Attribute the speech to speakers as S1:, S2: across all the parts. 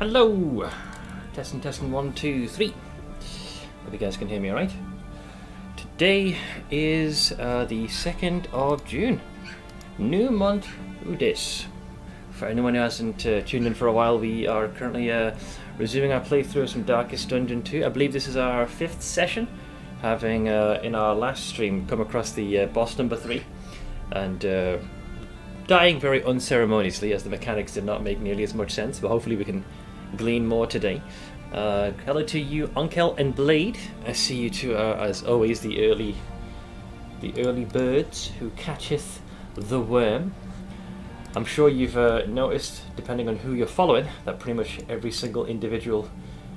S1: Hello! Testing 1, 2, 3. Hope you guys can hear me alright. Today is the 2nd of June. New month, who dis? For anyone who hasn't tuned in for a while, we are currently resuming our playthrough of some Darkest Dungeon 2. I believe this is our 5th session, having in our last stream come across the boss number 3 and dying very unceremoniously as the mechanics did not make nearly as much sense, but hopefully we can glean more today. Hello to you, Onkel and Blade. I see you two are, as always, the early birds who catcheth the worm. I'm sure you've noticed, depending on who you're following, that pretty much every single individual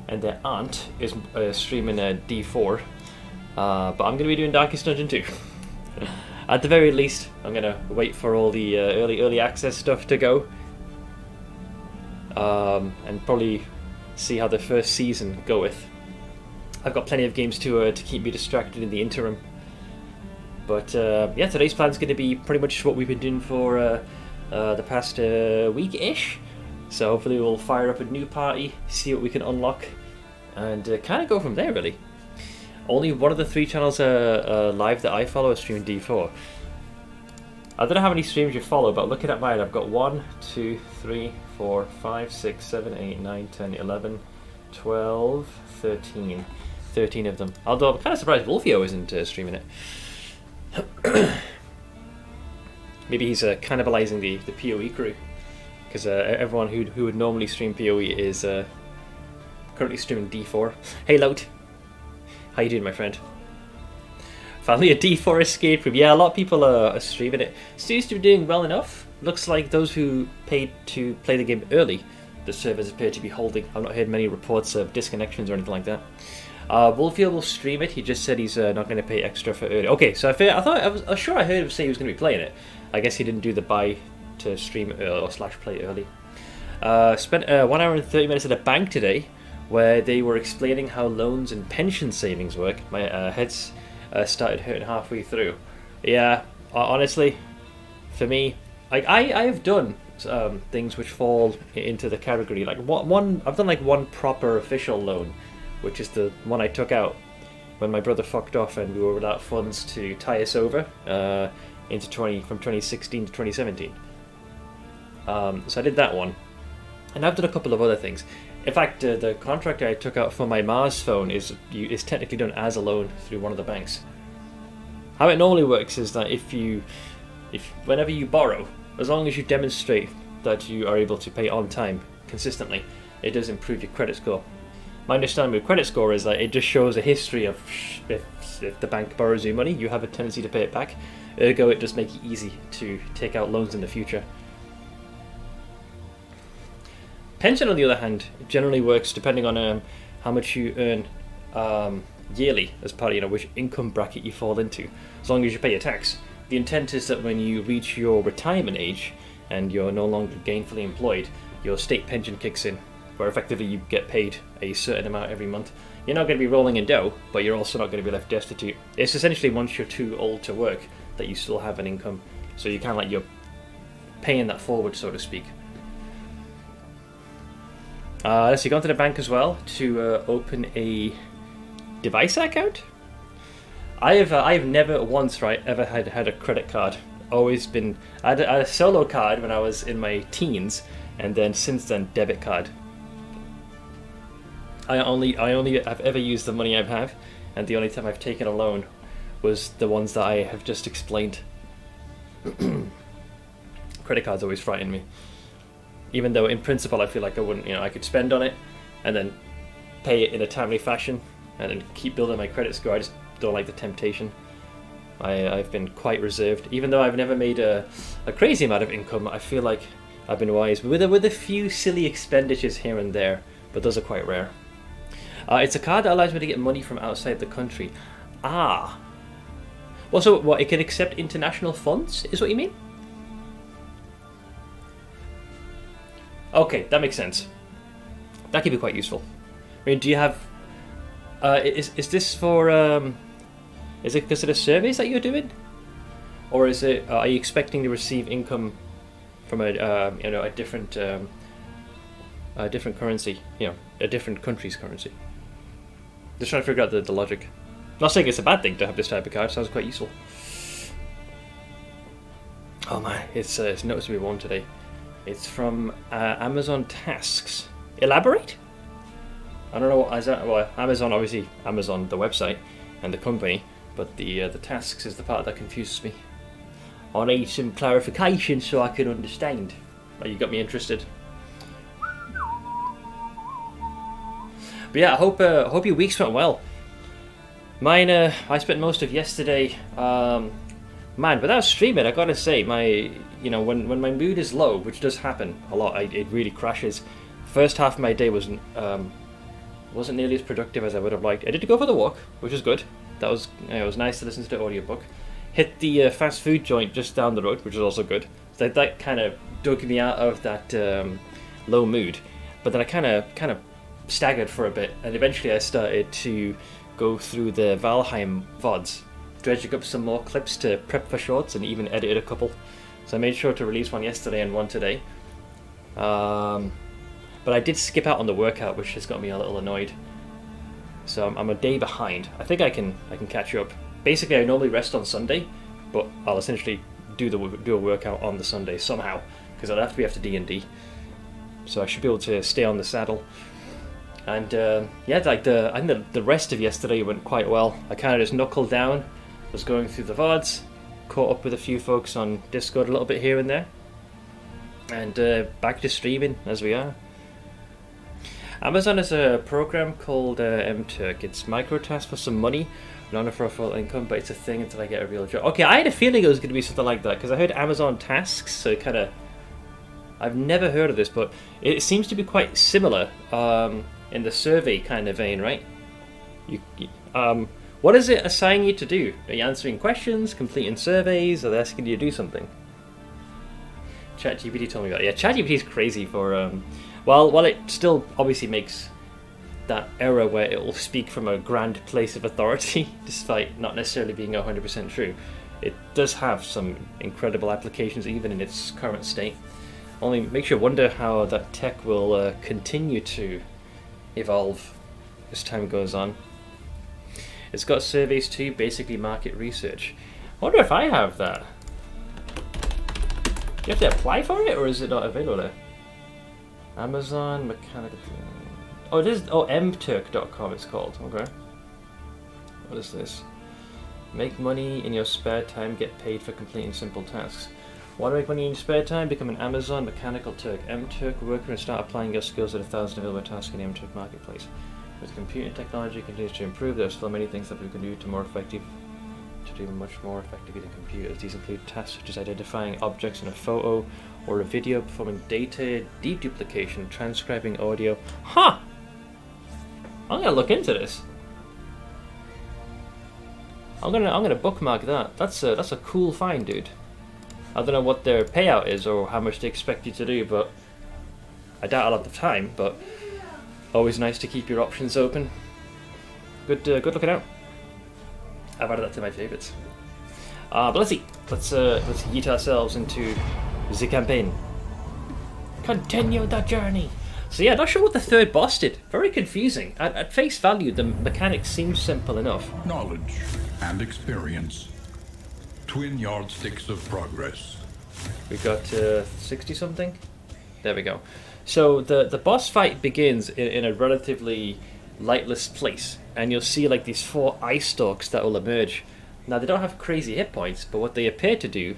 S1: and their aunt is streaming D4. But I'm going to be doing Darkest Dungeon 2. At the very least, I'm going to wait for all the early access stuff to go. And probably see how the first season goeth. I've got plenty of games to keep me distracted in the interim. But yeah, today's plan is going to be pretty much what we've been doing for the past week-ish. So hopefully we'll fire up a new party, see what we can unlock, and kind of go from there, really. Only one of the 3 channels live that I follow is streaming D4. I don't know how many streams you follow, but looking at mine, I've got 1, 2, 3, 4, 5, 6, 7, 8, 9, 10, 11, 12, 13. 13 of them. Although I'm kind of surprised Wolfio isn't streaming it. Maybe he's cannibalizing the PoE crew. Because everyone who would normally stream PoE is currently streaming D4. Hey Lout! How you doing, my friend? Finally a D4 escape room. Yeah, a lot of people are streaming it. Seems to be doing well enough. Looks like those who paid to play the game early, the servers appear to be holding. I've not heard many reports of disconnections or anything like that. Wolfio will stream it. He just said he's not going to pay extra for early. Okay, so I was sure I heard him say he was going to be playing it. I guess he didn't do the buy to stream or / play early. Spent 1 hour and 30 minutes at a bank today, where they were explaining how loans and pension savings work. My head's started hurting halfway through. Yeah, honestly, for me, like I have done things which fall into the category. Like I've done like one proper official loan, which is the one I took out when my brother fucked off and we were without funds to tie us over from 2016 to 2017. So I did that one, and I've done a couple of other things. In fact, the contract I took out for my Mars phone is technically done as a loan through one of the banks. How it normally works is that if whenever you borrow, as long as you demonstrate that you are able to pay on time consistently, it does improve your credit score. My understanding with credit score is that it just shows a history of if the bank borrows you money, you have a tendency to pay it back. Ergo, it does make it easy to take out loans in the future. Pension, on the other hand, generally works depending on how much you earn yearly as part of which income bracket you fall into, as long as you pay your tax. The intent is that when you reach your retirement age and you're no longer gainfully employed, your state pension kicks in, where effectively you get paid a certain amount every month. You're not going to be rolling in dough, but you're also not going to be left destitute. It's essentially once you're too old to work that you still have an income, so you kind of like you're paying that forward, so to speak. Let's see, gone to the bank as well to open a device account. I have never once ever had a credit card. Always been I had a solo card when I was in my teens, and then since then debit card. I only have ever used the money I have, and the only time I've taken a loan was the ones that I have just explained. Credit cards always frighten me. Even though in principle I feel like I wouldn't, I could spend on it and then pay it in a timely fashion and then keep building my credit score. I just don't like the temptation. I've been quite reserved. Even though I've never made a crazy amount of income, I feel like I've been wise with a few silly expenditures here and there, but those are quite rare. It's a card that allows me to get money from outside the country. Well, so what, it can accept international funds, is what you mean? Okay, that makes sense. That could be quite useful. I mean, do you have... is this for... is it because of the surveys that you're doing? Or is it... are you expecting to receive income from a different a different currency, a different country's currency. Just trying to figure out the logic. I'm not saying it's a bad thing to have this type of card. It sounds quite useful. Oh man, it's noticeably warm today. It's from Amazon Tasks. Elaborate? I don't know what is that. Well, Amazon, obviously Amazon, the website and the company, but the tasks is the part that confuses me. I need some clarification so I can understand. Oh, you got me interested. But yeah, I hope your weeks went well. Mine, I spent most of yesterday. Man, without streaming, I gotta say, when my mood is low, which does happen a lot, it really crashes. First half of my day wasn't nearly as productive as I would have liked. I did go for the walk, which was good. That was it was nice to listen to the audiobook. Hit the fast food joint just down the road, which was also good. So that kind of dug me out of that low mood. But then I kind of staggered for a bit, and eventually I started to go through the Valheim VODs, dredging up some more clips to prep for shorts, and even edited a couple. So I made sure to release one yesterday and one today. But I did skip out on the workout, which has got me a little annoyed. So I'm a day behind. I think I can catch up. Basically, I normally rest on Sunday, but I'll essentially do a workout on the Sunday somehow, because I'll have to be after D&D. So I should be able to stay on the saddle. And I think the rest of yesterday went quite well. I kind of just knuckled down, was going through the VODs, caught up with a few folks on Discord a little bit here and there, and back to streaming as we are. Amazon has a program called MTurk. It's microtask for some money, not for a full income, but it's a thing until I get a real job. Okay, I had a feeling it was going to be something like that, because I heard Amazon Tasks, so I've never heard of this, but it seems to be quite similar in the survey kind of vein, right? What does it assign you to do? Are you answering questions, completing surveys, or are they asking you to do something? ChatGPT told me about it. Yeah, ChatGPT is crazy for... While it still obviously makes that error where it will speak from a grand place of authority, despite not necessarily being 100% true, it does have some incredible applications even in its current state. Only makes you wonder how that tech will continue to evolve as time goes on. It's got surveys too, basically market research. I wonder if I have that. Do you have to apply for it, or is it not available there? Amazon mechanical... Oh, it is... Oh, mturk.com it's called. Okay. What is this? Make money in your spare time, get paid for completing simple tasks. Want to make money in your spare time? Become an Amazon Mechanical Turk. MTurk worker and start applying your skills at 1,000 available tasks in the MTurk marketplace. As computer technology continues to improve, there are still many things that we can do to do much more effectively than computers. These include tasks such as identifying objects in a photo or a video, performing data deduplication, transcribing audio. Huh! I'm gonna look into this. I'm gonna bookmark that. That's a cool find, dude. I don't know what their payout is or how much they expect you to do, but I doubt I'll have the time. But always nice to keep your options open. Good looking out. I've added that to my favourites. But let's see. Let's yeet ourselves into the campaign. Continue the journey. So yeah, not sure what the third boss did. Very confusing. At face value, the mechanics seem simple enough.
S2: Knowledge and experience. Twin yardsticks of progress.
S1: We got 60 something. There we go. So the boss fight begins in a relatively lightless place, and you'll see like these 4 eye stalks that will emerge. Now they don't have crazy hit points, but what they appear to do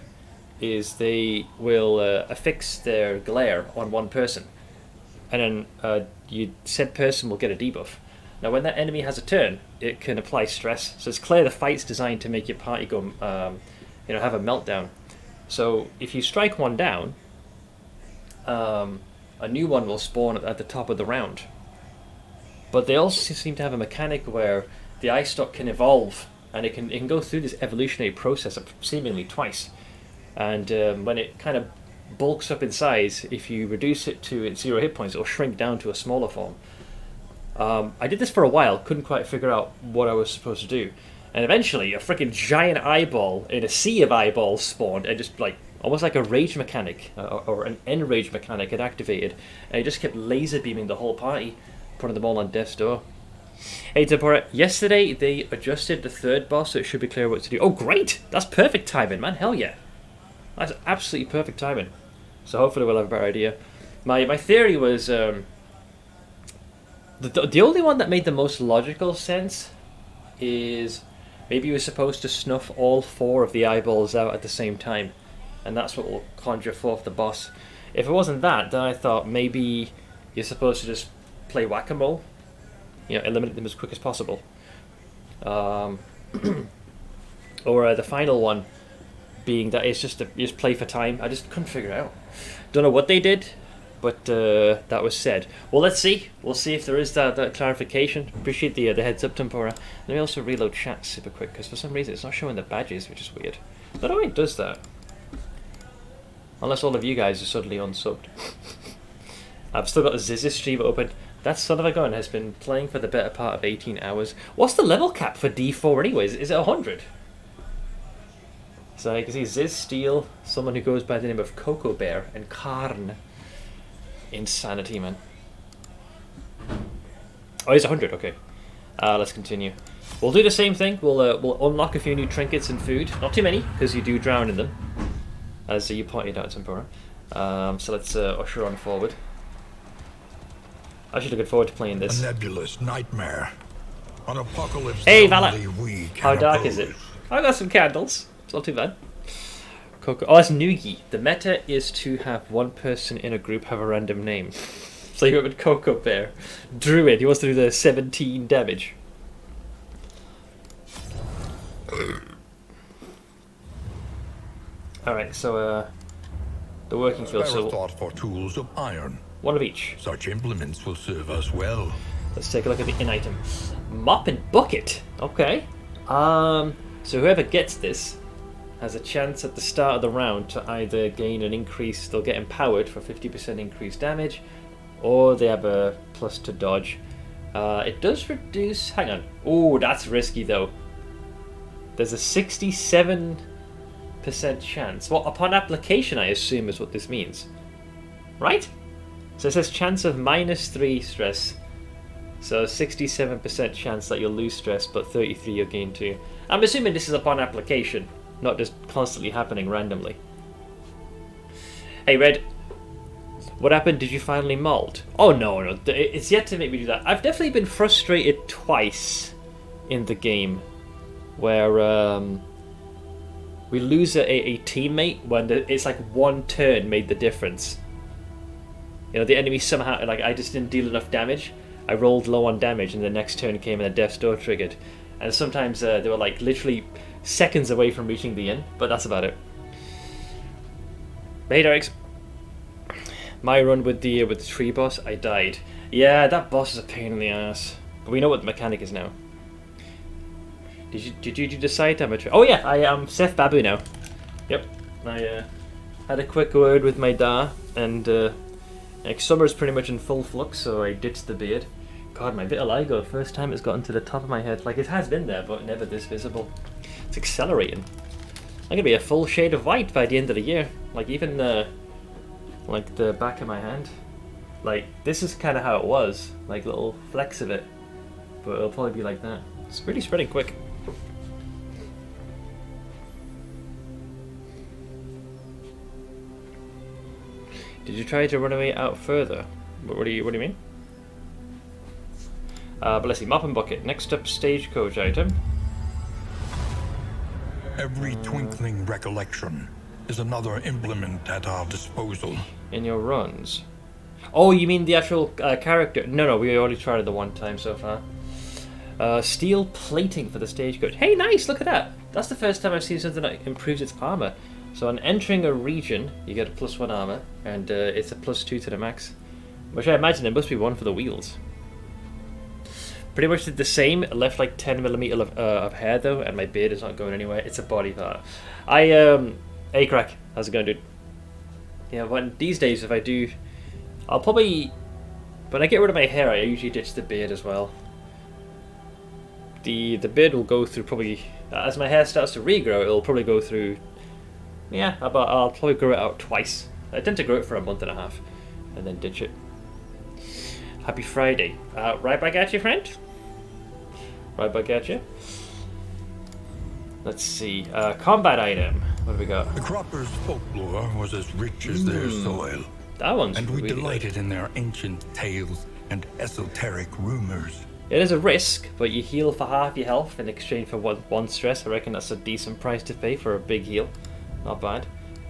S1: is they will affix their glare on one person, and then said person will get a debuff. Now when that enemy has a turn, it can apply stress. So it's clear the fight's designed to make your party go, have a meltdown. So if you strike one down, a new one will spawn at the top of the round. But they also seem to have a mechanic where the eye stalk can evolve, and it can go through this evolutionary process seemingly twice. And when it kind of bulks up in size, if you reduce it to its 0 hit points, it'll shrink down to a smaller form. I did this for a while, couldn't quite figure out what I was supposed to do. And eventually, a freaking giant eyeball in a sea of eyeballs spawned and just like almost like a rage mechanic, or an enrage mechanic had activated, and he just kept laser beaming the whole party, putting them all on death's door. Hey Tempora, yesterday they adjusted the third boss, so it should be clear what to do. Oh great! That's perfect timing, man, hell yeah. That's absolutely perfect timing. So hopefully we'll have a better idea. My theory was, the only one that made the most logical sense is maybe you're supposed to snuff all 4 of the eyeballs out at the same time, and that's what will conjure forth the boss. If it wasn't that, then I thought maybe you're supposed to just play whack-a-mole, eliminate them as quick as possible. Or the final one being that it's just you just play for time. I just couldn't figure it out. Don't know what they did, but that was said. Well, let's see. We'll see if there is that clarification. Appreciate the heads up, Tempora. Let me also reload chat super quick, because for some reason it's not showing the badges, which is weird. I don't know why it does that. Unless all of you guys are suddenly unsubbed. I've still got the Ziz's stream open. That son of a gun has been playing for the better part of 18 hours. What's the level cap for D4 anyways? Is it 100? So you can see Ziz Steel, someone who goes by the name of Cocoa Bear, and Karn. Insanity, man. Oh, he's 100, okay. Let's continue. We'll do the same thing. We'll unlock a few new trinkets and food. Not too many, because you do drown in them, as you pointed out, Tempora. So let's usher on forward. Actually looking forward to playing this.
S2: A nebulous nightmare. An apocalypse.
S1: Hey, Vala! How dark is it? I got some candles. It's not too bad. Coco. Oh, it's Noogie. The meta is to have one person in a group have a random name. So you went with Cocoa Bear. Druid. He wants to do the 17 damage. Alright, so the working field. So
S2: thought for tools of iron.
S1: One of each.
S2: Such implements will serve us well.
S1: Let's take a look at the in-item. Mop and bucket. Okay. So whoever gets this has a chance at the start of the round to either gain an increase, they'll get empowered for 50% increased damage, or they have a plus to dodge. It does reduce... Hang on. Oh, that's risky though. There's a 67% chance. Well, upon application, I assume is what this means. Right? So it says chance of -3 stress. So 67% chance that you'll lose stress, but 33 you'll gain 2. I'm assuming this is upon application, not just constantly happening randomly. Hey Red, what happened? Did you finally mold? Oh no, it's yet to make me do that. I've definitely been frustrated twice in the game where we lose a teammate when it's like one turn made the difference. The enemy somehow, like, I just didn't deal enough damage. I rolled low on damage and the next turn came and a death's door triggered. And sometimes they were like literally seconds away from reaching the inn, but that's about it. Hey Derek. My run with the tree boss, I died. Yeah, that boss is a pain in the ass. But we know what the mechanic is now. Did you decide I'm a tree? Oh yeah, I am Seth Babu now. Yep. I had a quick word with my da, and summer's pretty much in full flux, so I ditched the beard. God, my vitiligo, first time it's gotten to the top of my head. Like, it has been there, but never this visible. It's accelerating. I'm gonna be a full shade of white by the end of the year. Like, even like the back of my hand. Like, this is kind of how it was. Like, little flecks of it. But it'll probably be like that. It's really spreading quick. Did you try to run away out further? What do you mean? But let's see, mop and bucket. Next up, stagecoach item.
S2: Every twinkling recollection is another implement at our disposal.
S1: In your runs. Oh, you mean the actual character? No, we already tried it the one time so far. Steel plating for the stagecoach. Hey, nice! Look at that. That's the first time I've seen something that improves its armor. So on entering a region, you get a +1 armor, and it's a +2 to the max. Which I imagine there must be one for the wheels. Pretty much did the same, left like 10mm of hair though, and my beard is not going anywhere. It's a body part. Hey Crack, how's it going, dude? Yeah, when these days if I do, I'll probably, when I get rid of my hair, I usually ditch the beard as well. The beard will go through probably, as my hair starts to regrow, it'll probably go through, Yeah, I'll probably grow it out twice. I tend to grow it for a month and a half, and then ditch it. Happy Friday. Right back at you, friend. Right back at you. Let's see. Combat item. What have we got?
S2: The Croppers' folklore was as rich as their soil.
S1: That one's
S2: and we
S1: really
S2: delighted
S1: good.
S2: in their ancient tales and esoteric rumors.
S1: It is a risk, but you heal for half your health in exchange for one stress. I reckon that's a decent price to pay for a big heal. Not bad.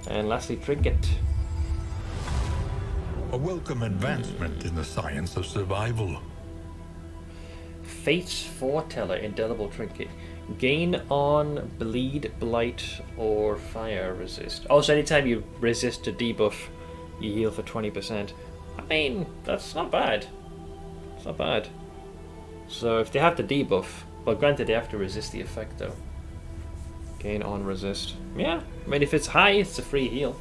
S1: And lastly, trinket.
S2: A welcome advancement in the science of survival.
S1: Fate's Foreteller, indelible trinket. Gain on bleed, blight, or fire resist. Oh, so anytime you resist a debuff, you heal for 20%. I mean, that's not bad. It's not bad. So if they have the debuff, well, granted they have to resist the effect though. Gain on resist. Yeah, I mean if it's high, it's a free heal.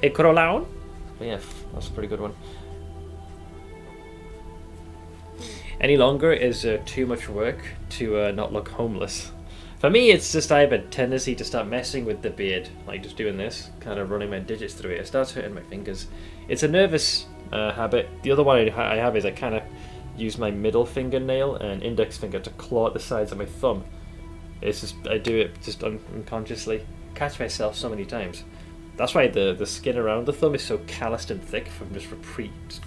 S1: It could allow. Yeah, that's a pretty good one. Any longer is too much work to not look homeless. For me, it's just I have a tendency to start messing with the beard, like just doing this, kind of running my digits through it. It starts hurting my fingers. It's a nervous habit. The other one I have is I kind of use my middle fingernail and index finger to claw at the sides of my thumb. It's just I do it just unconsciously. Catch myself so many times. That's why the skin around the thumb is so calloused and thick from just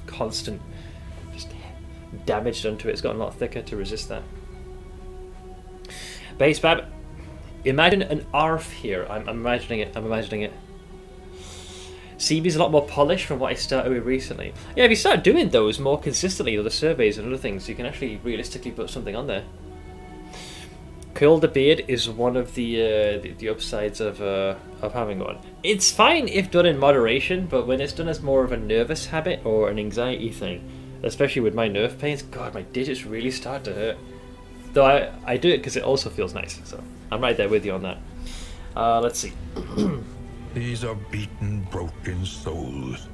S1: constant damage done to it. It's gotten a lot thicker to resist that. Base Bab, imagine an ARF here. I'm imagining it. CB's a lot more polished from what I started with recently. Yeah, if you start doing those more consistently, the surveys and other things, you can actually realistically put something on there. Curl the beard is one of the upsides of having one. It's fine if done in moderation, but when it's done as more of a nervous habit or an anxiety thing, especially with my nerve pains, God, my digits really start to hurt. Though I do it because it also feels nice, so I'm right there with you on that. Let's see.
S2: These are beaten, broken souls,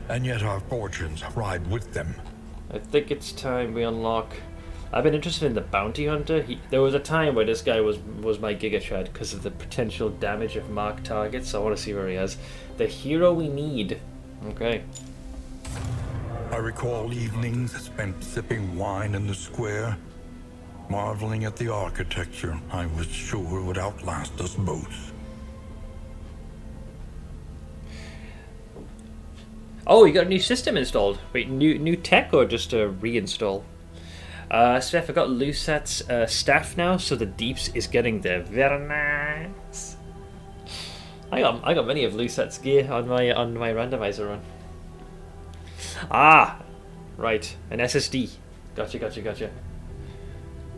S2: and yet our fortunes ride with them.
S1: I think it's time we unlock. I've been interested in the bounty hunter. There was a time where this guy was my Giga Chad because of the potential damage of marked targets. So I want to see where he is. The hero we need. Okay.
S2: I recall evenings spent sipping wine in the square, marveling at the architecture I was sure would outlast us both.
S1: Oh, you got a new system installed. Wait, new tech or just a reinstall? So I forgot Lucette's staff now, so the deeps is getting there. Very nice. I got many of Lucette's gear on my randomizer run. Ah, right, an SSD. Gotcha.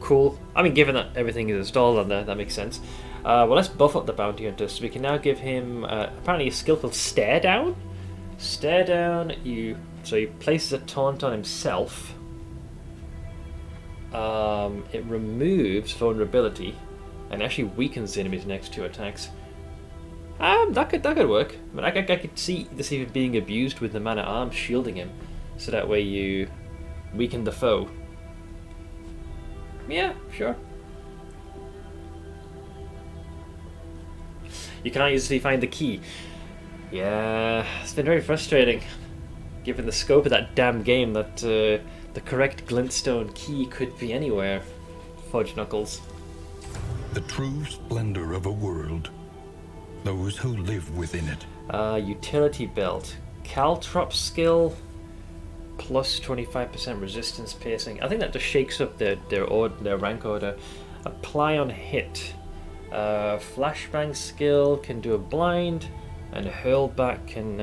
S1: Cool. I mean, given that everything is installed on there, that makes sense. Well, let's buff up the bounty hunter. So we can now give him apparently a skill called Stare Down. Stare Down. So he places a taunt on himself. It removes vulnerability and actually weakens the enemy's next 2 attacks. That could work. I mean, I could see this even being abused with the man at arms shielding him, so that way you weaken the foe. Yeah, sure. You can't easily find the key. Yeah, it's been very frustrating, given the scope of that damn game. That the correct glintstone key could be anywhere. Fudge knuckles.
S2: The true splendor of a world. Those who live within it.
S1: Utility belt. Caltrop skill. Plus 25% resistance piercing. I think that just shakes up their rank order. Apply on hit. Flashbang skill can do a blind. And hurl back can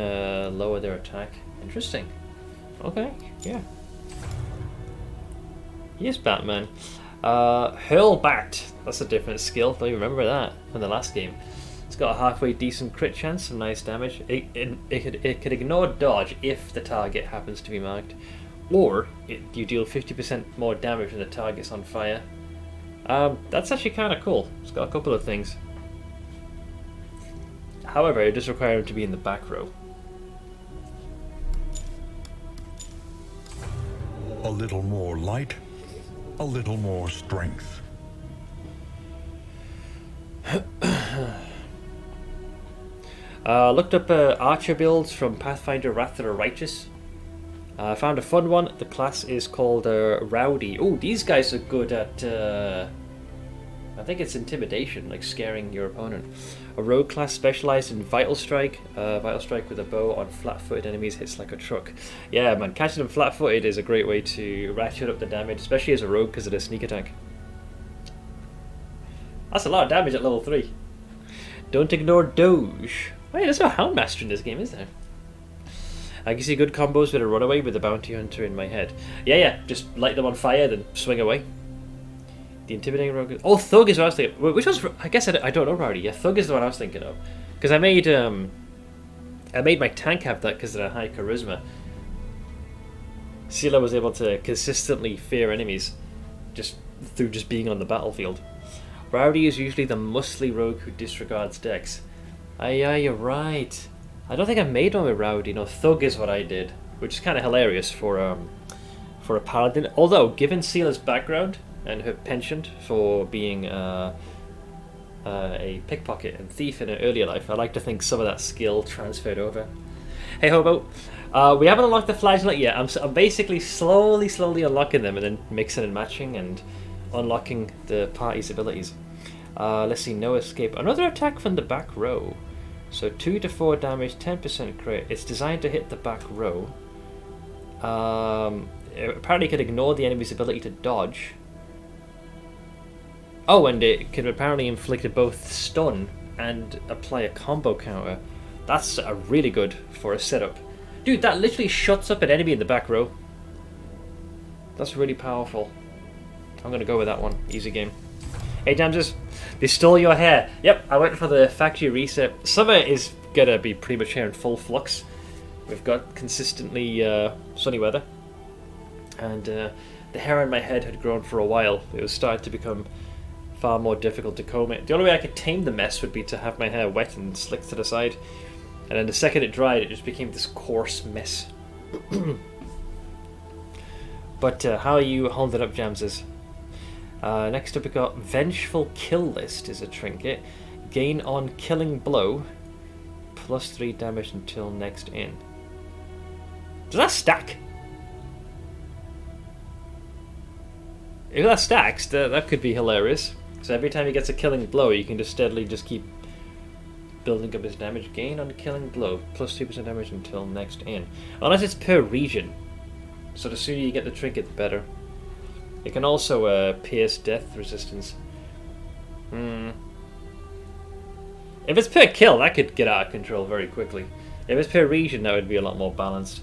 S1: lower their attack. Interesting. Okay, yeah. Yes, Batman. Hurl back. That's a different skill. Don't you remember that from the last game? It's got a halfway decent crit chance, some nice damage. It could ignore dodge if the target happens to be marked, or you deal 50% more damage when the target's on fire. That's actually kind of cool. It's got a couple of things. However, it does require him to be in the back row.
S2: A little more light, a little more strength.
S1: Looked up archer builds from Pathfinder Wrath of the Righteous. I found a fun one. The class is called Rowdy. Oh, these guys are good at... I think it's intimidation, like scaring your opponent. A rogue class specialized in Vital Strike. Vital Strike with a bow on flat-footed enemies hits like a truck. Yeah, man, catching them flat-footed is a great way to ratchet up the damage, especially as a rogue because of the sneak attack. That's a lot of damage at level 3. Don't ignore Doge. Wait, there's no Houndmaster in this game, is there? I can see good combos with a runaway with the bounty hunter in my head. Yeah, just light them on fire, then swing away. The intimidating rogue. Oh, Thug is what I was thinking. Which was? I guess I don't know already. Yeah, Thug is the one I was thinking of. Because I made my tank have that because of their high charisma. Sela was able to consistently fear enemies just through just being on the battlefield. Rowdy is usually the muscly rogue who disregards decks. Yeah, you're right. I don't think I made one with Rowdy. No, Thug is what I did, which is kind of hilarious for a paladin. Although, given Sela's background and her penchant for being a pickpocket and thief in her earlier life, I like to think some of that skill transferred over. Hey, Hobo. We haven't unlocked the flagellate yet. I'm basically slowly unlocking them and then mixing and matching and unlocking the party's abilities. Let's see, no escape. Another attack from the back row. So 2 to 4 damage, 10% crit. It's designed to hit the back row. It apparently can ignore the enemy's ability to dodge. Oh, and it can apparently inflict both stun and apply a combo counter. That's really good for a setup. Dude, that literally shuts up an enemy in the back row. That's really powerful. I'm going to go with that one. Easy game. Hey, Jamses. They stole your hair. Yep, I went for the factory reset. Summer is going to be pretty much here in full flux. We've got consistently sunny weather. And the hair on my head had grown for a while. It was starting to become far more difficult to comb it. The only way I could tame the mess would be to have my hair wet and slicked to the side. And then the second it dried, it just became this coarse mess. But how are you holding up, Jamses? Next up we got Vengeful Kill List is a trinket. Gain on killing blow. Plus 3 damage until next in. Does that stack? If that stacks, that could be hilarious. So every time he gets a killing blow, you can just steadily just keep building up his damage. Gain on killing blow. Plus 2% damage until next in. Unless it's per region. So the sooner you get the trinket, the better. It can also pierce death resistance. If it's per kill, that could get out of control very quickly. If it's per region, that would be a lot more balanced.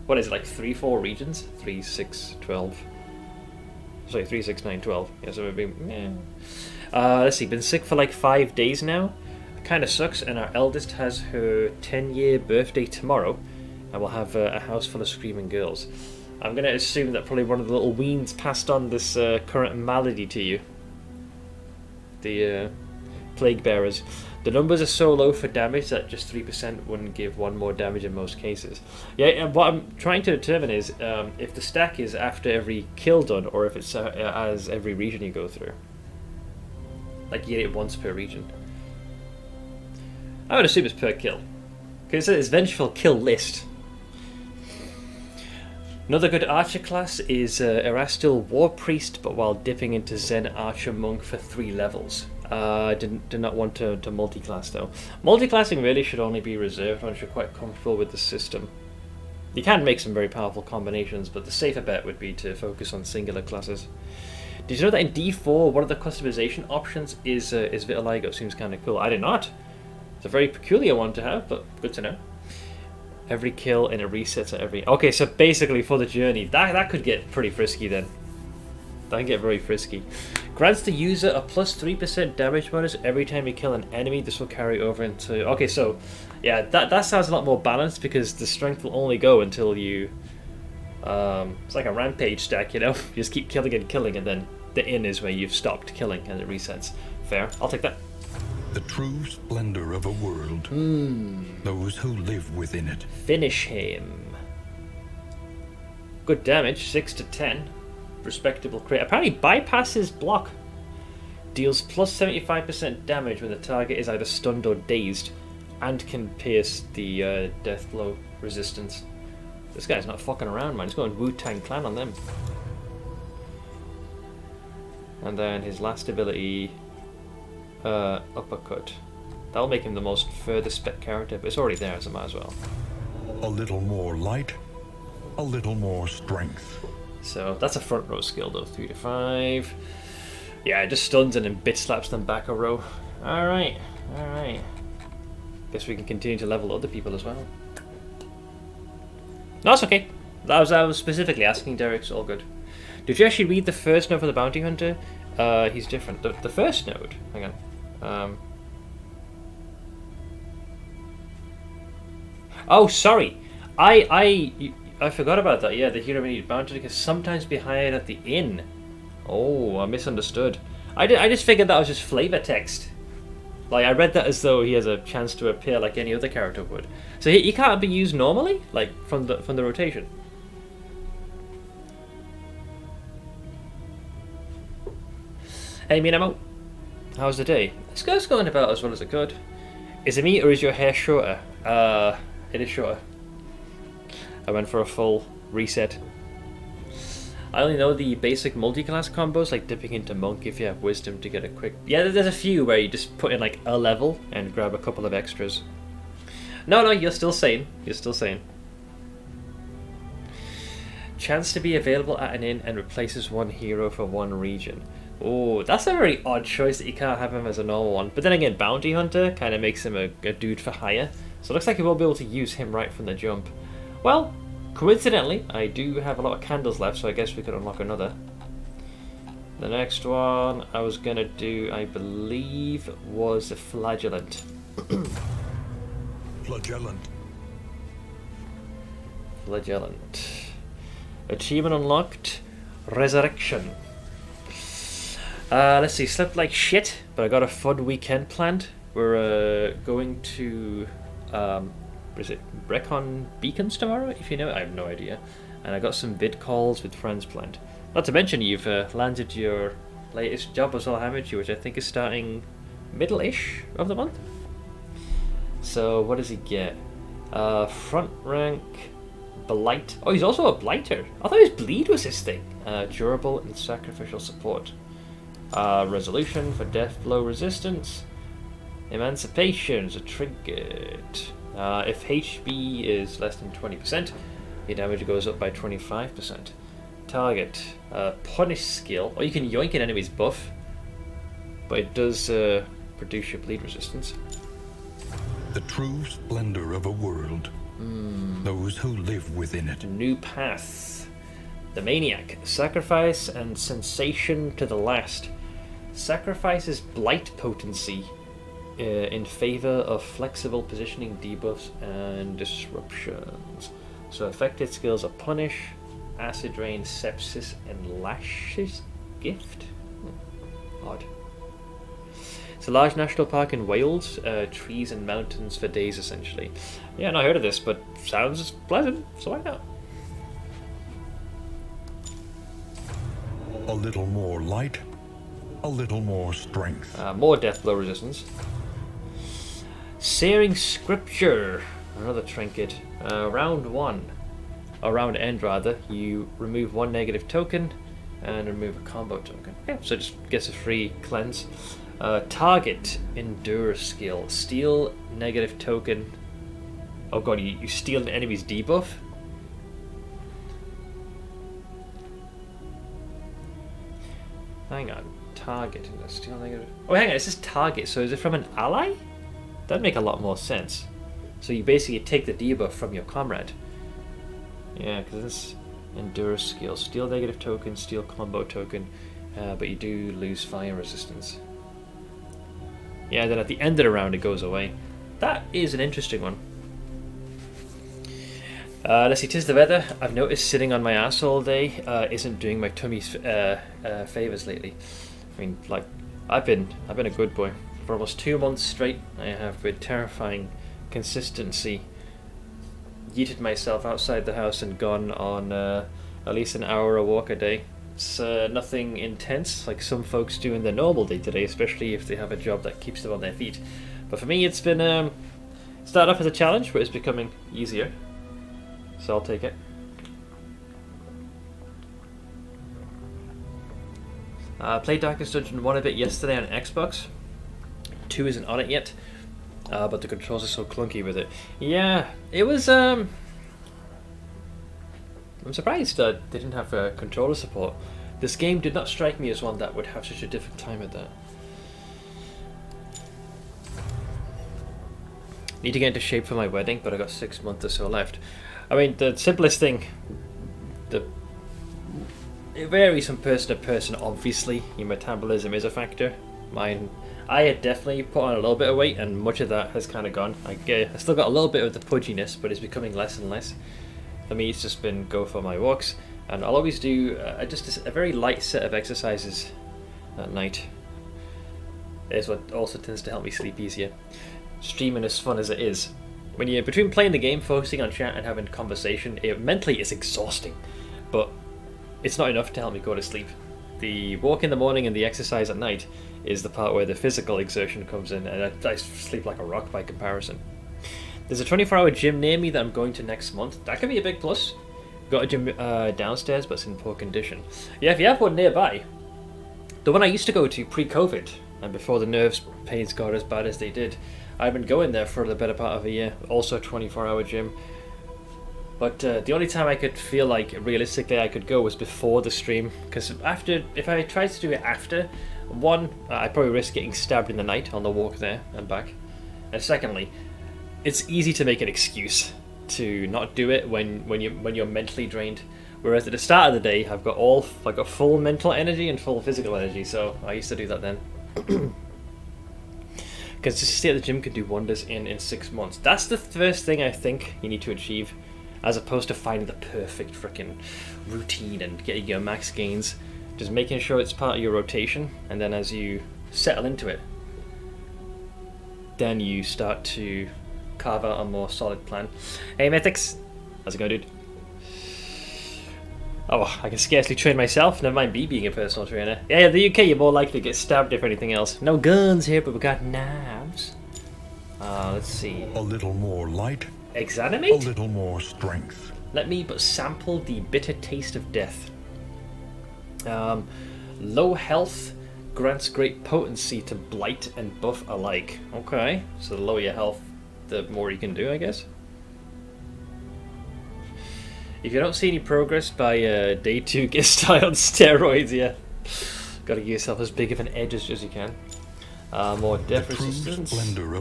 S1: What is it, like 3-4 regions? 3, 6, 12. Sorry, 3, 6, 9, 12. Yeah, so it would be... let's see, been sick for like 5 days now. It kind of sucks, and our eldest has her 10-year birthday tomorrow. And we'll have a house full of screaming girls. I'm going to assume that probably one of the little weens passed on this current malady to you. The plague bearers. The numbers are so low for damage that just 3% wouldn't give 1 more damage in most cases. Yeah, and what I'm trying to determine is if the stack is after every kill done or if it's as every region you go through. Like you get it once per region. I would assume it's per kill. Because it says Vengeful Kill List. Another good archer class is Erastil War Priest, but while dipping into Zen Archer Monk for 3 levels. Did not want to multi-class though. Multi-classing really should only be reserved once you're quite comfortable with the system. You can make some very powerful combinations, but the safer bet would be to focus on singular classes. Did you know that in D4 one of the customization options is Vitiligo? Seems kind of cool. I did not. It's a very peculiar one to have, but good to know. Every kill and it resets at every... Okay, so basically for the journey, that could get pretty frisky then. That can get very frisky. Grants the user a plus 3% damage bonus every time you kill an enemy. This will carry over into... Okay, so yeah, that sounds a lot more balanced because the strength will only go until you... it's like a rampage stack, you know? You just keep killing and killing, and then the in is where you've stopped killing and it resets. Fair, I'll take that.
S2: The true splendor of a world. Those who live within it.
S1: Finish him. Good damage, 6 to 10. Respectable crit. Apparently bypasses block. Deals plus 75% damage when the target is either stunned or dazed, and can pierce the death blow resistance. This guy's not fucking around, man. He's going Wu-Tang Clan on them. And then his last ability, uppercut. That'll make him the most further spec character, but it's already there, so might as well.
S2: A little more light, a little more strength.
S1: So that's a front row skill though, 3 to 5. Yeah, it just stuns and then bit slaps them back a row. Alright, alright. Guess we can continue to level other people as well. No, that's okay. I was specifically asking Derek, it's all good. Did you actually read the first note for the Bounty Hunter? He's different. The first node, hang on. Oh, sorry. I forgot about that. Yeah, the hero may need bounty can sometimes be hired at the inn. Oh, I misunderstood. I just figured that was just flavor text. Like, I read that as though he has a chance to appear like any other character would. So he can't be used normally, like from the rotation. Hey, Minamo. How's the day? It's going about as well as it could. Is it me or is your hair shorter? It is shorter. I went for a full reset. I only know the basic multi-class combos, like dipping into Monk if you have Wisdom to get a quick... Yeah, there's a few where you just put in like a level and grab a couple of extras. No, you're still sane. You're still sane. Chance to be available at an inn and replaces one hero for one region. Oh, that's a very odd choice that you can't have him as a normal one. But then again, Bounty Hunter kind of makes him a dude for hire. So it looks like you will be able to use him right from the jump. Well, coincidentally, I do have a lot of candles left, so I guess we could unlock another. The next one I was going to do, I believe, was a Flagellant.
S2: Flagellant.
S1: Flagellant. Achievement unlocked, Resurrection. Let's see, slept like shit, but I got a fun weekend planned. We're going to... what is it? Recon Beacons tomorrow, if you know it? I have no idea. And I got some vid calls with friends planned. Not to mention you've landed your latest job as well, haven't you? Which I think is starting middle-ish of the month. So what does he get? Front rank, Blight. Oh, he's also a Blighter. I thought his Bleed was his thing. Durable and sacrificial support. Resolution for death blow resistance. Emancipation is a trinket. If HP is less than 20%, your damage goes up by 25%. Target. Punish skill. Or you can yoink an enemy's buff, but it does produce your bleed resistance.
S2: The true splendor of a world. Those who live within it.
S1: New path. The Maniac. Sacrifice and sensation to the last. Sacrifices blight potency in favor of flexible positioning debuffs and disruptions. So affected skills are Punish, Acid Rain, Sepsis, and Lashes Gift? Odd. It's a large national park in Wales, trees and mountains for days essentially. Yeah, not heard of this, but sounds pleasant, so why not?
S2: A little more light, a little more strength.
S1: More death blow resistance. Searing Scripture, another trinket. Round 1, or round end rather, you remove one negative token and remove a combo token. Yeah, so just gets a free cleanse. Target Endure skill. Steal negative token. Oh god, you steal an enemy's debuff? Hang on. Target. Steal negative. Oh, hang on. It says target. So is it from an ally? That'd make a lot more sense. So you basically take the debuff from your comrade. Yeah, because this Endure skill. Steal negative token, steal combo token, but you do lose fire resistance. Yeah, then at the end of the round it goes away. That is an interesting one. Let's see, 'tis the weather. I've noticed sitting on my ass all day isn't doing my tummy's favours lately. I mean, like, I've been a good boy. For almost 2 months straight, I have with terrifying consistency yeeted myself outside the house and gone on at least an hour a walk a day. It's nothing intense like some folks do in their normal day-to-day, especially if they have a job that keeps them on their feet. But for me, it's been started off as a challenge, but it's becoming easier. So I'll take it. Played Darkest Dungeon 1 a bit yesterday on Xbox. 2 isn't on it yet, but the controls are so clunky with it. Yeah, it was... I'm surprised they didn't have controller support. This game did not strike me as one that would have such a difficult time with that. Need to get into shape for my wedding, but I got 6 months or so left. I mean, the simplest thing... It varies from person to person, obviously. Your metabolism is a factor. I had definitely put on a little bit of weight, and much of that has kind of gone. I still got a little bit of the pudginess, but it's becoming less and less. For me, it's just been go for my walks, and I'll always do just a very light set of exercises at night. Is what also tends to help me sleep easier. Streaming, as fun as it is, when you're between playing the game, focusing on chat, and having conversation, mentally it's exhausting, but it's not enough to help me go to sleep. The walk in the morning and the exercise at night is the part where the physical exertion comes in, and I sleep like a rock by comparison. There's a 24-hour gym near me that I'm going to next month. That could be a big plus. Got a gym downstairs, but it's in poor condition. Yeah, if you have one nearby, the one I used to go to pre-COVID, and before the nerves pains got as bad as they did, I've been going there for the better part of a year. Also a 24-hour gym. But the only time I could feel like realistically I could go was before the stream, because if I tried to do it after, one, I'd probably risk getting stabbed in the night on the walk there and back, and secondly, it's easy to make an excuse to not do it when you're mentally drained. Whereas at the start of the day, I've got full mental energy and full physical energy, so I used to do that then. Because just to stay at the gym can do wonders in 6 months. That's the first thing I think you need to achieve, as opposed to finding the perfect freaking routine and getting your max gains. Just making sure it's part of your rotation, and then as you settle into it, then you start to carve out a more solid plan. Hey Mythics, how's it going, dude? Oh, I can scarcely train myself, never mind me being a personal trainer. Yeah, in the UK you're more likely to get stabbed if anything else. No guns here, but we got knives. Let's see.
S2: A little more light.
S1: Exanimate?
S2: A little more strength.
S1: Let me but sample the bitter taste of death. Low health grants great potency to blight and buff alike. Okay, so the lower your health, the more you can do, I guess. If you don't see any progress by day 2, get started on steroids, yeah. Gotta give yourself as big of an edge as you can. More death resistance.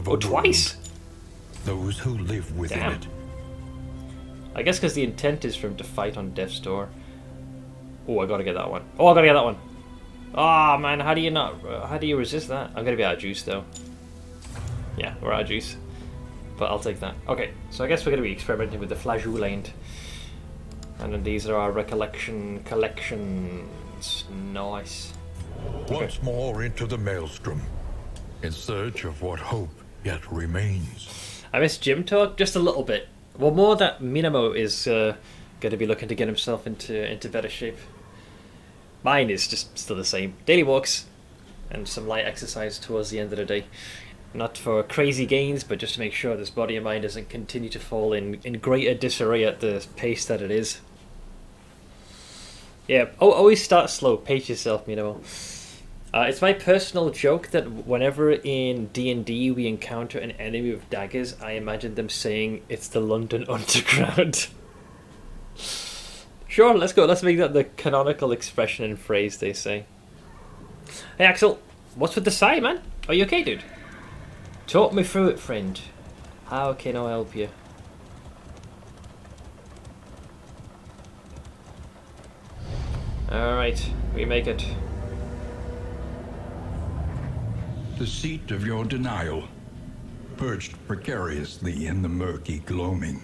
S1: Oh, twice!
S2: Those who live within it.
S1: I guess because the intent is for him to fight on death's door. Oh, I gotta get that one. Oh, I gotta get that one. Oh man, how do you resist that? I'm gonna be out of juice though. Yeah, we're out of juice. But I'll take that. Okay, so I guess we're gonna be experimenting with the flageolant. And then these are our recollection collections. Nice.
S2: Once more into the maelstrom, in search of what hope yet remains.
S1: I miss gym talk just a little bit. Well, more that Minamo is going to be looking to get himself into better shape. Mine is just still the same. Daily walks and some light exercise towards the end of the day. Not for crazy gains, but just to make sure this body and mind doesn't continue to fall in greater disarray at the pace that it is. Yeah, always start slow. Pace yourself, Minamo. It's my personal joke that whenever in D&D we encounter an enemy with daggers, I imagine them saying it's the London Underground. Sure, let's go. Let's make that the canonical expression and phrase they say. Hey Axel, what's with the sigh, man? Are you okay, dude? Talk me through it, friend. How can I help you? Alright, we make it.
S2: The seat of your denial, perched precariously in the murky gloaming.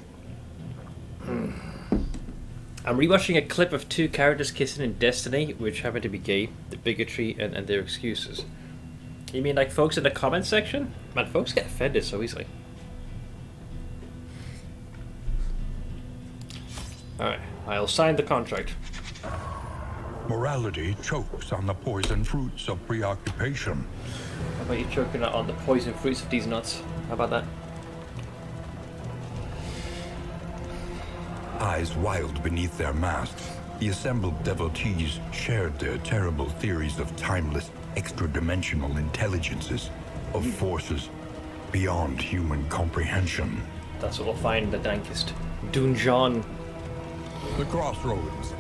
S1: I'm rewatching a clip of 2 characters kissing in Destiny, which happen to be gay, the bigotry and their excuses. You mean like folks in the comment section? Man, folks get offended so easily. Alright, I'll sign the contract.
S2: Morality chokes on the poison fruits of preoccupation.
S1: How about you choking on the poison fruits of these nuts? How about that?
S2: Eyes wild beneath their masks, the assembled devotees shared their terrible theories of timeless, extra-dimensional intelligences, of forces beyond human comprehension.
S1: That's what we'll find in the dankest dungeon.
S2: The crossroads.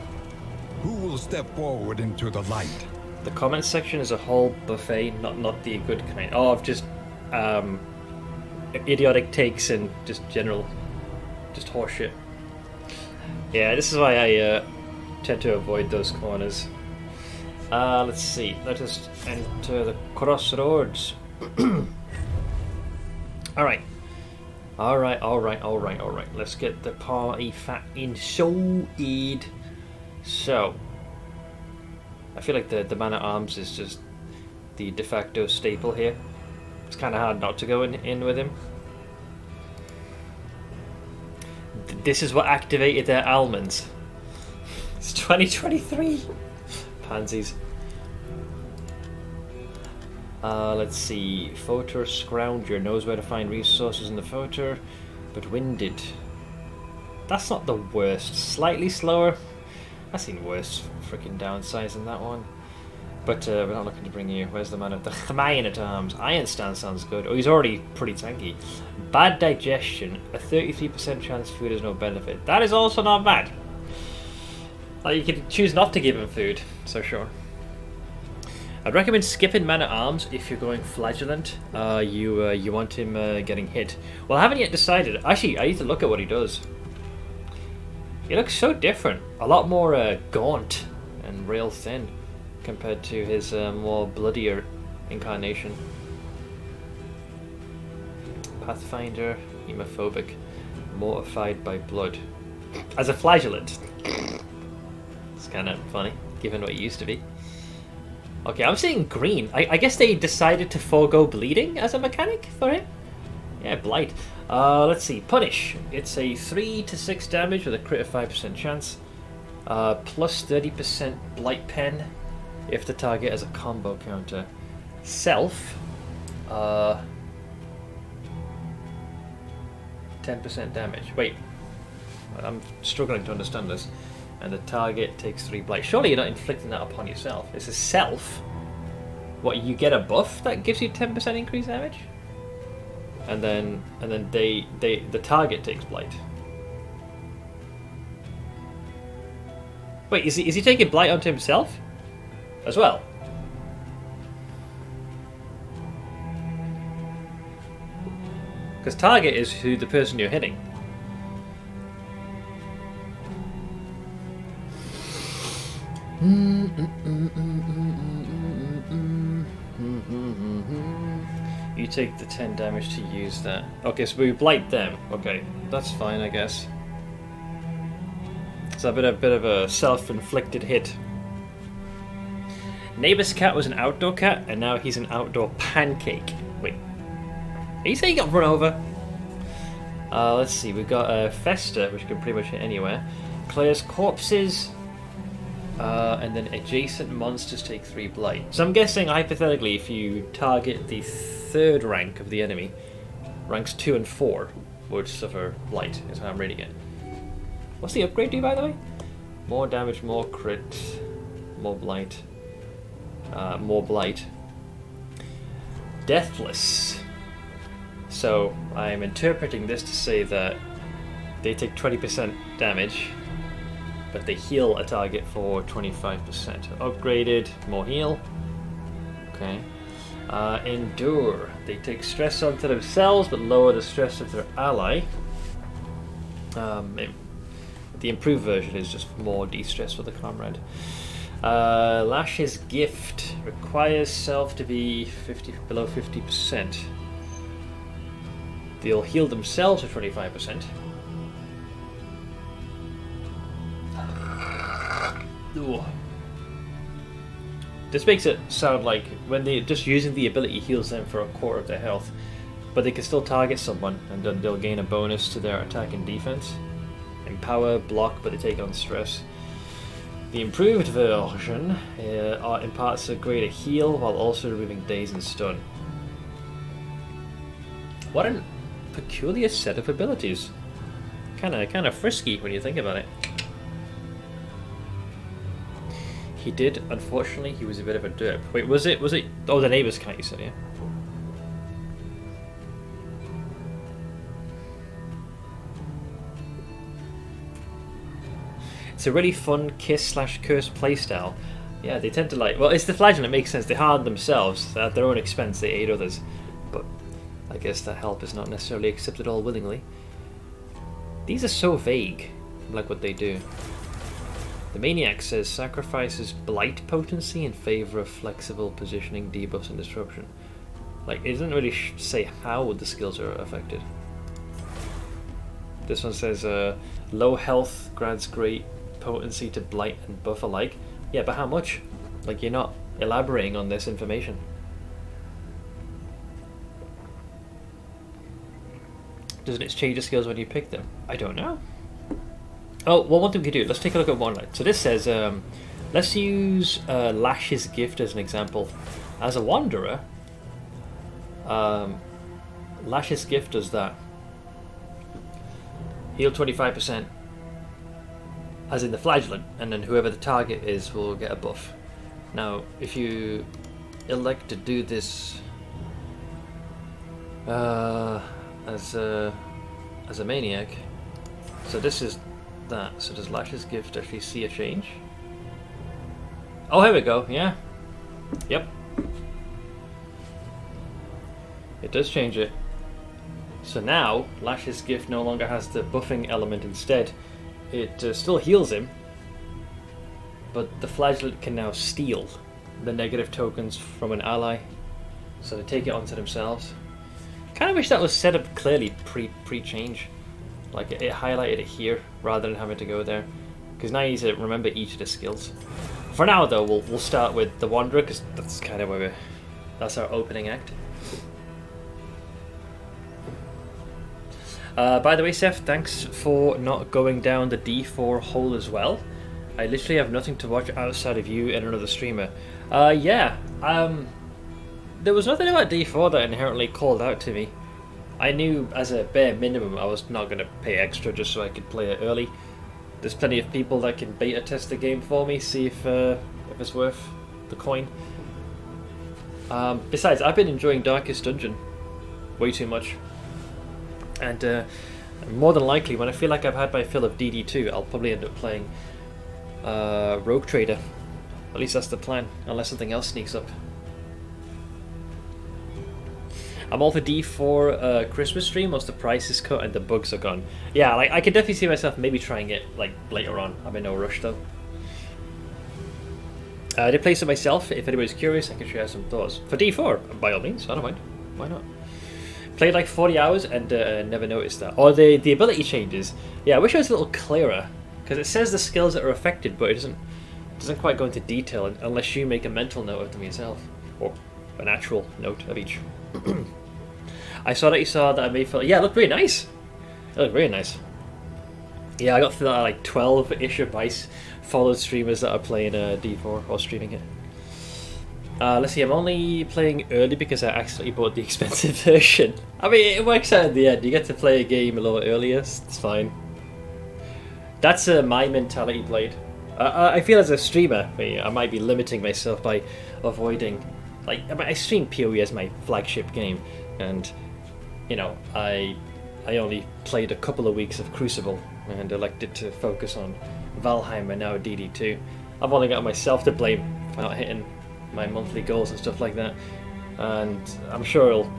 S2: Who will step forward into the light?
S1: The comment section is a whole buffet, not the good kind. Oh, of just idiotic takes and just general, just horseshit. Yeah, this is why I tend to avoid those corners. Let's see. Let us enter the crossroads. Alright. Alright. Let's get the party fat inside. So, I feel like the man at arms is just the de facto staple here. It's kind of hard not to go in with him. This is what activated their almonds. It's 2023. Pansies. Let's see. Photor Scrounger knows where to find resources in the photor, but winded. That's not the worst. Slightly slower. I've seen worse freaking downsides than that one. But we're not looking to bring you. Where's the man of the man at arms? Iron Stance sounds good. Oh, he's already pretty tanky. Bad digestion. A 33% chance food has no benefit. That is also not bad. Like, you can choose not to give him food. So sure. I'd recommend skipping man at arms if you're going flagellant. You want him getting hit. Well, I haven't yet decided. Actually, I need to look at what he does. He looks so different. A lot more gaunt and rail thin compared to his more bloodier incarnation. Pathfinder, hemophobic, mortified by blood. As a flagellant. It's kind of funny, given what he used to be. Okay, I'm seeing green. I guess they decided to forego bleeding as a mechanic for him? Yeah, blight. Let's see. Punish. It's a 3 to 6 damage with a crit of 5% chance. Plus 30% blight pen if the target has a combo counter. Self. 10% damage. Wait. I'm struggling to understand this. And the target takes 3 blight. Surely you're not inflicting that upon yourself. It's a self. What, you get a buff that gives you 10% increased damage? And then the target takes blight. Wait, is he taking blight onto himself as well? Because target is who the person you're hitting. You take the 10 damage to use that. Okay, so we blight them. Okay, that's fine, I guess. It's a bit of a self-inflicted hit. Neighbor's cat was an outdoor cat, and now he's an outdoor pancake. Wait, are you saying he got run over? Let's see. We've got Fester, which can pretty much hit anywhere. Clears corpses. And then adjacent monsters take 3 blight. So I'm guessing, hypothetically, if you target the 3rd rank of the enemy, ranks 2 and 4 would suffer blight, is how I'm reading it. What's the upgrade do, by the way? More damage, more crit, more blight. More blight. Deathless. So I'm interpreting this to say that they take 20% damage, but they heal a target for 25%. Upgraded, more heal. Okay. Endure. They take stress onto themselves, but lower the stress of their ally. The improved version is just more de-stress for the comrade. Lash's gift requires self to be below 50%. They'll heal themselves for 25%. Ooh. This makes it sound like when they're just using the ability heals them for a quarter of their health, but they can still target someone and then they'll gain a bonus to their attack and defense. Empower, block, but they take on stress. The improved version imparts a greater heal while also removing daze and stun. What a peculiar set of abilities. Kind of frisky when you think about it. He did, unfortunately, he was a bit of a derp. Wait, was it? Oh, the neighbor's cat, you said, yeah? It's a really fun kiss/curse playstyle. Yeah, they tend to like... Well, it's the flagellant, it makes sense. They harm themselves. At their own expense, they aid others. But I guess that help is not necessarily accepted all willingly. These are so vague, like what they do. The Maniac says sacrifices blight potency in favor of flexible positioning, debuffs, and disruption. Like, it doesn't really say how the skills are affected. This one says low health grants great potency to blight and buff alike. Yeah, but how much? Like, you're not elaborating on this information. Doesn't it change the skills when you pick them? I don't know. Oh, well, one thing we could do, let's take a look at one. So this says, let's use Lash's Gift as an example. As a Wanderer, Lash's Gift does that. Heal 25%, as in the flagellant, and then whoever the target is will get a buff. Now, if you elect to do this as a Maniac, so this is that. So does Lash's Gift actually see a change? Oh, here we go. Yeah. Yep. It does change it. So now, Lash's Gift no longer has the buffing element. Instead, it still heals him, but the flagellant can now steal the negative tokens from an ally, so they take it onto themselves. Kind of wish that was set up clearly pre-change. Like, it highlighted it here, rather than having to go there. Because now you need to remember each of the skills. For now, though, we'll start with the Wanderer, because that's kind of where that's our opening act. By the way, Seth, thanks for not going down the D4 hole as well. I literally have nothing to watch outside of you and another streamer. Yeah, there was nothing about D4 that inherently called out to me. I knew as a bare minimum I was not going to pay extra just so I could play it early. There's plenty of people that can beta test the game for me, see if it's worth the coin. Besides, I've been enjoying Darkest Dungeon way too much. And more than likely, when I feel like I've had my fill of DD2, I'll probably end up playing Rogue Trader. At least that's the plan, unless something else sneaks up. I'm all for D4 Christmas stream once the price is cut and the bugs are gone. Yeah, like I could definitely see myself maybe trying it like later on. I'm in no rush though. I did play some myself. If anybody's curious, I can share some thoughts. For D4, by all means, I don't mind. Why not? Played like 40 hours and never noticed that. Or the ability changes. Yeah, I wish it was a little clearer, because it says the skills that are affected, but it doesn't quite go into detail unless you make a mental note of them yourself, or an actual note of each. I saw that you saw that I made for... Yeah, it looked really nice. It looked really nice. Yeah, I got through that like 12-ish of my followed streamers that are playing D4 or streaming it. Let's see, I'm only playing early because I accidentally bought the expensive version. I mean, it works out in the end. You get to play a game a little earlier, it's fine. That's my mentality, Blade. I feel as a streamer, I might be limiting myself by avoiding... Like, I stream PoE as my flagship game, and, you know, I only played a couple of weeks of Crucible, and elected to focus on Valheim and now DD2. I've only got myself to blame for not hitting my monthly goals and stuff like that, and I'm sure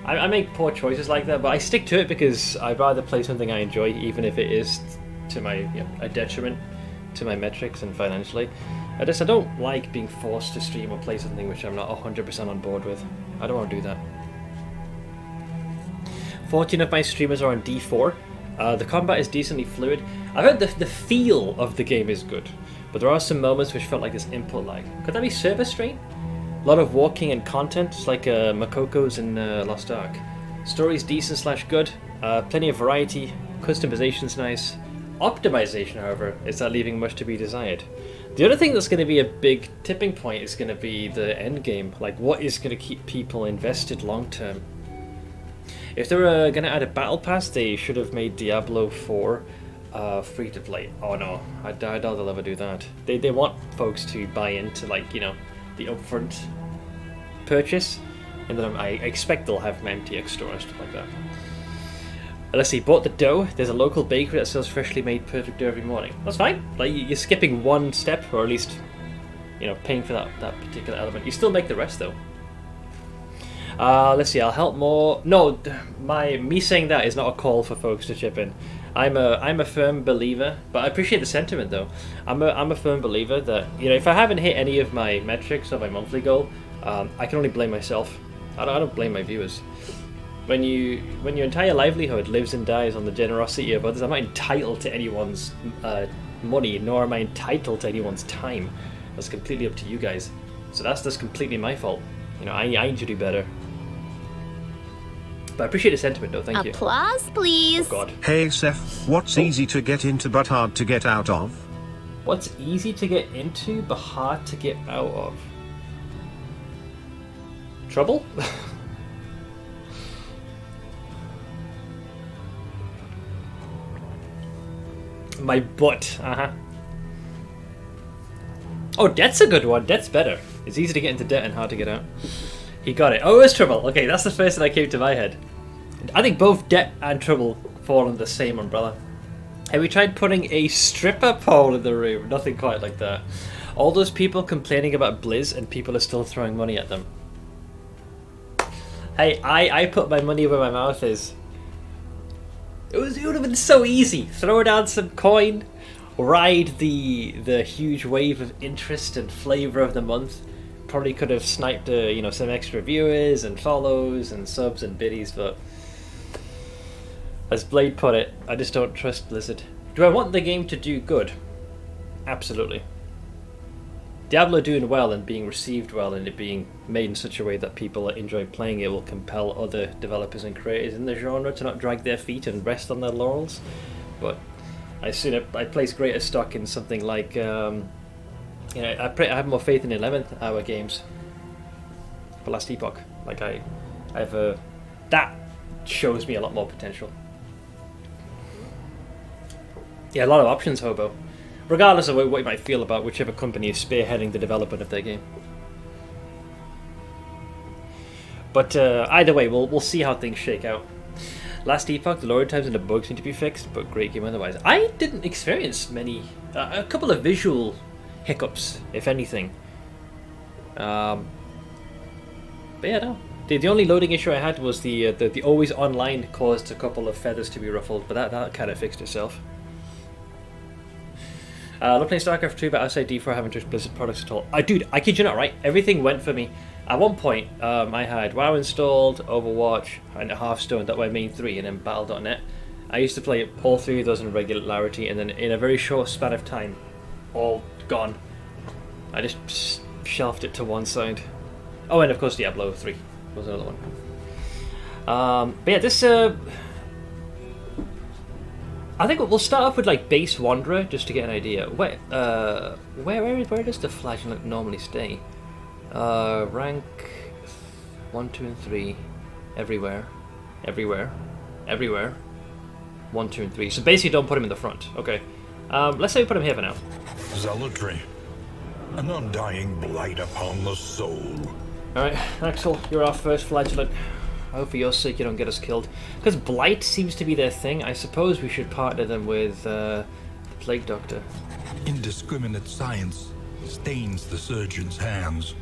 S1: I make poor choices like that, but I stick to it because I'd rather play something I enjoy, even if it is to my a detriment to my metrics and financially. I don't like being forced to stream or play something which I'm not 100% on board with. I don't want to do that. 14 of my streamers are on D4. The combat is decently fluid. I've heard the feel of the game is good, but there are some moments which felt like this input lag. Could that be server strain? A lot of walking and content, just like Makoko's in Lost Ark. Story's decent/good. Plenty of variety. Customization's nice. optimization, however, is that leaving much to be desired. The other thing that's going to be a big tipping point is going to be the end game. Like, what is going to keep people invested long term? If they were going to add a battle pass, they should have made Diablo 4 free to play. Oh no, I doubt they'll ever do that. They want folks to buy into, like, you know, the upfront purchase, and then I expect they'll have an MTX store and stuff like that. Let's see, bought the dough. There's a local bakery that sells freshly made perfect dough every morning. That's fine. Like, you're skipping one step, or at least, you know, paying for that particular element. You still make the rest though. Let's see, I'll help more. No, me saying that is not a call for folks to chip in. I'm a firm believer, but I appreciate the sentiment though. I'm a firm believer that, you know, if I haven't hit any of my metrics or my monthly goal, I can only blame myself. I don't blame my viewers. When your entire livelihood lives and dies on the generosity of others, I'm not entitled to anyone's money, nor am I entitled to anyone's time. That's completely up to you guys. So that's completely my fault. You know, I need to do better. But I appreciate the sentiment though, thank you.
S3: Applause, please.
S1: Oh god.
S4: Hey Seth, what's easy to get into but hard to get out of?
S1: What's easy to get into but hard to get out of? Trouble? My butt, Oh, debt's a good one. Debt's better. It's easy to get into debt and hard to get out. He got it. Oh, it was trouble. Okay, that's the first thing that came to my head. I think both debt and trouble fall under the same umbrella. Have we tried putting a stripper pole in the room? Nothing quite like that. All those people complaining about Blizz and people are still throwing money at them. Hey, I put my money where my mouth is. It would have been so easy. Throw down some coin, ride the huge wave of interest and flavor of the month. Probably could have sniped you know, some extra viewers and follows and subs and biddies, but as Blade put it, I just don't trust Blizzard. Do I want the game to do good? Absolutely. Diablo doing well and being received well and it being made in such a way that people enjoy playing it will compel other developers and creators in the genre to not drag their feet and rest on their laurels. But I place greater stock in something like, you know, I have more faith in 11th hour games for Last Epoch. Like I have that shows me a lot more potential. Yeah, a lot of options, Hobo. Regardless of what you might feel about whichever company is spearheading the development of their game. But either way, we'll see how things shake out. Last Epoch, the loading times and the bugs need to be fixed, but great game otherwise. I didn't experience many, a couple of visual hiccups, if anything. But yeah, no. The only loading issue I had was the always online caused a couple of feathers to be ruffled, but that kind of fixed itself. Not playing StarCraft 2, but outside D4 I haven't touched Blizzard products at all. Dude, I kid you not, right? Everything went for me. At one point, I had WoW installed, Overwatch, and Hearthstone, that were my main three, and then Battle.net. I used to play all three of those in regularity, and then in a very short span of time, all gone. I just shelved it to one side. Oh, and of course Diablo 3 was another one. But yeah, this... I think we'll start off with like base Wanderer just to get an idea. Where does the flagellant normally stay? Rank 1, 2, and 3, everywhere. 1, 2, and 3. So basically, don't put him in the front. Okay. Let's say we put him here for now.
S2: Zealotry, an undying blight upon the soul.
S1: All right, Axel, you're our first flagellant. I hope for your sake you don't get us killed. Because blight seems to be their thing. I suppose we should partner them with the Plague Doctor.
S2: Indiscriminate science stains the surgeon's hands.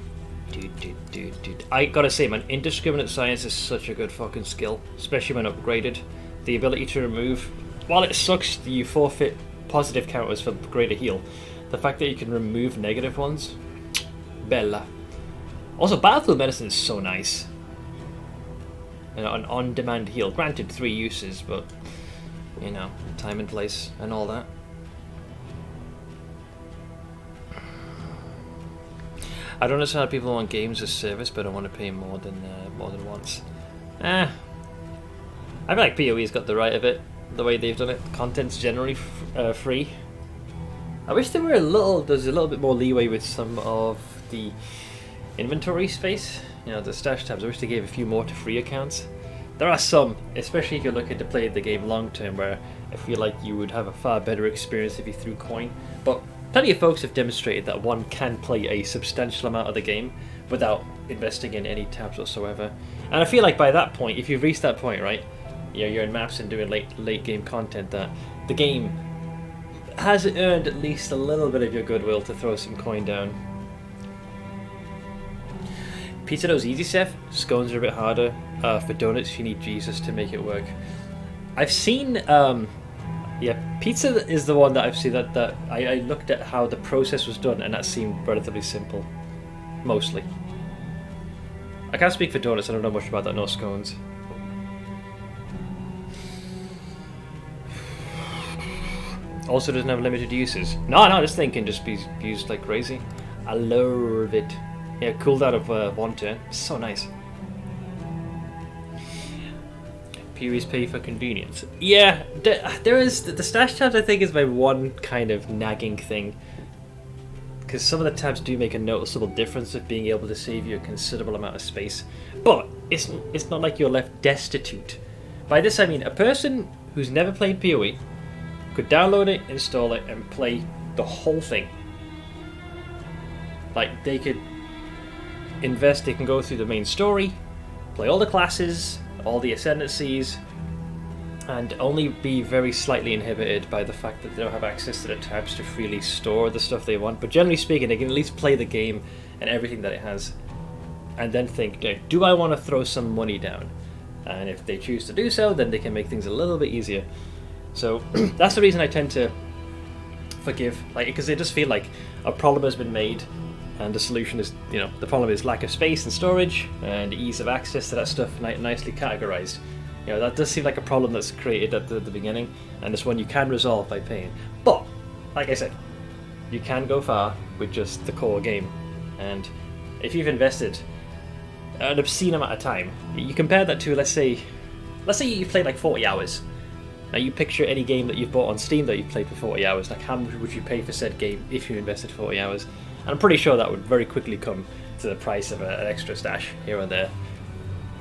S1: Dude. I gotta say, man, indiscriminate science is such a good fucking skill. Especially when upgraded. The ability to remove... While it sucks that you forfeit positive counters for greater heal, the fact that you can remove negative ones... Bella. Also, Battlefield Medicine is so nice. You know, an on-demand heal. Granted, 3 uses, but, you know, time and place and all that. I don't understand how people want games as service, but I want to pay more than once. I feel like PoE's got the right of it. the way they've done it. Content's generally free. I wish there's a little bit more leeway with some of the inventory space. You know, the stash tabs. I wish they gave a few more to free accounts. There are some, especially if you're looking to play the game long term, where I feel like you would have a far better experience if you threw coin. But plenty of folks have demonstrated that one can play a substantial amount of the game without investing in any tabs whatsoever. And I feel like by that point, if you've reached that point, right, you're in maps and doing late game content, that the game has earned at least a little bit of your goodwill to throw some coin down. Pizza dough's easy, Seth. Scones are a bit harder. For donuts, you need Jesus to make it work. I've seen, pizza is the one that I've seen that I looked at how the process was done, and that seemed relatively simple, mostly. I can't speak for donuts. I don't know much about that. No scones. Also doesn't have limited uses. No, this thing can just be used like crazy. I love it. Yeah, cooled out of 1 turn. So nice. PoE's pay for convenience. Yeah, there is the stash tabs. I think is my one kind of nagging thing, because some of the tabs do make a noticeable difference of being able to save you a considerable amount of space. But it's not like you're left destitute. By this I mean a person who's never played PoE could download it, install it, and play the whole thing. Like, they could invest, they can go through the main story, play all the classes, all the ascendancies, and only be very slightly inhibited by the fact that they don't have access to the tabs to freely store the stuff they want. But generally speaking, they can at least play the game and everything that it has, and then think, do I want to throw some money down? And if they choose to do so, then they can make things a little bit easier. So that's the reason I tend to forgive, like, because I just feel like a problem has been made, and the solution is, the problem is lack of space and storage and ease of access to that stuff nicely categorized. That does seem like a problem that's created at the beginning, and it's one you can resolve by paying. But, like I said, you can go far with just the core game, and if you've invested an obscene amount of time, you compare that to, let's say you've played like 40 hours. Now you picture any game that you've bought on Steam that you've played for 40 hours, like how much would you pay for said game if you invested 40 hours? And I'm pretty sure that would very quickly come to the price of an extra stash here and there.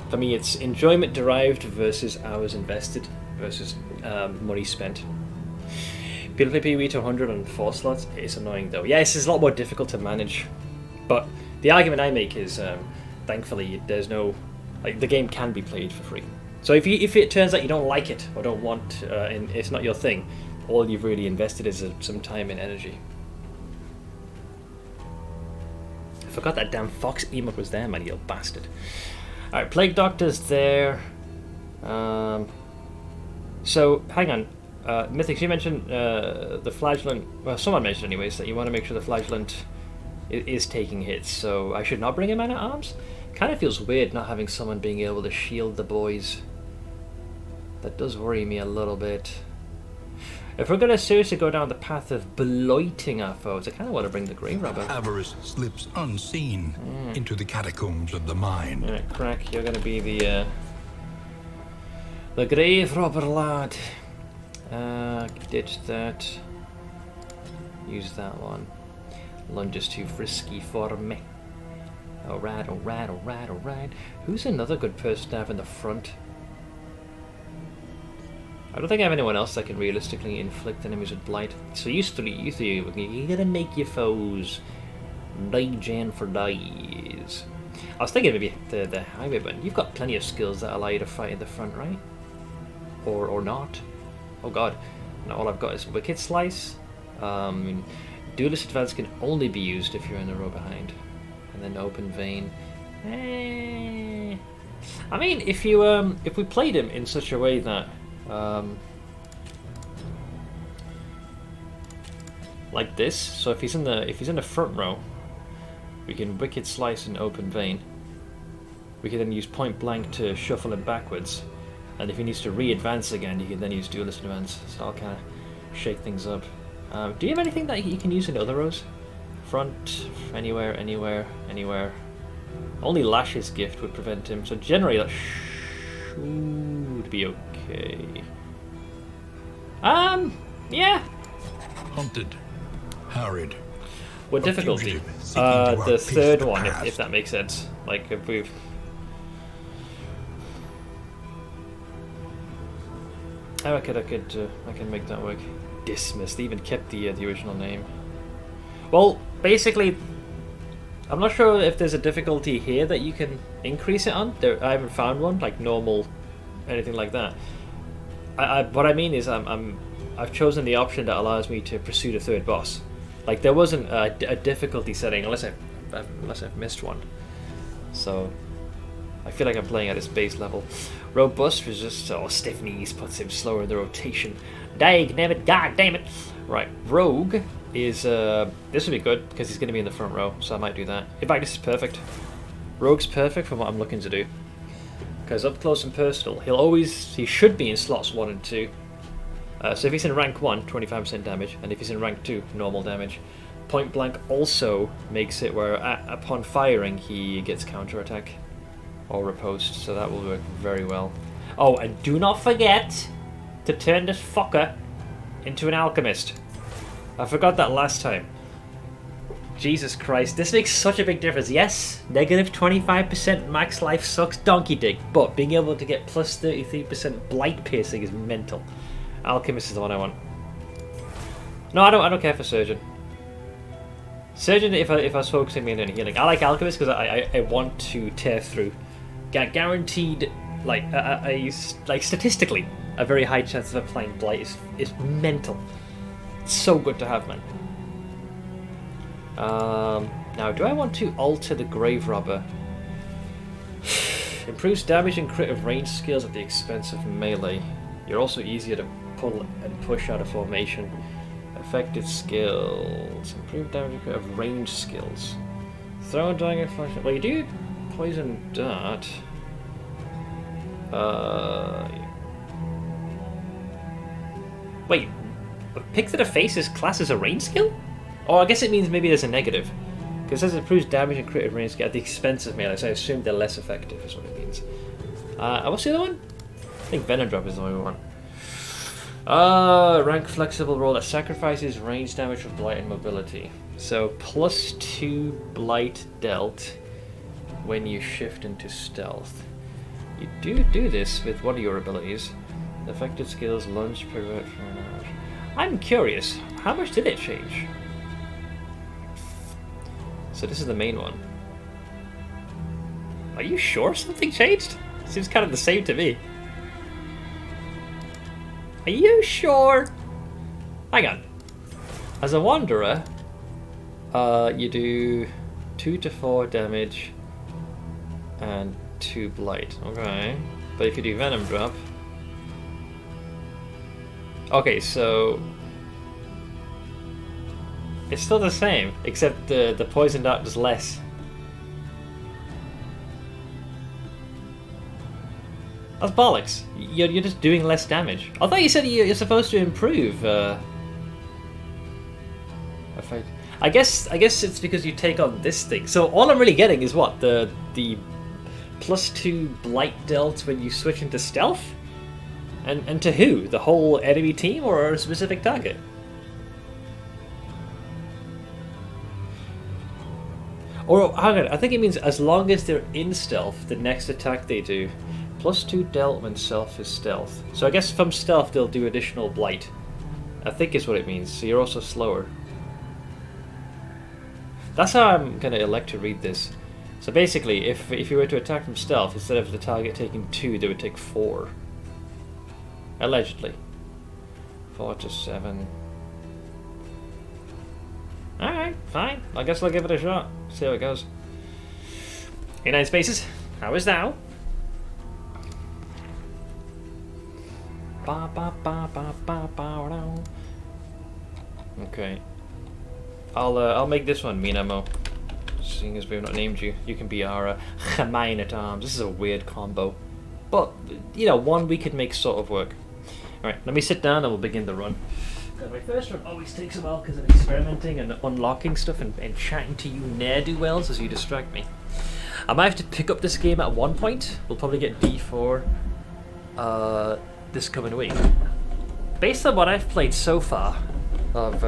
S1: For me, it's enjoyment derived versus hours invested versus money spent. People play PoE to 100 on 4 slots. It's annoying though. Yeah, it's a lot more difficult to manage. But the argument I make is, thankfully, there's no, the game can be played for free. So if it turns out you don't like it or don't want, and it's not your thing, all you've really invested is some time and energy. I forgot that damn fox emote was there, man, you little bastard. Alright, Plague Doctor's there. So, hang on. Mythics, you mentioned the Flagellant, well, someone mentioned anyways, that you want to make sure the Flagellant is taking hits, so I should not bring a man at arms? Kind of feels weird not having someone being able to shield the boys. That does worry me a little bit. If we're going to seriously go down the path of blighting our foes, I kind of want to bring the Grave Robber.
S2: Avarice slips unseen into the catacombs of the mind.
S1: Alright, Crack, you're going to be the Grave Robber lad. Ditch that. Use that one. Lunge is too frisky for me. Alright. Who's another good person to have in the front? I don't think I have anyone else that can realistically inflict enemies with blight. So you three, you gotta make your foes die for days. I was thinking maybe the highwayman. You've got plenty of skills that allow you to fight in the front, right? Or not. Oh god. Now all I've got is Wicked Slice. Duelist Advance can only be used if you're in a row behind. And then Open Vein. I mean, if we played him in such a way that like this, so if he's in the front row, we can Wicked Slice and Open Vein. We can then use Point Blank to shuffle him backwards, and if he needs to re-advance again, you can then use Duelist Advance. So I'll kind of shake things up. Do you have anything that you can use in other rows? Front, anywhere. Only Lash's Gift would prevent him, so generally that should be okay. Yeah.
S2: Hunted, harried.
S1: What
S2: A
S1: difficulty?
S2: fugitive seeking to
S1: The
S2: outpace
S1: third
S2: the
S1: one, if
S2: past.
S1: that makes sense. Like, if we've... Oh, I can make that work. Dismissed. They even kept the original name. Well, basically, I'm not sure if there's a difficulty here that you can increase it on. I haven't found one, like normal, anything like that. What I mean is, I've chosen the option that allows me to pursue the third boss. Like, there wasn't a difficulty setting unless I've missed one. So I feel like I'm playing at its base level. Robust resists stiff knees puts him slower in the rotation. Dag damn it, god damn it. Right, Rogue is this would be good because he's going to be in the front row, so I might do that. In fact, this is perfect. Rogue's perfect for what I'm looking to do. Because up close and personal, he should be in slots 1 and 2. So if he's in rank 1, 25% damage, and if he's in rank 2, normal damage. Point blank also makes it where upon firing he gets counterattack or riposte, so that will work very well. Oh, and do not forget to turn this fucker into an alchemist. I forgot that last time. Jesus Christ, this makes such a big difference. Yes, negative 25% max life sucks donkey dick, but being able to get plus 33% blight piercing is mental. Alchemist is the one I want. No, I don't care for Surgeon. Surgeon, if I was focusing mainly on healing. I like Alchemist because I want to tear through. Guaranteed, like statistically, a very high chance of applying blight is mental. It's so good to have, man. Now, do I want to alter the Grave Robber? Improves damage and crit of range skills at the expense of melee. You're also easier to pull and push out of formation. Effective skills. Improve damage and crit of range skills. Throw and dagger flash. Well, you do poison dart. Wait. Pick to the face is class as a range skill? Oh, I guess it means maybe there's a negative. Because it says it improves damage and crit of range skill at the expense of melee, so I assume they're less effective is what it means. What's the other one? I think Venom Drop is the only one. Rank flexible roll that sacrifices range damage for blight and mobility. So plus 2 blight dealt when you shift into stealth. You do this with one of your abilities. Effective skills, lunge, pivot, for an hour. I'm curious, how much did it change? So this is the main one. Are you sure something changed? Seems kind of the same to me. Are you sure? Hang on. As a Wanderer, you do 2 to 4 damage and 2 blight. Okay. But if you do Venom Drop... Okay, so... It's still the same, except the poison dart does less. That's bollocks. You're just doing less damage. I thought you said you're supposed to improve. I guess it's because you take on this thing. So all I'm really getting is what the plus 2 blight dealt when you switch into stealth, and to who? The whole enemy team or a specific target? Or hang on, I think it means as long as they're in stealth, the next attack they do. Plus 2 dealt when self is stealth. So I guess from stealth they'll do additional blight. I think is what it means. So you're also slower. That's how I'm going to elect to read this. So basically, if you were to attack from stealth, instead of the target taking 2, they would take 4. Allegedly. 4 to 7. Alright, fine. I guess I'll give it a shot. See how it goes. Hey, 9 spaces. How is thou? Okay. I'll make this one Minamo. Seeing as we've not named you, you can be our Chamain at Arms. This is a weird combo, but you know, one we could make sort of work. All right, let me sit down and we'll begin the run. My first run always takes a while because I'm experimenting and unlocking stuff and chatting to you ne'er-do-wells as you distract me. I might have to pick up this game at one point. We'll probably get D4 this coming week. based on what I've played so far of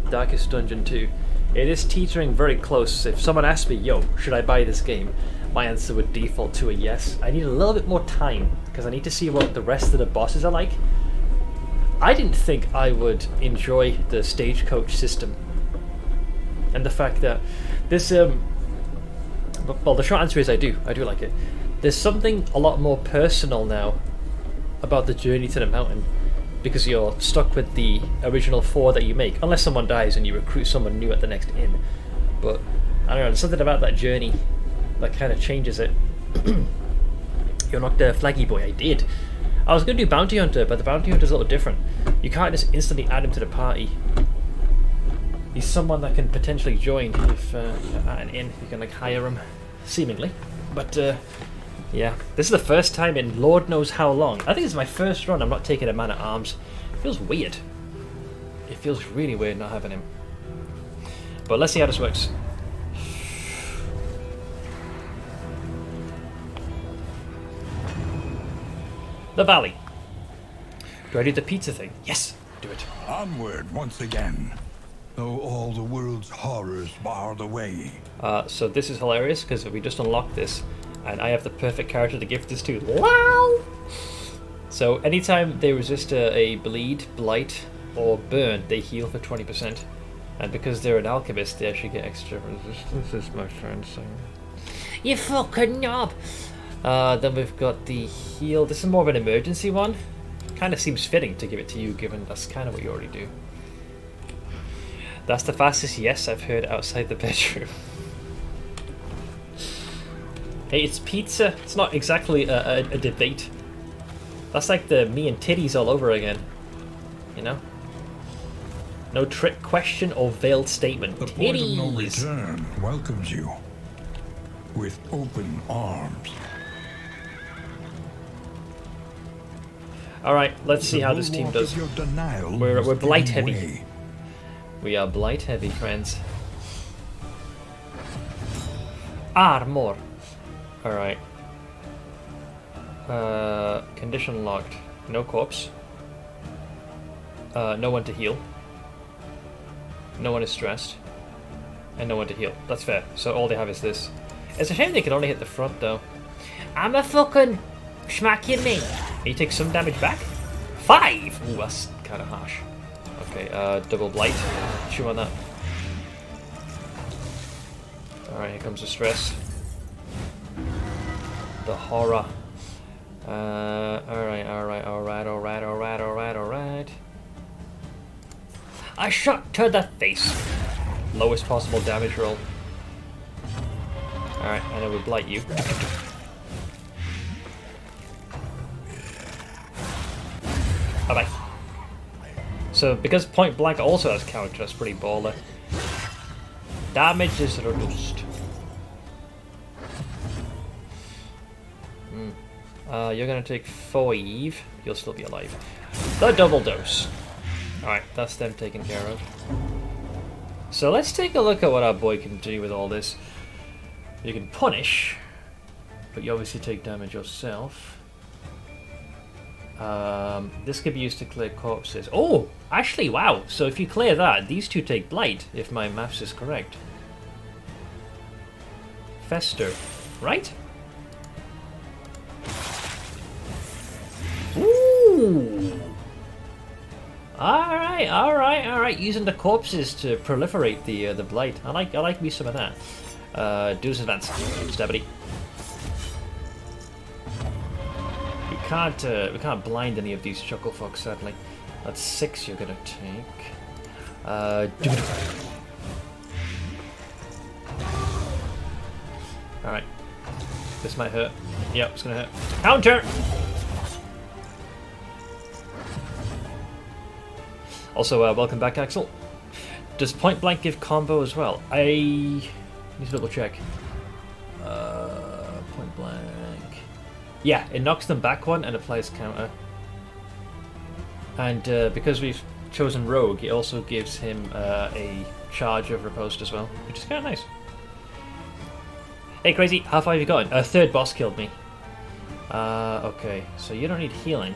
S1: Darkest Dungeon 2, it is teetering very close. If someone asked me, yo, should I buy this game? My answer would default to a yes. I need a little bit more time, because I need to see what the rest of the bosses are like. I didn't think I would enjoy the stagecoach system. And the fact that this, well, the short answer is I do like it. There's something a lot more personal now about the journey to the mountain, because you're stuck with the original 4 that you make, unless someone dies and you recruit someone new at the next inn. But, I don't know, there's something about that journey that kind of changes it. You're not the flaggy boy. I did. I was going to do Bounty Hunter, but the Bounty Hunter's a little different. You can't just instantly add him to the party. He's someone that can potentially join if you're at an inn. You can like hire him, seemingly. But yeah, this is the first time in Lord knows how long. I think it's my first run. I'm not taking a man at arms. It feels weird. It feels really weird not having him. But let's see how this works. The valley. Do I do the pizza thing? Yes, do it.
S2: Onward once again, though all the world's horrors bar the way.
S1: So this is hilarious because we just unlocked this, and I have the perfect character to give this to. Wow! So anytime they resist a bleed, blight, or burn, they heal for 20%. And because they're an alchemist, they actually get extra resistances, my friend. So you fucking knob. Then we've got the heal. This is more of an emergency one. Kind of seems fitting to give it to you, given that's kind of what you already do. That's the fastest yes I've heard outside the bedroom. Hey, it's pizza. It's not exactly a debate. That's like the me and titties all over again. You know? No trick question or veiled statement.
S2: The point of no return welcomes you with open arms.
S1: Alright, let's see how this team does. We're blight heavy. We are blight heavy, friends. Armor. Alright. Condition locked. No corpse. No one to heal. No one is stressed. And no one to heal. That's fair. So all they have is this. It's a shame they can only hit the front though. I'm a fucking smacking me. He takes some damage back. 5! Ooh, that's kind of harsh. Okay, double blight. Chew on that. Alright, here comes the stress. The horror. Alright. A shot to the face. Lowest possible damage roll. Alright, I know we blight you. Bye-bye. So, because point blank also has counter, that's pretty baller. Damage is reduced. You're gonna take 5. You'll still be alive. The double dose. Alright, that's them taken care of. So let's take a look at what our boy can do with all this. You can punish, but you obviously take damage yourself. This could be used to clear corpses. Oh, actually, wow. So if you clear that, these two take blight, if my maths is correct. Fester, right? Ooh. Alright. Using the corpses to proliferate the blight. I like me some of that. Do some advance. Stabity. We can't blind any of these chuckle fucks, sadly. That's 6 you're gonna take. Alright. This might hurt. Yep, it's gonna hurt. Counter! Also, welcome back, Axel. Does point blank give combo as well? I need to double check. Point blank. Yeah, it knocks them back one and applies counter. And because we've chosen rogue, it also gives him a charge of riposte as well, which is kind of nice. Hey, crazy, how far have you gotten? A third boss killed me. Okay, so you don't need healing,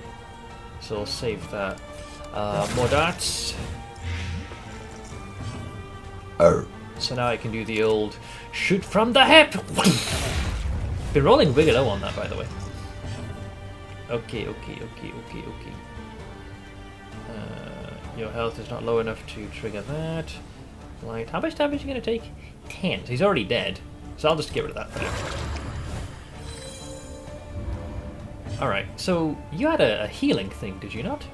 S1: so I'll save that. More darts. So now I can do the old shoot from the hip. Been rolling really low on that, by the way. Okay. Your health is not low enough to trigger that. Light. How much damage are you going to take? 10. So he's already dead. So I'll just get rid of that for now. Alright, so you had a healing thing, did you not?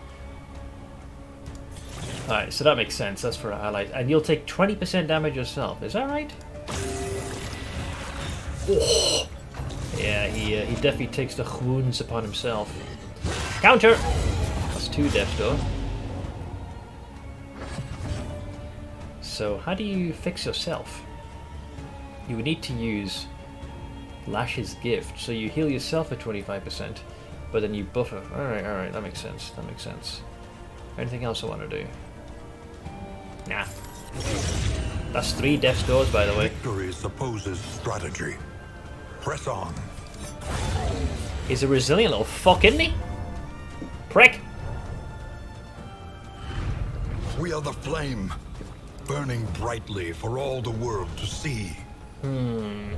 S1: Alright, so that makes sense. That's for allies. And you'll take 20% damage yourself. Is that right? Oh. Yeah, he definitely takes the wounds upon himself. Counter! That's 2 deaths, though. So, how do you fix yourself? You would need to use Lash's gift. So you heal yourself at 25%, but then you buffer. Alright, that makes sense. Anything else I want to do? Nah. That's 3 death's doors, by the way.
S2: Victory supposes strategy. Press on.
S1: He's a resilient little fuck, isn't he? Prick!
S2: We are the flame, burning brightly for all the world to see.
S1: An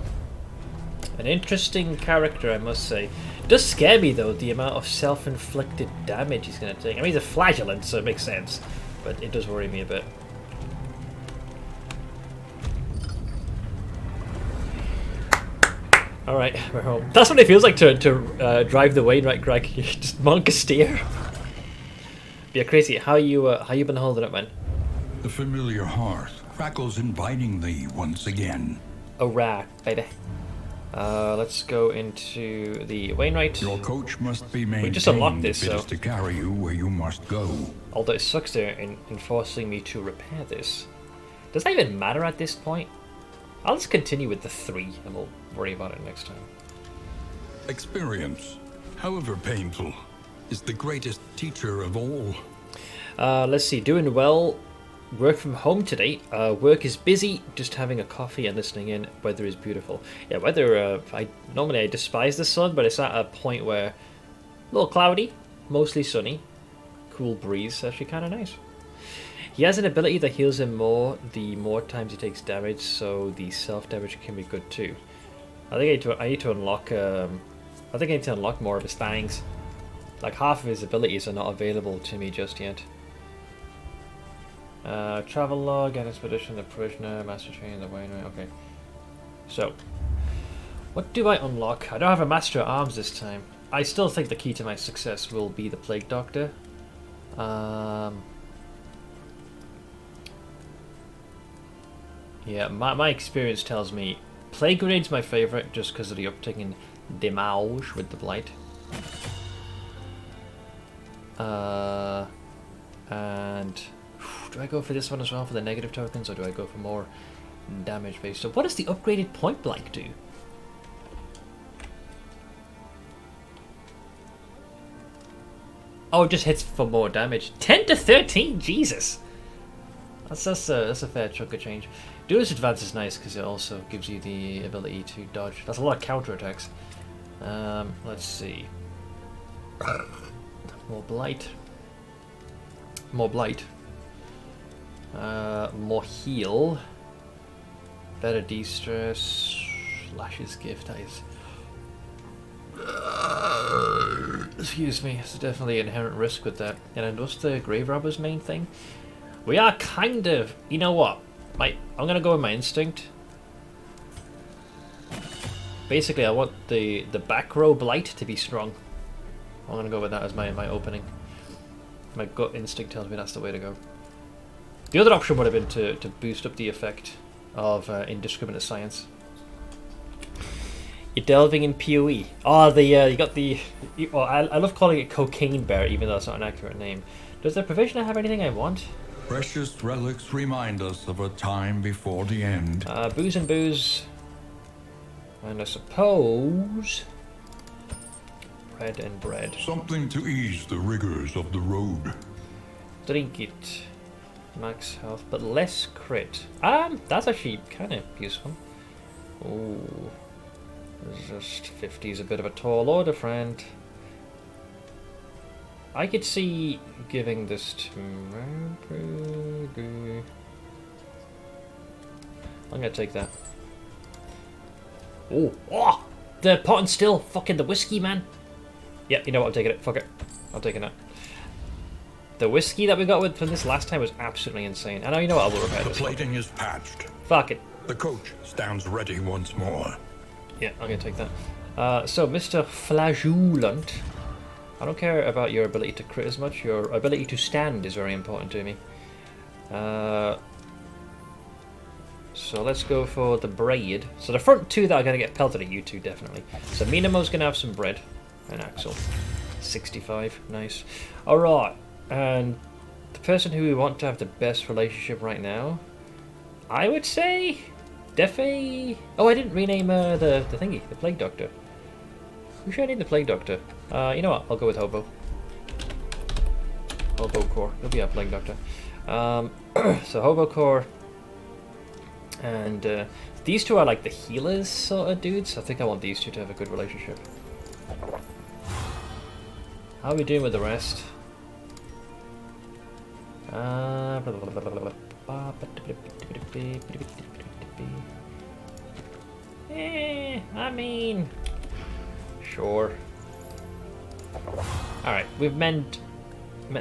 S1: interesting character, I must say. It does scare me, though, the amount of self-inflicted damage he's going to take. I mean, he's a flagellant, so it makes sense, but it does worry me a bit. Alright, we're home. That's what it feels like to drive the Wainwright, Greg. You just monk a steer. Yeah, crazy. How you been holding up, man?
S2: The familiar hearth crackles inviting thee once again.
S1: Alright, baby. Let's go into the Wainwright.
S2: Your coach must be maintained.
S1: We just unlocked this,
S2: if it
S1: so
S2: is to carry you where you must go.
S1: although it sucks there in forcing me to repair this. Does that even matter at this point? I'll just continue with the 3 and we'll worry about it next time.
S2: Experience, however painful, is the greatest teacher of all.
S1: Let's see, doing well. Work from home today. Work is busy, just having a coffee and listening in. Weather is beautiful. Yeah, weather, normally I despise the sun, but it's at a point where a little cloudy, mostly sunny, cool breeze, actually kind of nice. He has an ability that heals him more the more times he takes damage, so the self-damage can be good too. I think I need to unlock, I think I need to unlock more of his things. Like half of his abilities are not available to me just yet. Travel log, an expedition, the prisoner, master train, the Wainwright. Okay. So, what do I unlock? I don't have a master at arms this time. I still think the key to my success will be the plague doctor. Yeah, my experience tells me plague grenade's my favorite just because of the uptick in damage with the blight. And do I go for this one as well for the negative tokens, or do I go for more damage based? So what does the upgraded point blank do? Oh, it just hits for more damage. 10 to 13, Jesus. That's a fair chunk of change. Duelist Advance is nice because it also gives you the ability to dodge. That's a lot of counter attacks. Let's see. More blight. More blight. More heal. Better de-stress. Lash's gift, excuse me, there's definitely inherent risk with that. And what's the grave robber's main thing? We are kind of, you know what? I'm gonna go with my instinct. Basically, I want the back row blight to be strong. I'm gonna go with that as my opening. My gut instinct tells me that's the way to go. The other option would have been to boost up the effect of indiscriminate science. You're delving in PoE. Oh, you got the... Well, I love calling it cocaine bear, even though it's not an accurate name. Does the provisioner have anything I want?
S2: Precious relics remind us of a time before the end.
S1: Booze and booze. And I suppose... bread and bread.
S2: Something to ease the rigors of the road.
S1: Drink it. Max health, but less crit. That's actually kind of useful. Ooh. Resist 50 is a bit of a tall order, friend. I could see giving this to... I'm gonna take that. Oh, oh! The pot and still fucking the whiskey, man. Yep, you know what? I'm taking it. Fuck it. I'm taking that. The whiskey that we got with from this last time was absolutely insane. And you know what? I will repair this.
S2: The plating is patched.
S1: Fuck it.
S2: The coach stands ready once more.
S1: Yeah, I'm gonna take that. So, Mr. Flagellant, I don't care about your ability to crit as much. Your ability to stand is very important to me. So let's go for the braid. So the front two that are going to get pelted are you two, definitely. So Minamo's going to have some bread. And Axel. 65. Nice. Alright. And the person who we want to have the best relationship right now, I would say... Defe... Oh, I didn't rename the thingy. The Plague Doctor. Who should I name the Plague Doctor? You know what? I'll go with Hobo. Hobo Core. He'll be our Plague Doctor. So Hobo Core... And these two are like the healers sort of dudes. I think I want these two to have a good relationship. How are we doing with the rest? I mean... Sure. Alright, we've met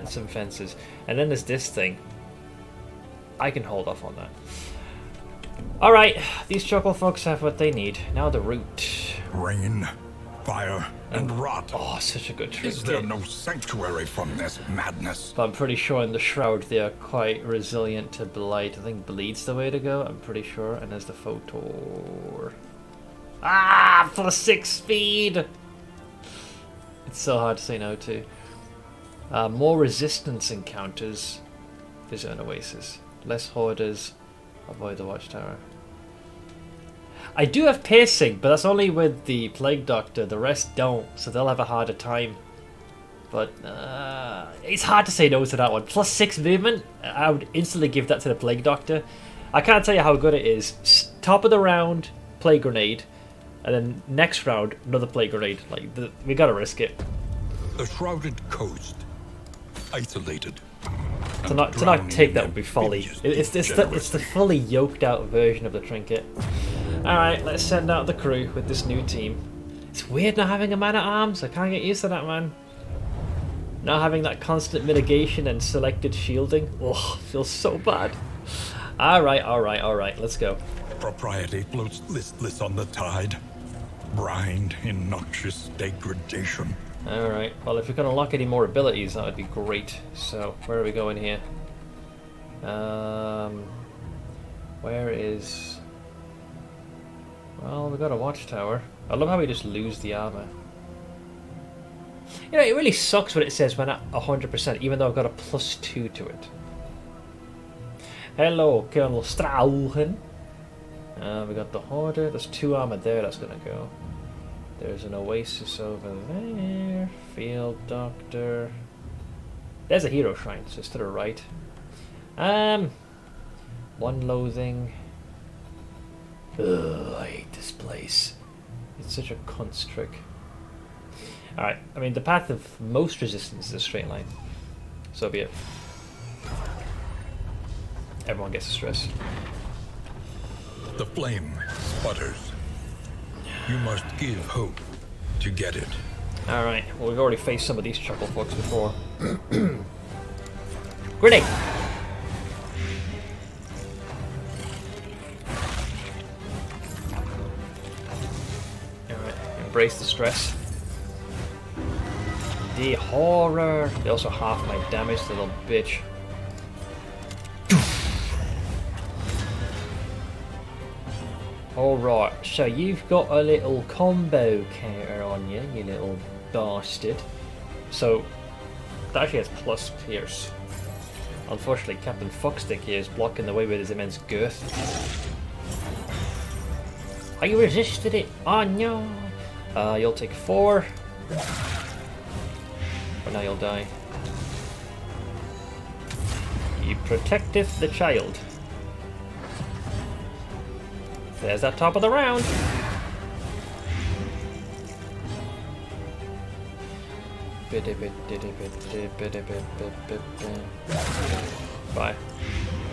S1: some fences. And then there's this thing. I can hold off on that. Alright, these chuckle folks have what they need. Now the root.
S2: Rain, fire, and rot.
S1: Oh, such a good trinket.
S2: Is there no sanctuary from this madness?
S1: But I'm pretty sure in the Shroud they are quite resilient to Blight. I think Bleed's the way to go, I'm pretty sure. And there's the Photor. Ah, for 6 speed! It's so hard to say no to. More resistance encounters. Visit an oasis. Less hoarders. Avoid the watchtower. I do have piercing, but that's only with the Plague Doctor. The rest don't, so they'll have a harder time. But it's hard to say no to that one. Plus 6 movement, I would instantly give that to the Plague Doctor. I can't tell you how good it is. Top of the round, Plague Grenade, and then next round, another Plague Grenade. Like we gotta risk it.
S2: The shrouded coast, isolated.
S1: To not take that would be folly. It's the fully yoked out version of the trinket. Alright, let's send out the crew with this new team. It's weird not having a man at arms. I can't get used to that, man. Not having that constant mitigation and selected shielding. Oh, feels so bad. Alright, let's go.
S2: Propriety floats listless on the tide. Brined in noxious degradation.
S1: Alright, well if we can unlock any more abilities that would be great. So, where are we going here? Where is... Well, we got a watchtower. I love how we just lose the armor. You know, it really sucks when it says we're not 100%, even though I've got a +2 to it. Hello, Colonel Strauchen. We got the Hoarder. There's 2 armor there that's gonna go. There's an oasis over there. Field Doctor. There's a hero shrine, so it's to the right. 1 loathing. Ugh, I hate this place. It's such a cunt's trick. Alright, I mean the path of most resistance is a straight line. So be it. Everyone gets a stress.
S2: The flame sputters. You must give hope to get it.
S1: Alright, well we've already faced some of these chuckle folks before. Grenade! Alright, embrace the stress. The horror! They also half my damage, the little bitch. Alright, so you've got a little combo counter on you, you little bastard. So, that actually has plus pierce. Unfortunately, Captain Fuckstick here is blocking the way with his immense girth. Oh, you resisted it! Oh no! You'll take 4. But now you'll die. He protecteth the child. There's that top of the round. Bye.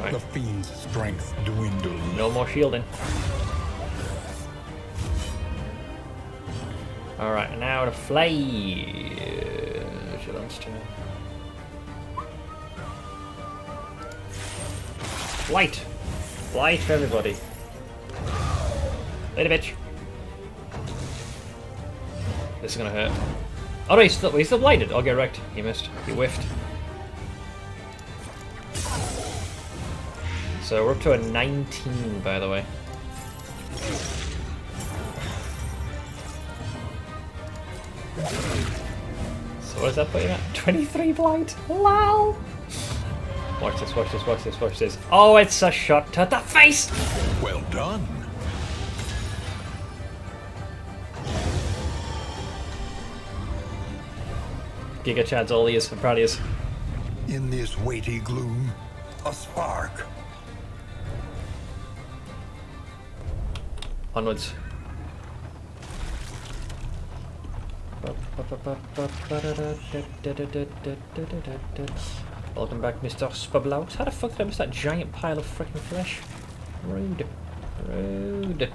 S1: Right.
S2: The fiend's strength dwindles.
S1: No more shielding. Alright, now to fly. Shielding's turn. Flight! Flight for everybody. Later, bitch. This is gonna hurt. Oh no, he's still blinded. I'll get wrecked. He missed. He whiffed. So we're up to a 19, by the way. So what does that put you at? 23 blind? Wow! Watch this, watch this, watch this, watch this. Oh, it's a shot to the face!
S2: Well done.
S1: Giga Chad's all ears. I'm proud of you.
S2: In this weighty gloom, a spark.
S1: Onwards. Welcome back, Mr. Spublout. How the fuck did I miss that giant pile of freaking flesh? Rude. Rude.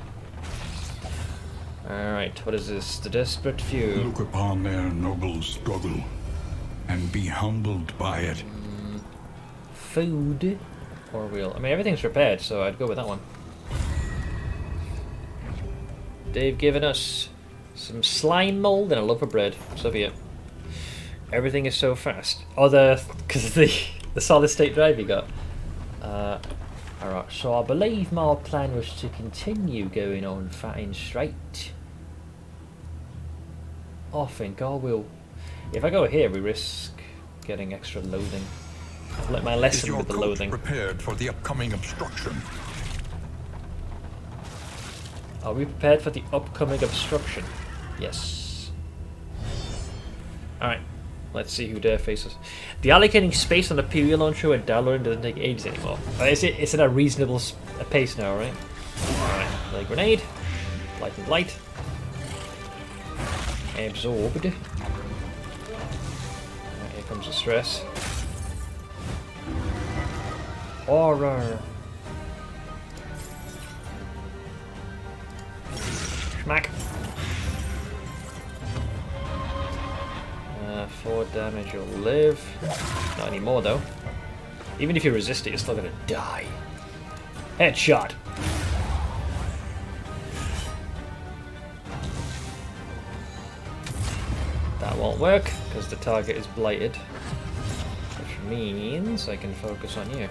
S1: Alright, what is this? The Desperate Few.
S2: Look upon their noble struggle and be humbled by it.
S1: Food. Or wheel. I mean, everything's prepared, so I'd go with that one. They've given us some slime mold and a loaf of bread. So be it. Everything is so fast. Oh, because of the solid state drive you got. Alright, so I believe my plan was to continue going on fat and straight. I think I will. If I go here, we risk getting extra loathing. I've learnt my lesson with the loathing.
S2: Prepared for the upcoming obstruction?
S1: Are we prepared for the upcoming obstruction? Yes. Alright, let's see who dare faces. The allocating space on the PoE launcher when downloading doesn't take ages anymore. It's at a reasonable pace now, right? Alright, another grenade. Light and light. Absorbed. Alright, here comes the stress. Horror. Smack. 4 damage, you'll live. Not anymore though. Even if you resist it, you're still gonna die. Headshot. That won't work because the target is blighted, which means I can focus on you.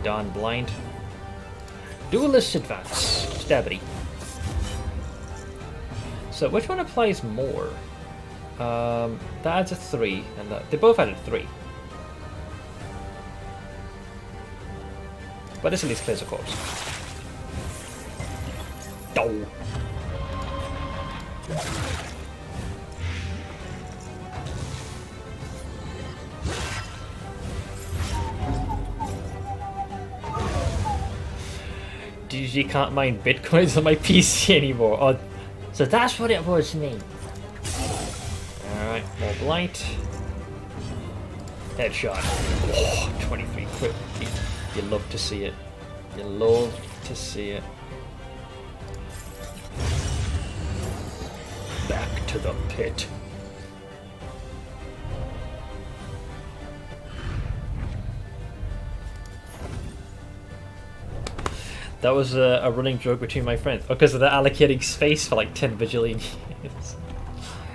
S1: Darn blind. Duelist advance. Stabity. So which one applies more? That adds a 3, and that, they both added 3. But this at least clears a corpse. Oh. DG can't mine bitcoins on my PC anymore. Oh, so that's what it was, me. Alright, more blight. Headshot. Oh, 23 quit. You love to see it. You love to see it. Back to the pit. That was a running joke between my friends. Oh, because of the allocating space for like 10 bajillion years.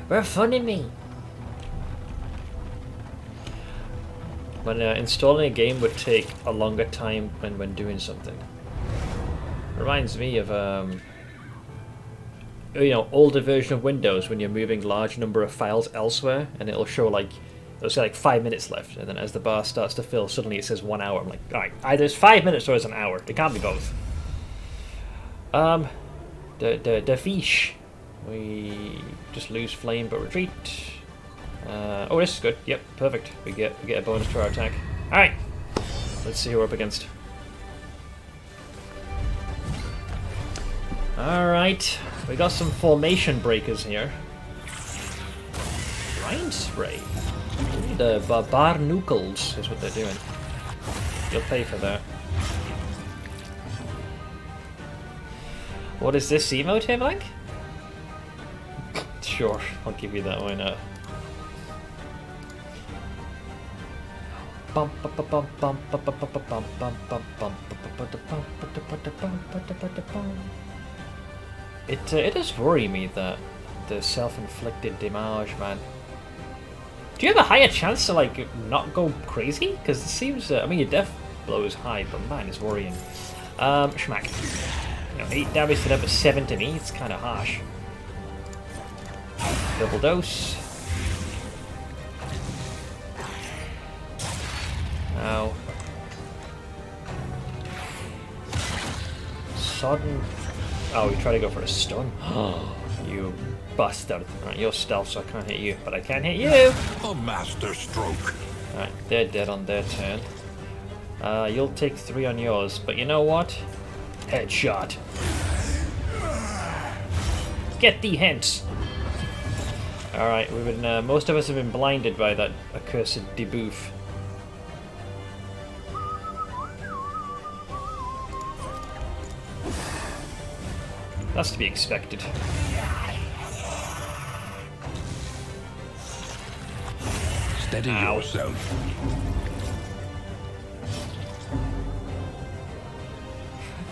S1: We're funny me. When installing a game would take a longer time when doing something. Reminds me of you know, older version of Windows when you're moving large number of files elsewhere, and it'll show like, it'll say like 5 minutes left, and then as the bar starts to fill, suddenly it says 1 hour. I'm like, alright, either it's 5 minutes or it's an hour. It can't be both. The fish. We just lose flame but retreat. Oh, this is good. Yep, perfect. We get a bonus to our attack. Alright. Let's see who we're up against. Alright. We got some formation breakers here. mind spray. Ooh, the barnucles is what they're doing. You'll pay for that. What is this emote here, Blank? Sure, I'll give you that, why not? It does worry me that the self-inflicted damage, man. Do you have a higher chance to like not go crazy? Because it seems, I mean, your death blow is high, but man, it's worrying. Schmack. You know, 8 damage to them, but 7 to me. It's kind of harsh. Double dose. Ow. Sodden. Oh, we try to go for a stun. You bastard. Alright, you're stealth, so I can't hit you, but I can hit you!
S2: A master stroke.
S1: Alright, they're dead on their turn. You'll take 3 on yours, but you know what? Headshot. Get thee hence! Alright, we've been, most of us have been blinded by that accursed debuff. That's to be expected.
S2: Steady yourself.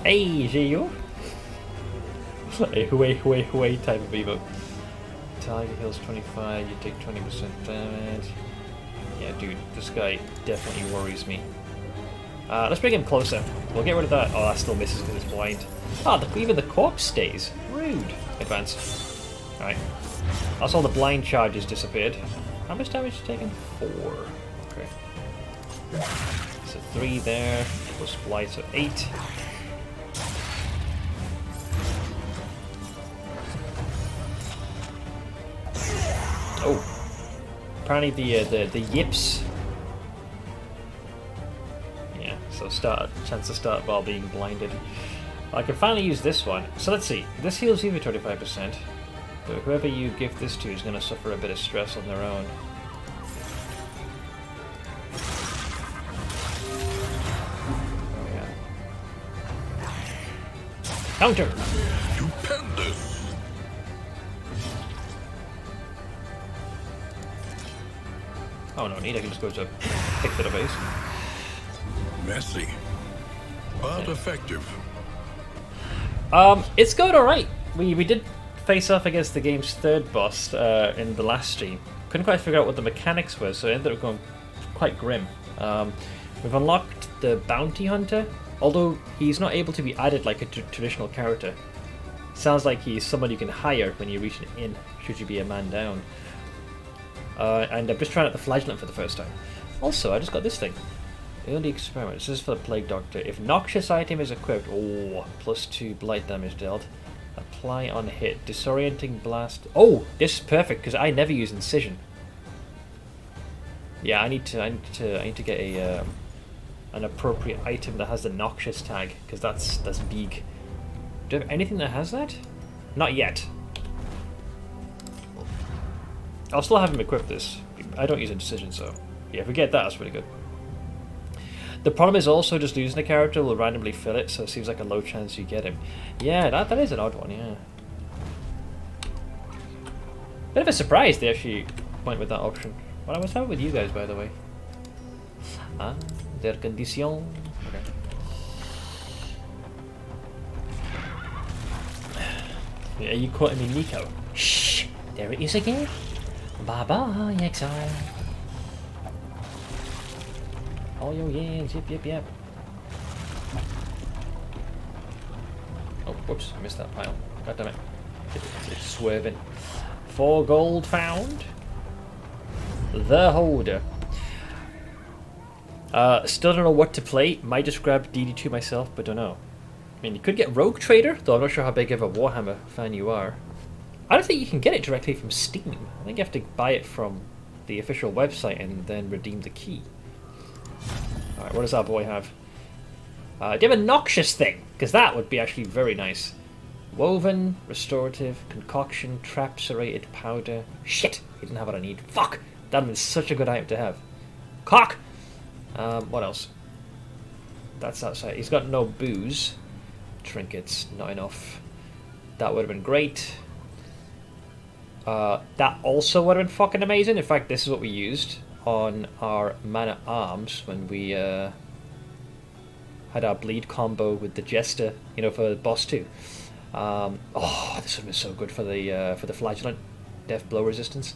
S1: Hey, Gio! Wait type of emote. Tiger heals 25, you take 20% damage. Yeah, dude, this guy definitely worries me. Let's bring him closer. We'll get rid of that. Oh, that still misses because it's blind. Oh, even the corpse stays. Rude. Advance. Alright. That's all the blind charges disappeared. How much damage you taken? 4. Okay. So 3 there, plus blight, so 8. Oh. Apparently the yips. Yeah, so chance to start while being blinded. I can finally use this one. So let's see. This heals you for 25%. But whoever you give this to is going to suffer a bit of stress on their own. Oh yeah. Counter!
S2: Stupendous.
S1: Oh no, need I can just go to pick to the base.
S2: Messy, but effective.
S1: It's going alright. We did face off against the game's third boss in the last stream. Couldn't quite figure out what the mechanics were, so it ended up going quite grim. We've unlocked the bounty hunter, although he's not able to be added like a traditional character. Sounds like he's someone you can hire when you reach an inn, should you be a man down. And I'm just trying out the flagellant for the first time. Also, I just got this thing. Early experiment. This is for the Plague Doctor. If noxious item is equipped, +2 blight damage dealt. Apply on hit. Disorienting blast. Oh, this is perfect because I never use incision. Yeah, I need to get a an appropriate item that has the noxious tag because that's big. Do you have anything that has that? Not yet. I'll still have him equip this. I don't use incision, so yeah, if we get that, that's really good. The problem is also just losing a character will randomly fill it, so it seems like a low chance you get him. Yeah, that is an odd one, yeah. Bit of a surprise they actually went with that option. Well, what's that with you guys, by the way? Ah, their condition. Okay. Are you quoting me, Nico? Shh! There it is again. Bye bye, exile. Oh, yo, yeah, yep. Oh, whoops, I missed that pile. God damn it. It's swerving. 4 gold found. The holder. Still don't know what to play. Might just grab DD2 myself, but don't know. I mean, you could get Rogue Trader, though I'm not sure how big of a Warhammer fan you are. I don't think you can get it directly from Steam. I think you have to buy it from the official website and then redeem the key. Alright, what does our boy have? Do you have a noxious thing? Because that would be actually very nice. Woven, restorative, concoction, trap, serrated, powder. Shit! He didn't have what I need. Fuck! That is such a good item to have. Cock! What else? That's outside. He's got no booze. Trinkets, not enough. That would have been great. That also would have been fucking amazing. In fact, this is what we used on our man-at-arms when we had our bleed combo with the Jester, you know, for boss 2. Oh, this would have been so good for the flagellant. Death blow resistance.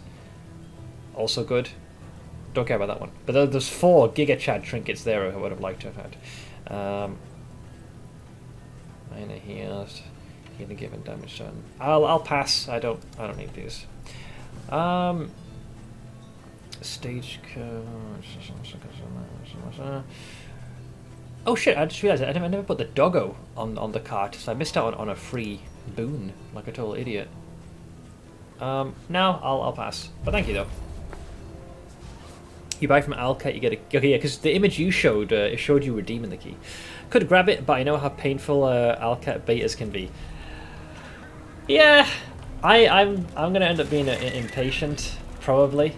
S1: Also good. Don't care about that one. But there's 4 Giga Chad trinkets there I would have liked to have had. Minor heals. Healing given damage done. I'll pass. I don't need these. Stagecoach. Oh shit! I just realised I never put the doggo on the cart, so I missed out on a free boon, like a total idiot. No, I'll pass. But thank you though. You buy from Alcat, you get a... Okay, yeah, because the image you showed, it showed you redeeming the key. Could grab it, but I know how painful Alcat betas can be. Yeah, I'm going to end up being impatient, probably.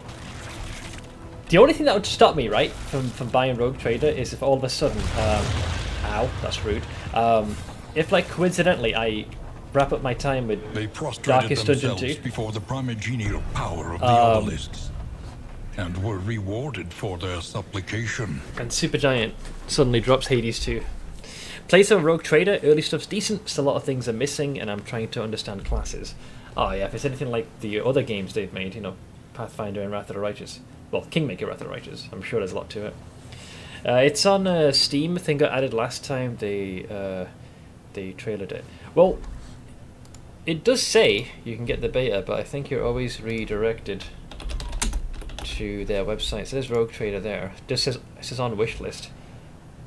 S1: The only thing that would stop me, right, from buying Rogue Trader is if all of a sudden... ow, that's rude. If, like, coincidentally, I wrap up my time with Darkest Dungeon 2...
S2: before the primogenial power of the obelisks. And were rewarded for their supplication.
S1: And Supergiant suddenly drops Hades 2. Play some Rogue Trader, early stuff's decent, still a lot of things are missing, and I'm trying to understand classes. Oh yeah, if it's anything like the other games they've made, you know, Pathfinder and Wrath of the Righteous. Well, Kingmaker Wrath of the Righteous, I'm sure there's a lot to it. It's on Steam, I think got added last time they trailered it. Well, it does say you can get the beta, but I think you're always redirected to their website. So there's Rogue Trader there. It says on wish list.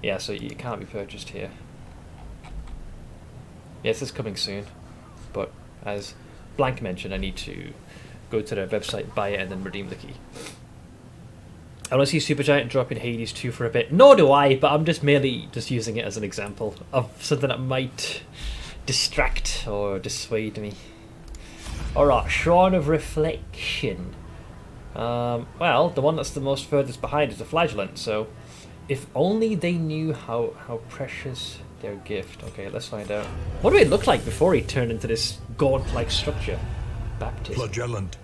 S1: Yeah, so it can't be purchased here. Yes, it's coming soon. But as Blank mentioned, I need to go to their website, buy it, and then redeem the key. I want to see Supergiant drop in Hades 2 for a bit. Nor do I, but I'm just merely using it as an example of something that might distract or dissuade me. Alright, Shrine of Reflection. Well, the one that's the most furthest behind is the Flagellant, so if only they knew how precious their gift. Okay, let's find out. What did it look like before he turned into this gaunt-like structure? Baptism.
S2: Flagellant.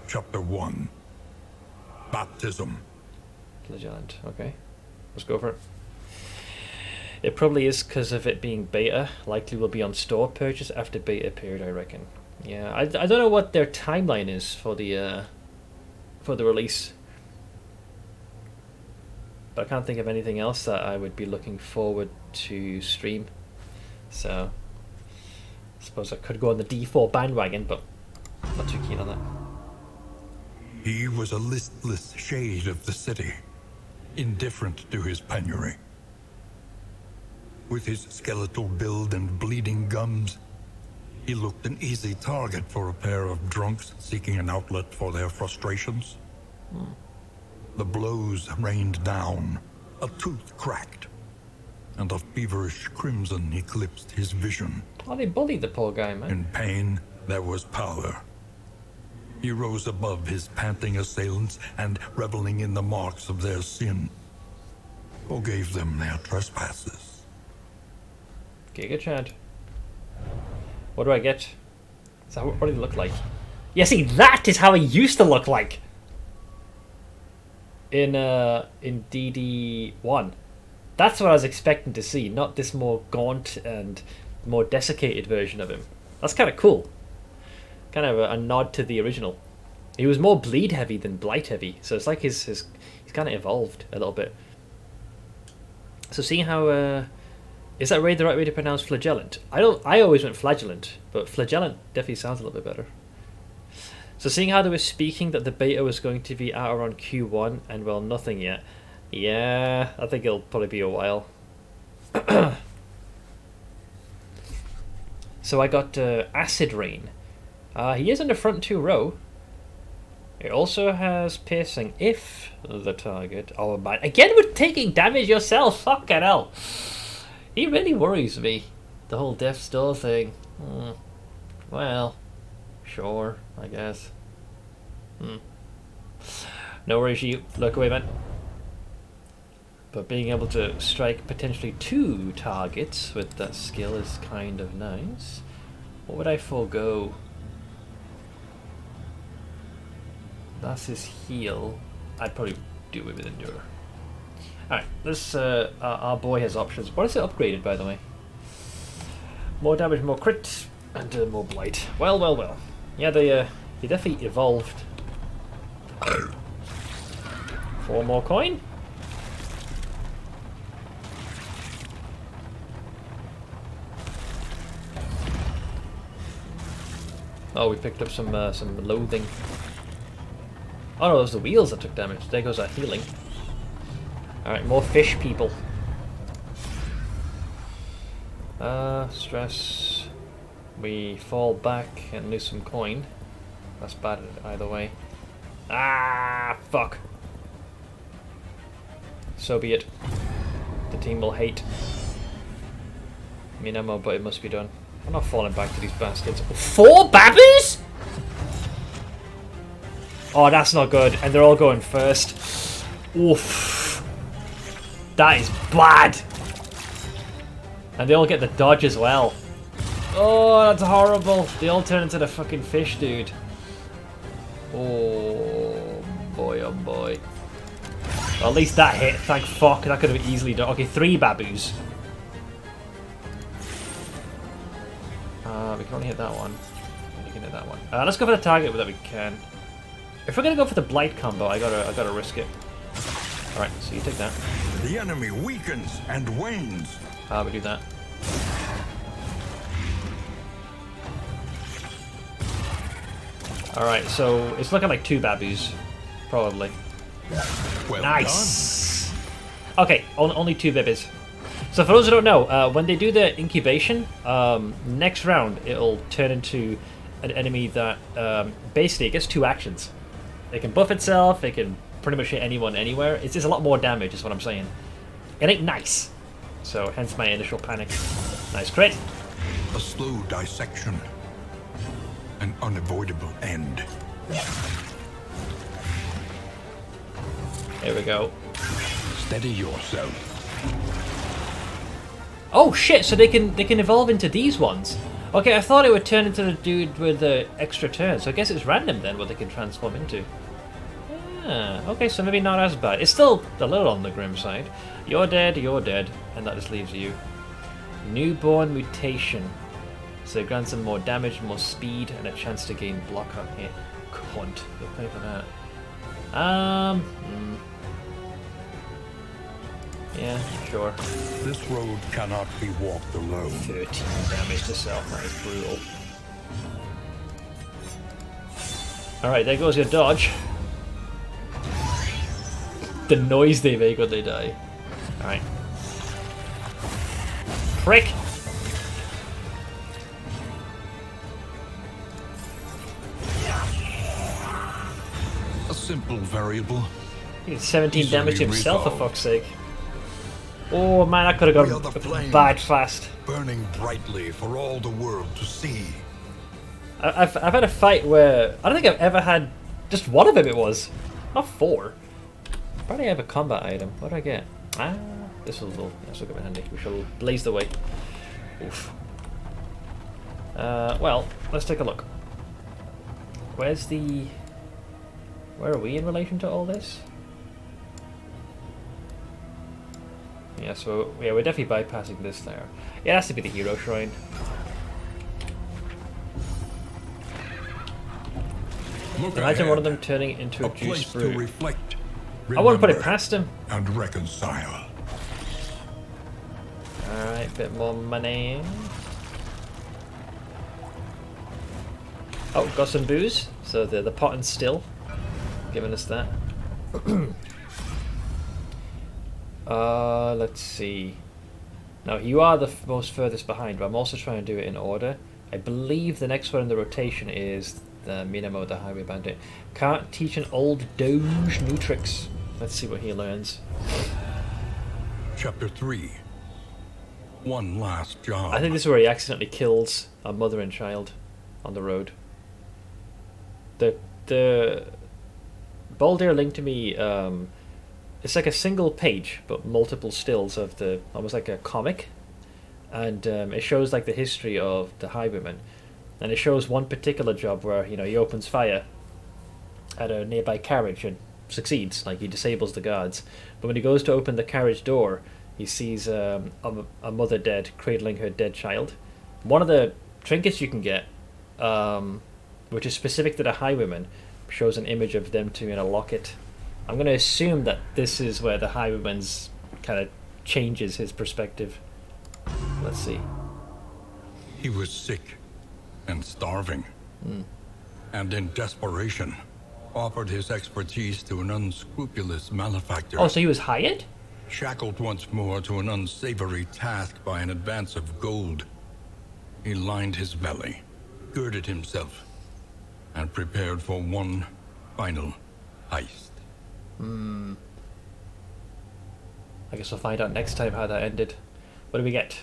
S2: Chapter 1. Baptism.
S1: Flagellant, okay. Let's go for it. It probably is because of it being beta. Likely will be on store purchase after beta period, I reckon. Yeah, I don't know what their timeline is for the release. But I can't think of anything else that I would be looking forward to stream. So, I suppose I could go on the D4 bandwagon, but I'm not too keen on that.
S2: He was a listless shade of the city, indifferent to his penury. With his skeletal build and bleeding gums, he looked an easy target for a pair of drunks seeking an outlet for their frustrations. The blows rained down, a tooth cracked, and a feverish crimson eclipsed his vision.
S1: Oh, they bullied the poor guy, man.
S2: In pain, there was power. He rose above his panting assailants and, reveling in the marks of their sin, forgave them their trespasses.
S1: Giga Chad. What do I get? So what do they look like? Yeah, see, that is how he used to look like in DD1. That's what I was expecting to see, not this more gaunt and more desiccated version of him. That's kind of cool. Kind of a nod to the original. He was more bleed heavy than blight heavy, so it's like he's kind of evolved a little bit. So seeing how is that really the right way to pronounce flagellant? I always went flagellant, but flagellant definitely sounds a little bit better. So seeing how they were speaking that the beta was going to be out around Q1 and well nothing yet. Yeah, I think it'll probably be a while. So I got Acid Rain. He is in the front 2 row. It also has piercing if the target... Oh man, again with taking damage yourself, fucking hell. He really worries me, the whole death's door thing. Well, sure, I guess. No worries, you. Look away, man. But being able to strike potentially 2 targets with that skill is kind of nice. What would I forego? That's his heal. I'd probably do it with Endure. Alright, this our boy has options. What is it upgraded, by the way? More damage, more crit, and more blight. Well, well, well. Yeah, they definitely evolved. 4 more coin. Oh, we picked up some loathing. Oh no, it was the wheels that took damage. There goes our healing. Alright, more fish people. Stress. We fall back and lose some coin. That's bad either way. Ah, fuck. So be it. The team will hate me no more, but it must be done. I'm not falling back to these bastards. 4 babbies?! Oh, that's not good. And they're all going first. Oof. That is bad. And they all get the dodge as well. Oh, that's horrible. They all turn into the fucking fish, dude. Oh, boy, oh boy. Well, at least that hit. Thank fuck. That could have easily done. Okay, 3 baboos. We can only hit that one. You can hit that one. Let's go for the target that we can. If we're gonna go for the blight combo, I gotta risk it. All right, so you take that.
S2: The enemy weakens and wanes.
S1: We do that. All right, so it's looking like 2 baboos, probably.
S2: Well
S1: Nice. Done. Okay, only 2 bibbies. So for those who don't know, when they do the incubation, next round it'll turn into an enemy that basically it gets 2 actions. It can buff itself, it can pretty much hit anyone anywhere. It's just a lot more damage is what I'm saying. It ain't nice. So hence my initial panic. Nice crit.
S2: A slow dissection. An unavoidable end.
S1: There we go.
S2: Steady yourself.
S1: Oh shit, so they can evolve into these ones. Okay, I thought it would turn into the dude with the extra turn, so I guess it's random then what they can transform into. Ah, okay, so maybe not as bad. It's still a little on the grim side. You're dead, and that just leaves you. Newborn mutation. So it grants them more damage, more speed, and a chance to gain block on hit. Cunt. You'll pay for that. Yeah, sure.
S2: This road cannot be walked alone.
S1: 13 damage to self, that is brutal. Alright, there goes your dodge. The noise they make when they die. Alright. Prick!
S2: A simple variable.
S1: He did 17 damage to himself, for
S2: resolved.
S1: fuck's sake. Oh man, I could have
S2: We are the
S1: gone
S2: flame.
S1: bad fast.
S2: Burning brightly for all the world to see.
S1: I've had a fight where I don't think I've ever had just one of them. It was not 4. Probably have a combat item. What do I get? Ah, this will come in handy. We shall blaze the way. Oof. Well, let's take a look. Where are we in relation to all this? Yeah, so yeah, we're definitely bypassing this there. Yeah, it has to be the hero shrine.
S2: Look
S1: Imagine
S2: ahead.
S1: one of them turning into a juice
S2: place to
S1: brew.
S2: reflect.
S1: I wouldn't put it
S2: remember,
S1: past him.
S2: And reconcile.
S1: Alright, bit more money. Oh, got some booze. So the pot and still giving us that. Let's see. Now you are the most furthest behind, but I'm also trying to do it in order. I believe the next one in the rotation is the Minamo, the Highway Bandit. Can't teach an old doge new tricks. Let's see what he learns.
S2: Chapter 3. One last job.
S1: I think this is where he accidentally kills a mother and child on the road. The Baldir linked to me. It's like a single page, but multiple stills of the almost like a comic, and it shows like the history of the Highwayman, and it shows one particular job where he opens fire at a nearby carriage and succeeds, like he disables the guards. But when he goes to open the carriage door, he sees a mother dead, cradling her dead child. One of the trinkets you can get, which is specific to the Highwayman, shows an image of them two in a locket. I'm going to assume that this is where the Highwayman's kind of changes his perspective. Let's see.
S2: He was sick and starving, and in desperation, offered his expertise to an unscrupulous malefactor.
S1: Oh, so he was hired?
S2: Shackled once more to an unsavory task by an advance of gold, he lined his belly, girded himself, and prepared for one final heist.
S1: I guess we'll find out next time how that ended. What do we get?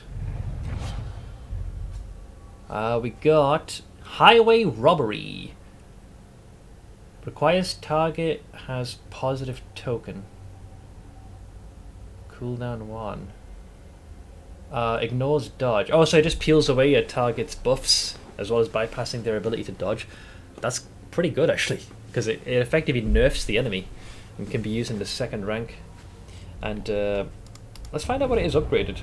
S1: We got highway robbery. Requires target has positive token. Cooldown 1. Ignores dodge. Oh, so it just peels away your target's buffs as well as bypassing their ability to dodge. That's pretty good actually, because it effectively nerfs the enemy and can be used in the second rank. And let's find out what it is upgraded.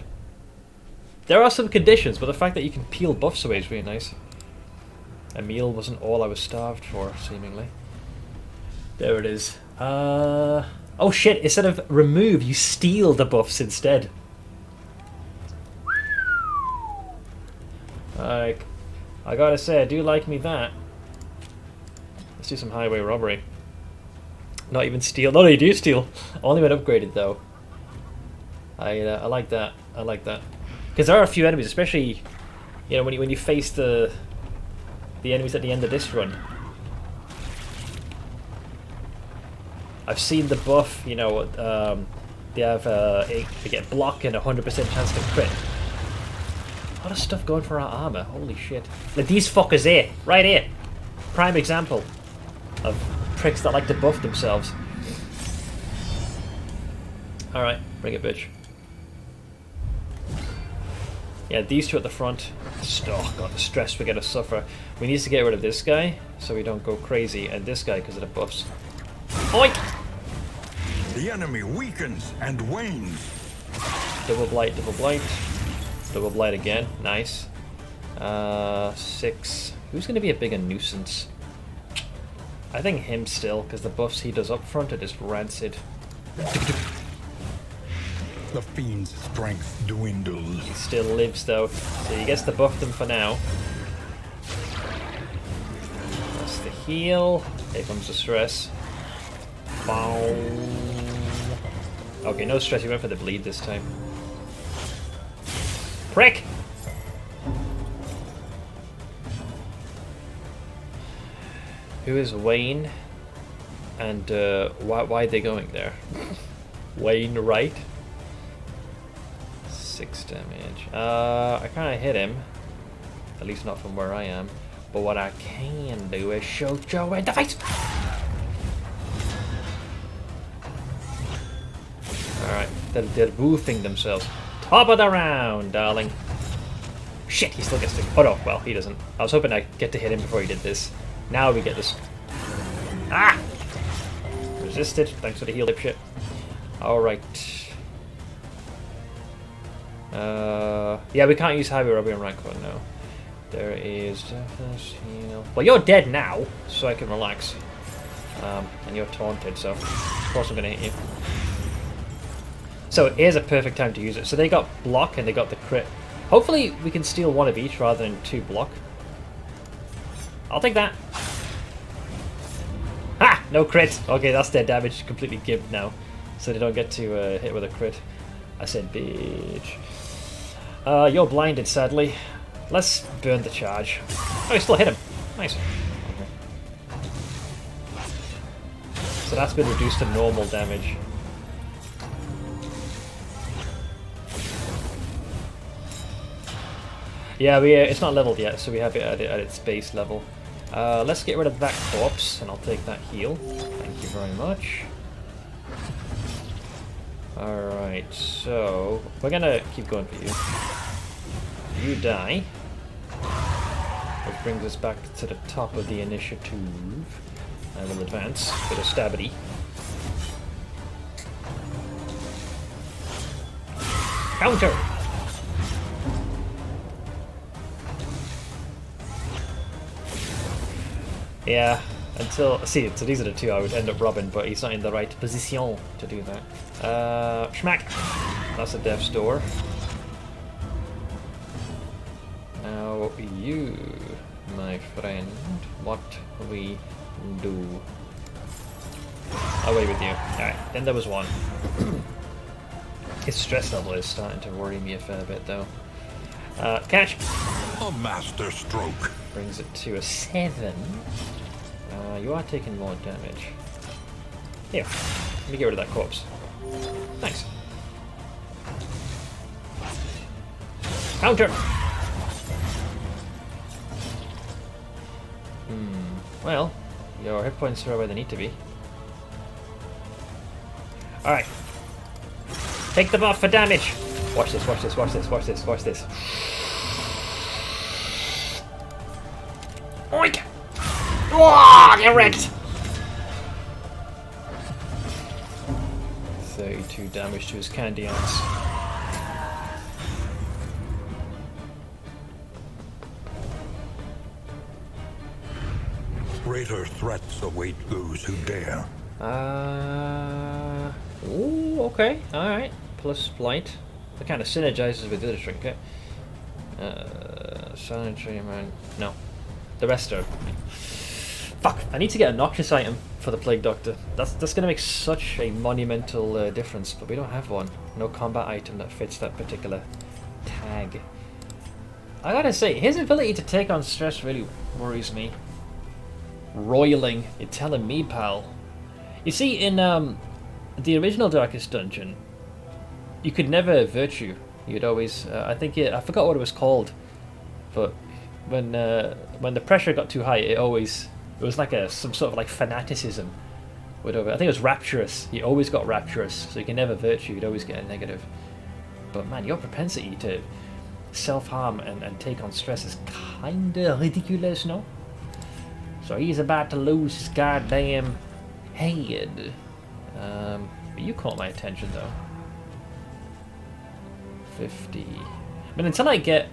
S1: There are some conditions, but the fact that you can peel buffs away is really nice. A meal wasn't all I was starved for, seemingly. There it is. Oh shit, instead of remove, you steal the buffs instead. Like, I gotta say, I do like me that. Let's do some highway robbery. Not even steal. No, you do steal. Only when upgraded, though. I like that. I like that. Because there are a few enemies, especially, when you face the enemies at the end of this run. I've seen the buff. They have they get block and 100% chance to crit. A lot of stuff going for our armor. Holy shit! Like these fuckers here, right here. Prime example of pricks that like to buff themselves. Alright, bring it, bitch. Yeah, these two at the front. Oh god, the stress we're gonna suffer. We need to get rid of this guy so we don't go crazy, and this guy because of the buffs. Oink!
S2: The enemy weakens and wanes.
S1: Double blight, double blight. Double blight again, nice. 6. Who's gonna be a bigger nuisance? I think him still, because the buffs he does up front are just rancid.
S2: The fiend's strength dwindles.
S1: He still lives though, so he gets to buff them for now. That's the heal. Here comes the stress. Bow. Okay, no stress, he went for the bleed this time. Prick! Who is Wayne? And why are they going there? Wayne Wright? 6 damage. I can't hit him. At least not from where I am. But what I can do is shoot Joe in the face! Alright, they're woofing themselves. Top of the round, darling. Shit, he still gets to... Oh no, well, he doesn't. I was hoping I'd get to hit him before he did this. Now we get this. Ah! Resisted. Thanks for the heal dipshit. Alright. Yeah, we can't use highway robbery on rank 1 now. There is heal. Well, you're dead now, so I can relax. And you're taunted, so of course I'm gonna hit you. So here's a perfect time to use it. So they got block and they got the crit. Hopefully we can steal one of each rather than 2 block. I'll take that. Ha! No crit. Okay, that's their damage completely gibbed now. So they don't get to hit with a crit. I said bitch. You're blinded, sadly. Let's burn the charge. Oh, he still hit him. Nice. Okay. So that's been reduced to normal damage. Yeah, it's not leveled yet, so we have it at its base level. Let's get rid of that corpse, and I'll take that heal. Thank you very much. Alright, so we're gonna keep going for you. You die. Which brings us back to the top of the initiative. I will advance with a stabity. Counter! Yeah, until... See, so these are the two I would end up robbing, but he's not in the right position to do that. Schmack! That's a death's door. Now, you, my friend, what we do? Away with you. Alright, then there was one. His stress level is starting to worry me a fair bit, though. Catch!
S2: A master stroke.
S1: Brings it to a 7. You are taking more damage. Here, let me get rid of that corpse. Thanks. Counter! Well, your hit points are where they need to be. Alright. Take them off for damage! Watch this, watch this, watch this, watch this, watch this. Oink! Oh, get wrecked! 32 damage to his candy aunts.
S2: Greater threats await those who dare.
S1: Ooh, okay, alright. Plus blight. That kind of synergizes with the other trinket. Sanitary man. No. The rest are... Fuck! I need to get a noxious item for the Plague Doctor. That's going to make such a monumental difference, but we don't have one. No combat item that fits that particular tag. I gotta say, his ability to take on stress really worries me. Roiling, you're telling me, pal. You see, in the original Darkest Dungeon, you could never virtue. You'd always, I forgot what it was called, but when the pressure got too high, it was like some sort of like fanaticism. Whatever. I think it was rapturous. You always got rapturous, so you can never virtue. You'd always get a negative. But man, your propensity to self-harm and take on stress is kinda ridiculous, no? So he's about to lose his goddamn head. But you caught my attention though. 50. I mean, until I get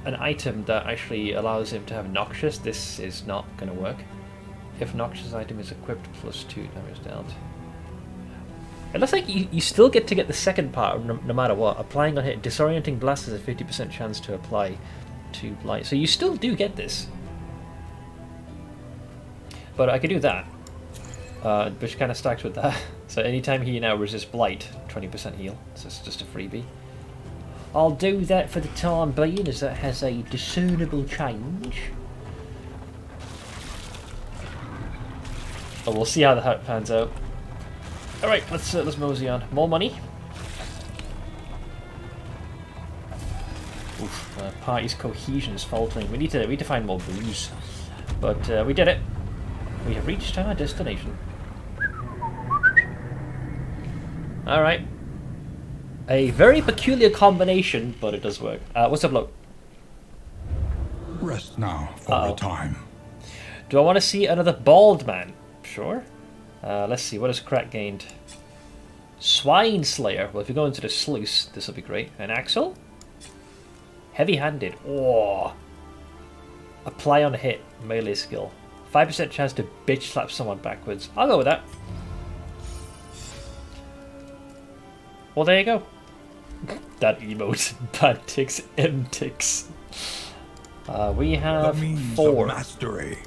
S1: an item that actually allows him to have Noxious, this is not going to work. If Noxious item is equipped, plus 2 damage dealt. It looks like you still get to get the second part no matter what. Applying on hit, disorienting blast has a 50% chance to apply to blight. So you still do get this. But I could do that, which kind of stacks with that. So anytime he now resists blight, 20% heal. So it's just a freebie. I'll do that for the time being, as that has a discernible change. Oh, we'll see how that pans out. All right, let's mosey on. More money. Oof, party's cohesion is faltering. We need to find more booze, but we did it. We have reached our destination. All right. A very peculiar combination, but it does work. What's up, Lo?
S2: Rest now for a time.
S1: Do I want to see another bald man? Sure. Let's see, what has Crack gained? Swine Slayer. Well, if you go into the sluice, this will be great. An Axle? Heavy-handed. Oh. Apply on hit. Melee skill. 5% chance to bitch slap someone backwards. I'll go with that. Well, there you go. That emote. Bad ticks, M ticks. We have 4.
S2: Mastery.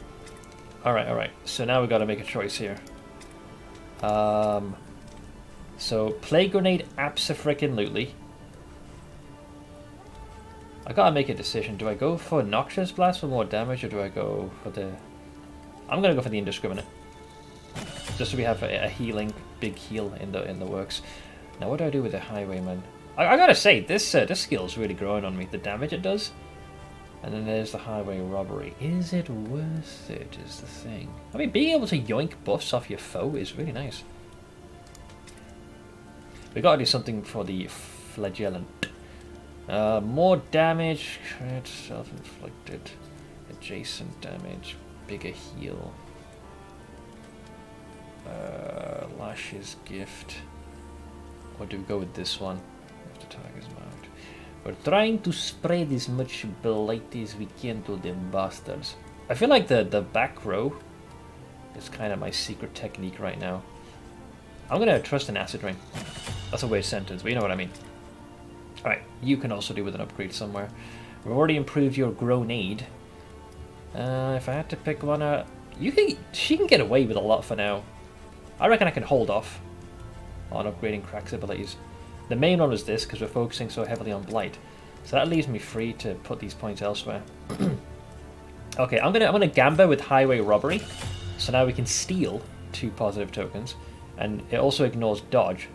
S1: Alright. So now we've got to make a choice here. So, Plague Grenade abso-frickin-lutely. I gotta make a decision. Do I go for Noxious Blast for more damage, or do I go for the... I'm gonna go for the Indiscriminate. Just so we have a healing, big heal in the works. Now what do I do with the Highwayman? I gotta say, this skill's really growing on me. The damage it does. And then there's the highway robbery. Is it worth it, is the thing. I mean, being able to yoink buffs off your foe is really nice. We gotta do something for the flagellant. More damage, crit, self-inflicted, adjacent damage, bigger heal. Lash's gift. Or do we go with this one? After Tiger's Mount. We're trying to spread as much blight as we can to them bastards. I feel like the back row is kind of my secret technique right now. I'm gonna trust an acid rain. That's a weird sentence, but you know what I mean. Alright, you can also do with an upgrade somewhere. We've already improved your grenade. If I had to pick one out, she can get away with a lot for now. I reckon I can hold off on upgrading Crack's abilities. The main one was this because we're focusing so heavily on blight, so that leaves me free to put these points elsewhere. Okay, I'm gonna gamba with highway robbery, so now we can steal 2 positive tokens, and it also ignores dodge.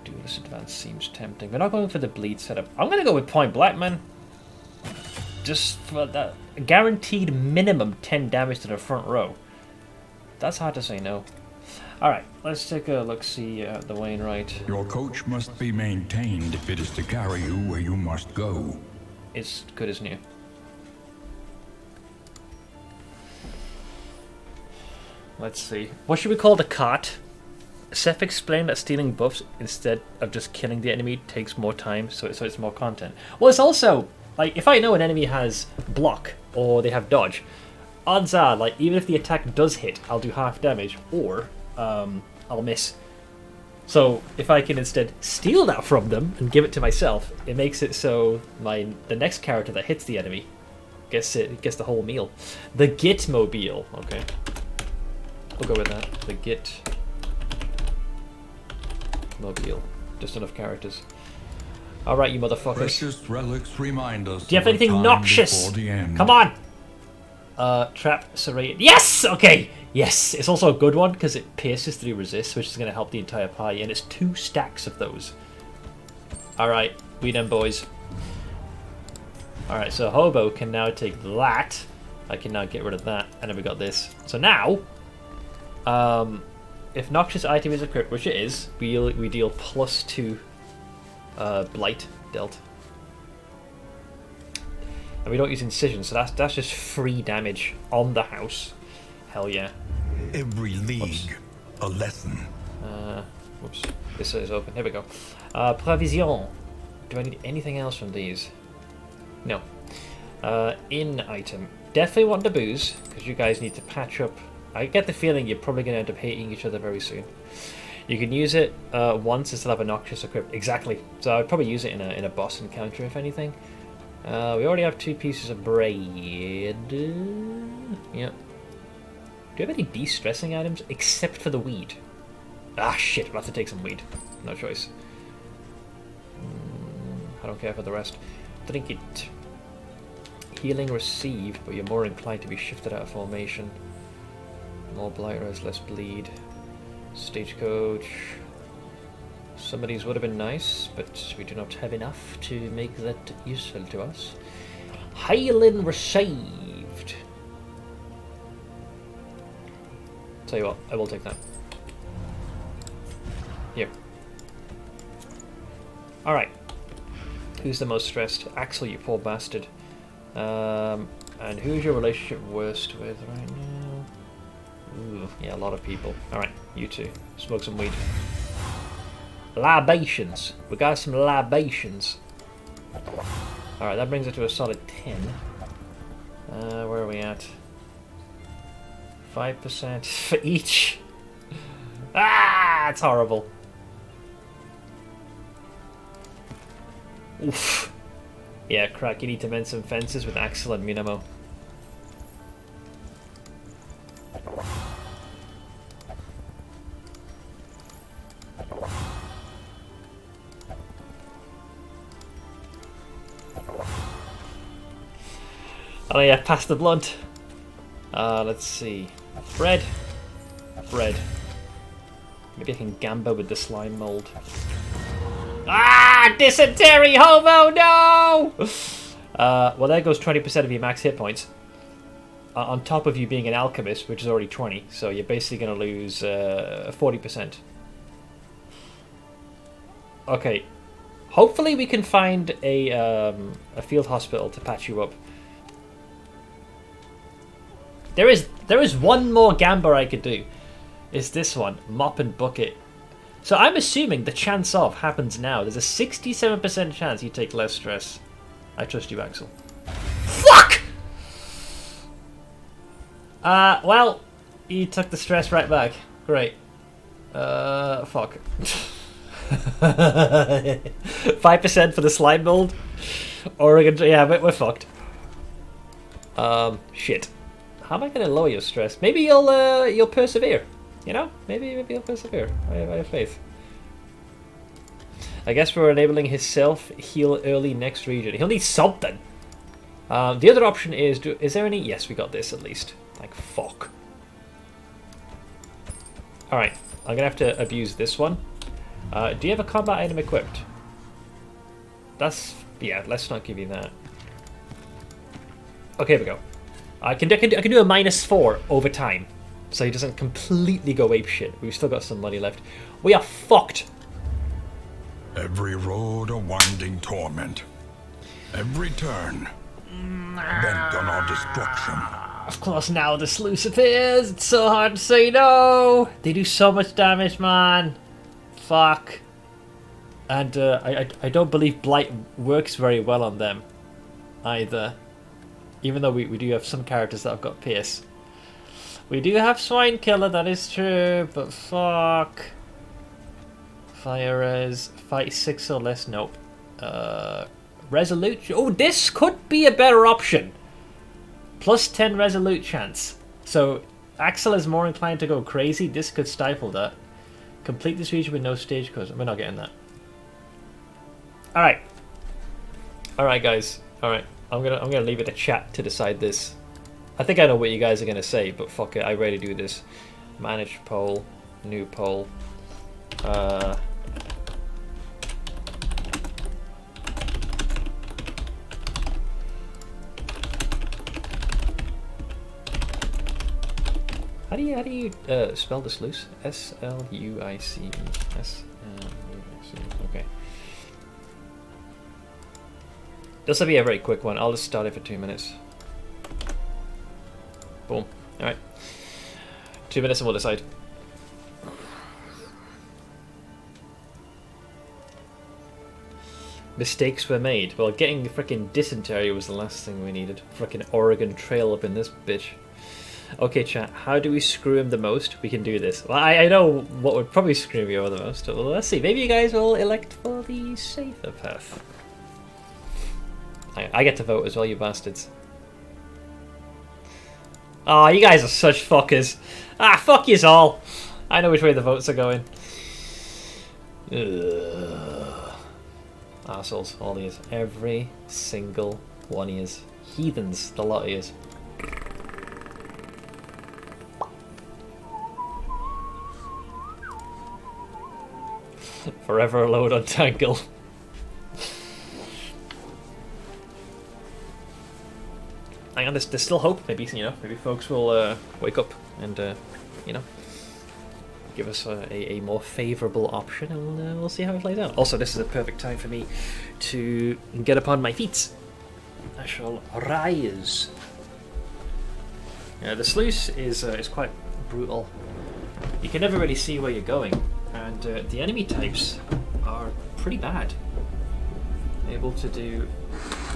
S1: Duelist advance seems tempting. We're not going for the bleed setup. I'm gonna go with point blank, man. Just for that guaranteed minimum 10 damage to the front row. That's hard to say no. Alright, let's take a look-see at the Wainwright.
S2: Your coach must be maintained if it is to carry you where you must go.
S1: It's good as new. Let's see. What should we call the cart? Seth explained that stealing buffs instead of just killing the enemy takes more time, so it's more content. Well, it's also, like, if I know an enemy has block or they have dodge, odds are, like, even if the attack does hit, I'll do half damage, or I'll miss. So if I can instead steal that from them and give it to myself, it makes it so the next character that hits the enemy gets the whole meal. The Gitmobile, okay. We'll go with that. The Gitmobile. Just enough characters. Alright, you motherfuckers.
S2: Precious relics remind us.
S1: Do you have anything noxious? Come on! Trap serrated. Yes! Okay! Yes! It's also a good one because it pierces through resist, which is going to help the entire party, and it's 2 stacks of those. Alright, we done, boys. Alright, so Hobo can now take that. I can now get rid of that, and then we got this. So now, if noxious item is equipped, which it is, we deal +2 blight dealt. And we don't use incision, so that's just free damage on the house. Hell yeah.
S2: Every league, a lesson.
S1: Whoops. This is open. Here we go. Provision. Do I need anything else from these? No. In item. Definitely want the booze, because you guys need to patch up. I get the feeling you're probably going to end up hating each other very soon. You can use it once and still have a noxious equipped. Exactly. So I'd probably use it in a boss encounter, if anything. We already have 2 pieces of bread. Yep. Do you have any de-stressing items except for the weed? Ah, shit. I'll have to take some weed. No choice. I don't care for the rest. Drink it. Healing received, but you're more inclined to be shifted out of formation. More blight res, less bleed. Stagecoach. Some of these would have been nice, but we do not have enough to make that useful to us. Healing received. Tell you what, I will take that. Here. Alright. Who's the most stressed? Axel, you poor bastard. And who's your relationship worst with right now? Ooh, yeah, a lot of people. Alright, you two. Smoke some weed. Libations. We got some libations. Alright, that brings it to a solid 10. Where are we at? 5% for each. Ah, it's horrible. Oof. Yeah, Crack, you need to mend some fences with Axel and Minamo. Oh yeah, pass the blunt. Let's see. Bread. Bread. Maybe I can gamba with the slime mold. Ah! Dysentery hobo, no! Well, there goes 20% of your max hit points. On top of you being an alchemist, which is already 20, so you're basically going to lose 40%. Okay. Hopefully we can find a field hospital to patch you up. There is one more gamba I could do. It's this one, mop and bucket. So I'm assuming the chance of happens now. There's a 67% chance you take less stress. I trust you, Axel. Fuck! Well, you took the stress right back. Great. Fuck. 5% for the slime mold. Oregon, yeah, but we're fucked. Shit. How am I going to lower your stress? Maybe you'll persevere. You know, maybe you'll persevere. I have faith. I guess we're enabling his self-heal early next region. He'll need something. The other option is, is there any? Yes, we got this at least. Like, fuck. Alright, I'm going to have to abuse this one. Do you have a combat item equipped? That's... yeah, let's not give you that. Okay, here we go. I can do a -4 over time. So he doesn't completely go apeshit. We've still got some money left. We are fucked!
S2: Every road a winding torment. Every turn bent on our destruction.
S1: Of course, now the sluice appears. It's so hard to say no. They do so much damage, man. Fuck. And I don't believe Blight works very well on them either. Even though we do have some characters that have got Pierce. We do have Swine Killer, that is true, but fuck. Fire res. Fight 6 or less, nope. Resolute. Oh, this could be a better option. Plus 10 resolute chance. So Axel is more inclined to go crazy. This could stifle that. Complete this region with no stagecoach. We're not getting that. Alright. Alright, guys. Alright. I'm gonna leave it to chat to decide this. I think I know what you guys are gonna say, but fuck it, I rarely do this. Manage poll, new poll. How do you spell the sluice? S-L-U-I-C-E. S-L-U-I-C-E. Okay. This will be a very quick one. I'll just start it for 2 minutes. Boom. Alright. 2 minutes and we'll decide. Mistakes were made. Well, getting frickin' dysentery was the last thing we needed. Frickin' Oregon Trail up in this bitch. Okay, chat. How do we screw him the most? We can do this. Well, I know what would probably screw me over the most. Well, let's see. Maybe you guys will elect for the safer path. I get to vote as well, you bastards. Oh, you guys are such fuckers. Ah, fuck yous all. I know which way the votes are going. Ugh. Arseholes, all these. Every single one of yous. Heathens, the lot of yous. Forever alone on Tangle. Hang on, there's still hope. Maybe, you know, maybe folks will wake up and you know, give us a more favourable option, and we'll see how it plays out. Also, this is a perfect time for me to get upon my feet. I shall rise. The sluice is quite brutal. You can never really see where you're going, and the enemy types are pretty bad. Able to do,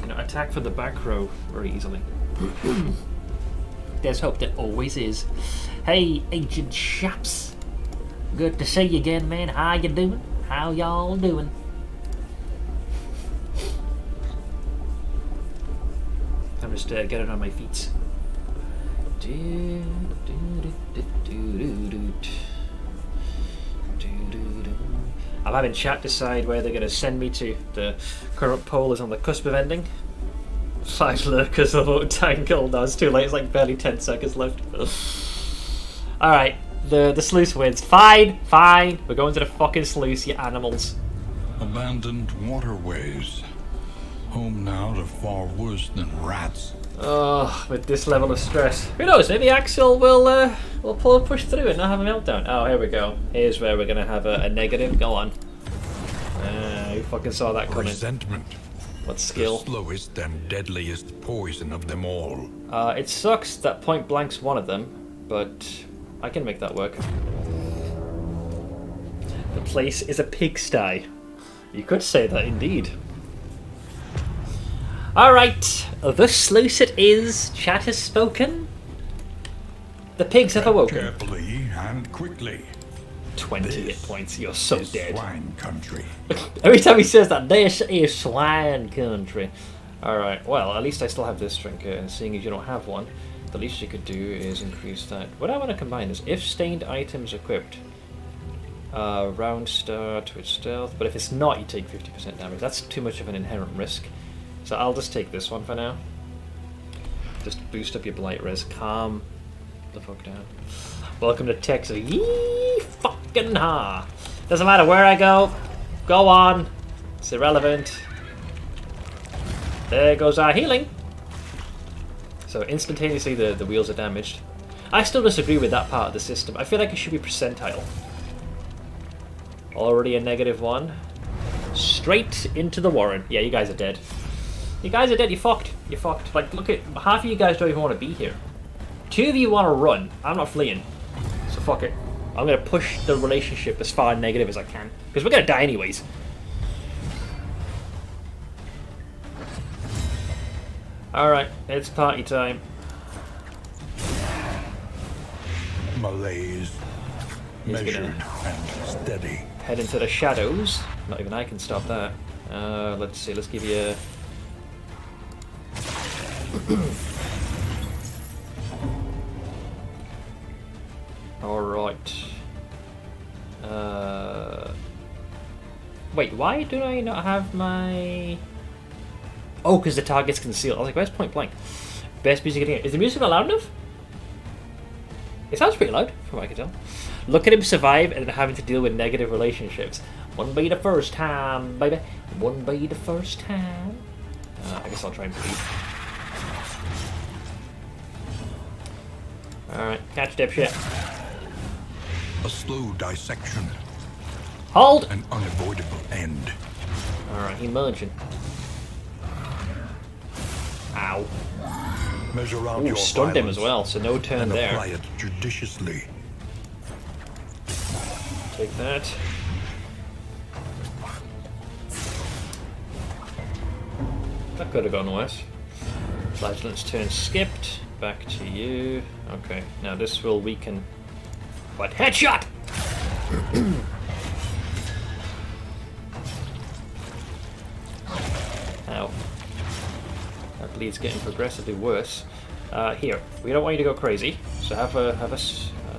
S1: you know, attack from the back row very easily. There's hope, there always is. Hey, Agent Chaps. Good to see you again, man. How you doing? How y'all doing? I'm just getting on my feet. I'm having chat decide where they're going to send me to. The current poll is on the cusp of ending. 5 lurkers will vote Tangle. No, it's too late. It's like barely 10 seconds left. Alright, The sluice wins. Fine, fine. We're going to the fucking sluice, you animals.
S2: Abandoned waterways. Home now to far worse than rats.
S1: Oh, with this level of stress. Who knows, maybe Axel will push through and not have a meltdown. Oh, here we go. Here's where we're going to have a negative. Go on. Who fucking saw that coming?
S2: Resentment.
S1: What skill?
S2: The slowest and deadliest poison of them all.
S1: It sucks that point blank's one of them, but I can make that work. The place is a pigsty. You could say that indeed. Alright, the sluice it is. Chat has spoken. The pigs have awoken.
S2: Carefully and quickly.
S1: 20 hit points, you're so
S2: This
S1: dead.
S2: swine country.
S1: Every time he says that, this is swine country. Alright, well, at least I still have this trinket, and seeing as you don't have one, the least you could do is increase that. What I want to combine is if stained items equipped. Round start with stealth, but if it's not, you take 50% damage. That's too much of an inherent risk. So I'll just take this one for now. Just boost up your blight risk. Calm the fuck down. Welcome to Texas. Yee fucking ha! Doesn't matter where I go. Go on. It's irrelevant. There goes our healing. So instantaneously the wheels are damaged. I still disagree with that part of the system. I feel like it should be percentile. Already a -1. Straight into the warren. Yeah, you guys are dead. You guys are dead. You're fucked. You're fucked. Like, look at half of you guys don't even want to be here. 2 of you want to run. I'm not fleeing. So fuck it. I'm going to push the relationship as far negative as I can. Because we're going to die anyways. Alright, it's party time.
S2: Malaise.
S1: He's
S2: Measured
S1: gonna
S2: and steady.
S1: head into the shadows. Not even I can stop that. Let's see, let's give you a... Alright. Wait, why do I not have my... Oh, because the target's concealed. I was like, where's point blank? Best music getting it. Is the music not loud enough? It sounds pretty loud, from what I can tell. Look at him survive and then having to deal with negative relationships. One by the first time, baby. One by the first time. I guess I'll try and breathe. Alright, catch dipshit.
S2: A slow dissection.
S1: Hold!
S2: An unavoidable end.
S1: Alright, he merging. Ow.
S2: Measure out
S1: Ooh,
S2: your
S1: stunned him as
S2: violence
S1: well, so no turn
S2: and
S1: there.
S2: apply it judiciously.
S1: Take that. That could have gone worse. Flagellant's turn skipped. Back to you. Okay, now this will weaken. But headshot! Ow. That bleed's getting progressively worse. Here, we don't want you to go crazy, so have a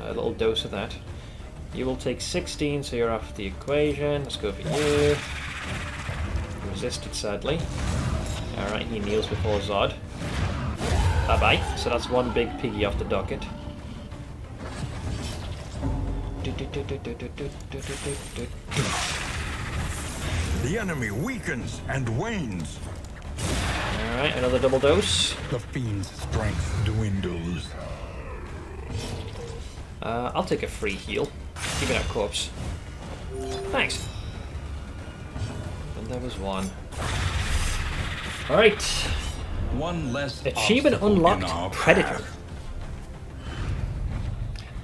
S1: little dose of that. You will take 16, so you're off the equation. Let's go for you. Resisted, sadly. Alright, he kneels before Zod. Bye-bye. So that's one big piggy off the docket.
S2: The enemy weakens and wanes.
S1: Alright, another double dose.
S2: The fiend's strength dwindles.
S1: I'll take a free heal. Give me that corpse. Thanks. And there was one. Alright.
S2: One less
S1: Achievement
S2: obstacle in our
S1: unlocked. Predator.
S2: path.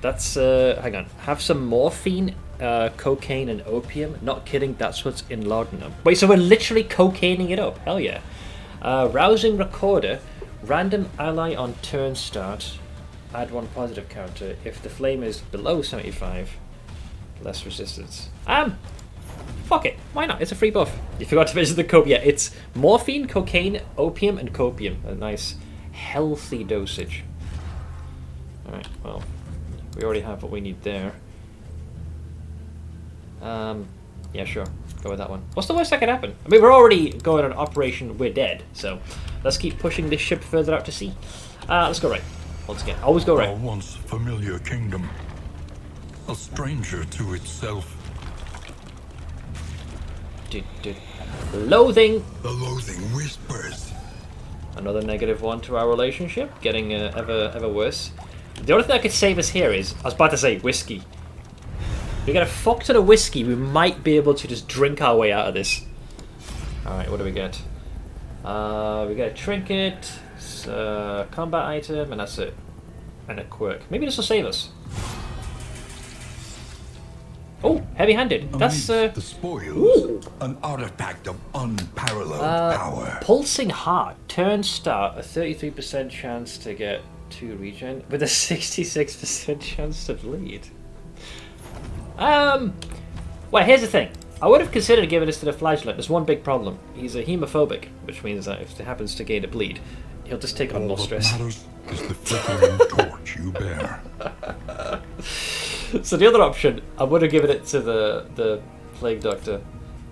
S1: That's, hang on. Have some morphine, cocaine, and opium. Not kidding, that's what's in laudanum. Wait, so we're literally cocaining it up. Hell yeah. Rousing recorder. Random ally on turn start. Add 1 positive counter. If the flame is below 75, less resistance. Fuck it. Why not? It's a free buff. You forgot to mention the cope. Yeah, it's morphine, cocaine, opium, and copium. A nice, healthy dosage. Alright, well, we already have what we need there. Yeah, sure. Go with that one. What's the worst that could happen? I mean, we're already going on Operation We're Dead, so let's keep pushing this ship further out to sea. Let's go right. Once again, always go
S2: Our
S1: right.
S2: once familiar kingdom. a stranger to itself.
S1: Loathing!
S2: The loathing whispers.
S1: Another -1 to our relationship, getting ever worse. The only thing that could save us here is, I was about to say, whiskey. If we get a fuck ton of whiskey, we might be able to just drink our way out of this. Alright, what do we get? We get a trinket, combat item, and that's it. And a quirk. Maybe this will save us. Oh, heavy-handed. That's
S2: The spoils,
S1: ooh.
S2: an artifact of unparalleled power.
S1: Pulsing Heart. Turn start, a 33% chance to get 2 regen, with a 66% chance to bleed. Well, here's the thing. I would have considered giving this to the Flagellant. There's one big problem. He's a hemophobic, which means that if it happens to gain a bleed, he'll just take on more stress.
S2: All that matters is the flickering torch you bear.
S1: So the other option, I would have given it to the Plague Doctor.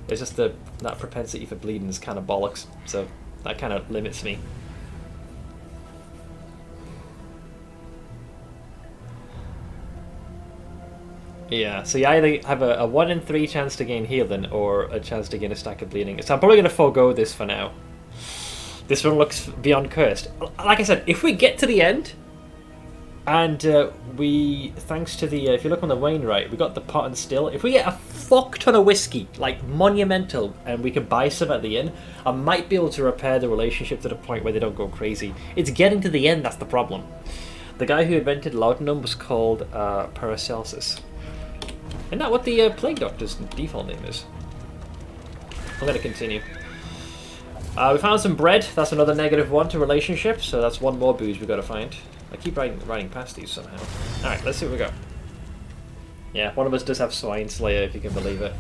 S1: It's just that propensity for bleeding is kind of bollocks, so that kind of limits me. Yeah, so you either have a 1 in 3 chance to gain healing or a chance to gain a stack of bleeding. So I'm probably going to forego this for now. This one looks beyond cursed. Like I said, if we get to the end, and we, thanks to the, if you look on the Wainwright, we got the pot and still. If we get a fuck ton of whiskey, like monumental, and we can buy some at the inn, I might be able to repair the relationship to the point where they don't go crazy. It's getting to the end that's the problem. The guy who invented laudanum was called Paracelsus. Isn't that what the Plague Doctor's default name is? I'm going to continue. We found some bread. That's another -1 to relationship, so that's one more booze we've got to find. I keep riding past these somehow. Alright, let's see what we got. Yeah, one of us does have Swine Slayer, if you can believe it.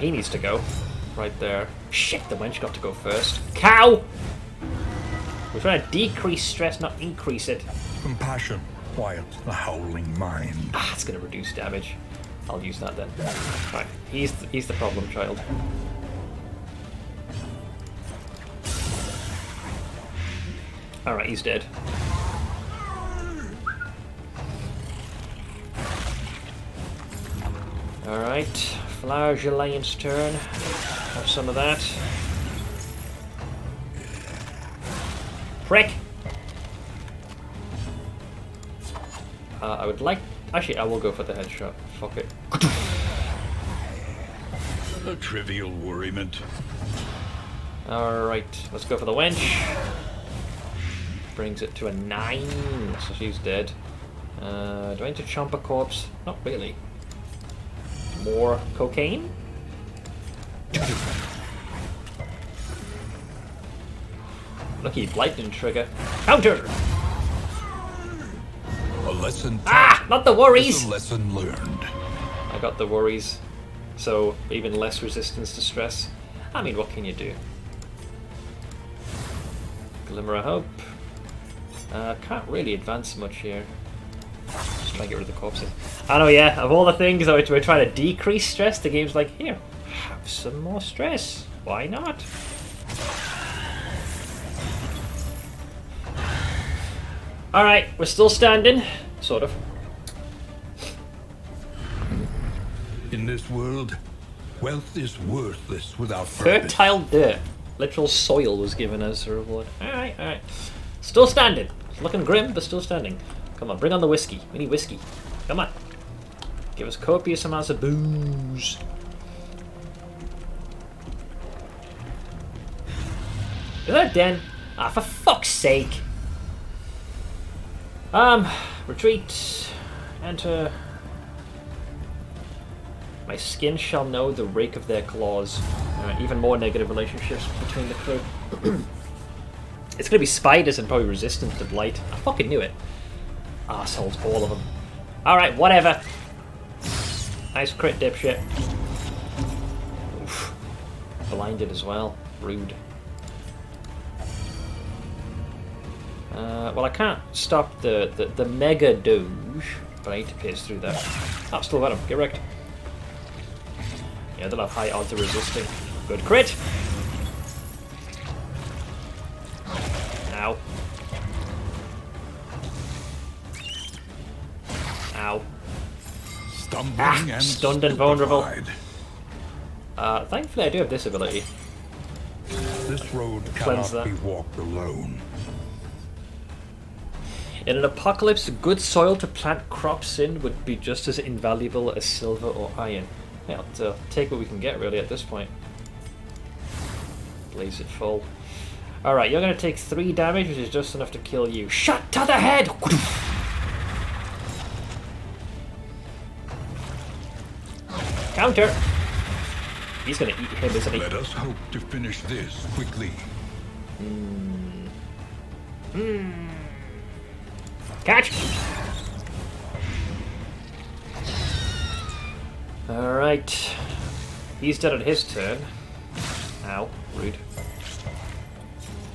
S1: He needs to go. Right there. Shit, the wench got to go first. Cow! We're trying to decrease stress, not increase it.
S2: Compassion quiets the howling mind.
S1: Ah, it's going to reduce damage. I'll use that then. Right, he's the problem child. Alright, he's dead. Alright, Flagellate's turn. Have some of that. Prick! I would like... Actually, I will go for the headshot. Fuck it.
S2: A trivial worriment.
S1: Alright, let's go for the wench. Brings it to a 9, so she's dead. Do I need to chomp a corpse? Not really. More cocaine? Lucky lightning trigger. Counter!
S2: A lesson.
S1: Ah! Not the worries!
S2: A lesson learned.
S1: I got the worries. So, even less resistance to stress. I mean, what can you do? Glimmer of hope. Can't really advance much here. Just try to get rid of the corpses. I know, yeah, of all the things that we're trying to decrease stress, the game's like, here, have some more stress. Why not? Alright, we're still standing. Sort of.
S2: In this world, wealth is worthless without purpose.
S1: Fertile dirt. Literal soil was given as a reward. Alright, alright. Still standing. It's looking grim, but still standing. Come on, bring on the whiskey. We need whiskey. Come on. Give us copious amounts of booze. Is that a den? Ah, for fuck's sake. Retreat. Enter. My skin shall know the rake of their claws. Even more negative relationships between the crew. It's gonna be spiders and probably resistant to blight. I fucking knew it. Assholes, all of them. Alright, whatever. Nice crit, dipshit. Oof. Blinded as well. Rude. Well, I can't stop the mega doge, but I need to pierce through that. Oh, still got him. Get wrecked. Yeah, they'll have high odds of resisting. Good crit! Ow. Ow.
S2: stumbling and
S1: stunned and vulnerable.
S2: stupefied.
S1: Thankfully I do have this ability.
S2: This road
S1: Cleanse
S2: cannot
S1: that.
S2: be walked alone.
S1: In an apocalypse, good soil to plant crops in would be just as invaluable as silver or iron. Yeah, I'll take what we can get really at this point. Blaze it full. Alright, you're going to take 3 damage, which is just enough to kill you. Shot to the head! Counter! He's going to eat him, isn't he?
S2: Let us hope to finish this quickly.
S1: Catch! Alright. He's dead on his turn. Ow, rude.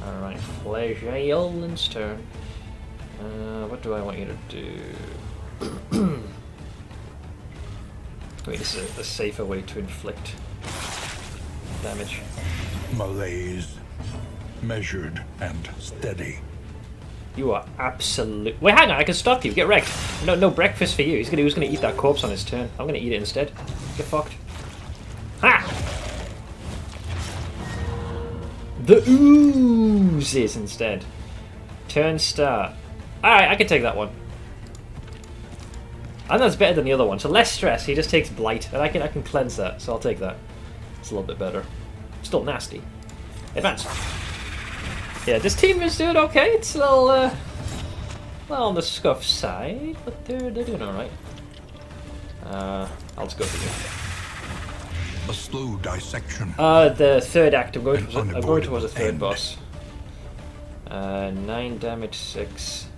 S1: Alright, Flageolin's turn. What do I want you to do? Wait, this is a safer way to inflict damage.
S2: Malaise, measured and steady.
S1: You are absolute. Wait, hang on! I can stop you. Get wrecked. No breakfast for you. He was gonna eat that corpse on his turn. I'm gonna eat it instead. Get fucked. Ha! The oozes instead. Turn start. Alright, I can take that one. I think that's better than the other one. So less stress. He just takes blight, and I can cleanse that. So I'll take that. It's a little bit better. Still nasty. Advance. Yeah, this team is doing okay. It's a little, well, on the scuff side, but they're doing all right. I'll just go for you.
S2: A slow dissection.
S1: The third act. I'm going towards the third
S2: end.
S1: boss. 9 damage, 6.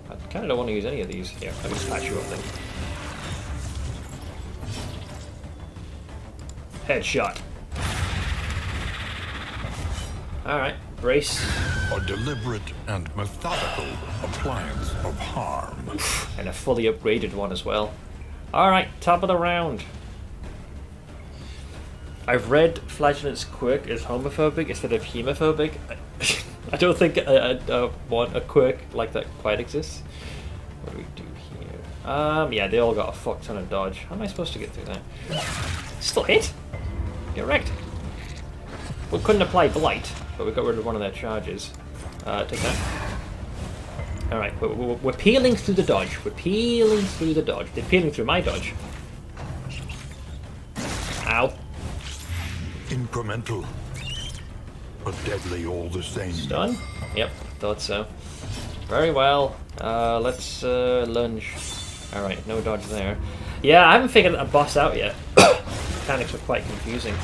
S1: I kind of don't want to use any of these. Here, let me just patch you up then. Headshot. Alright, brace.
S2: A deliberate and methodical appliance of harm.
S1: And a fully upgraded one as well. Alright, top of the round. I've read Flagellant's quirk is homophobic instead of hemophobic. I don't think a quirk like that quite exists. What do we do here? Yeah, they all got a fuck ton of dodge. How am I supposed to get through that? Still hit? Get wrecked. We couldn't apply blight, but we got rid of one of their charges. Take that. Alright, we're peeling through the dodge. We're peeling through the dodge. They're peeling through my dodge. Ow.
S2: Incremental, but deadly all the same.
S1: Stun? Yep, thought so. Very well. Let's lunge. Alright, no dodge there. Yeah, I haven't figured a boss out yet. Mechanics are quite confusing.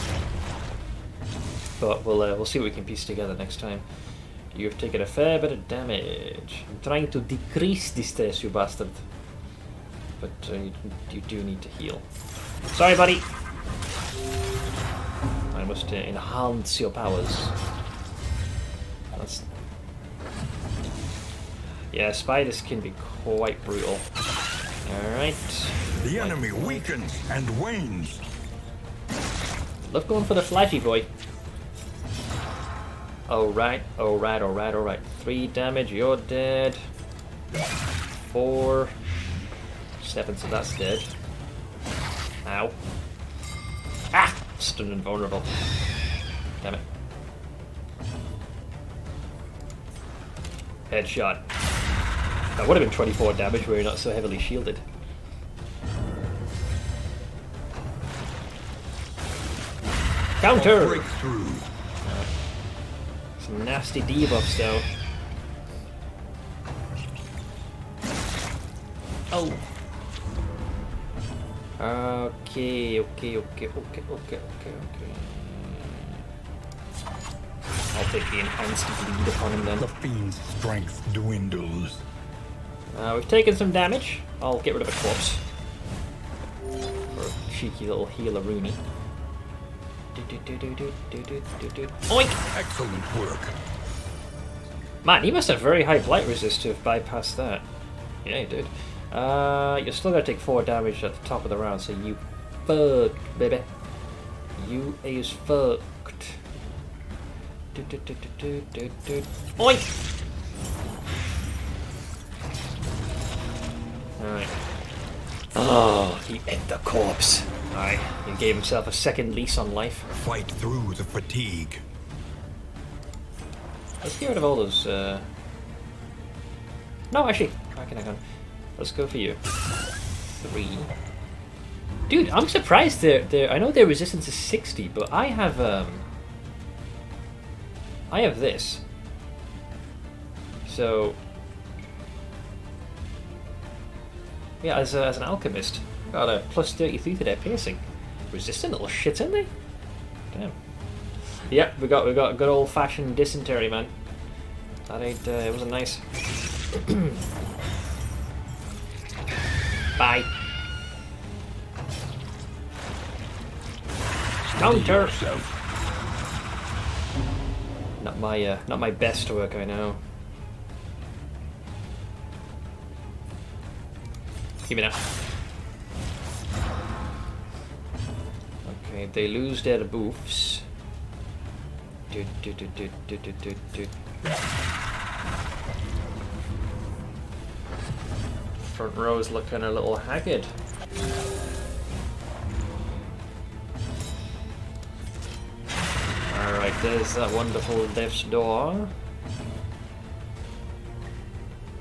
S1: But we'll see what we can piece together next time. You've taken a fair bit of damage. I'm trying to decrease the stress, you bastard. But you do need to heal. Sorry, buddy. I must enhance your powers. That's... Yeah, spiders can be quite brutal. Alright.
S2: The enemy weakens and wanes.
S1: Love going for the flashy boy. Alright, alright, alright, alright. 3 damage, you're dead. 4. 7, so that's dead. Ow. Ah! Stunned and vulnerable. Damn it. Headshot. That would have been 24 damage were you not so heavily shielded. Counter!
S2: Breakthrough.
S1: Some nasty debuffs though. Oh. Okay. I'll take the enhanced bleed upon him then.
S2: The fiend's strength dwindles.
S1: We've taken some damage. I'll get rid of a corpse. For a cheeky little healer-rooney. Oink!
S2: Excellent work.
S1: Man, he must have very high blight resist to have bypassed that. Yeah, he did. You're still gonna take 4 damage at the top of the round, so you fucked, baby. You is fucked. Oink! Alright. Oh, he ate the corpse. Aye, he gave himself a second lease on life.
S2: Fight through the fatigue.
S1: Let's get rid of all those, No, actually, hang on. Let's go for you. 3. Dude, I'm surprised they're... I know their resistance is 60, but I have this. So... Yeah, as an alchemist, got a plus 33 to their piercing. Resistant little shits, aren't they? Damn. Yep, we got good old fashioned dysentery, man. That ain't it wasn't nice. Bye. Counter. Not my best work, I know. Give me that. Okay, they lose their buffs. Front row's looking a little haggard. Alright, there's that wonderful death's door.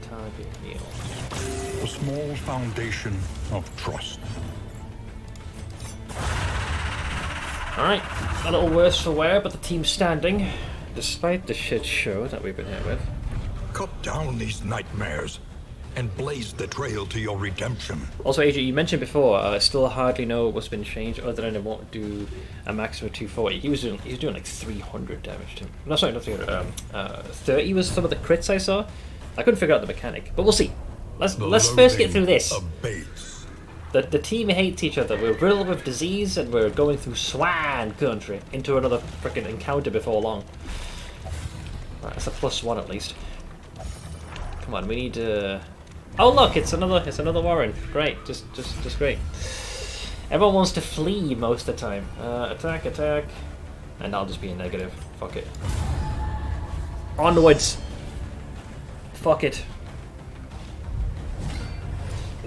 S1: Target heal.
S2: A small foundation of trust.
S1: Alright, a little worse for wear, but the team's standing, despite the shit show that we've been hit with.
S2: Cut down these nightmares and blaze the trail to your redemption.
S1: Also, AJ, you mentioned before, I still hardly know what's been changed other than it won't do a maximum of 240. He was doing like 300 damage to him. No, sorry, not 300. 30 was some of the crits I saw. I couldn't figure out the mechanic, but we'll see. Let's first get through this. The team hates each other. We're riddled with disease and we're going through Swan country into another freaking encounter before long. Right, that's a +1 at least. Come on, we need oh look, it's another Warren. Great, just great. Everyone wants to flee most of the time. Attack, and I'll just be a negative. Fuck it. Onwards. Fuck it.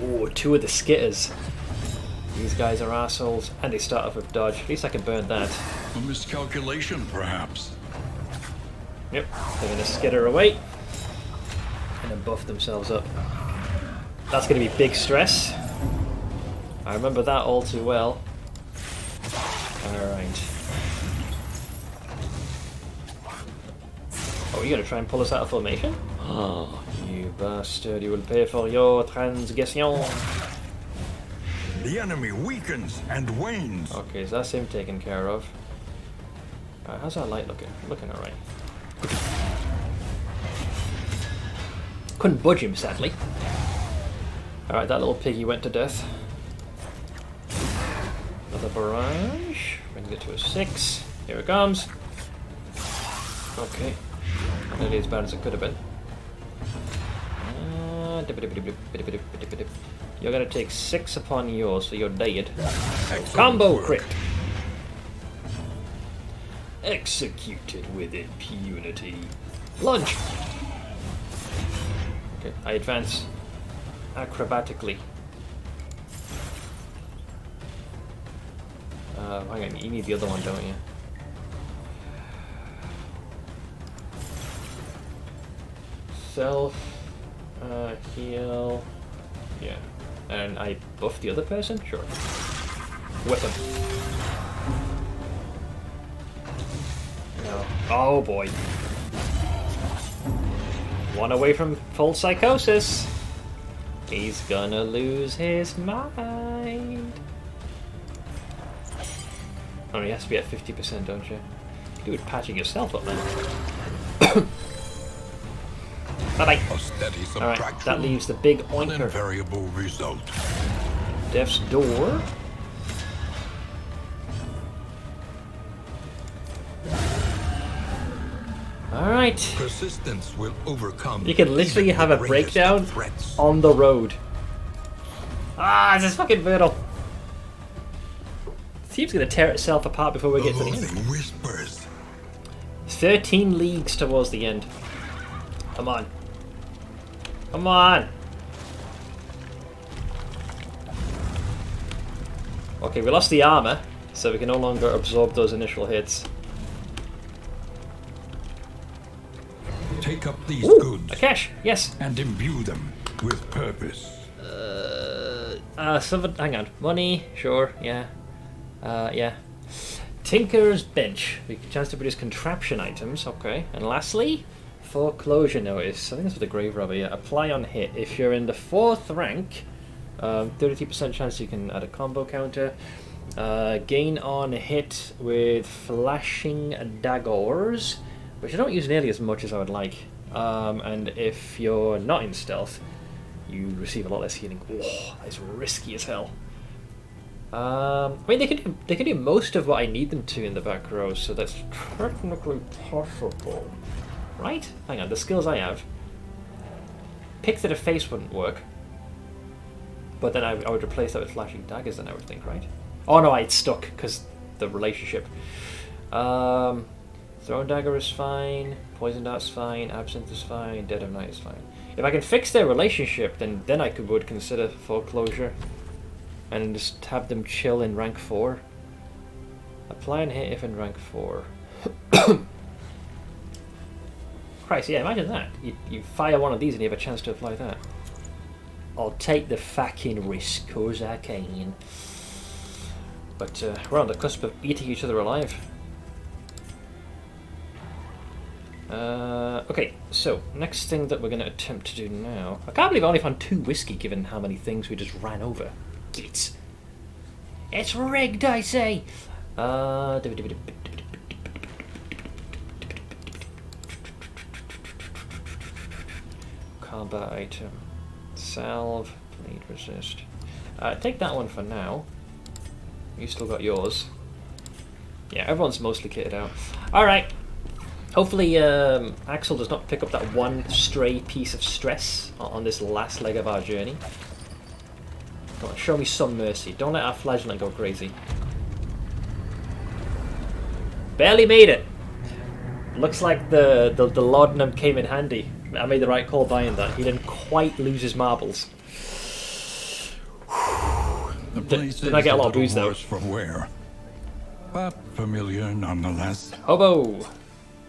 S1: Ooh, 2 of the skitters. These guys are assholes, and they start off with dodge. At least I can burn that.
S2: A miscalculation, perhaps.
S1: Yep, they're gonna skitter away and then buff themselves up. That's gonna be big stress. I remember that all too well. Alright. Oh, you're gonna try and pull us out of formation? Oh, you bastard, you will pay for your transgression.
S2: The enemy weakens and wanes.
S1: Okay, so that's him taken care of. Alright, how's our light looking? Looking alright. Couldn't budge him, sadly. Alright, that little piggy went to death. Another barrage. Brings it to a 6. Here it comes. Okay. Not nearly as bad as it could have been. You're gonna take 6 upon yours, so you're dead.
S2: Excellent
S1: Combo
S2: work.
S1: crit. Executed with impunity. Lunge. Okay, I advance acrobatically. Hang on, you need the other one, don't you? Self, heal, yeah. And I buff the other person? Sure. Whip him. No. Oh boy. One away from full psychosis. He's gonna lose his mind. Oh, he has to be at 50%, don't you? You do it patching yourself up, then. Bye-bye. Alright, that leaves the big oinker.
S2: Invariable result.
S1: Death's door. Alright.
S2: Persistence will overcome.
S1: You can literally have a breakdown on the road. Ah, this is fucking brutal. The team's gonna tear itself apart before we get to the end.
S2: Whispers.
S1: 13 leagues towards the end. Come on. Come on! Okay, we lost the armor, so we can no longer absorb those initial hits.
S2: Take up these
S1: Ooh,
S2: goods
S1: a cache, yes.
S2: and imbue them with purpose.
S1: Hang on. Money, sure, yeah. Yeah. Tinker's Bench. We get a chance to produce contraption items, okay. And lastly, foreclosure notice. I think that's for the grave robber, yeah. Apply on hit. If you're in the 4th rank, 33% chance you can add a combo counter. Gain on hit with flashing daggers, which I don't use nearly as much as I would like. And if you're not in stealth, you receive a lot less healing. Whoa, that's risky as hell. I mean, they can do most of what I need them to in the back row, so that's technically possible, right? Hang on, the skills I have. Pick to the face wouldn't work, but then I would replace that with flashing daggers. Then I would think, right? Oh no, I'd stuck because the relationship. Throwing dagger is fine. Poison dart's fine. Absinthe is fine. Dead of night is fine. If I can fix their relationship, then I would consider foreclosure. And just have them chill in rank 4. Apply and hit if in rank 4. Christ, yeah, imagine that. You fire one of these and you have a chance to apply that. I'll take the fucking risk, cause I can. But we're on the cusp of eating each other alive. Okay, so next thing that we're going to attempt to do now. I can't believe I only found 2 whiskey given how many things we just ran over. It's rigged, I say. Combat item, salve, bleed resist. Take that one for now. You still got yours. Yeah, everyone's mostly kitted out. All right. Hopefully, Axel does not pick up that one stray piece of stress on this last leg of our journey. Come on, show me some mercy. Don't let our flagellant go crazy. Barely made it. Looks like the laudanum came in handy. I made the right call buying that. He didn't quite lose his marbles. Did I get a lot of booze though?
S2: From where? But familiar nonetheless.
S1: Hobo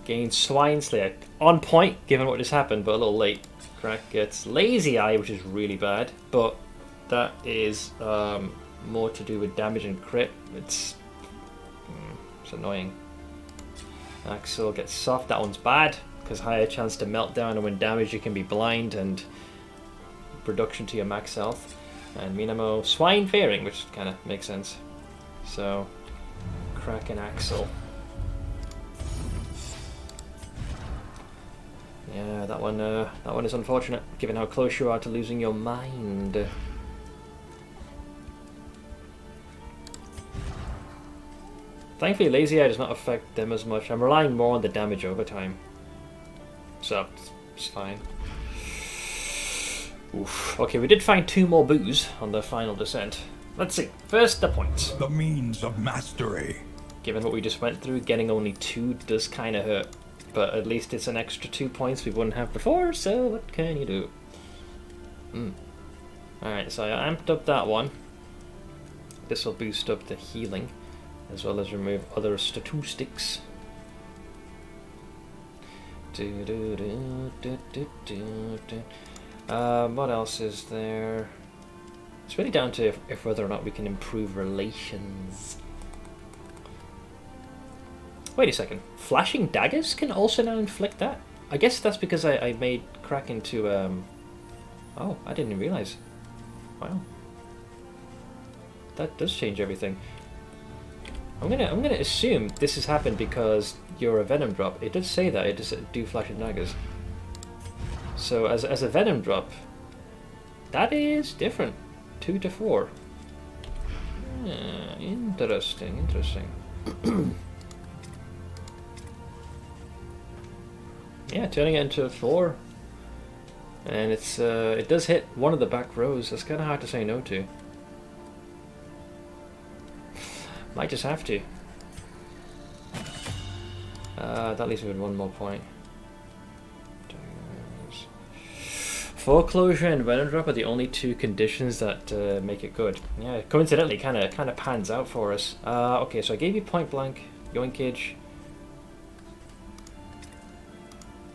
S1: gains Swine Slayer. On point, given what just happened, but a little late. Crack gets Lazy Eye, which is really bad, but that is more to do with damage and crit. It's annoying. Axel gets Soft. That one's bad because higher chance to melt down, and when damaged you can be blind and reduction to your max health. And Minamo Swine Fearing, which kind of makes sense. So Crack and Axel. Yeah, that one is unfortunate, given how close you are to losing your mind. Thankfully, Lazy Eye does not affect them as much. I'm relying more on the damage over time, so it's fine. Oof. Okay, we did find 2 more booze on the final descent. Let's see. First, the points.
S2: The means of mastery.
S1: Given what we just went through, getting only 2 does kind of hurt. But at least it's an extra 2 points we wouldn't have before, so what can you do? Alright, so I amped up that one. This will boost up the healing, as well as remove other statistics. What else is there? It's really down to if whether or not we can improve relations. Wait a second. Flashing daggers can also now inflict that? I guess that's because I made Crack into oh, I didn't even realize. Wow. That does change everything. I'm gonna assume this has happened because you're a venom drop. It does say that, it does do flashing daggers. So as a venom drop, that is different. 2 to 4. Yeah, interesting. Yeah, turning it into a 4, and it does hit one of the back rows. That's kind of hard to say no to. Might just have to. That leaves me with 1 more point. Foreclosure and venom drop are the only two conditions that make it good. Yeah, coincidentally, kind of pans out for us. Okay, so I gave you point blank, yoinkage.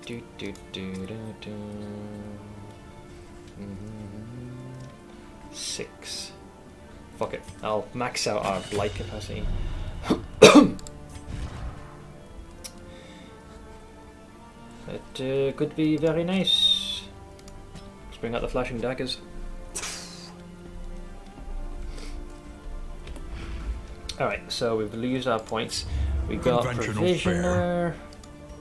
S1: Do do do do do. 6. Fuck it. I'll max out our blight capacity. It could be very nice. Let's bring out the flashing daggers. Alright, so we've used our points. We got provisioner.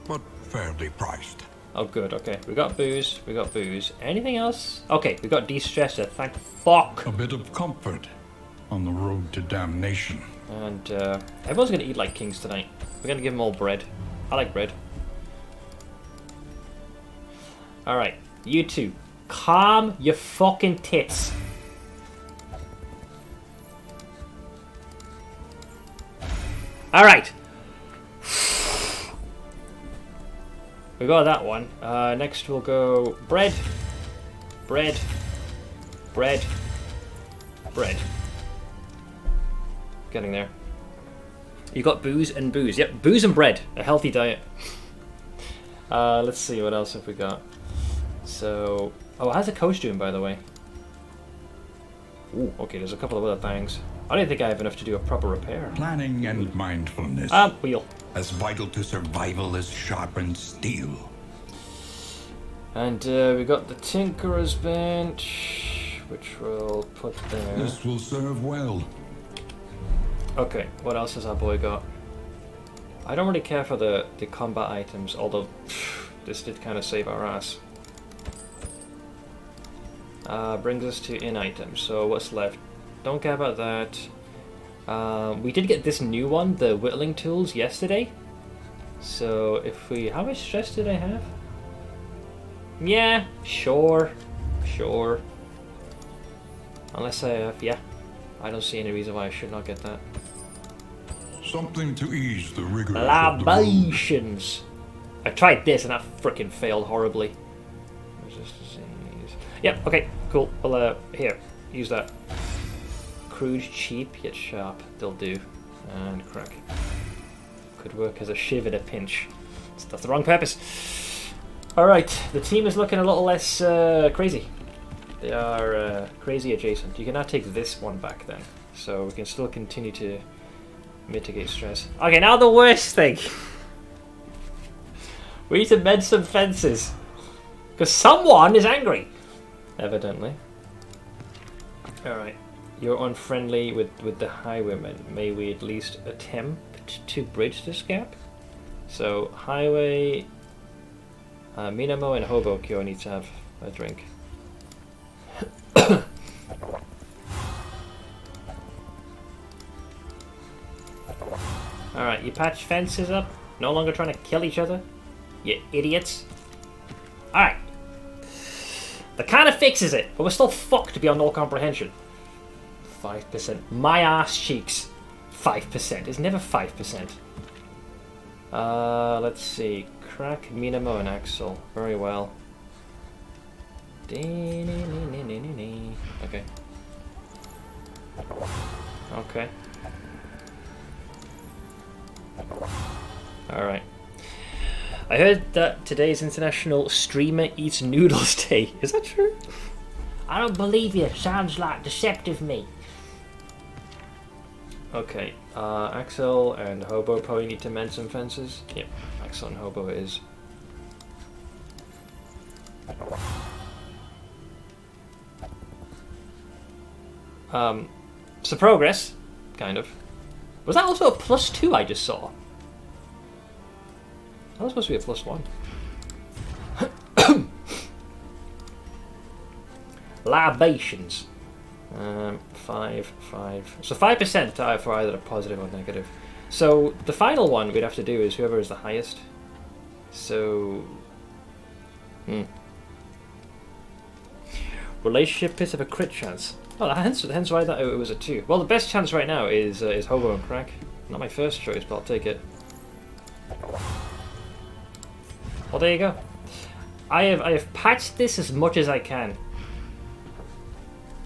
S2: But fairly priced.
S1: Oh good, okay. We got booze, we got booze. Anything else? Okay, we got de-stressor, thank fuck!
S2: A bit of comfort on the road to damnation.
S1: And everyone's gonna eat like kings tonight. We're gonna give them all bread. I like bread. Alright, you two. Calm your fucking tits. Alright. We got that one. Next we'll go bread. Bread. Bread. Bread. Getting there. You got booze and booze. Yep, booze and bread. A healthy diet. Let's see, what else have we got? So... Oh, how's the coach doing, by the way? Ooh, okay, there's a couple of other things. I don't think I have enough to do a proper repair.
S2: Planning and mindfulness.
S1: Wheel.
S2: As vital to survival as sharpened steel.
S1: And we got the Tinkerer's Bench, which we'll put there.
S2: This will serve well.
S1: Okay, what else has our boy got? I don't really care for the combat items, although this did kind of save our ass. Brings us to in items, so what's left? Don't care about that. We did get this new one, the whittling tools, yesterday. So if we... How much stress did I have? Yeah, sure. Sure. Unless I have... Yeah. I don't see any reason why I should not get that.
S2: Something to ease the rigors of the road.
S1: Libations. I tried this and that frickin' failed horribly. Yep, okay, cool. Well, here, use that. Crude, cheap, yet sharp. They'll do. And crack. Could work as a shiv at a pinch. That's the wrong purpose. Alright, the team is looking a little less crazy. They are crazy adjacent. You can now take this one back then. So we can still continue to mitigate stress. Okay, now the worst thing. We need to mend some fences. Because someone is angry. Evidently. Alright. You're unfriendly with the highwaymen. May we at least attempt to bridge this gap? So, highway... Minamo and Hobokyo need to have a drink. Alright, you patch fences up. No longer trying to kill each other. You idiots. Alright. That kind of fixes it, but we're still fucked beyond all comprehension. 5%. My ass cheeks. 5%. It's never 5%. Let's see. Crack, Minamo, and Axel. Very well. Okay. Okay. Alright. I heard that today's International Streamer Eats Noodles Day. Is that true? I don't believe you. Sounds like deceptive me. Okay. Axel and Hobo probably need to mend some fences. Yep. Axel and Hobo is. So progress. Kind of. Was that also a +2 I just saw? That was supposed to be a +1. Libations. 5. So 5% for either a positive or negative. So the final one we'd have to do is whoever is the highest. So... Relationship piss of a crit chance. Oh, hence why that it was a 2. Well, the best chance right now is Hobo and Crack. Not my first choice, but I'll take it. Well, there you go. I have patched this as much as I can.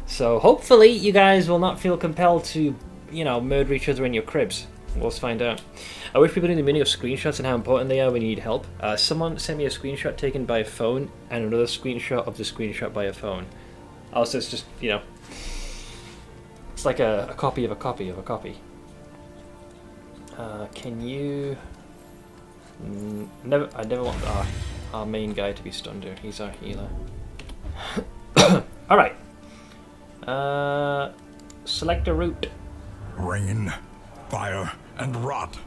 S1: So hopefully you guys will not feel compelled to, you know, murder each other in your cribs. Let's find out. I wish people knew the meaning of screenshots and how important they are when you need help. Someone sent me a screenshot taken by a phone and another screenshot of the screenshot by a phone. Also, it's just, you know, it's like a copy of a copy of a copy. Can you... I never want our main guy to be stunned here. He's our healer. Alright. Select a route.
S2: Rain, fire, and rot.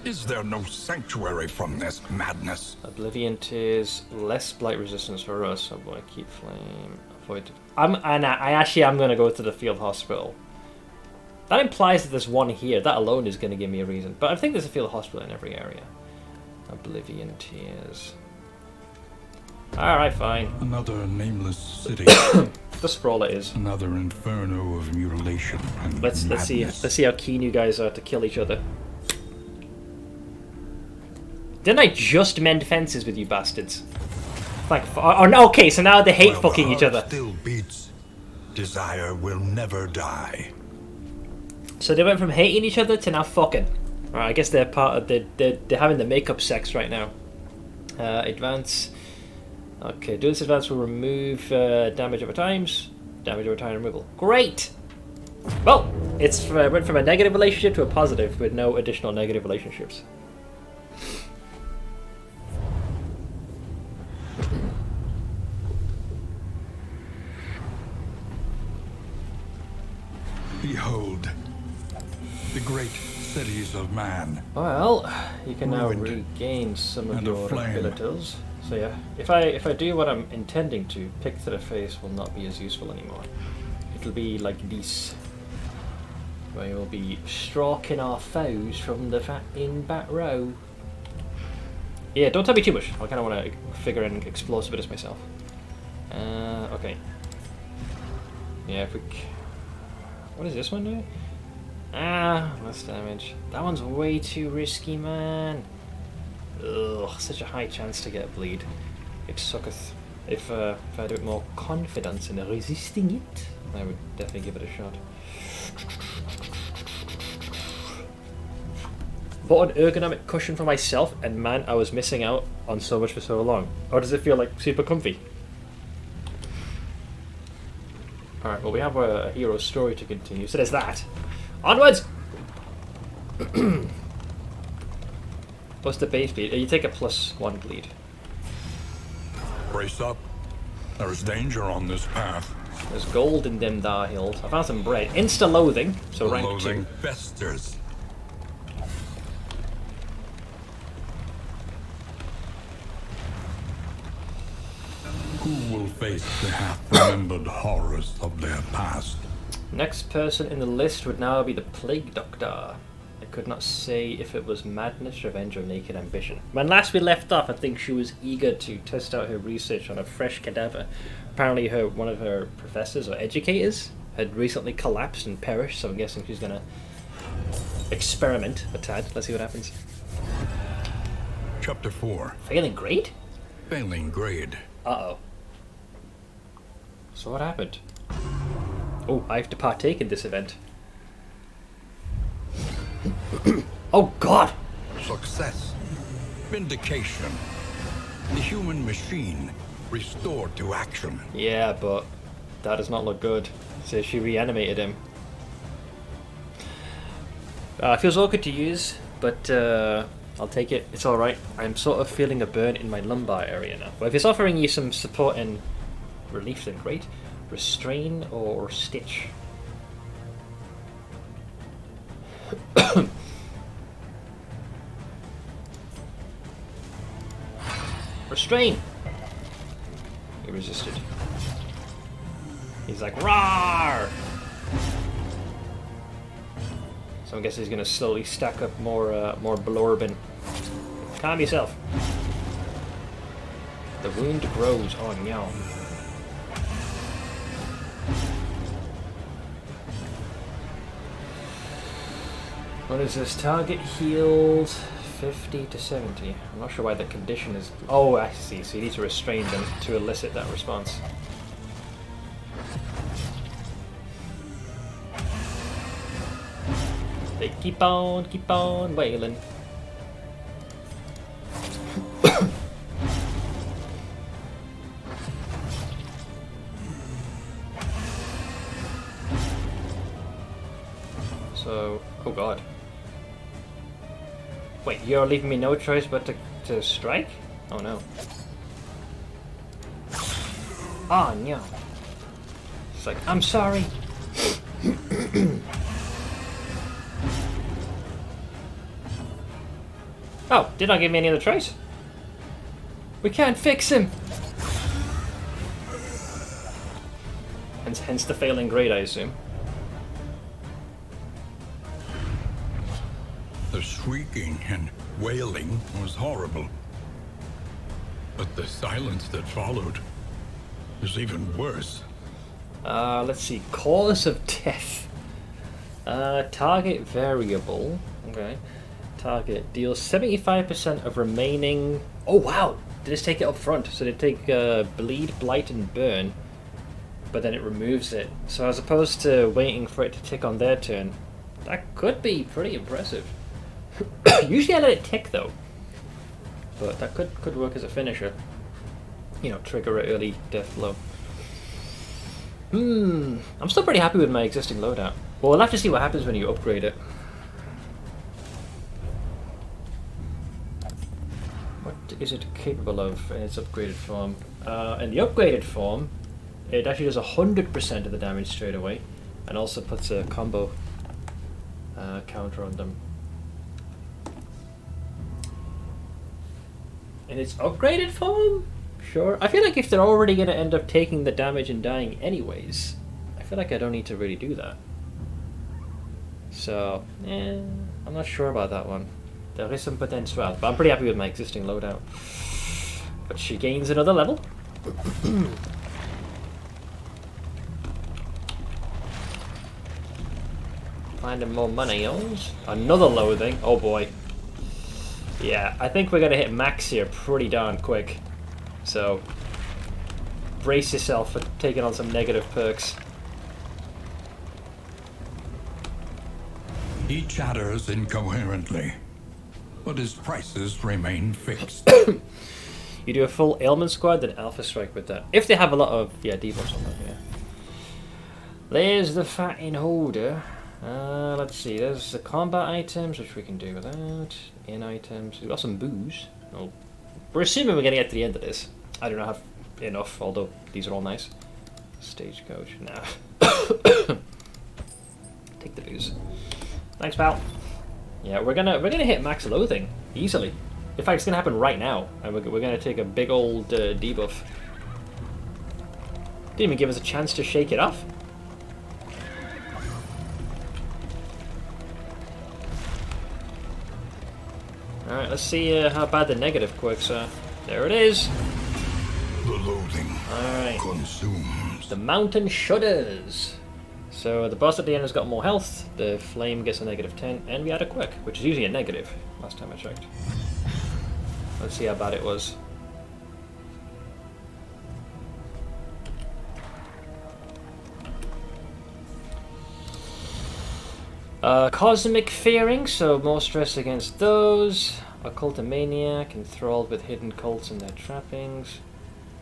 S2: Is there no sanctuary from this madness?
S1: Oblivion Tears, less blight resistance for us. Oh boy, keep flame. Avoid. I actually am going to go to the field hospital. That implies that there's one here. That alone is going to give me a reason. But I think there's a field hospital in every area. Oblivion Tears. Alright, fine.
S2: Another nameless city.
S1: The sprawl it is.
S2: Another inferno of mutilation and
S1: Let's see how keen you guys are to kill each other. Didn't I just mend fences with you bastards? Like, oh no, okay, so now they hate
S2: While
S1: fucking
S2: the
S1: each
S2: heart
S1: other.
S2: still beats, desire will never die.
S1: So they went from hating each other to now fucking. Alright, I guess they're part of they're having the makeup sex right now. Advance. Okay, do this advance will remove damage over times. Damage over time removal. Great! Well, it's went from a negative relationship to a positive with no additional negative relationships.
S2: Behold, the great cities of man.
S1: Well, you can now
S2: Ruined
S1: regain some of
S2: and
S1: your
S2: aflame.
S1: abilities. So yeah, if I do what I'm intending to, pick to the face will not be as useful anymore. It'll be like this. We will be stalking our foes from the back row. Yeah, don't tell me too much. I kind of want to figure and explore some of this myself. Okay. Yeah, if we... What is this one doing? Less damage. That one's way too risky, man. Ugh, such a high chance to get a bleed. It sucketh. If I had a bit more confidence in resisting it, I would definitely give it a shot. Bought an ergonomic cushion for myself, and man, I was missing out on so much for so long. Or does it feel like super comfy? Alright, well we have a hero story to continue, so there's that. Onwards! What's the base bleed? You take a +1 bleed.
S2: Brace up. There's danger on this path.
S1: There's gold in them dar hills. I found some bread. Insta-loathing, so rank 2.
S2: Loathing festers. Who will face the half-remembered horrors of their past?
S1: Next person in the list would now be the Plague Doctor. I could not say if it was madness, revenge, or naked ambition. When last we left off, I think she was eager to test out her research on a fresh cadaver. Apparently one of her professors or educators had recently collapsed and perished, so I'm guessing she's going to experiment a tad. Let's see what happens.
S2: Chapter 4.
S1: Failing grade?
S2: Failing grade.
S1: Uh-oh. So what happened? Oh, I have to partake in this event. Oh god!
S2: Success. Vindication. The human machine restored to action.
S1: Yeah, but that does not look good. So she reanimated him. Feels awkward to use, but I'll take it. It's alright. I'm sort of feeling a burn in my lumbar area now. But if it's offering you some support and relief, then great. Restrain or stitch? Restrain! He resisted. He's like, "Rawr!" So I guess he's gonna slowly stack up more blurbin. Calm yourself. The wound grows on you. What is this? Target healed 50 to 70. I'm not sure why the condition is... Oh, I see. So you need to restrain them to elicit that response. They keep on wailing. So, oh god. Wait, you're leaving me no choice but to strike? Oh no. Oh no. It's like, I'm sorry. Oh, did not give me any other choice. We can't fix him. Hence the failing grade, I assume.
S2: The shrieking and wailing was horrible. But the silence that followed was even worse.
S1: Let's see. Cause of death. Target variable. Okay. Target deals 75% of remaining... Oh wow! Did this take it up front? So they take bleed, blight, and burn. But then it removes it. So as opposed to waiting for it to tick on their turn, that could be pretty impressive. Usually I let it tick though, but that could work as a finisher. You know, trigger an early death blow. I'm still pretty happy with my existing loadout. Well, we'll have to see what happens when you upgrade it. What is it capable of in its upgraded form? In the upgraded form, it actually does 100% of the damage straight away, and also puts a combo counter on them. In its upgraded form? Sure. I feel like if they're already going to end up taking the damage and dying anyways, I feel like I don't need to really do that. So, I'm not sure about that one. There is some potential, but I'm pretty happy with my existing loadout. But she gains another level. Finding more money, yours. Another loathing. Oh boy. Yeah, I think we're going to hit max here pretty darn quick. So, brace yourself for taking on some negative perks.
S2: He chatters incoherently, but his prices remain fixed.
S1: You do a full ailment squad, then alpha strike with that. If they have a lot of, debuffs on that, yeah. There's the fatting holder. Let's see, there's the combat items, which we can do without. In items, we've got some booze. Oh, we're assuming we're going to get to the end of this. I don't know have enough, although these are all nice. Stagecoach, nah. Take the booze. Thanks, pal. Yeah, we're gonna hit max loathing easily. In fact, it's gonna happen right now, and we're gonna take a big old debuff. Didn't even give us a chance to shake it off. Alright, let's see how bad the negative quirks are. There it is.
S2: The loathing consumes.
S1: The mountain shudders. So the boss at the end has got more health, the flame gets a -10, and we had a quirk, which is usually a negative, last time I checked. Let's see how bad it was. Cosmic Fearing, so more stress against those. Occultomaniac, enthralled with hidden cults and their trappings.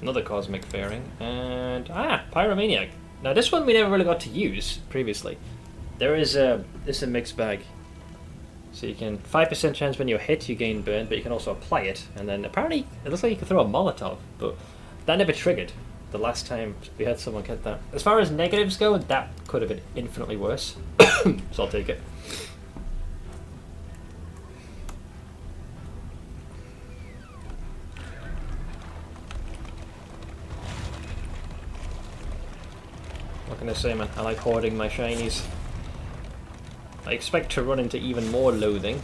S1: Another Cosmic Fearing. And, Pyromaniac. Now this one we never really got to use previously. There is this is a mixed bag. So you can, 5% chance when you're hit you gain burn, but you can also apply it. And then apparently, it looks like you can throw a Molotov, but that never triggered the last time we had someone get that. As far as negatives go, that could have been infinitely worse. So I'll take it. What can I say, man? I like hoarding my shinies. I expect to run into even more loathing.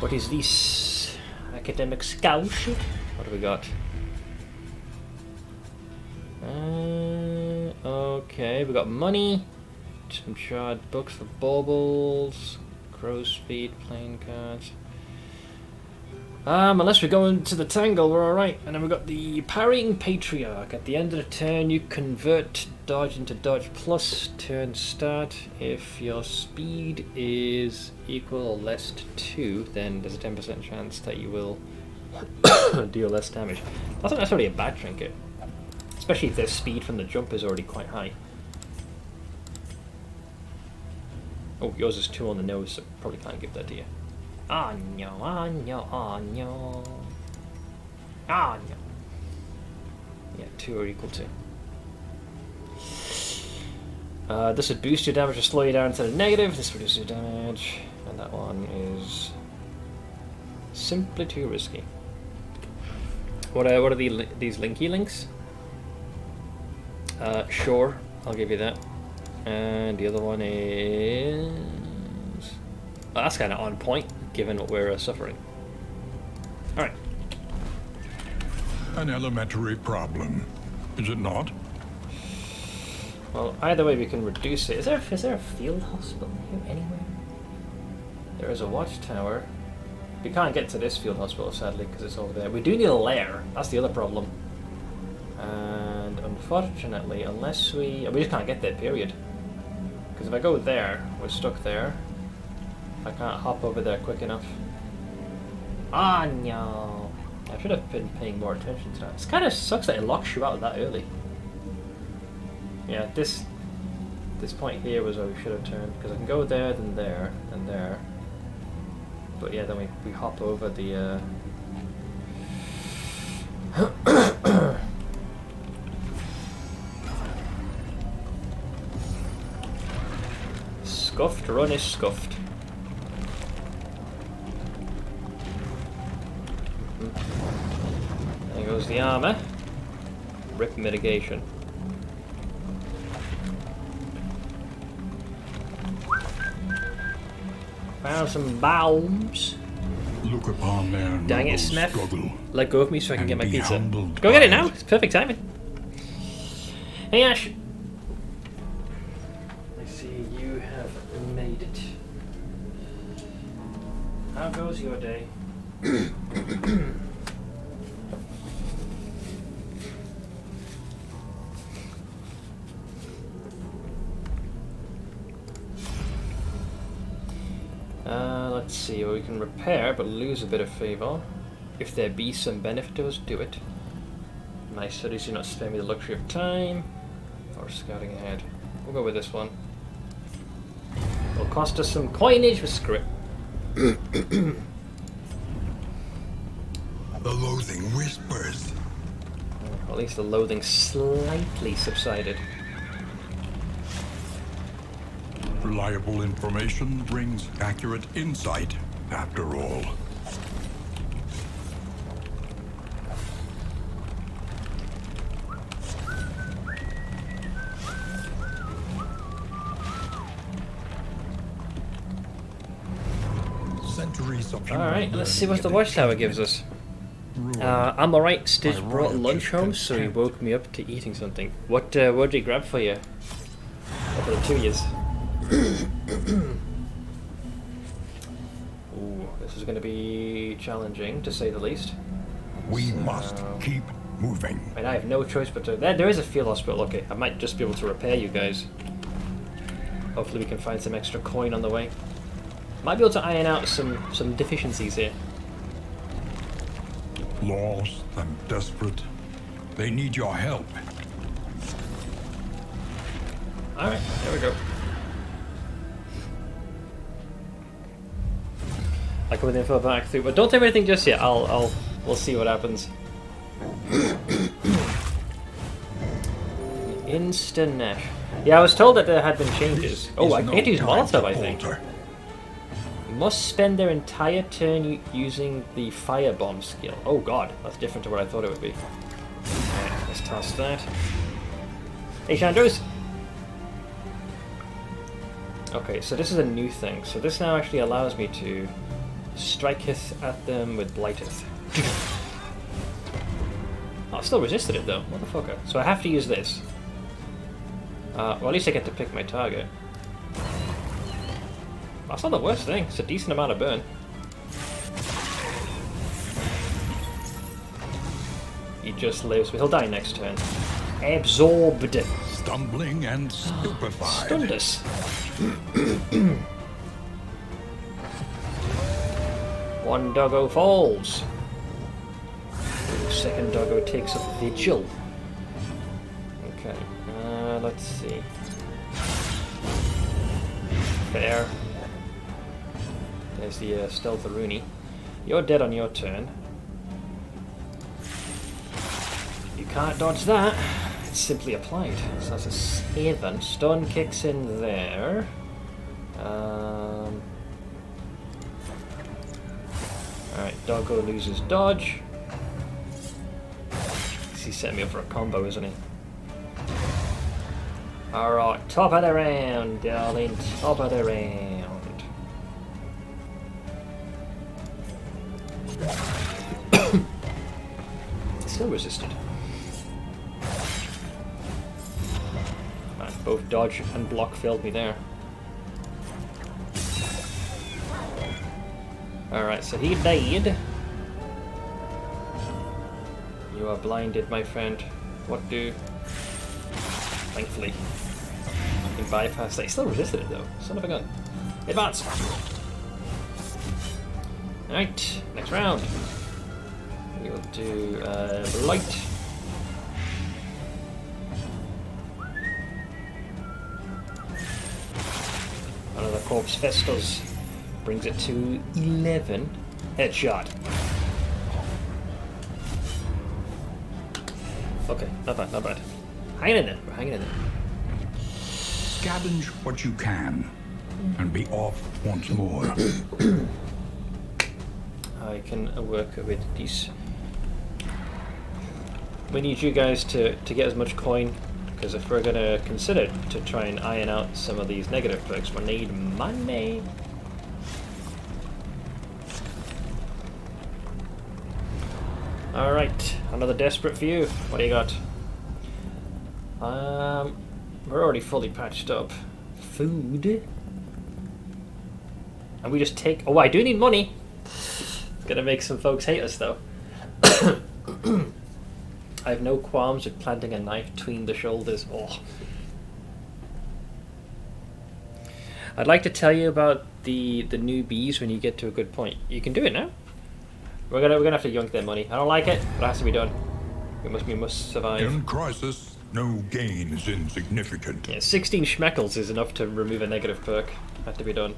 S1: What is this? Academic Scholarship? What do we got? Okay, we got money. some charred books for baubles, crow's feet, playing cards. Unless we go into the tangle, we're alright. And then we've got the parrying patriarch. At the end of the turn, you convert dodge into dodge plus turn start. If your speed is equal or less to 2, then there's a 10% chance that you will deal less damage. That's not necessarily a bad trinket, especially if their speed from the jump is already quite high. Oh, yours is 2 on the nose, so probably can't give that to you. Ah no, ah no, ah no. Ah no. Yeah, 2 are equal to. This would boost your damage or slow you down to the negative. This reduces your damage. And that one is simply too risky. What are these linky links? Sure, I'll give you that. And the other one is... Well, that's kind of on point, given what we're suffering. Alright.
S2: An elementary problem, is it not?
S1: Well, either way we can reduce it. Is there a field hospital here anywhere? There is a watchtower. We can't get to this field hospital, sadly, because it's over there. We do need a lair. That's the other problem. And unfortunately, unless we just can't get there, period. Because if I go there, we're stuck there. I can't hop over there quick enough. Ah, no. I should have been paying more attention to that. It kind of sucks that it locks you out that early. Yeah, this point here was where we should have turned, because I can go there, then there, and there. But yeah, then we hop over the... Scuffed run is scuffed. There goes the armor. Rip mitigation. Found some bombs.
S2: Look upon their
S1: Dang it,
S2: noble
S1: Smith.
S2: struggle.
S1: Let go of me so I can
S2: and
S1: get my
S2: be
S1: pizza.
S2: humbled
S1: Go get
S2: by
S1: it now. It's perfect timing. Hey, Ash. I see you have made it. How goes your day? Let's see, well, we can repair but lose a bit of favour. If there be some benefit to us, do it. My studies do not spare me the luxury of time or scouting ahead. We'll go with this one. It'll cost us some coinage, but screw it.
S2: The loathing whispers.
S1: Well, at least the loathing slightly subsided.
S2: Reliable information brings accurate insight, after all. Centuries of human
S1: Alright, let's see
S2: learning
S1: what the
S2: and
S1: watchtower gives us.
S2: ruined
S1: I'm alright, Stitch
S2: by
S1: brought
S2: riotous
S1: lunch home, so he
S2: contempt.
S1: woke me up to eating something. What did he grab for you? Or for the 2 years? Ooh, this is going to be challenging, to say the least.
S2: We must keep moving.
S1: And I have no choice but to... There is a field hospital, okay. I might just be able to repair you guys. Hopefully we can find some extra coin on the way. Might be able to iron out some deficiencies here.
S2: Lost and desperate. They need your help.
S1: Alright, there we go. I come with info back through, but don't take anything just yet. We'll see what happens. Insta-Nash. Yeah, I was told that there had been changes. Oh, I can't use Molotov, I think. Must spend their entire turn using the firebomb skill. Oh god, that's different to what I thought it would be. Alright, let's toss that. Hey, Chandros! Okay, so this is a new thing. So this now actually allows me to striketh at them with blighteth. Oh, I still resisted it though, motherfucker. So I have to use this. Well, at least I get to pick my target. That's not the worst thing. It's a decent amount of burn. He just lives, but he'll die next turn. Absorbed.
S2: Stumbling and stupefied.
S1: Stunned us. One doggo falls. Second doggo takes up vigil. Okay, let's see. Fair. There's the stealth Rooney. You're dead on your turn. You can't dodge that. It's simply applied. So that's a 7. Stun kicks in there. Alright, doggo loses dodge. He's setting me up for a combo, isn't he? Alright, top of the round, darling. Top of the round. Still resisted. Man, both dodge and block failed me there. Alright, so he died. You are blinded, my friend. What do? Thankfully. I can bypass that. He still resisted it though. Son of a gun. Advance! Alright, next round. We will do light. Another corpse festus. Brings it to 11. Headshot. Okay, not bad, not bad. Hanging in there, we're hanging in there.
S2: Scavenge what you can, and be off once more.
S1: I can work with these. We need you guys to get as much coin, because if we're going to consider to try and iron out some of these negative perks, we need money. Alright, another desperate few. What do you got? We're already fully patched up. Food. And we just take... Oh, I do need money. It's gonna make some folks hate us, though. I have no qualms with planting a knife between the shoulders. Oh. I'd like to tell you about the newbies when you get to a good point. You can do it now. We're gonna have to yoink their money. I don't like it, but it has to be done. We must survive.
S2: In crisis, no gain is insignificant.
S1: Yeah, 16 schmeckles is enough to remove a negative perk. Had to be done.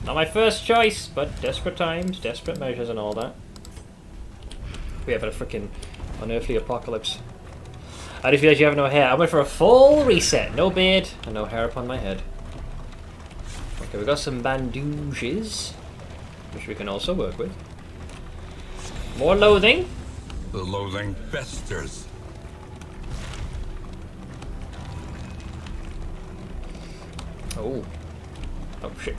S1: Not my first choice, but desperate times, desperate measures, and all that. We have a freaking unearthly apocalypse. How do you feel like you have no hair? I went for a full reset. No beard and no hair upon my head. Okay, we got some bandages, which we can also work with. More loathing.
S2: The loathing festers.
S1: Oh. Oh shit.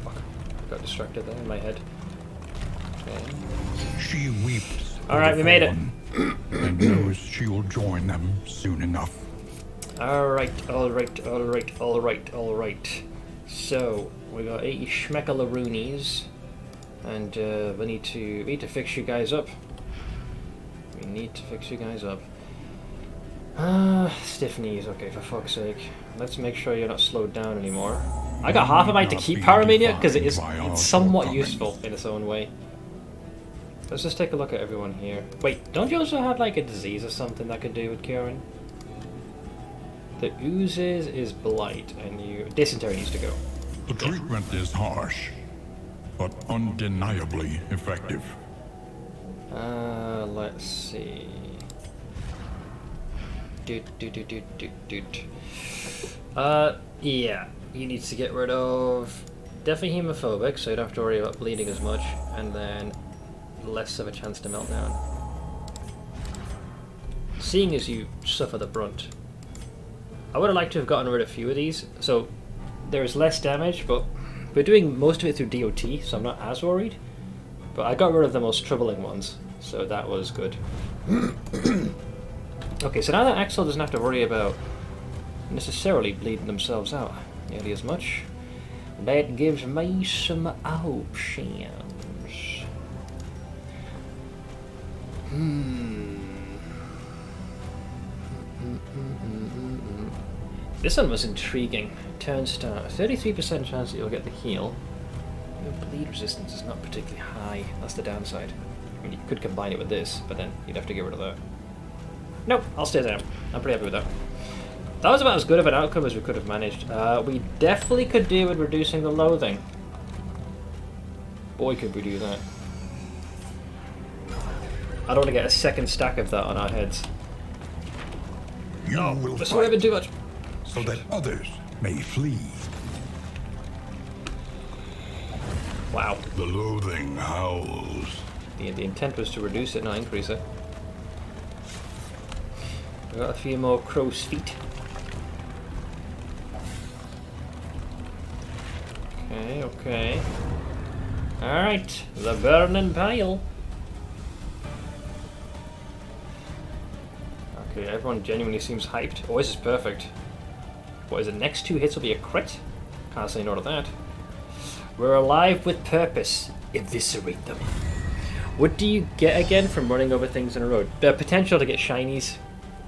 S1: Fuck. I got distracted there in my head. Okay.
S2: She weeps.
S1: Alright, we made it.
S2: And knows she'll join them soon enough.
S1: Alright. So, we got 80 schmeckalaroonies. And we need to fix you guys up. We need to fix you guys up. Stiff knees, okay, for fuck's sake. Let's make sure you're not slowed down anymore. I got half a mind to keep Paramania because it's somewhat useful in its own way. Let's just take a look at everyone here. Wait, don't you also have like a disease or something that could do with curing? The oozes is blight, and dysentery needs to go.
S2: The treatment is harsh, but undeniably effective.
S1: Let's see. Yeah, he needs to get rid of definitely hemophobic, so you don't have to worry about bleeding as much, and then less of a chance to melt down. Seeing as you suffer the brunt, I would have liked to have gotten rid of a few of these, so there's less damage, but we're doing most of it through DOT, so I'm not as worried. But I got rid of the most troubling ones, so that was good. Okay, so now that Axel doesn't have to worry about necessarily bleeding themselves out nearly as much, That gives me some options. This one was intriguing. Turn start. 33% chance that you'll get the heal. Your bleed resistance is not particularly high. That's the downside. I mean, you could combine it with this, but then you'd have to get rid of that. Nope, I'll stay there. I'm pretty happy with that. That was about as good of an outcome as we could have managed. We definitely could do with reducing the loathing. Boy, could we do that. I don't want to get a second stack of that on our heads.
S2: You will
S1: That's not even too much.
S2: so that others may flee.
S1: Wow.
S2: The loathing howls.
S1: The intent was to reduce it, not increase it. We've got a few more crow's feet. Okay, okay. Alright, the burning pile. Okay, everyone genuinely seems hyped. Oh, this is perfect. What is it? Next 2 hits will be a crit? Can't say no to that. We're alive with purpose. Eviscerate them. What do you get again from running over things in a road? The potential to get shinies.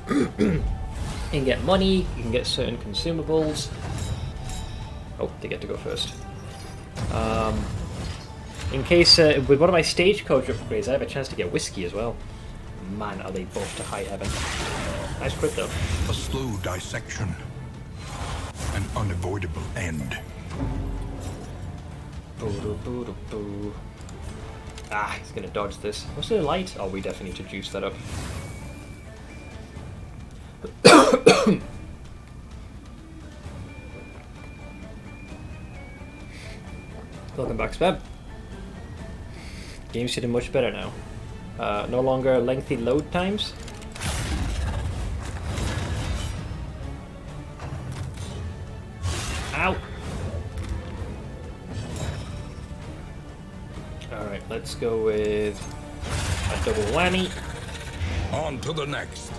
S1: You can get money, you can get certain consumables. Oh, they get to go first. In case, with one of my stagecoach upgrades, I have a chance to get whiskey as well. Man, are they both to high heaven. Nice crit though.
S2: A slow dissection. An unavoidable end.
S1: Boo-doo-boo-doo-boo. Ah, he's gonna dodge this. What's the light? Oh, we definitely need to juice that up. Welcome back, Speb. Game's getting much better now. No longer lengthy load times. Ow! Alright, let's go with a double whammy.
S2: On to the next.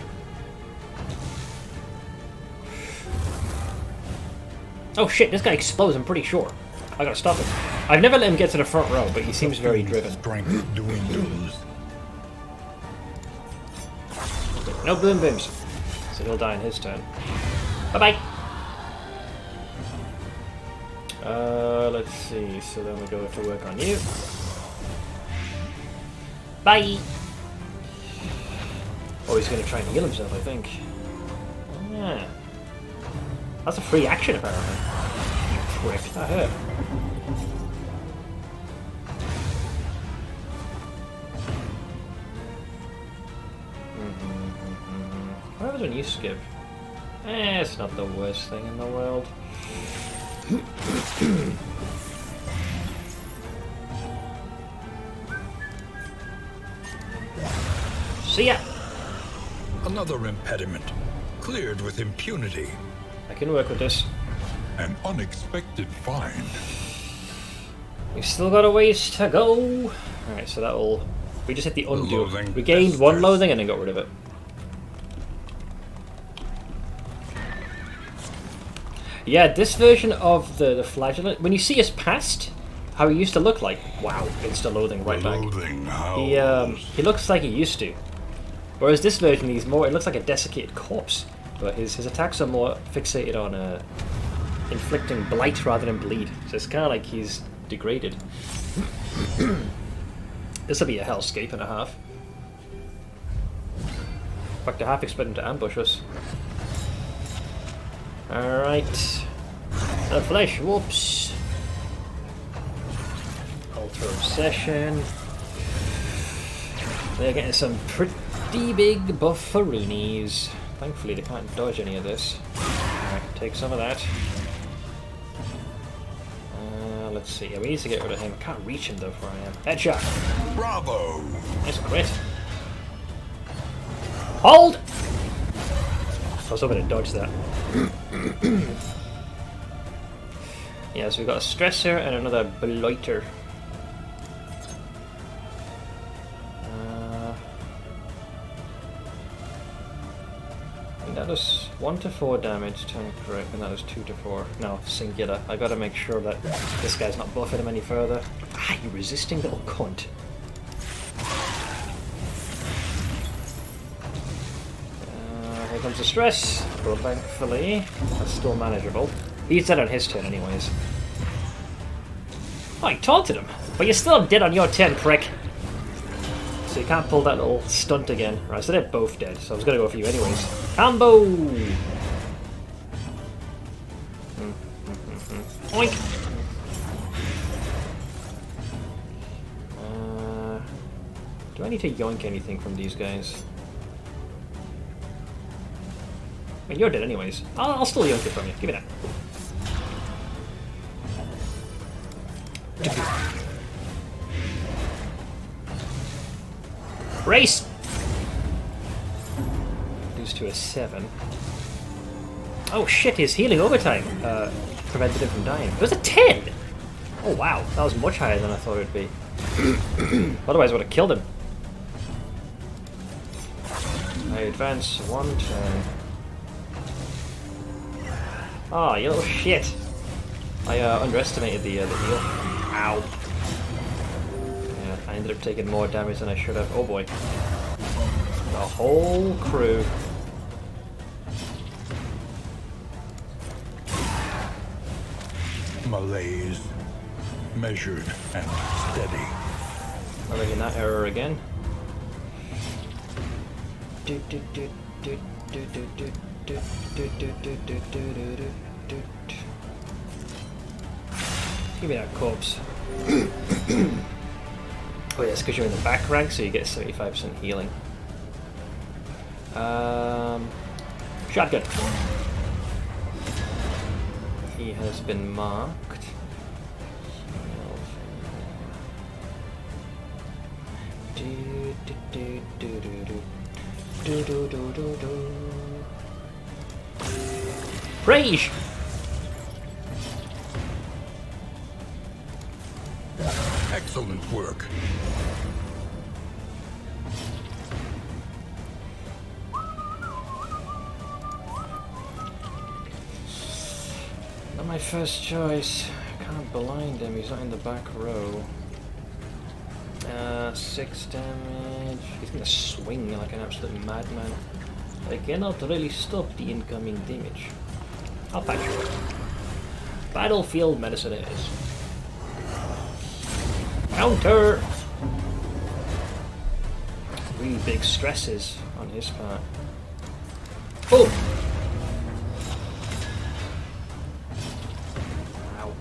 S1: Oh shit, this guy explodes, I'm pretty sure. I gotta stop him. I've never let him get to the front row, but he seems very driven.
S2: Strength dwindles.
S1: No boom booms. So he'll die in his turn. Bye-bye! Let's see. So then we go to work on you. Bye! Oh, he's gonna try and heal himself, I think. Yeah. That's a free action, apparently. You prick. That hurt. What happens when you skip? It's not the worst thing in the world. See ya!
S2: Another impediment. Cleared with impunity.
S1: I can work with this.
S2: An unexpected find.
S1: We've still got a ways to go. Alright, so that'll... We just hit the undo.
S2: Loathing
S1: We gained one
S2: festers.
S1: loathing and then got rid of it. Yeah, this version of the flagellant, when you see us past how he used to look like, wow, insta-loathing right back.
S2: Loathing howls.
S1: He looks like he used to. Whereas this version, he's more, it looks like a desiccated corpse. But his attacks are more fixated on inflicting blight rather than bleed. So it's kind of like he's degraded. This will be a hellscape and a half. In fact, I half expect him to ambush us. Alright. The flesh, whoops. Alter Obsession. They're getting some pretty big bufferoonies. Thankfully they can't dodge any of this. Alright, take some of that. Let's see, yeah, we need to get rid of him. I can't reach him though where I am. Headshot!
S2: Bravo!
S1: Nice crit. Hold! I was hoping to dodge that. Yeah, so we've got a stressor and another blighter. think that does 1 to 4 damage, turn correct, and that does 2 to 4. No, singular. I gotta make sure that this guy's not buffing him any further. Ah, you resisting little cunt. Here comes the stress, but thankfully that's still manageable. He's dead on his turn anyways. Oh, he taunted him, but you're still dead on your turn, prick. So you can't pull that little stunt again. Right, so they're both dead, so I was gonna go for you anyways. Combo! Oink! Do I need to yoink anything from these guys? I mean, you're dead anyways. I'll still yoink it from you. Give me that. Race! Lose to a 7. Oh shit, his healing overtime prevented him from dying. It was a 10! Oh wow, that was much higher than I thought it would be. Otherwise I would have killed him. I advance 1 turn. Ah, you little shit! I underestimated the heal. Ow. Yeah, I ended up taking more damage than I should have. Oh boy. The whole crew.
S2: Malaise, measured and steady.
S1: I'm making that error again. Give me that corpse. Oh yeah, it's because you're in the back rank, so you get 75% healing. Shotgun. He has been marked. Rage!
S2: Excellent work.
S1: Not my first choice. I can't blind him, he's not in the back row. 6 damage. He's gonna swing like an absolute madman. I cannot really stop the incoming damage. I'll patch you up. Battlefield medicine it is. Counter! Really big stresses on his part. Oh! Ow.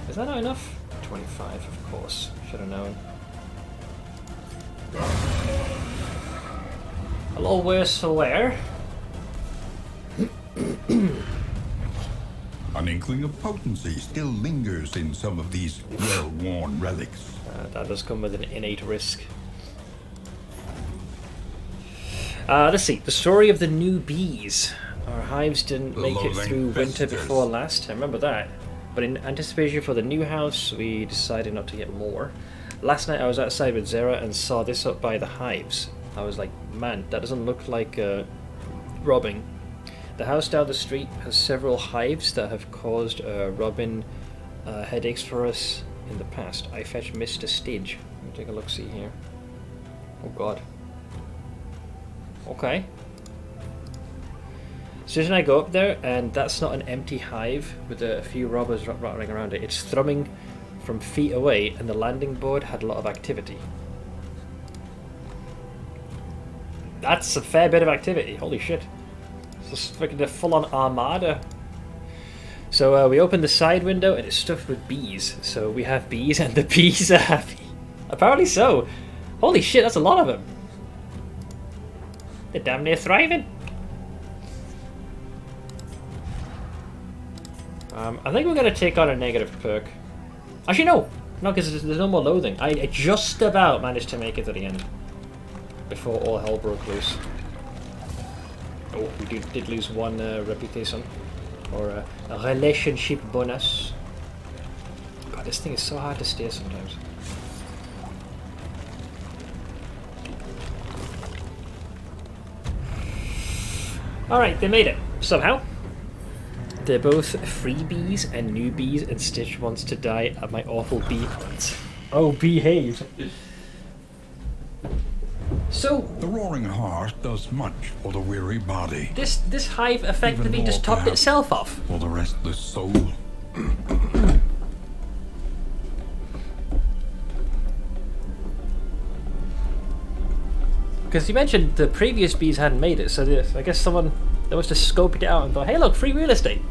S1: Is that not enough? 25, of course. Should have known. A little worse for wear.
S2: An inkling of potency still lingers in some of these well-worn relics.
S1: That does come with an innate risk. Let's see. The story of the new bees. Our hives didn't make it through winter before last. I remember that. But in anticipation for the new house, we decided not to get more. Last night I was outside with Zera and saw this up by the hives. I was like, man, that doesn't look like robbing. The house down the street has several hives that have caused robbing headaches for us in the past. I fetched Mr. Stige. Let me take a look-see here. Oh god. Okay. So then I go up there, and that's not an empty hive with a few robbers rattling around it. It's thrumming from feet away, and the landing board had a lot of activity. That's a fair bit of activity. Holy shit. It's freaking a full-on armada. So we open the side window, and it's stuffed with bees. So we have bees, and the bees are happy. Apparently so. Holy shit, that's a lot of them. They're damn near thriving. I think we're going to take on a negative perk. Actually, no. No, because there's no more loathing. I just about managed to make it to the end. Before all hell broke loose. Oh, we did lose one reputation. Or a relationship bonus. God, this thing is so hard to steer sometimes. Alright, they made it. Somehow. They're both freebies and newbies, and Stitch wants to die at my awful bee hunt. Oh, behave. So...
S2: The roaring heart does much for the weary body.
S1: This hive effectively just topped itself off.
S2: For the restless soul.
S1: Because you mentioned the previous bees hadn't made it, so I guess someone they must have scoped it out and thought, hey look, free real estate!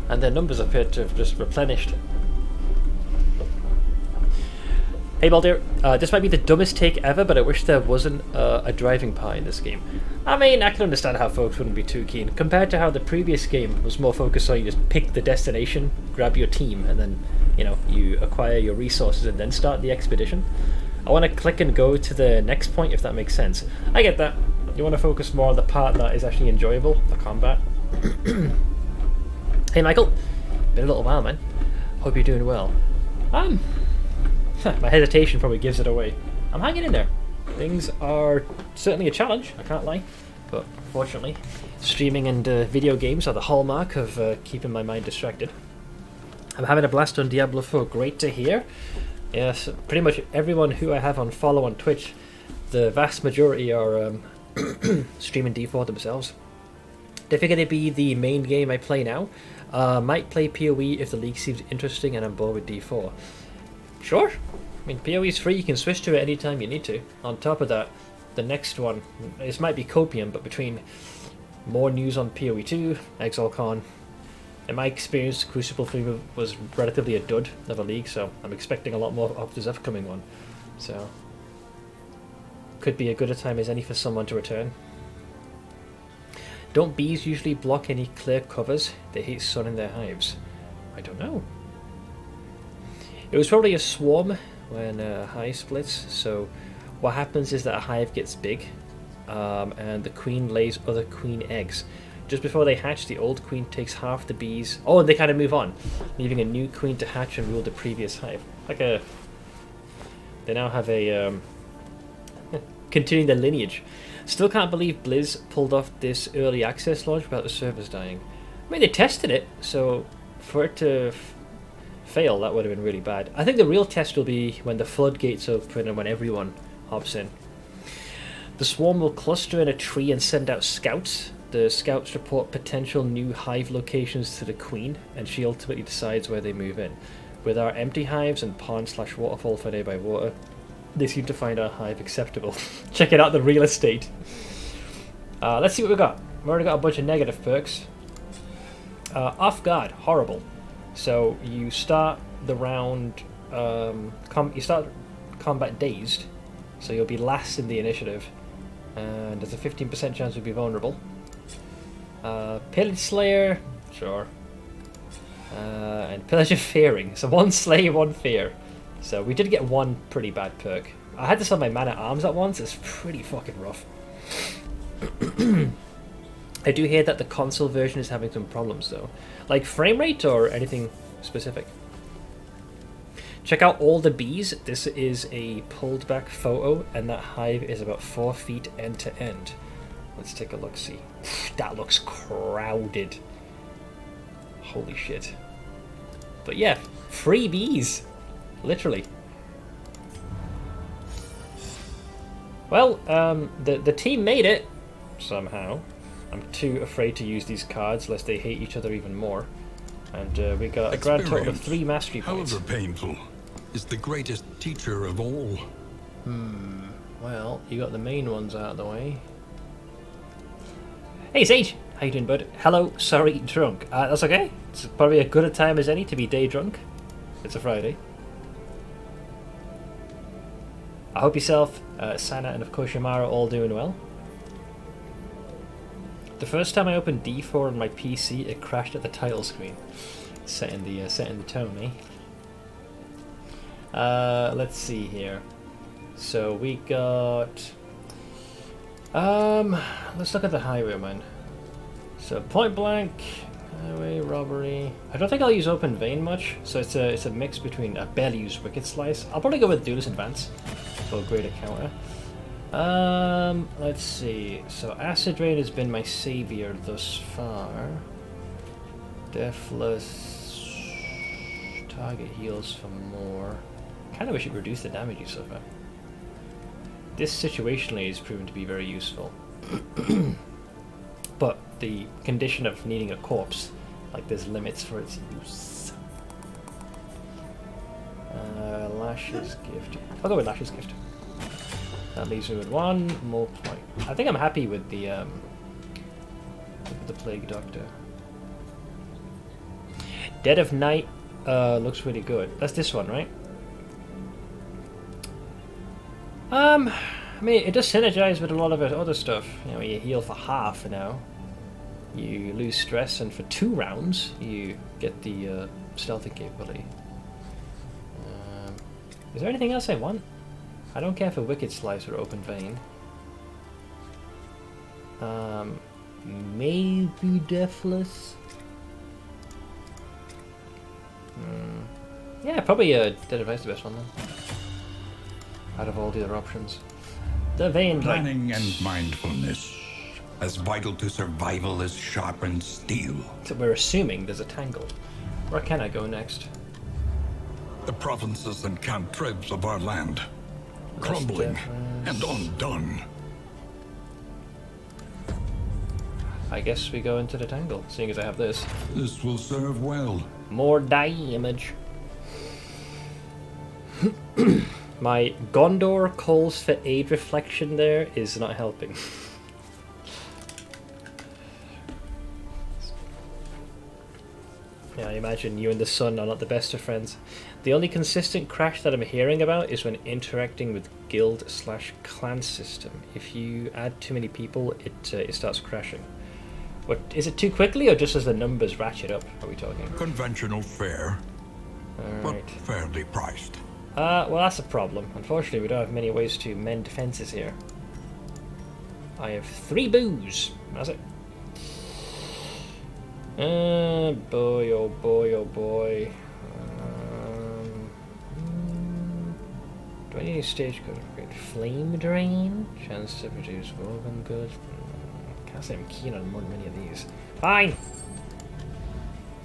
S1: And their numbers appear to have just replenished. Hey Baldur, this might be the dumbest take ever, but I wish there wasn't a driving part in this game. I mean, I can understand how folks wouldn't be too keen, compared to how the previous game was more focused on you just pick the destination, grab your team, and then, you know, you acquire your resources and then start the expedition. I want to click and go to the next point, if that makes sense. I get that. You want to focus more on the part that is actually enjoyable, the combat. Hey Michael, been a little while, man. Hope you're doing well. My hesitation probably gives it away. I'm hanging in there. Things are certainly a challenge, I can't lie. But fortunately, streaming and video games are the hallmark of keeping my mind distracted. I'm having a blast on Diablo 4, great to hear. Yes, pretty much everyone who I have on follow on Twitch, the vast majority are streaming D4 themselves. They figure it'd be the main game I play now. Might play PoE if the league seems interesting and I'm bored with D4. Sure. I mean, PoE is free, you can switch to it anytime you need to. On top of that, the next one, this might be copium, but between more news on PoE 2, ExileCon, in my experience, Crucible 3 was relatively a dud of a league, so I'm expecting a lot more of this upcoming one. So, could be as good a time as any for someone to return. Don't bees usually block any clear covers? They hate sun in their hives. I don't know. It was probably a swarm when a hive splits, so what happens is that a hive gets big, and the queen lays other queen eggs. Just before they hatch, the old queen takes half the bees. Oh, and they kind of move on, leaving a new queen to hatch and rule the previous hive. They now have a continuing their lineage. Still can't believe Blizz pulled off this early access launch without the servers dying. I mean, they tested it, so for it to fail, that would have been really bad. I think the real test will be when the floodgates open and when everyone hops in. The swarm will cluster in a tree and send out scouts. The scouts report potential new hive locations to the queen, and she ultimately decides where they move in. With our empty hives and pond/waterfall for nearby water, they seem to find our hive acceptable. Checking out the real estate. Let's see what we got. We've already got a bunch of negative perks. Off guard, horrible. So you start the round, you start combat dazed, so you'll be last in the initiative, and there's a 15% chance you'll be vulnerable. Pillage Slayer, sure. And Pillage of Fearing, so one slay, one fear. So we did get one pretty bad perk. I had this on my man at arms at once, it's pretty fucking rough. I do hear that the console version is having some problems though. Like frame rate or anything specific? Check out all the bees. This is a pulled back photo and that hive is about 4 feet end to end. Let's take a look, see. That looks crowded. Holy shit. But yeah, free bees. Literally. Well, the team made it somehow. I'm too afraid to use these cards lest they hate each other even more. And we got a grand total of 3 mastery points.
S2: However painful, is the greatest teacher of all.
S1: Well, you got the main ones out of the way. Hey Sage! How you doing, bud? Hello, sorry, drunk. That's okay. It's probably as good a time as any to be day drunk. It's a Friday. I hope yourself, Sana, and of course Yamara are all doing well. The first time I opened D4 on my PC, it crashed at the title screen, setting the tone, eh? Let's see here. So we got. Let's look at the highwayman. So point blank, highway robbery. I don't think I'll use open vein much, so it's a mix between. I barely use wicked slice. I'll probably go with duelist advance for a greater counter. Let's see. So acid rain has been my savior thus far. Deathless. Target heals for more. Kind of wish it reduced the damage you suffer. This situationally is proven to be very useful. But the condition of needing a corpse, like there's limits for its use. Lash's gift. I'll go with Lash's gift. That leaves me with one more point. I think I'm happy with the Plague Doctor. Dead of Night looks really good. That's this one, right? I mean, it does synergize with a lot of other stuff. You know, you heal for half now. You lose stress, and for 2 rounds, you get the stealthing capability. Is there anything else I want? I don't care for Wicked Slice or Open Vein. Maybe Deathless? Yeah, probably Dead of Ice the best one then. Out of all the other options. The Vein...
S2: Planning and mindfulness. As vital to survival as sharpened steel.
S1: So we're assuming there's a tangle. Where can I go next?
S2: The provinces and cantrevs of our land. Crumbling and undone.
S1: I guess we go into the tangle, seeing as I have this.
S2: This will serve well.
S1: More damage. My Gondor calls for aid reflection there is not helping. Yeah, I imagine you and the sun are not the best of friends. The only consistent crash that I'm hearing about is when interacting with guild/clan system. If you add too many people, it starts crashing. What is it too quickly, or just as the numbers ratchet up? Are we talking?
S2: Conventional fare, but
S1: Alright.
S2: fairly priced.
S1: Well, that's a problem. Unfortunately, we don't have many ways to mend defenses here. I have 3 boos. That's it. Boy, oh boy, oh boy. Do I need any stagecoach upgrade? Flame Drain? Chance to produce woven goods? Can't say I'm keen on more than many of these. Fine!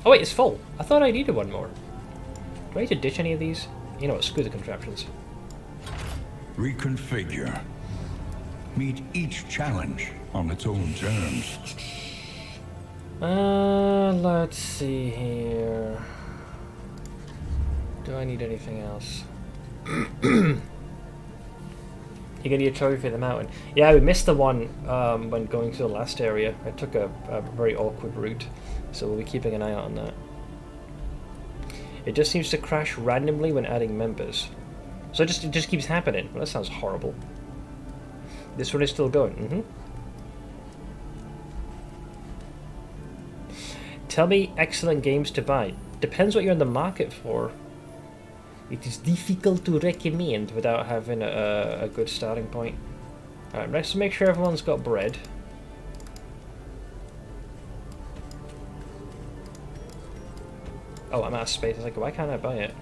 S1: Oh wait, it's full. I thought I needed one more. Do I need to ditch any of these? You know what, screw the contraptions.
S2: Reconfigure. Meet each challenge on its own terms.
S1: Let's see here. Do I need anything else? You're gonna need a trophy for the mountain. Yeah, we missed the one when going to the last area. I took a very awkward route, so we'll be keeping an eye out on that. It just seems to crash randomly when adding members. So it just keeps happening. Well, that sounds horrible. This one is still going. Tell me excellent games to buy. Depends what you're in the market for. It is difficult to recommend without having a good starting point. Alright, let's make sure everyone's got bread. Oh, I'm out of space. I was like, why can't I buy it?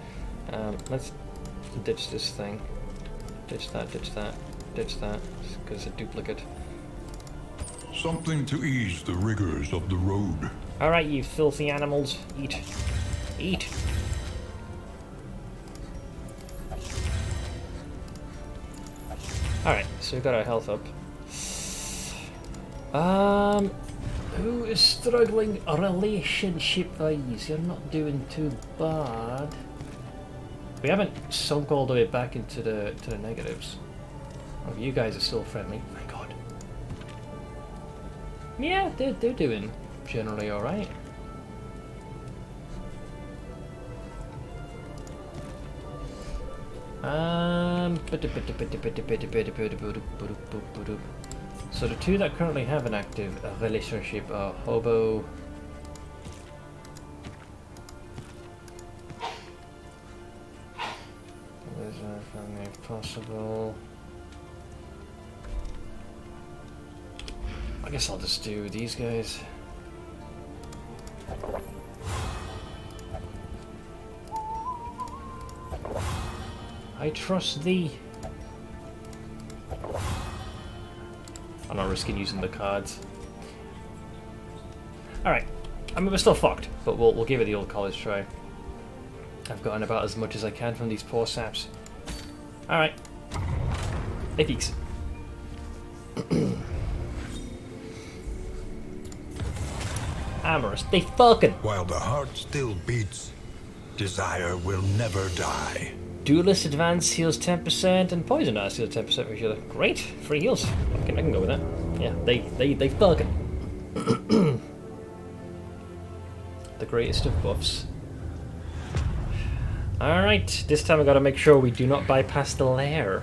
S1: Let's ditch this thing. Ditch that, ditch that, ditch that, because it's a duplicate.
S2: Something to ease the rigors of the road.
S1: Alright, you filthy animals. Eat. Eat. Alright, so we've got our health up. Who is struggling relationship-wise? You're not doing too bad. We haven't sunk all the way back into the negatives. Oh, you guys are still friendly. My god. Yeah, they're doing generally alright. So the 2 that currently have an active relationship are Hobo if possible. I guess I'll just do these guys. I trust thee. I'm not risking using the cards. Alright. I mean, we're still fucked, but we'll give it the old college try. I've gotten about as much as I can from these poor saps. Alright. Hey, peaks. Amorous. They fucking.
S2: While the heart still beats, desire will never die.
S1: Duelist Advance heals 10% and Poison Dart heals 10% for each other. Great. Free heals. I can go with that. Yeah, they fucking. The greatest of buffs. Alright, this time I gotta make sure we do not bypass the lair.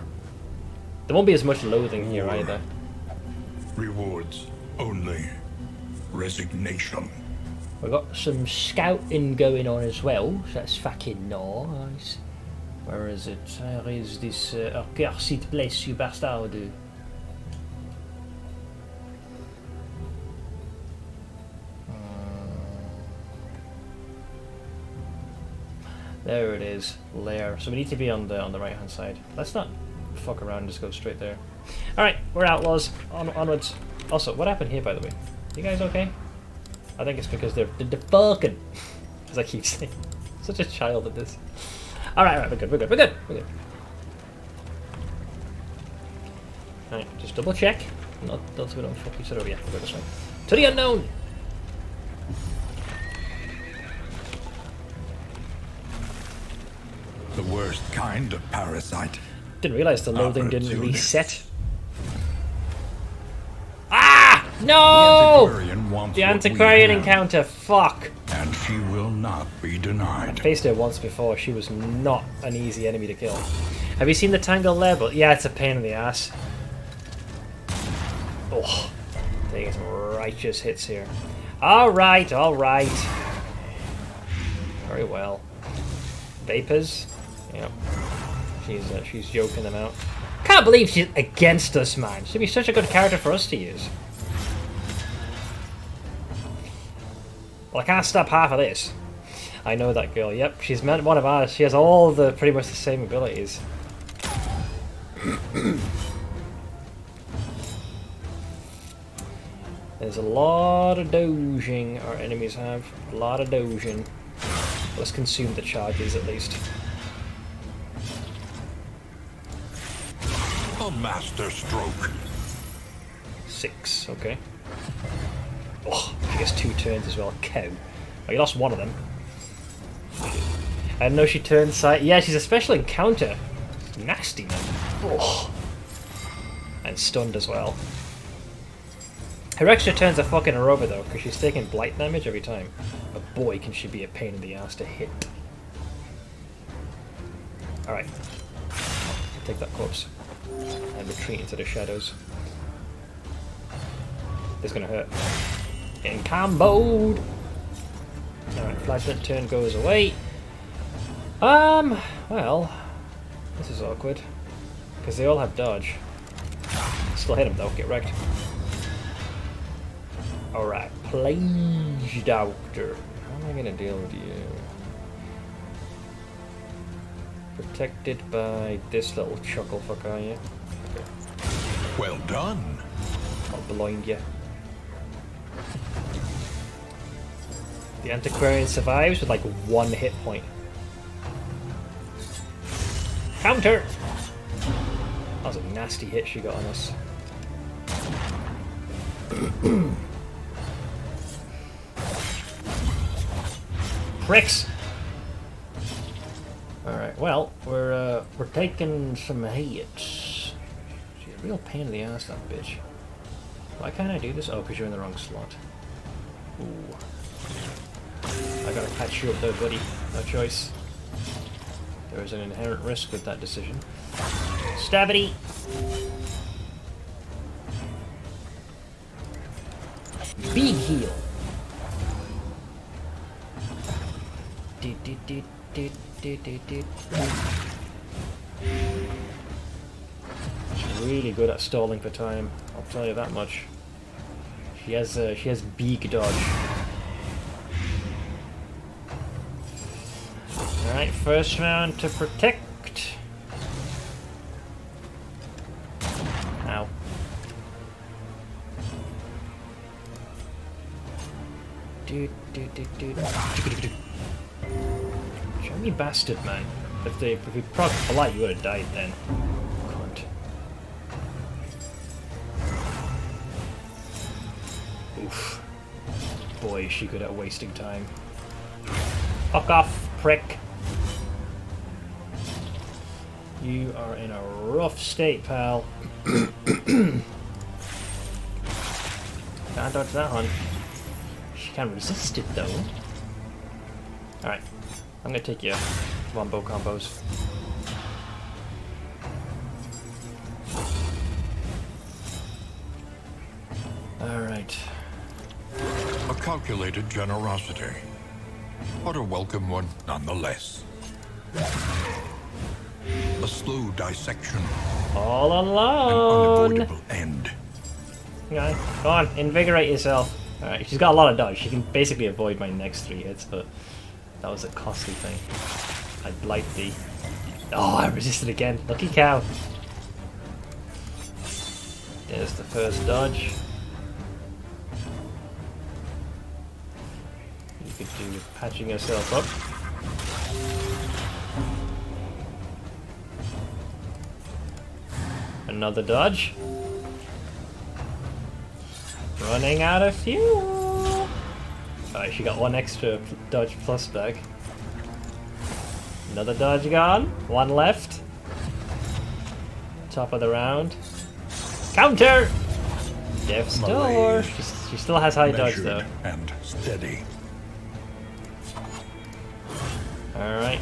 S1: There won't be as much loathing here either.
S2: Rewards only. Resignation.
S1: We've got some scouting going on as well, so that's fucking nice. Where is it? Where is this accursed place, you bastard? There it is, lair. So we need to be on the right hand side. Let's not fuck around, just go straight there. Alright, we're outlaws. Onwards. Also, what happened here, by the way? You guys okay? I think it's because they're fucking, as I keep saying. Such a child at this. Alright, we're good. Alright, just double check. Not so we don't fuck each other over. Yeah, we'll go this way. To the unknown!
S2: The worst kind of parasite.
S1: Didn't realize the loathing didn't
S2: Opportunist.
S1: reset. Ah! No!
S2: The Antiquarian wants
S1: The
S2: what we
S1: Antiquarian
S2: have,
S1: encounter. Fuck.
S2: and she will not be denied.
S1: Faced her once before. She was not an easy enemy to kill. Have you seen the Tangle level? Yeah, it's a pain in the ass. Oh, taking some righteous hits here. All right. Very well. Vapors. Yep. She's joking them out. Can't believe she's against us, man. She'd be such a good character for us to use. Well, I can't stop half of this. I know that girl. Yep, she's meant one of ours. She has all the pretty much the same abilities. There's a lot of dodging our enemies have. A lot of dodging. Let's consume the charges at least.
S2: A master stroke.
S1: 6, okay. Oh, she gets 2 turns as well. Cow. Oh, you lost one of them. I know she turns side. Yeah, she's a special encounter. Nasty, man. Oh. And stunned as well. Her extra turns are fucking her over though, because she's taking blight damage every time. But boy, can she be a pain in the ass to hit. Alright. Take that corpse. And retreat into the shadows. This is gonna hurt. Getting comboed! Alright, flagellant turn goes away. Well, this is awkward. Because they all have dodge. Still hit him though, get wrecked. Alright, Plague Doctor. How am I gonna deal with you? Protected by this little chuckle fuck, are you? Okay.
S2: Well done.
S1: I'll blind you. The Antiquarian survives with like 1 hit point. Counter! That was a nasty hit she got on us. Pricks! Alright, well, we're taking some hits. She's a real pain in the ass, that bitch. Why can't I do this? Oh, because you're in the wrong slot. Ooh. I gotta patch you up there, buddy. No choice. There is an inherent risk with that decision. Stabity! Big heal! She's really good at stalling for time. I'll tell you that much. She has big dodge. Alright, first round to protect. Ow. Jammy bastard, man. If we proc polite, you would have died then. Cunt. Oof. Boy, is she good at wasting time. Fuck off, prick. You are in a rough state, pal. Can't dodge that one. She can resist it, though. Alright. I'm gonna take your wombo combos. Alright.
S2: A calculated generosity, but a welcome one nonetheless. A slow dissection.
S1: All
S2: An
S1: alone!
S2: unavoidable end.
S1: Okay, go on, invigorate yourself. Alright, she's got a lot of dodge. She can basically avoid my next 3 hits, but that was a costly thing. I'd like the... Oh, I resisted again. Lucky cow. There's the first dodge. You could do with patching yourself up. Another dodge. Running out of fuel. Alright, she got 1 extra dodge plus back. Another dodge gone. 1 left. Top of the round. Counter! Death's door. She still has high dodge though.
S2: And steady.
S1: Alright.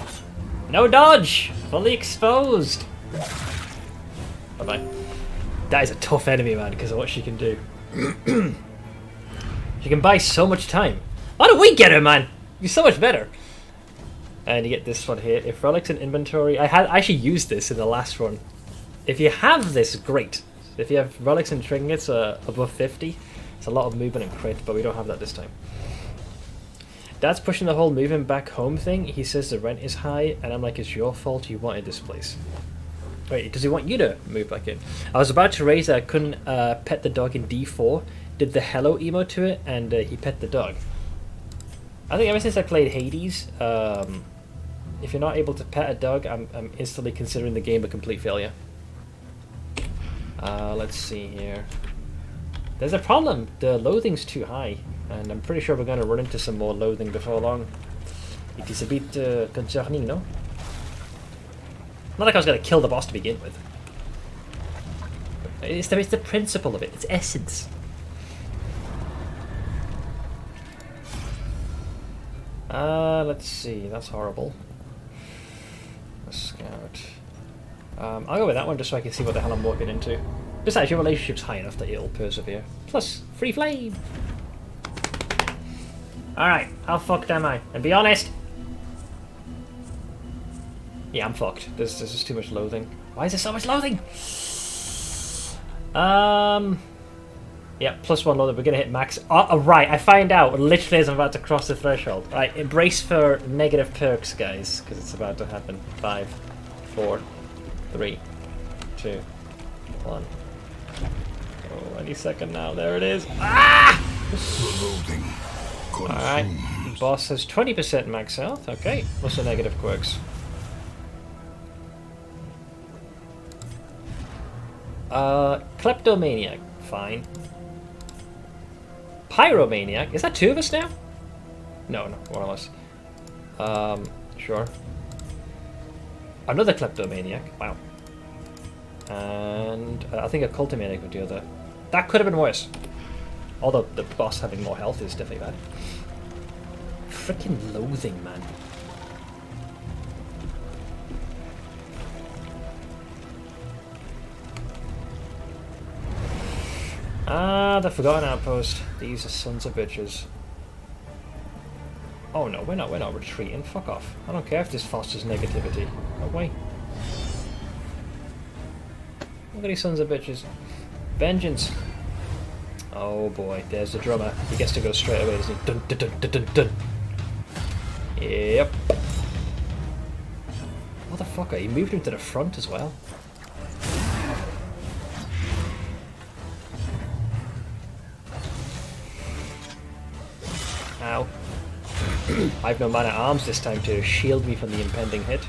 S1: No dodge! Fully exposed! Bye-bye. That is a tough enemy, man, because of what she can do. She can buy so much time. Why don't we get her, man? You're so much better. And you get this one here. If relics in inventory... I actually used this in the last run. If you have this, great. If you have relics and trinkets above 50, it's a lot of movement and crit, but we don't have that this time. Dad's pushing the whole moving back home thing. He says the rent is high, and I'm like, it's your fault you wanted this place. Wait, does he want you to move back in? I was about to raise that I couldn't pet the dog in D4, did the hello emote to it, and he pet the dog. I think ever since I played Hades, if you're not able to pet a dog, I'm instantly considering the game a complete failure. Let's see here. There's a problem. The loathing's too high, and I'm pretty sure we're going to run into some more loathing before long. It is a bit concerning, no? Not like I was going to kill the boss to begin with. It's the principle of it. It's essence. Let's see. That's horrible. A scout. I'll go with that one just so I can see what the hell I'm walking into. Besides, your relationship's high enough that it'll persevere. Plus, free flame! Alright, how fucked am I? And be honest! Yeah, I'm fucked. There's just too much loathing. Why is there so much loathing? Yeah, +1 loathing. We're gonna hit max. Oh, right, I find out literally as I'm about to cross the threshold. Right, embrace for negative perks, guys, because it's about to happen. 5, 4, 3, 2, 1. Oh, any second now. There it is. Ah!
S2: The loathing consumes.
S1: Alright, boss has 20% max health. Okay, what's the negative quirks? Kleptomaniac, fine. Pyromaniac, is that 2 of us now? No, one of us. Sure. Another kleptomaniac, wow. And I think a cultomaniac would do that. That could have been worse. Although the boss having more health is definitely bad. Freaking loathing, man. Ah, the Forgotten Outpost. These are sons of bitches. Oh no, we're not retreating. Fuck off. I don't care if this fosters negativity. No way. Look at these sons of bitches. Vengeance. Oh boy, there's the drummer. He gets to go straight away, doesn't he? Dun dun dun dun dun dun. Yep. Motherfucker, he moved him to the front as well. Ow. I've no man at arms this time to shield me from the impending hit.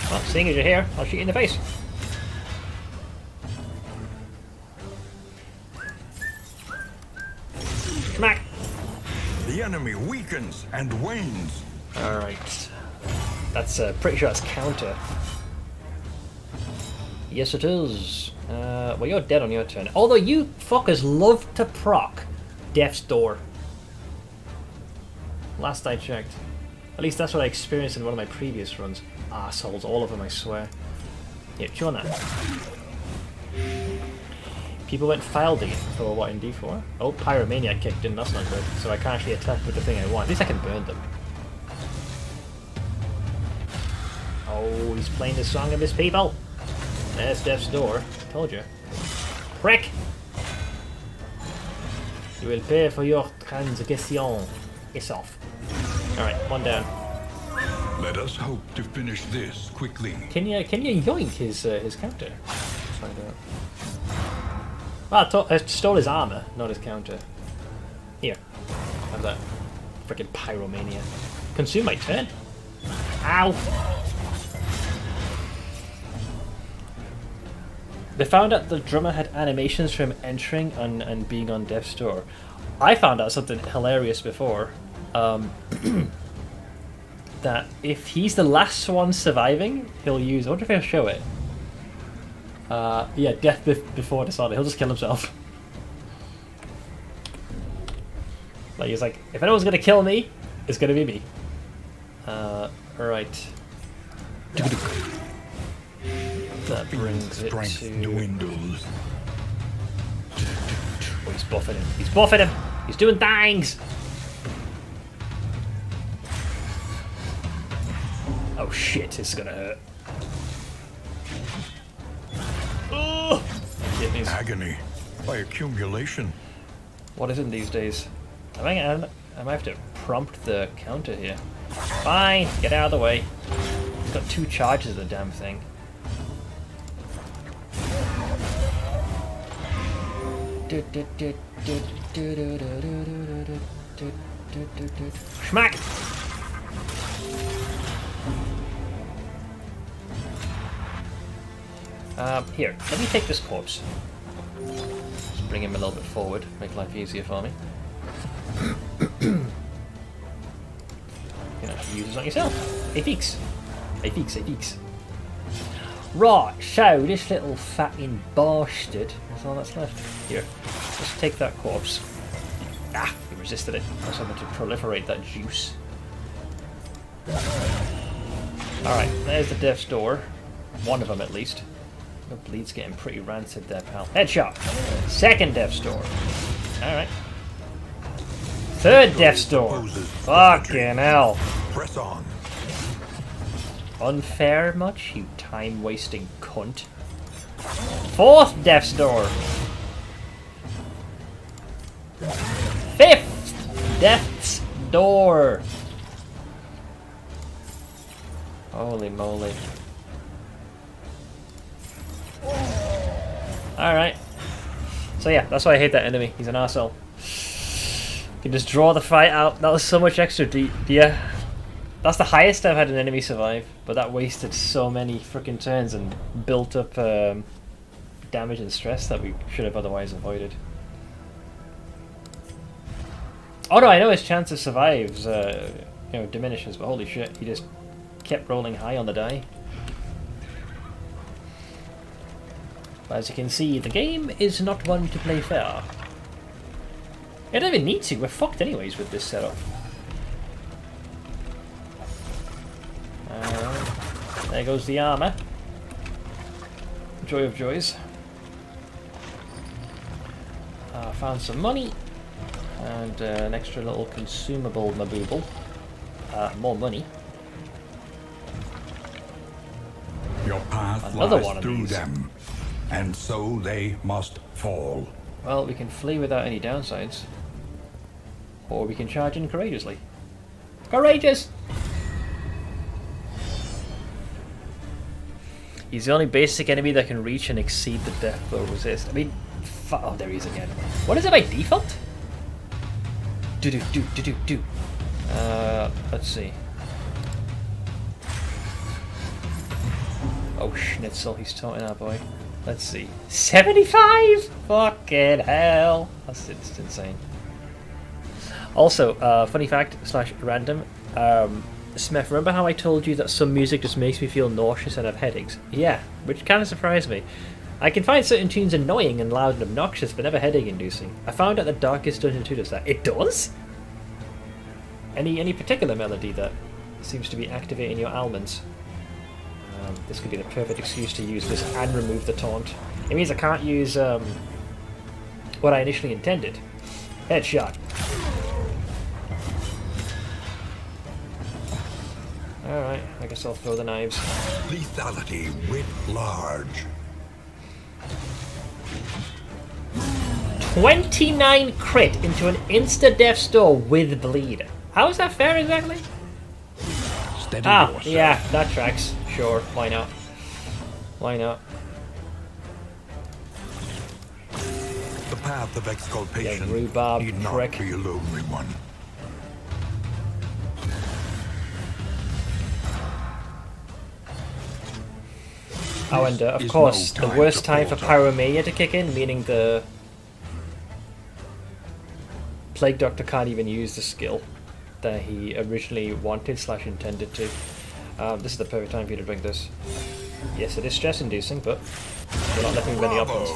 S1: Well, seeing as you're here, I'll shoot you in the face. Smack!
S2: The enemy weakens and wanes.
S1: Alright. That's pretty sure that's counter. Yes, it is. Well, you're dead on your turn. Although you fuckers love to proc Death's Door. Last I checked. At least that's what I experienced in one of my previous runs. Assholes, all of them, I swear. Yeah, chew on that. People went file digging for what in D4. Oh, Pyromania kicked in, that's not good. So I can't actually attack with the thing I want. At least I can burn them. Oh, he's playing the song of his people. There's Death's Door. Told you. Prick! You will pay for your transgression. It's off. Alright, one down.
S2: Let us hope to finish this quickly.
S1: Can you yoink his counter? Let's find out. Well, I stole his armor, not his counter. Here. Have that. Freaking Pyromania. Consume my turn. Ow! They found out the drummer had animations from entering and being on Death's Door. I found out something hilarious before. That if he's the last one surviving, he'll use... I wonder if he'll show it. Yeah, death before dishonor. He'll just kill himself. Like, he's like, if anyone's gonna kill me, it's gonna be me. Alright. That brings it to...
S2: dwindles.
S1: Oh, he's buffing him. He's buffing him! He's doing things! Oh shit, this is gonna hurt. Oh! Kidneys.
S2: Agony by accumulation.
S1: What is it these days? I might have to prompt the counter here. Fine, get out of the way. He's got 2 charges of the damn thing. Schmack! Here, let me take this corpse. Just bring him a little bit forward, make life easier for me. You can actually use this on yourself. Hey, Feeks. Hey, Feeks, hey, Feeks. Right, so this little fatting bastard, that's all that's left. Here, just take that corpse. Ah, he resisted it. I was hoping to proliferate that juice. Alright, there's the Death's Door. One of them at least. Your bleed's getting pretty rancid there, pal. Headshot! Second Death's Door. Alright. Third Death's Door. Fucking hell.
S2: Press on.
S1: Unfair much, you time-wasting cunt. Fourth Death's Door. Fifth Death's Door. Holy moly. Alright. So yeah, that's why I hate that enemy. He's an arsehole. You can just draw the fight out. That was so much extra deep. Yeah. That's the highest I've had an enemy survive, but that wasted so many freaking turns and built up damage and stress that we should have otherwise avoided. Oh no, I know his chance of survives diminishes, but holy shit, he just kept rolling high on the die. But as you can see, the game is not one to play fair. I don't even need to, we're fucked anyways with this setup. There goes the armor. Joy of joys. Found some money. And an extra little consumable mabooble. More money.
S2: Your path lies through them, and so they must fall.
S1: Well, we can flee without any downsides. Or we can charge in courageously. Courageous! He's the only basic enemy that can reach and exceed the death blow resist. I mean, oh, there he is again. What is it by default? Let's see. Oh, Schnitzel, he's taunting our boy. Let's see. 75? Fucking hell. That's insane. Also, funny fact / random. Smith, remember how I told you that some music just makes me feel nauseous and have headaches? Yeah, which kind of surprised me. I can find certain tunes annoying and loud and obnoxious, but never headache-inducing. I found out that Darkest Dungeon 2 does that. It does? Any particular melody that seems to be activating your almonds? This could be the perfect excuse to use this and remove the taunt. It means I can't use what I initially intended. Headshot. Alright, I guess I'll throw the knives.
S2: Lethality writ large.
S1: 29 crit into an insta-death's door with bleed. How is that fair exactly?
S2: Steady yourself.
S1: Yeah, that tracks. Sure, why not? Why not?
S2: The path of exculpation
S1: Yeah, rhubarb
S2: need not
S1: prick.
S2: be a lonely one.
S1: Oh, and of
S2: is
S1: course,
S2: no
S1: the worst
S2: to
S1: time for
S2: falter.
S1: Pyromania to kick in, meaning the Plague Doctor can't even use the skill that he originally wanted / intended to. This is the perfect time for you to drink this. Yes, it is stress-inducing, but you're not letting many options.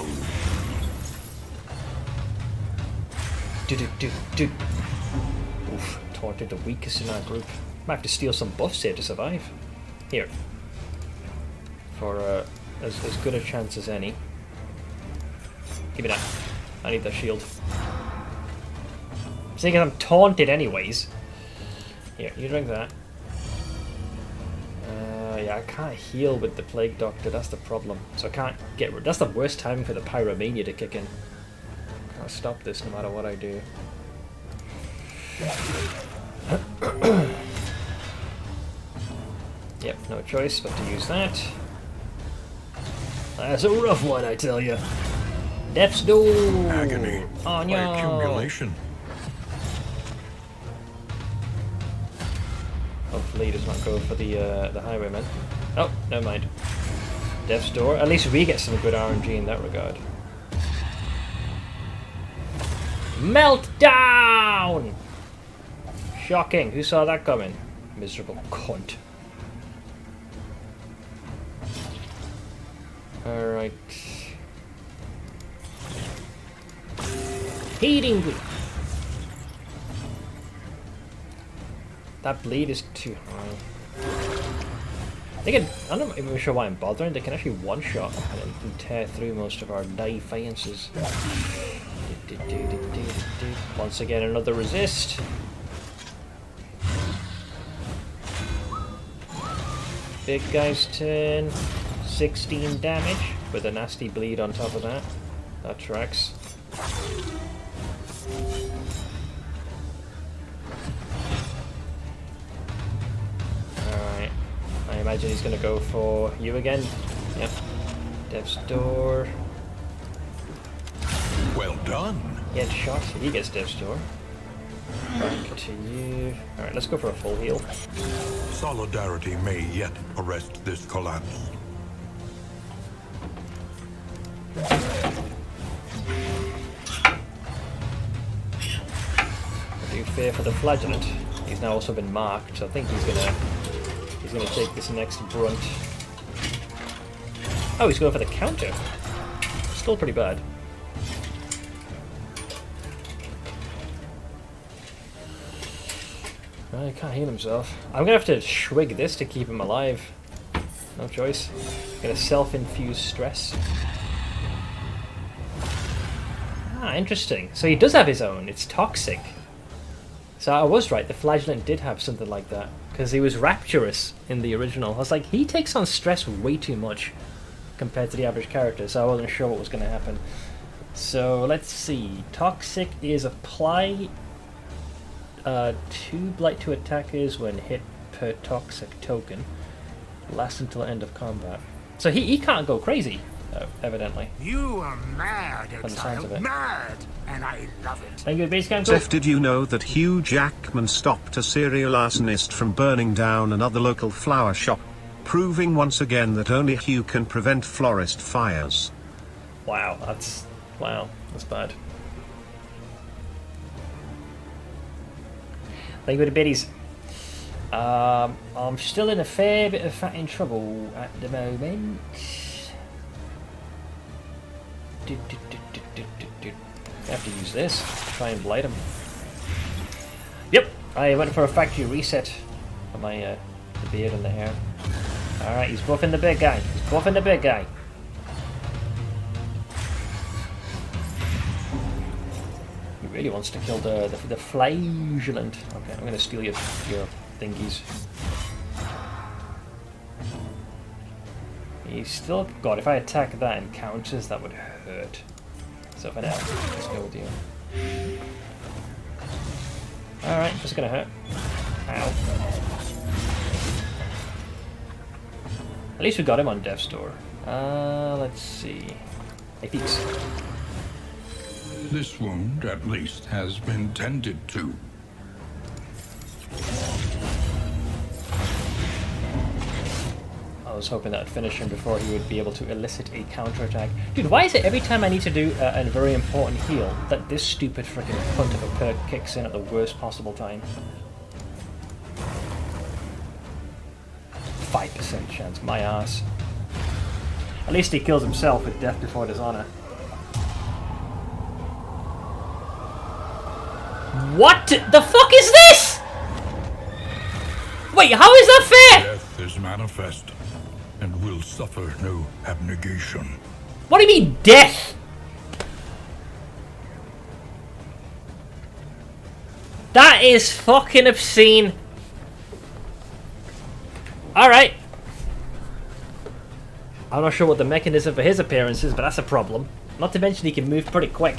S1: Oof, taunted the weakest in our group. Might have to steal some buffs here to survive. Here. For as good a chance as any. Give me that. I need that shield. Seeing as I'm taunted anyways. Here, you drink that. Yeah, I can't heal with the Plague Doctor, that's the problem. So I can't get rid. That's the worst time for the Pyromania to kick in. I'll stop this no matter what I do. Yep, no choice but to use that. That's a rough one, I tell you. Death's Door!
S2: Agony
S1: Oh
S2: by
S1: no!
S2: accumulation.
S1: Hopefully he does not go for the highwayman. Oh, never mind. Death's Door. At least we get some good RNG in that regard. Meltdown! Shocking. Who saw that coming? Miserable cunt. Alright. Heating bleed. That bleed is too high. They can, I'm not even sure why I'm bothering. They can actually one-shot and tear through most of our defenses. Once again, another resist. Big guy's turn. 16 damage with a nasty bleed on top of that. That tracks. Alright. I imagine he's going to go for you again. Yep. Death's Door.
S2: Well done.
S1: Headshot. He gets Death's Door. Back to you. Alright, let's go for a full heal.
S2: Solidarity may yet arrest this collapse.
S1: I do fear for the flagellant. He's now also been marked, so I think he's gonna take this next brunt. Oh, he's going for the counter. Still pretty bad. Well, he can't heal himself. I'm gonna have to swig this to keep him alive. No choice. Gonna self-infuse stress. Ah, interesting. So he does have his own. It's toxic. So I was right. The flagellant did have something like that because he was rapturous in the original. I was like, he takes on stress way too much compared to the average character, so I wasn't sure what was going to happen. So let's see. Toxic is apply 2 blight to attackers when hit per toxic token. Lasts until end of combat. So he can't go crazy. evidently.
S3: You are mad,
S1: By the sounds of
S3: exile.
S1: it.
S3: Mad! And I love it.
S1: Thank you, Basecamp.
S4: Seth, did you know that Hugh Jackman stopped a serial arsonist from burning down another local flower shop? Proving once again that only Hugh can prevent florist fires.
S1: Wow, that's bad. Thank you for the biddies. I'm still in a fair bit of fatting trouble at the moment. I have to use this. Try and blight him. Yep, I went for a factory reset for my the beard and the hair. Alright, he's buffing the big guy. He's buffing the big guy. He really wants to kill the flagellant. Okay, I'm gonna steal your thingies. He's still... God, if I attack that and counters, that would hurt. So for now, let's go with you. Alright, just gonna hurt. Ow. At least we got him on Death's Door. Let's see. Hey, Feeks.
S2: This wound, at least, has been tended to.
S1: I was hoping that would finish him before he would be able to elicit a counterattack. Dude, why is it every time I need to do a very important heal that this stupid freaking cunt of a perk kicks in at the worst possible time? 5% chance, my ass. At least he kills himself with Death Before Dishonor. What the fuck is this? Wait, how is that fair?
S2: Death is manifest, and will suffer no abnegation.
S1: What do you mean, death? That is fucking obscene. Alright. I'm not sure what the mechanism for his appearance is, but that's a problem. Not to mention he can move pretty quick.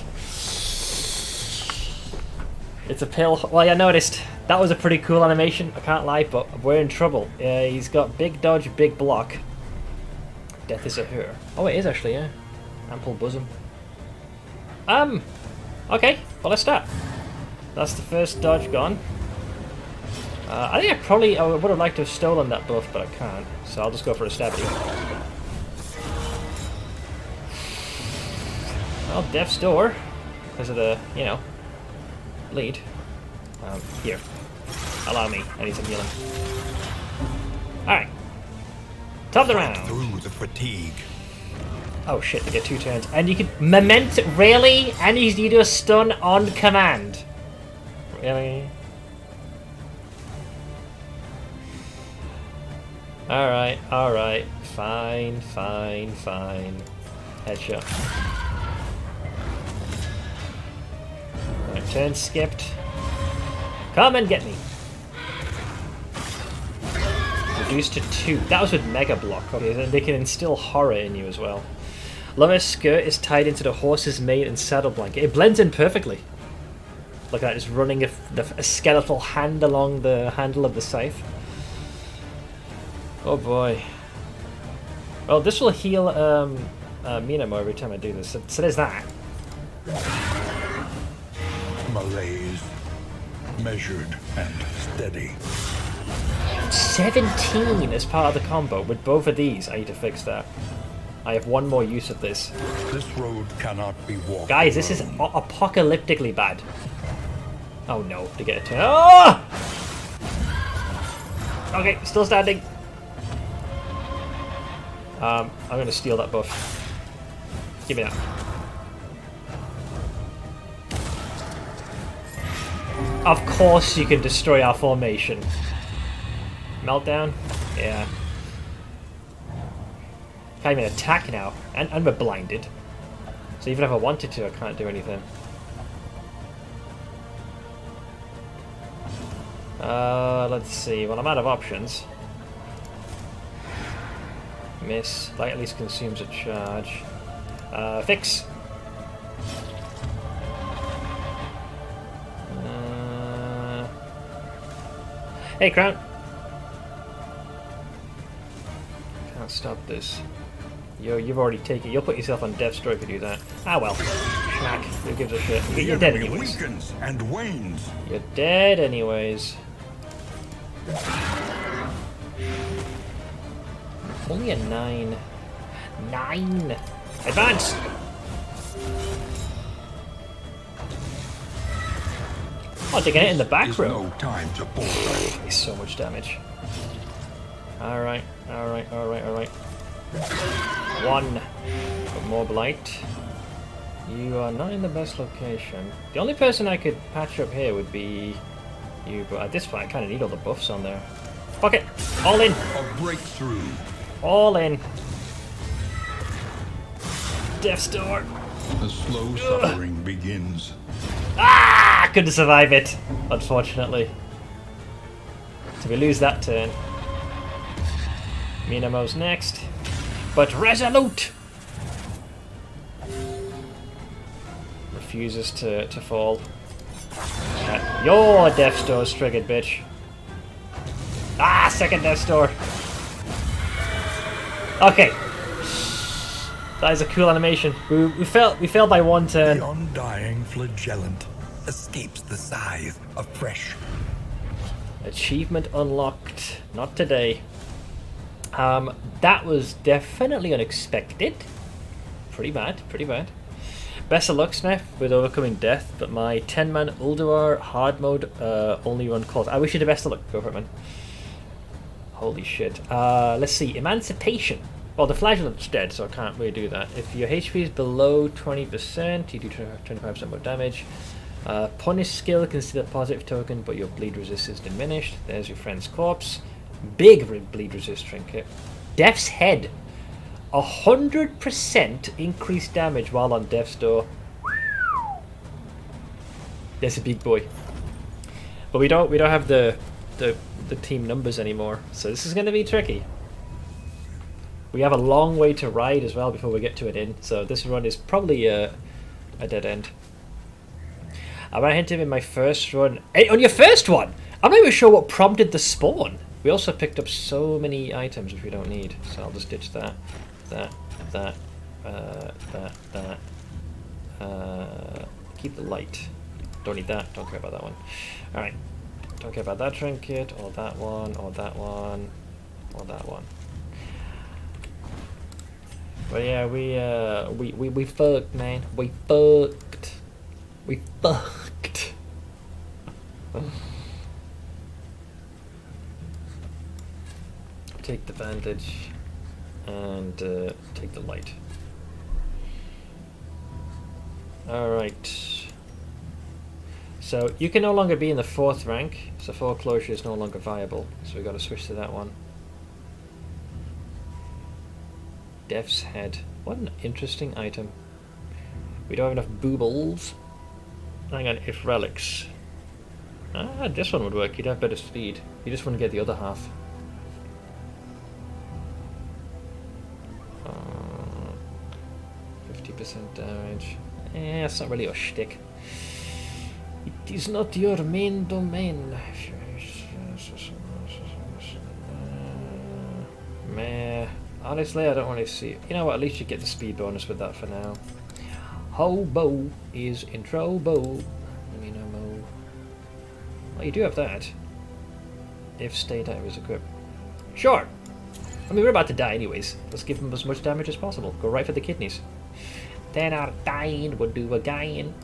S1: It's a pill. Well, I noticed. That was a pretty cool animation, I can't lie, but we're in trouble. He's got big dodge, big block. Death is a her. Oh, it is actually, yeah. Ample bosom. Okay, well, let's start. That's the first dodge gone. I think I would have liked to have stolen that buff, but I can't. So I'll just go for a stab at you. Well, Death's Door, because of the, you know, bleed. Here. Allow me. I need some healing. Alright. Top of the round.
S2: Through the fatigue.
S1: Oh shit, they get 2 turns. And you can... Really? And you do a stun on command? Really? Alright, alright. Fine. Headshot. Alright, turn skipped. Come and get me. Reduced to 2. That was with Mega Block. Okay, then they can instill horror in you as well. Lover's skirt is tied into the horse's mane and saddle blanket. It blends in perfectly. Look at that, just running a skeletal hand along the handle of the scythe. Oh boy. Well, this will heal Minamo every time I do this. So there's that.
S2: Malaise. Measured and steady.
S1: 17 as part of the combo. With both of these, I need to fix that. I have one more use of this.
S2: This road cannot be walked.
S1: Guys, this is apocalyptically bad. Oh no, to get a turn. Oh! Okay, still standing. I'm gonna steal that buff. Give me that. Of course you can destroy our formation. Meltdown? Yeah. Can't even attack now. And we're blinded. So even if I wanted to, I can't do anything. Let's see. Well, I'm out of options. Miss. Light at least consumes a charge. Fix. Hey, Crown. Can't stop this. You've already taken. You'll put yourself on death's door if you do that. Ah well. Schmack. Who gives a shit?
S2: The
S1: You're dead
S2: enemy
S1: anyways.
S2: weakens and wanes.
S1: You're dead anyways. Only a 9. 9! Advance! Oh, they're getting it in the back
S2: There's
S1: row.
S2: no time to pause.
S1: It's so much damage. Alright, alright, alright, alright. 1. Got more blight. You are not in the best location. The only person I could patch up here would be you, but at this point I kind of need all the buffs on there. Fuck it! All in!
S2: A breakthrough.
S1: All in! Death's door!
S2: The slow suffering begins.
S1: Ah! Couldn't survive it, unfortunately. So we lose that turn. Minamo's next. But resolute! Refuses to fall. Your Death's Door's triggered, bitch. Ah! Second Death's Door! Okay. That is a cool animation. We failed by 1 turn.
S2: The undying flagellant escapes the scythe afresh.
S1: Achievement unlocked. Not today. That was definitely unexpected. Pretty bad, pretty bad. Best of luck, Smith, with overcoming death, but my 10-man Ulduar hard mode only run calls. I wish you the best of luck. Go for it, man. Holy shit. Let's see. Emancipation. Well, the flagellant's dead, so I can't really do that. If your HP is below 20%, you do 25% more damage. Punish skill, consider positive token, but your bleed resist is diminished. There's your friend's corpse. Big bleed resist trinket. Death's Head. 100% increased damage while on Death's Door. There's a big boy. But we don't have the team numbers anymore, so this is going to be tricky. We have a long way to ride as well before we get to an inn, so this run is probably a dead end. I might hint him in my first run. Hey, on your first one! I'm not even sure what prompted the spawn. We also picked up so many items which we don't need, so I'll just ditch that. Keep the light. Don't need that, don't care about that one. Alright. Don't care about that trinket, or that one, or that one, or that one. But yeah, we fucked, man. We fucked. We fucked. Take the bandage and take the light. Alright. So you can no longer be in the 4th rank, so foreclosure is no longer viable. So we got to switch to that one. Death's Head. What an interesting item. We don't have enough boobles. Hang on, if relics. Ah, this one would work. You'd have better speed. You just wouldn't get the other half. 50% damage. It's not really your shtick. It is not your main domain. Meh. Honestly, I don't want to see it. You know what, at least you get the speed bonus with that for now. Hobo is in trouble. Well, you do have that. If state item is equipped. Sure! I mean, we're about to die anyways. Let's give them as much damage as possible. Go right for the kidneys. Then our dying would do again.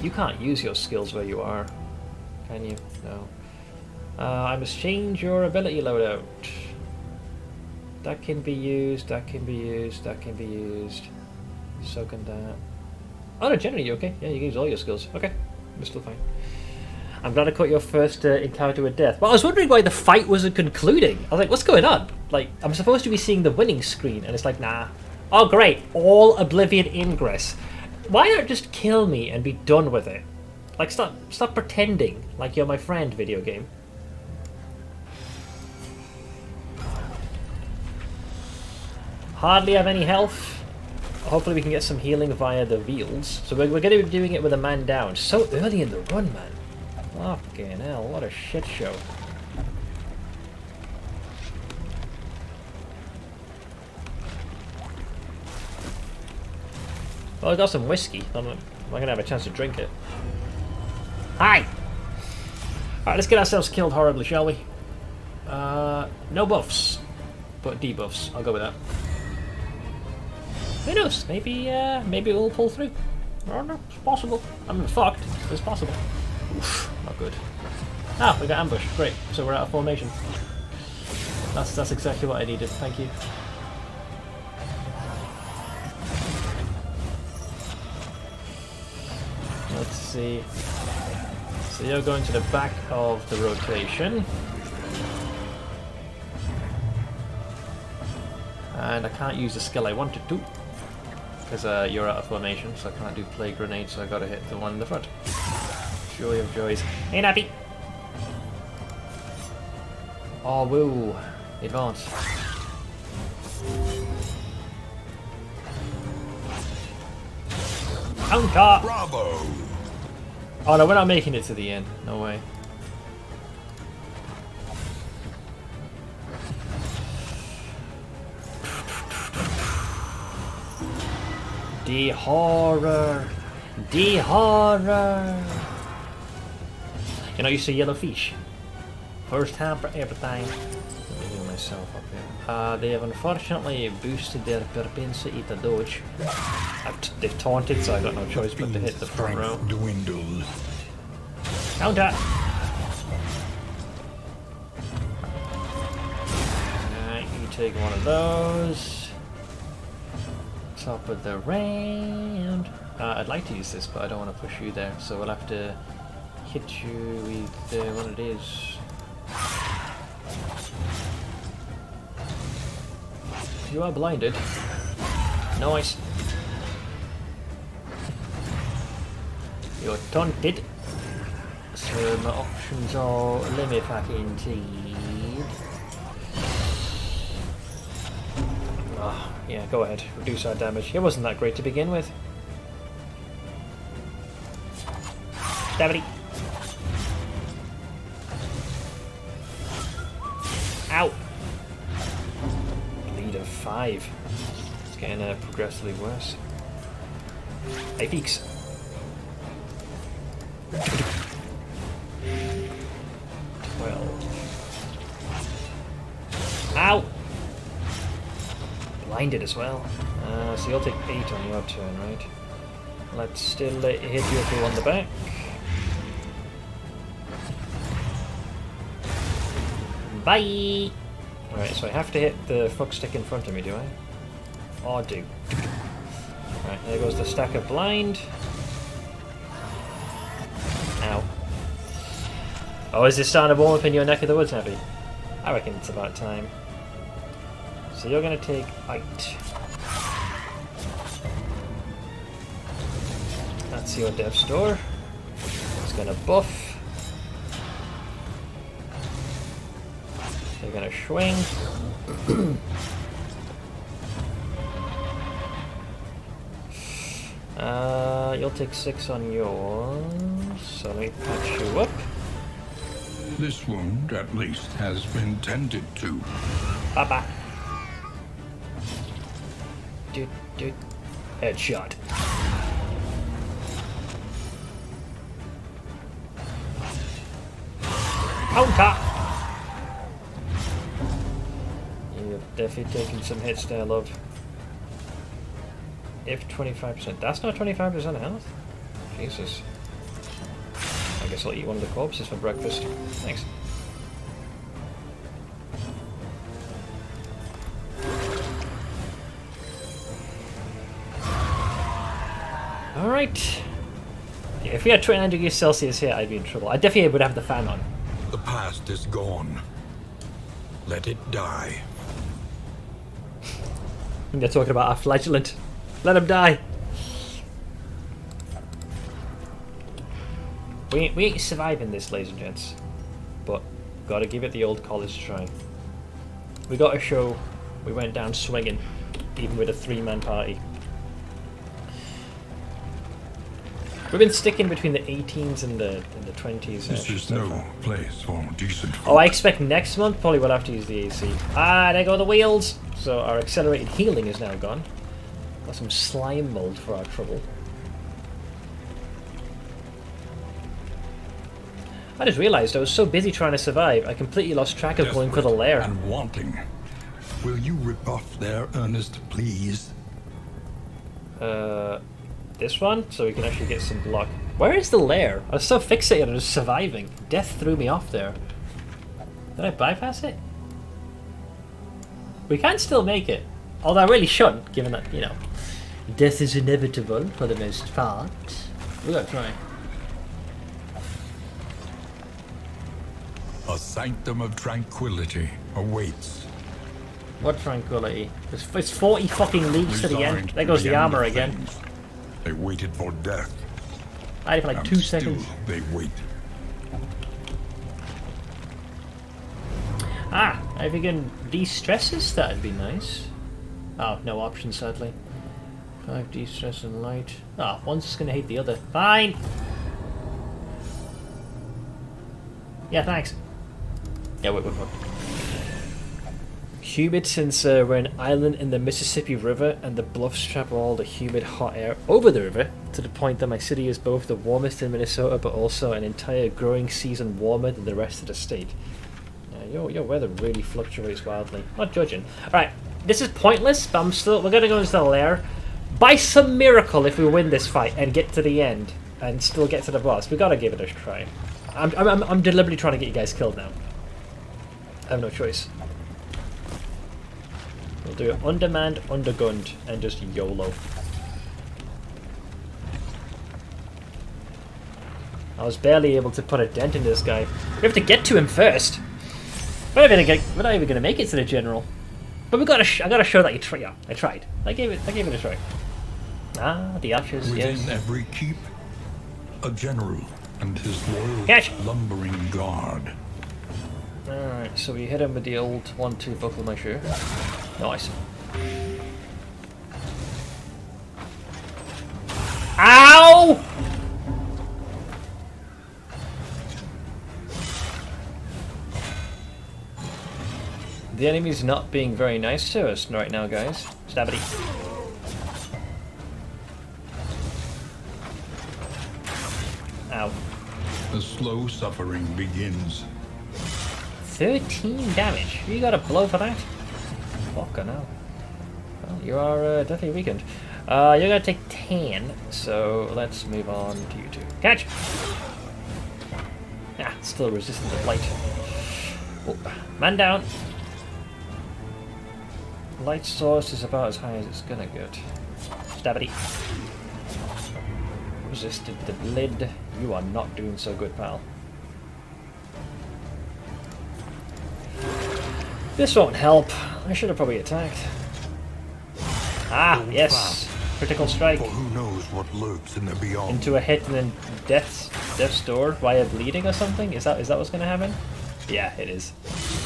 S1: You can't use your skills where you are. Can you? No. I must change your ability loadout. That can be used, that can be used, that can be used. So can that. Oh no, generally you're okay. Yeah, you can use all your skills. Okay, you're still fine. I'm glad I caught your first encounter with death. Well, I was wondering why the fight wasn't concluding. I was like, what's going on? Like, I'm supposed to be seeing the winning screen, and it's like, nah. Oh great, all Oblivion ingress. Why not just kill me and be done with it? Like, stop pretending like you're my friend, video game. Hardly have any health. Hopefully we can get some healing via the Veals. So we're going to be doing it with a man down. So early in the run, man. Fucking hell, what a shit show. Well, I got some whiskey. I'm not going to have a chance to drink it. Hi! Alright, let's get ourselves killed horribly, shall we? No buffs, but debuffs. I'll go with that. Who knows? Maybe it will pull through. I don't know. It's possible. I'm fucked. It's possible. Oof, not good. Ah, we got ambush. Great. So we're out of formation. That's exactly what I needed. Thank you. Let's see. So you're going to the back of the rotation. And I can't use the skill I wanted to. Because you're out of formation, so I can't do plague grenade, so I gotta hit the one in the front. Joy of joys. Ain't happy! Oh, woo. Advance. Counter!
S2: Bravo!
S1: Oh no, we're not making it to the end. No way. The horror! The horror! You know, you see yellow fish. First time for everything. Let me heal myself up here. They have unfortunately boosted their propensity to dodge. They've taunted, so I got no choice but to hit the front row.
S2: Dwindles.
S1: Counter! Alright, you take one of those. Top of the round. I'd like to use this, but I don't want to push you there, so we'll have to hit you with one of these. You are blinded. Nice. You're taunted. So my options are let me fucking see. Oh, yeah, go ahead. Reduce our damage. It wasn't that great to begin with. Dabbity. Ow! Bleed of 5. It's getting progressively worse. Hey, Feeks. 12. Ow! Blinded as well. So you'll take 8 on your turn, right? Let's still hit you if you on the back. Bye! Alright, so I have to hit the fuck stick in front of me, do I? Oh, I do. Right, there goes the stack of blind. Ow. Oh, is this starting to warm up in your neck of the woods, Abby? I reckon it's about time. So you're going to take 8. That's your death store. It's going to buff. They're going to swing. You'll take 6 on yours. So let me patch you up.
S2: This wound, at least, has been tended to.
S1: Bye-bye. Headshot. Counter! You've definitely taken some hits there, love. If 25%. That's not 25% health? Jesus. I guess I'll eat one of the corpses for breakfast. Thanks. Alright. Yeah, if we had 29 degrees Celsius here, I'd be in trouble. I definitely would have the fan on.
S2: The past is gone. Let it die.
S1: And they're talking about our flagellant. Let him die. We ain't surviving this, ladies and gents. But gotta give it the old college try. We gotta show we went down swinging, even with a 3-man party. We've been sticking between the 18s and the 20s.
S2: This is
S1: so
S2: no
S1: far.
S2: place for decent folk.
S1: Oh, I expect next month probably we'll have to use the AC. Ah, there go the wheels. So our accelerated healing is now gone. Got some slime mold for our trouble. I just realised I was so busy trying to survive, I completely lost track of going for the lair.
S2: And wanting. Will you rebuff their earnest pleas?
S1: This one? So we can actually get some luck. Where is the lair? I was so fixated on just surviving. Death threw me off there. Did I bypass it? We can still make it. Although I really shouldn't, given that, you know, death is inevitable for the most part. We gotta try.
S2: A sanctum of tranquility awaits.
S1: What tranquility? It's 40 fucking leagues to the end. There goes the armor again.
S2: Things. They waited for death.
S1: I had it for like 2 seconds.
S2: They wait.
S1: Ah, if you can de-stress us, that'd be nice. Oh, no option, sadly. 5 de-stress and light. Ah, one's just gonna hate the other. Fine! Yeah, thanks. Yeah, we're fucked. Humid since we're an island in the Mississippi River and the bluffs trap all the humid hot air over the river to the point that my city is both the warmest in Minnesota but also an entire growing season warmer than the rest of the state. Your weather really fluctuates wildly. Not judging. Alright, this is pointless, but we're gonna go into the lair. By some miracle, if we win this fight and get to the end and still get to the boss, we gotta give it a try. I'm deliberately trying to get you guys killed now. I have no choice. We'll do it undermanned, undergunned, and just YOLO. I was barely able to put a dent in this guy. We have to get to him first. We're not even gonna make it to the general. But I gotta show that you tried. Yeah, I tried. I gave it a try. Ah, the archers.
S2: Within
S1: Yes.
S2: every keep, a general and his loyal lumbering guard.
S1: Alright, so we hit him with the old 1-2 buckle my shoe. Nice. Ow! The enemy's not being very nice to us right now, guys. Stabbity. Ow.
S2: The slow suffering begins.
S1: 13 damage. You got a blow for that? Fucking hell. Well, you are definitely weakened. You're gonna take 10, so let's move on to you two. Catch! Ah, still resistant to blight. Oh, man down. Light source is about as high as it's gonna get. Stabbity. Resisted the lid. You are not doing so good, pal. This won't help. I should have probably attacked. Ah, yes. Critical strike.
S2: For who knows what lurks in the beyond.
S1: Into a hit and then death's door via bleeding or something? Is that what's gonna happen? Yeah, it is.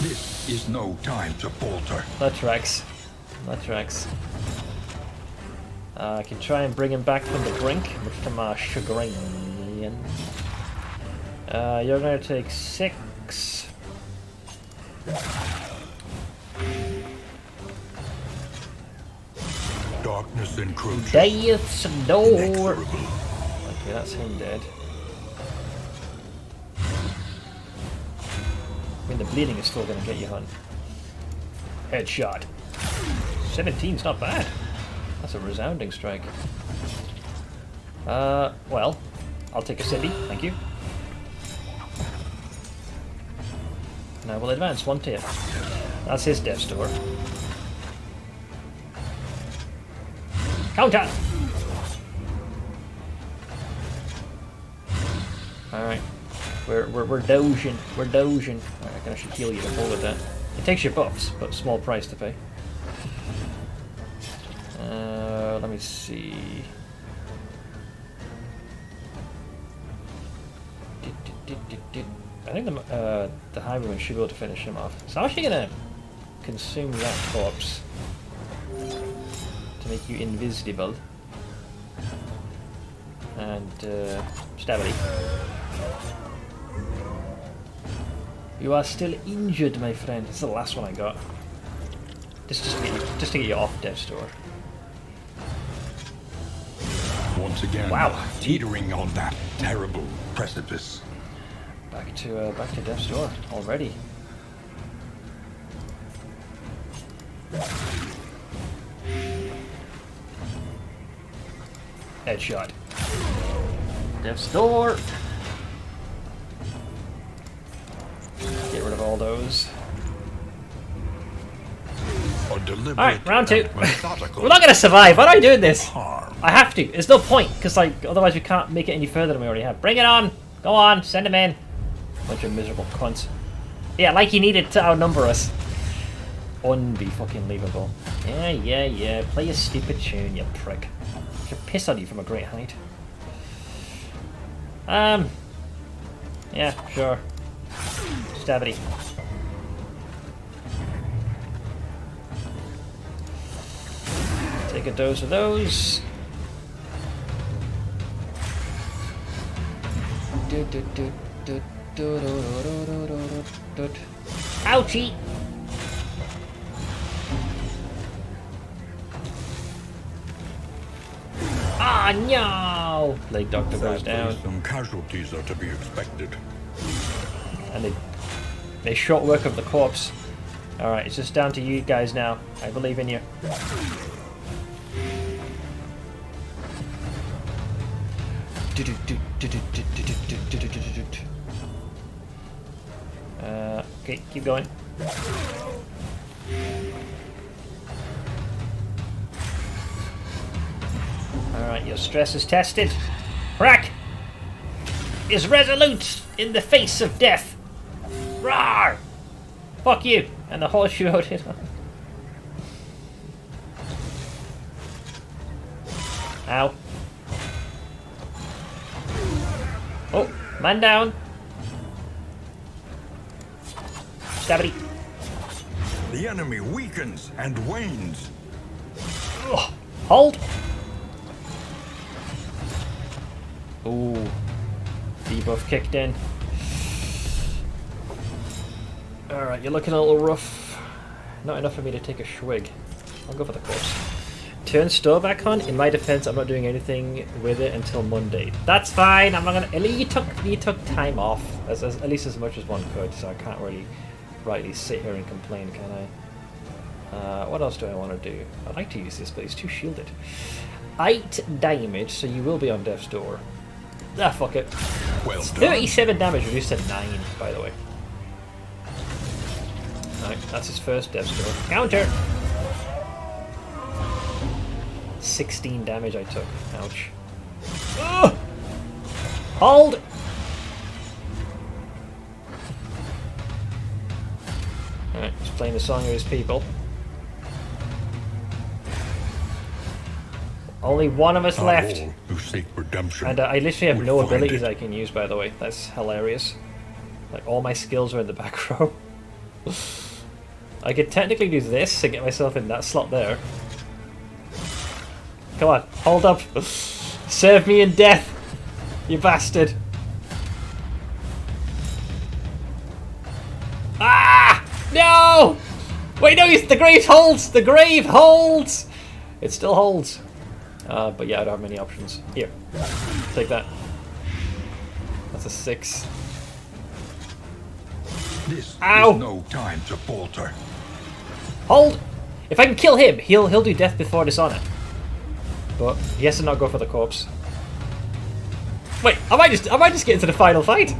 S2: This is no time to falter.
S1: That tracks. That tracks. I can try and bring him back from the brink, much to my chagrin. You're gonna take 6.
S2: Darkness encroaches.
S1: Death's door!
S2: Inexorable.
S1: Okay, that's him dead. I mean, the bleeding is still gonna get you, hun. Headshot. 17's not bad. That's a resounding strike. Well, I'll take a city, thank you. Now we'll advance 1 tier. That's his death's door. Counter! Alright. We're dozing. We're dozing. Alright, I can actually heal you to pull with that. It takes your buffs, but small price to pay. Let me see. I think the highwayman should be able to finish him off. So I'm actually gonna consume that corpse to make you invisible. And stabity. You are still injured, my friend. It's the last one I got. Just to get you off death's door.
S2: once again.
S1: Wow.
S2: Teetering on that terrible precipice.
S1: Back to death's door already. Headshot. Death's door. Get rid of all those. Alright, round 2. We're not gonna survive. Why am I doing this? I have to. There's no point, because like otherwise we can't make it any further than we already have. Bring it on! Go on, send him in. Bunch of miserable cunts. Yeah, like he needed to outnumber us. Unbe-fucking-leavable. Yeah. Play your stupid tune, you prick. I should piss on you from a great height. Yeah, sure. Stabity. Take a dose of those. Ouchie! Ah, no! Leg doctor goes down.
S2: Some casualties are to be expected.
S1: And they short work of the corpse. Alright, it's just down to you guys now. I believe in you. Okay, keep going. Alright, your stress is tested. Crack is resolute in the face of death. Rawr! Fuck you! And the horseshoe out it. Ow. Oh, man down. Stabity.
S2: The enemy weakens and wanes.
S1: Ugh. Hold. Ooh. Debuff kicked in. Alright, you're looking a little rough. Not enough for me to take a swig. I'll go for the corpse. Turn store back on. In my defense, I'm not doing anything with it until Monday. That's fine. I'm not gonna. You took time off, at least as much as one could. So I can't really rightly sit here and complain, can I? What else do I want to do? I'd like to use this, but it's too shielded. 8 damage, so you will be on death's door. Ah, fuck it.
S2: Well
S1: It's
S2: done.
S1: 37 damage, reduced to 9, by the way. Alright, that's his first death's door. Counter! 16 damage I took. Ouch. Ugh! Hold! Alright, he's playing the song of his people. Only one of us
S2: Not
S1: left.
S2: all who seek redemption.
S1: And I literally have
S2: will
S1: no
S2: find
S1: abilities
S2: it.
S1: I can use, by the way. That's hilarious. Like, all my skills are in the back row. I could technically do this to get myself in that slot there. Come on, hold up. Serve me in death, you bastard. Ah! No! Wait, no, the grave holds! The grave holds! It still holds. But yeah, I don't have many options. Here, take that. That's a 6.
S2: This
S1: Ow!
S2: is no time to falter.
S1: Hold! If I can kill him, he'll do death before dishonor. But he has to not go for the corpse. Wait, I might just get into the final fight.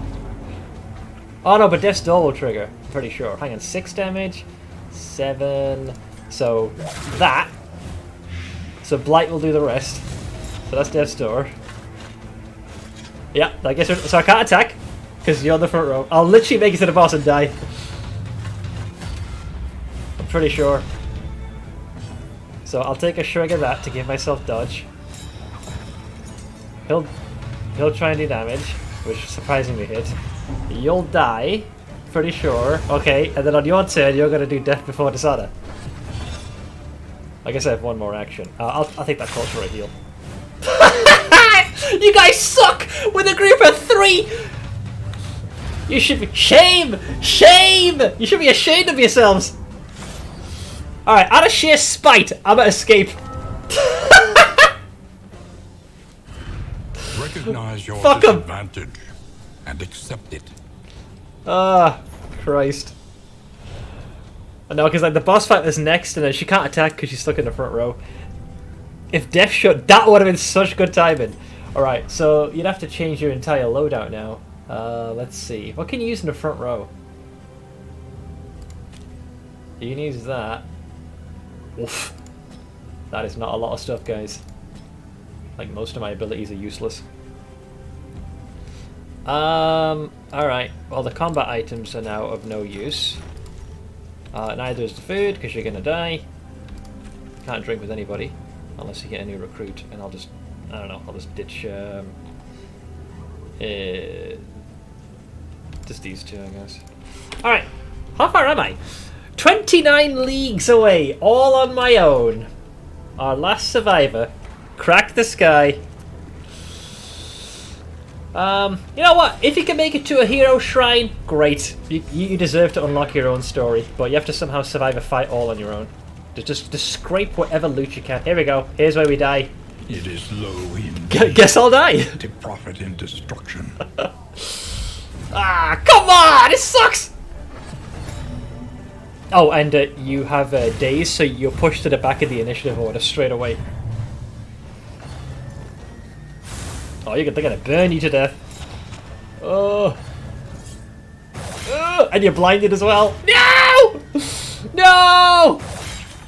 S1: Oh no, but death's door will trigger. I'm pretty sure. Hang on, 6 damage, 7. So that. So blight will do the rest. So that's death's door. Yeah, I guess so. I can't attack because you're on the front row. I'll literally make it to the boss and die. I'm pretty sure. So I'll take a shrug of that to give myself dodge. He'll try and do damage, which surprisingly hit. You'll die, pretty sure. Okay, and then on your turn, you're gonna do death before dishonor. I guess I have one more action. I'll take that close for a heal. You guys suck with a group of 3. You should be shame. You should be ashamed of yourselves. Alright, out of sheer spite, I'm gonna escape.
S2: Recognize your
S1: Fuck 'em.
S2: disadvantage and accept it.
S1: Ah, Christ. I know, because like the boss fight is next, and then she can't attack because she's stuck in the front row. If Death shot, that would have been such good timing. Alright, so you'd have to change your entire loadout now. Let's see. What can you use in the front row? You can use that. Oof. That is not a lot of stuff, guys. Like, most of my abilities are useless. Alright. Well, the combat items are now of no use. Neither is the food, because you're gonna die. Can't drink with anybody. Unless you get a new recruit. And I'll just... I don't know. I'll just ditch... just these two, I guess. Alright. How far am I? 29 leagues away. All on my own. Our last survivor. Crack the sky. You know what? If you can make it to a hero shrine, great. You deserve to unlock your own story, but you have to somehow survive a fight all on your own. Just scrape whatever loot you can. Here we go. Here's where we die.
S2: It is low in
S1: Guess I'll die.
S2: to profit in destruction.
S1: Ah, come on! It sucks! Oh, and you have days, so you're pushed to the back of the initiative order straight away. Oh, they're gonna burn you to death. Oh. And you're blinded as well. No! No!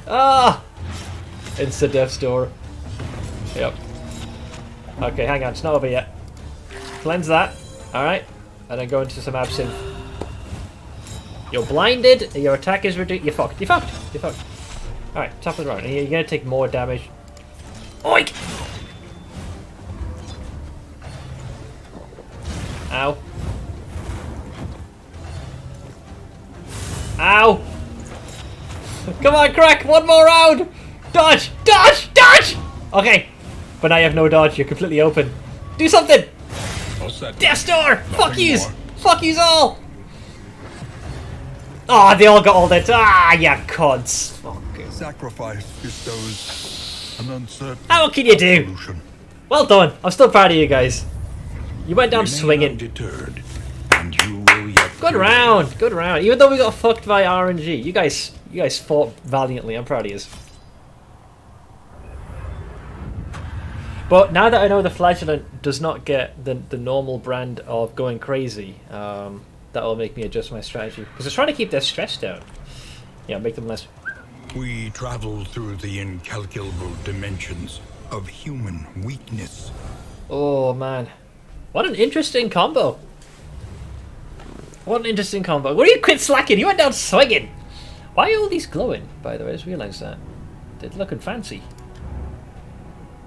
S1: Ah! Insta death's door. Yep. Okay, hang on, it's not over yet. Cleanse that. Alright. And then go into some absinthe. You're blinded, your attack is reduced. You're fucked. You're fucked. You're fucked. Alright, top of the round. And you're gonna take more damage. Oink! Ow. Ow! Come on, Crack! One more round! Dodge! Dodge! Dodge! Okay. But now you have no dodge. You're completely open. Do something! Death Star! Fuck yous! Fuck yous all! Ah, oh, they all got all that. Ah, yeah, cods. Fuck.
S2: Sacrifice bestows an uncertain.
S1: How can you do?
S2: solution.
S1: Well done. I'm still proud of you guys. You went down
S2: Remain
S1: swinging.
S2: undeterred, and you will yet
S1: Good
S2: prevail.
S1: round. Good round. Even though we got fucked by RNG, you guys fought valiantly. I'm proud of you. But now that I know the flagellant does not get the normal brand of going crazy, that will make me adjust my strategy. Because I was trying to keep their stress down. Yeah, make them less...
S2: We travel through the incalculable dimensions of human weakness.
S1: Oh, man. What an interesting combo. What an interesting combo. What do you quit slacking? You went down swinging. Why are all these glowing, by the way? I just realised that. They're looking fancy.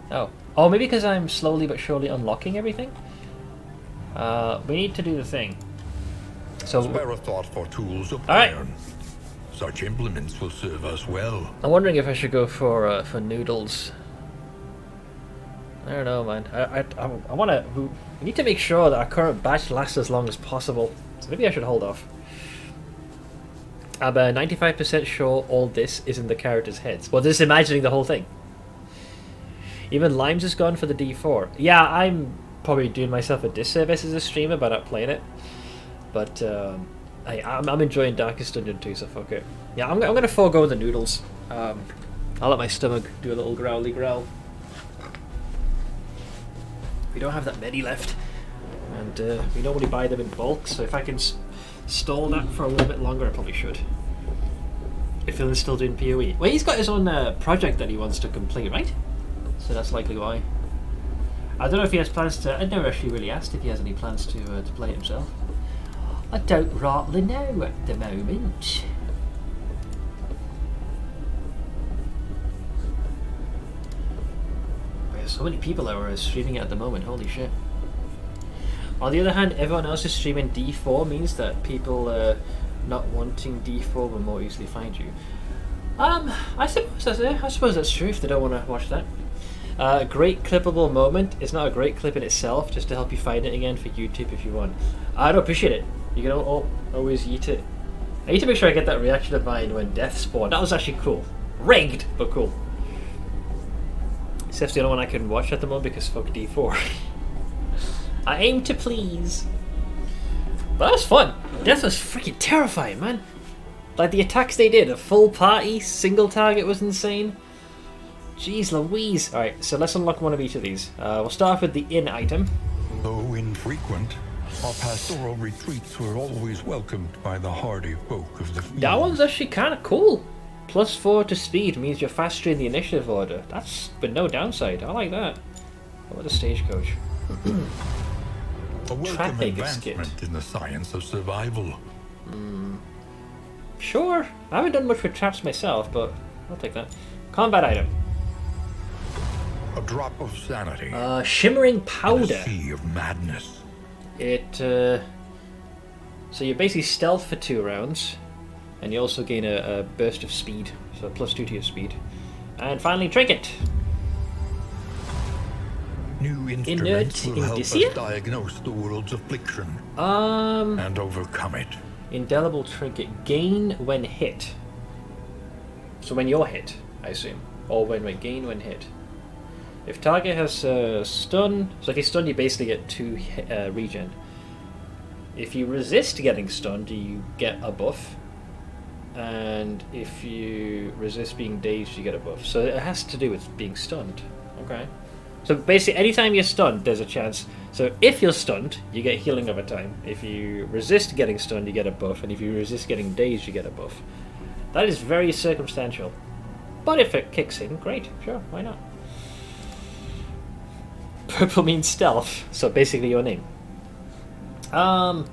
S1: Oh. Oh, maybe because I'm slowly but surely unlocking everything? We need to do the thing. So,
S2: Spare a thought for tools of
S1: Alright.
S2: iron. Such implements will serve us well.
S1: I'm wondering if I should go for noodles. I don't know, man. I want to... We need to make sure that our current batch lasts as long as possible. So maybe I should hold off. I'm 95% sure all this is in the characters' heads. Well, just imagining the whole thing. Even Limes is gone for the D4. Yeah, I'm probably doing myself a disservice as a streamer by not playing it. But I'm enjoying Darkest Dungeon too, so fuck it. Yeah, I'm going to forego the noodles. I'll let my stomach do a little growly growl. We don't have that many left. And we normally buy them in bulk, so if I can stall that for a little bit longer, I probably should. If Phil's still doing PoE. Well, he's got his own project that he wants to complete, right? So that's likely why. I don't know if he has plans to... I never actually really asked if he has any plans to play it himself. I don't rightly know at the moment. There's so many people that are streaming it at the moment, holy shit. On the other hand, everyone else is streaming D4 means that people not wanting D4 will more easily find you. I suppose that's true if they don't want to watch that. Great clippable moment. It's not a great clip in itself, just to help you find it again for YouTube if you want. I don't appreciate it. You can always eat it. I need to make sure I get that reaction of mine when death spawned. That was actually cool. Rigged, but cool. Except the only one I can watch at the moment because fuck D4. I aim to please. But that was fun. Death was freaking terrifying, man. Like the attacks they did, a full party, single target was insane. Jeez Louise. Alright, so let's unlock one of each of these. We'll start off with the inn item.
S2: Though infrequent, our pastoral retreats were always welcomed by the hardy folk of the field.
S1: That one's actually kind of cool. +4 to speed means you're faster in the initiative order. That's with no downside. I like that. What a stagecoach.
S2: A welcome
S1: Traffic skit.
S2: advancement in the science of survival.
S1: Sure. I haven't done much with traps myself, but I'll take that. Combat item.
S2: A drop of sanity.
S1: Shimmering
S2: In
S1: powder.
S2: a sea of madness.
S1: It, so you basically stealth for 2 rounds, and you also gain a burst of speed, so +2 to your speed. And finally, trinket.
S2: New instruments will help us
S1: indicia?
S2: diagnose the world's affliction
S1: Um,
S2: and overcome it.
S1: Indelible trinket. Gain when hit. So when you're hit, I assume. Or gain when hit. If target has stun, so if you stun, you basically get 2 regen. If you resist getting stunned, you get a buff. And if you resist being dazed, you get a buff. So it has to do with being stunned. Okay. So basically, anytime you're stunned, there's a chance. So if you're stunned, you get healing over time. If you resist getting stunned, you get a buff. And if you resist getting dazed, you get a buff. That is very circumstantial. But if it kicks in, great. Sure, why not? Purple means stealth, so basically your name. The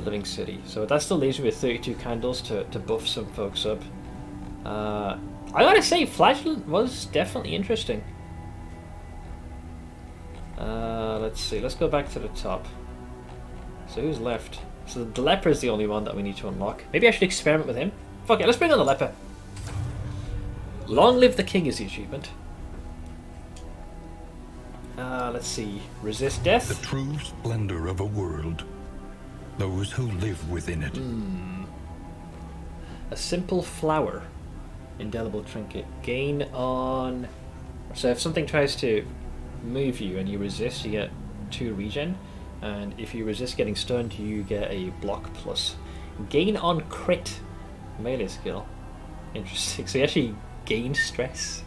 S1: Living City. So that still leaves me with 32 candles to buff some folks up. I gotta say, Flagellant was definitely interesting. Let's see, let's go back to the top. So who's left? So the leper is the only one that we need to unlock. Maybe I should experiment with him. Fuck it, let's bring on the leper. Long live the king is the achievement. Let's see. Resist death.
S2: The true splendor of a world. Those who live within it.
S1: A simple flower. Indelible trinket. Gain on... So if something tries to move you and you resist, you get 2 regen. And if you resist getting stunned, you get a block plus. Gain on crit. Melee skill. Interesting. So you actually gain stress.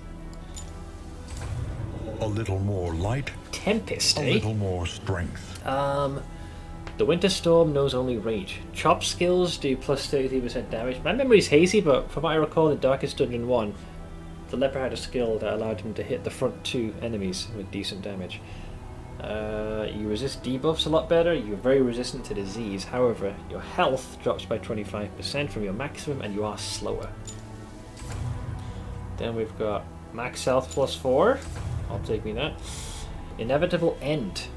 S2: A little more light.
S1: Tempest,
S2: A
S1: eh?
S2: little more strength.
S1: The Winter Storm knows only rage. Chop skills do +33% damage. My memory's hazy, but from what I recall in Darkest Dungeon 1, the leper had a skill that allowed him to hit the front 2 enemies with decent damage. You resist debuffs a lot better. You're very resistant to disease. However, your health drops by 25% from your maximum, and you are slower. Then we've got max health +4. I'll take me that. Inevitable end.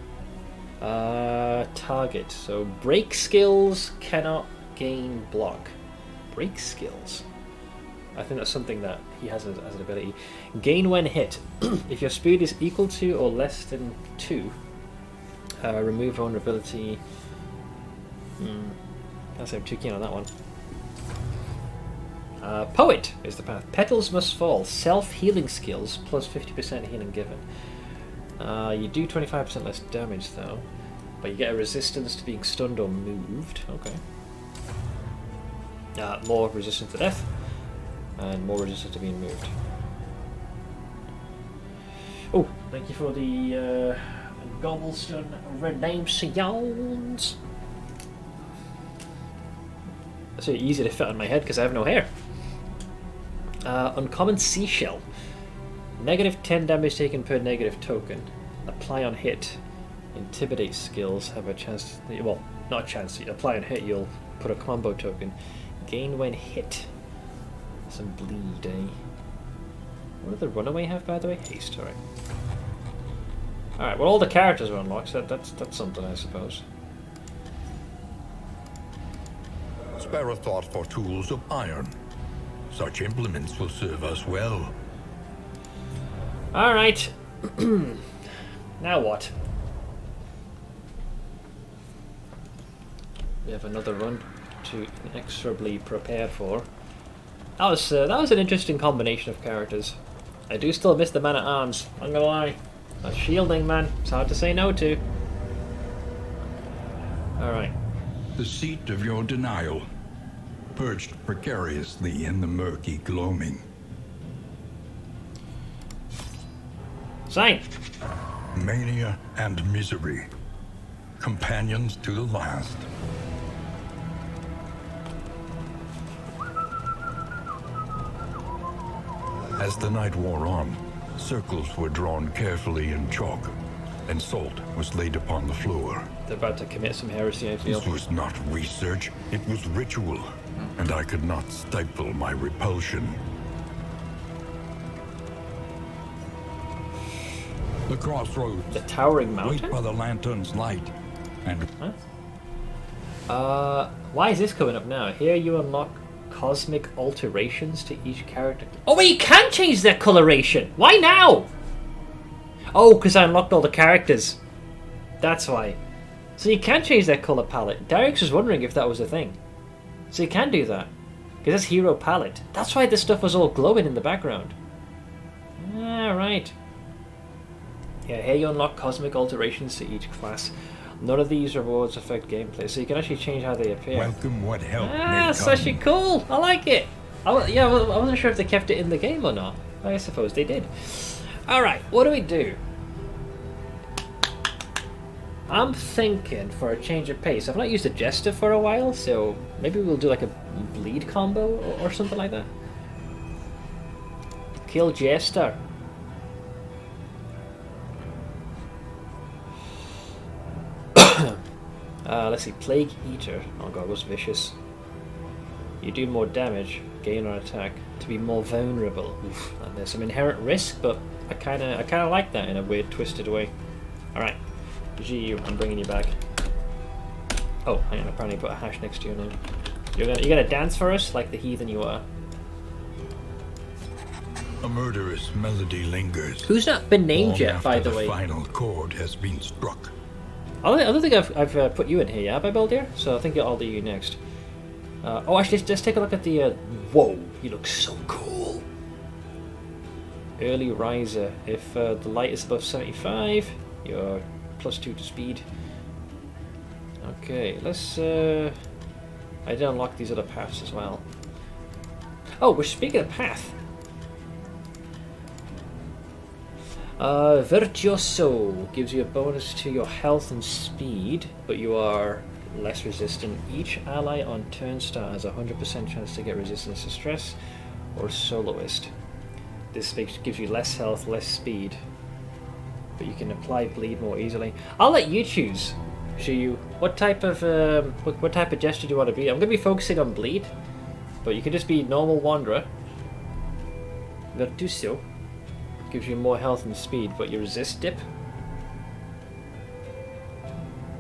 S1: Target. So break skills cannot gain block. Break skills. I think that's something that he has as an ability. Gain when hit. If your speed is equal to or less than 2, remove vulnerability. I'm too keen on that one. Poet is the path. Petals must fall. Self-healing skills +50% healing given. You do 25% less damage though, but you get a resistance to being stunned or moved. Okay. More resistance to death, and more resistance to being moved. Oh, thank you for the Gobblestone redemptions. That's so easy to fit on my head because I have no hair. Uncommon Seashell. -10 damage taken per negative token. Apply on hit. Intimidate skills have a chance. Well, not a chance. You apply on hit, you'll put a combo token. Gain when hit. Some bleed, eh? What did the runaway have, by the way? Haste. Alright. Alright, well, all the characters are unlocked, so that's something, I suppose.
S2: Spare a thought for tools of iron. Such implements will serve us well.
S1: Alright. Now what? We have another run to inexorably prepare for. That was an interesting combination of characters. I do still miss the man-at-arms, I'm gonna lie. That shielding, man, it's hard to say no to. Alright.
S2: The seat of your denial, perched precariously in the murky gloaming.
S1: Sign!
S2: Mania and misery, companions to the last. As the night wore on, circles were drawn carefully in chalk, and salt was laid upon the floor.
S1: They're about to commit some heresy, I feel.
S2: This was not research, it was ritual, and I could not stifle my repulsion. The crossroads.
S1: The towering mountain?
S2: Wait by the lantern's light, and...
S1: Huh? Why is this coming up now? Here you unlock cosmic alterations to each character. Oh wait, you can change their coloration! Why now? Oh, because I unlocked all the characters. That's why. So you can change their colour palette. Derek's was wondering if that was a thing. So you can do that. Because that's hero palette. That's why this stuff was all glowing in the background. Ah, right. Yeah, here you unlock cosmic alterations to each class. None of these rewards affect gameplay, so you can actually change how they appear.
S2: welcome what help may
S1: That's
S2: come.
S1: actually cool. I like it. I wasn't sure if they kept it in the game or not. I suppose they did. Alright, what do we do? I'm thinking for a change of pace. I've not used a Jester for a while, so maybe we'll do like a bleed combo or something like that. Kill Jester. Let's see, Plague Eater. Oh god, what's vicious? You do more damage, gain on attack, to be more vulnerable. Oof, and there's some inherent risk, but I kind of like that in a weird, twisted way. All right, G, I'm bringing you back. Oh, hang on, apparently put a hash next to your name. You're gonna dance for us like the heathen you are.
S2: A murderous melody lingers.
S1: Who's not been named
S2: long
S1: yet,
S2: after
S1: by the way?
S2: final chord has been struck.
S1: I don't think I've put you in here, yeah, by Baldir? So I think I'll do you next. Oh, actually, just take a look at the... Whoa, you look so cool. Early Riser. If the light is above 75, you're +2 to speed. Okay, let's... I did unlock these other paths as well. Oh, we're speaking of path. Virtuoso gives you a bonus to your health and speed, but you are less resistant. Each ally on turn start has a 100% chance to get resistance to stress or soloist. This gives you less health, less speed, but you can apply bleed more easily. I'll let you choose. Show you what type of what type of gesture do you want to be. I'm going to be focusing on bleed, but you can just be normal wanderer. Virtuoso gives you more health and speed, but you resist dip.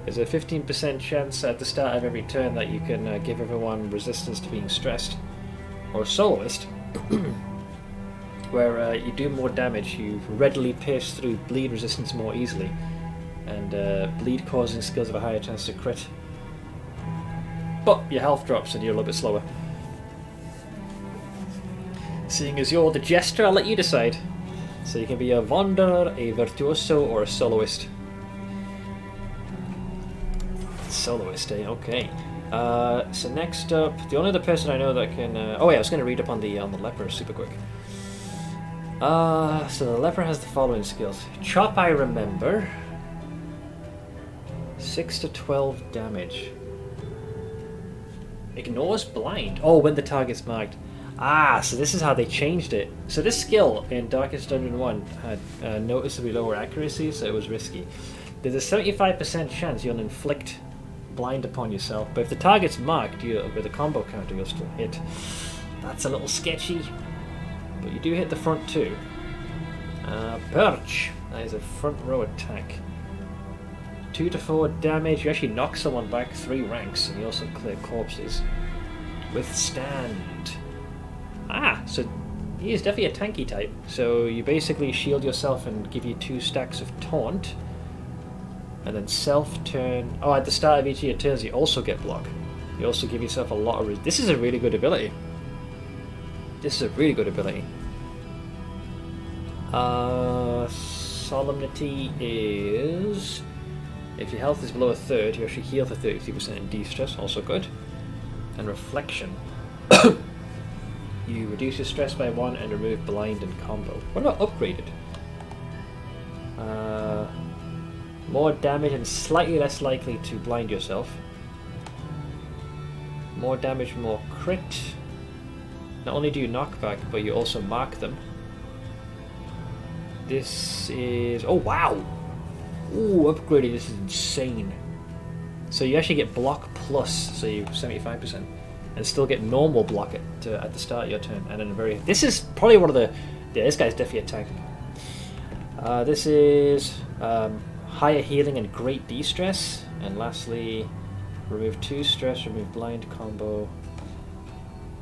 S1: There's a 15% chance at the start of every turn that you can give everyone resistance to being stressed. Or soloist, where you do more damage, you readily pierce through bleed resistance more easily, and bleed causing skills have a higher chance to crit. But your health drops and you're a little bit slower. Seeing as you're the jester, I'll let you decide. So you can be a wanderer, a virtuoso, or a soloist. Soloist, eh? Okay. So next up, the only other person I know that can... oh yeah, I was going to read up on the leper super quick. So the leper has the following skills. Chop, I remember. 6 to 12 damage. Ignores blind. Oh, when the target's marked. Ah, so this is how they changed it. So this skill in Darkest Dungeon 1 had noticeably lower accuracy, so it was risky. There's a 75% chance you'll inflict blind upon yourself, but if the target's marked with a combo counter, you'll still hit. That's a little sketchy, but you do hit the front too. Perch. That is a front row attack. 2 to 4 damage. You actually knock someone back 3 ranks, and you also clear corpses. Withstand. Ah, so he is definitely a tanky type. So you basically shield yourself and give you 2 stacks of taunt. And then self-turn... Oh, at the start of each of your turns you also get block. You also give yourself a lot of... This is a really good ability. This is a really good ability. Solemnity is... If your health is below a third, you actually heal for 33% in de-stress, also good. And reflection. You reduce your stress by 1 and remove blind and combo. What about upgraded? More damage and slightly less likely to blind yourself. More damage, more crit. Not only do you knockback, but you also mark them. This is... oh wow! Ooh, upgraded, this is insane. So you actually get block plus, so you 75%. And still get normal block at the start of your turn. And then very... this is probably one of the... yeah, this guy's definitely a tank. This is higher healing and great de-stress. And lastly, remove 2 stress, remove blind combo.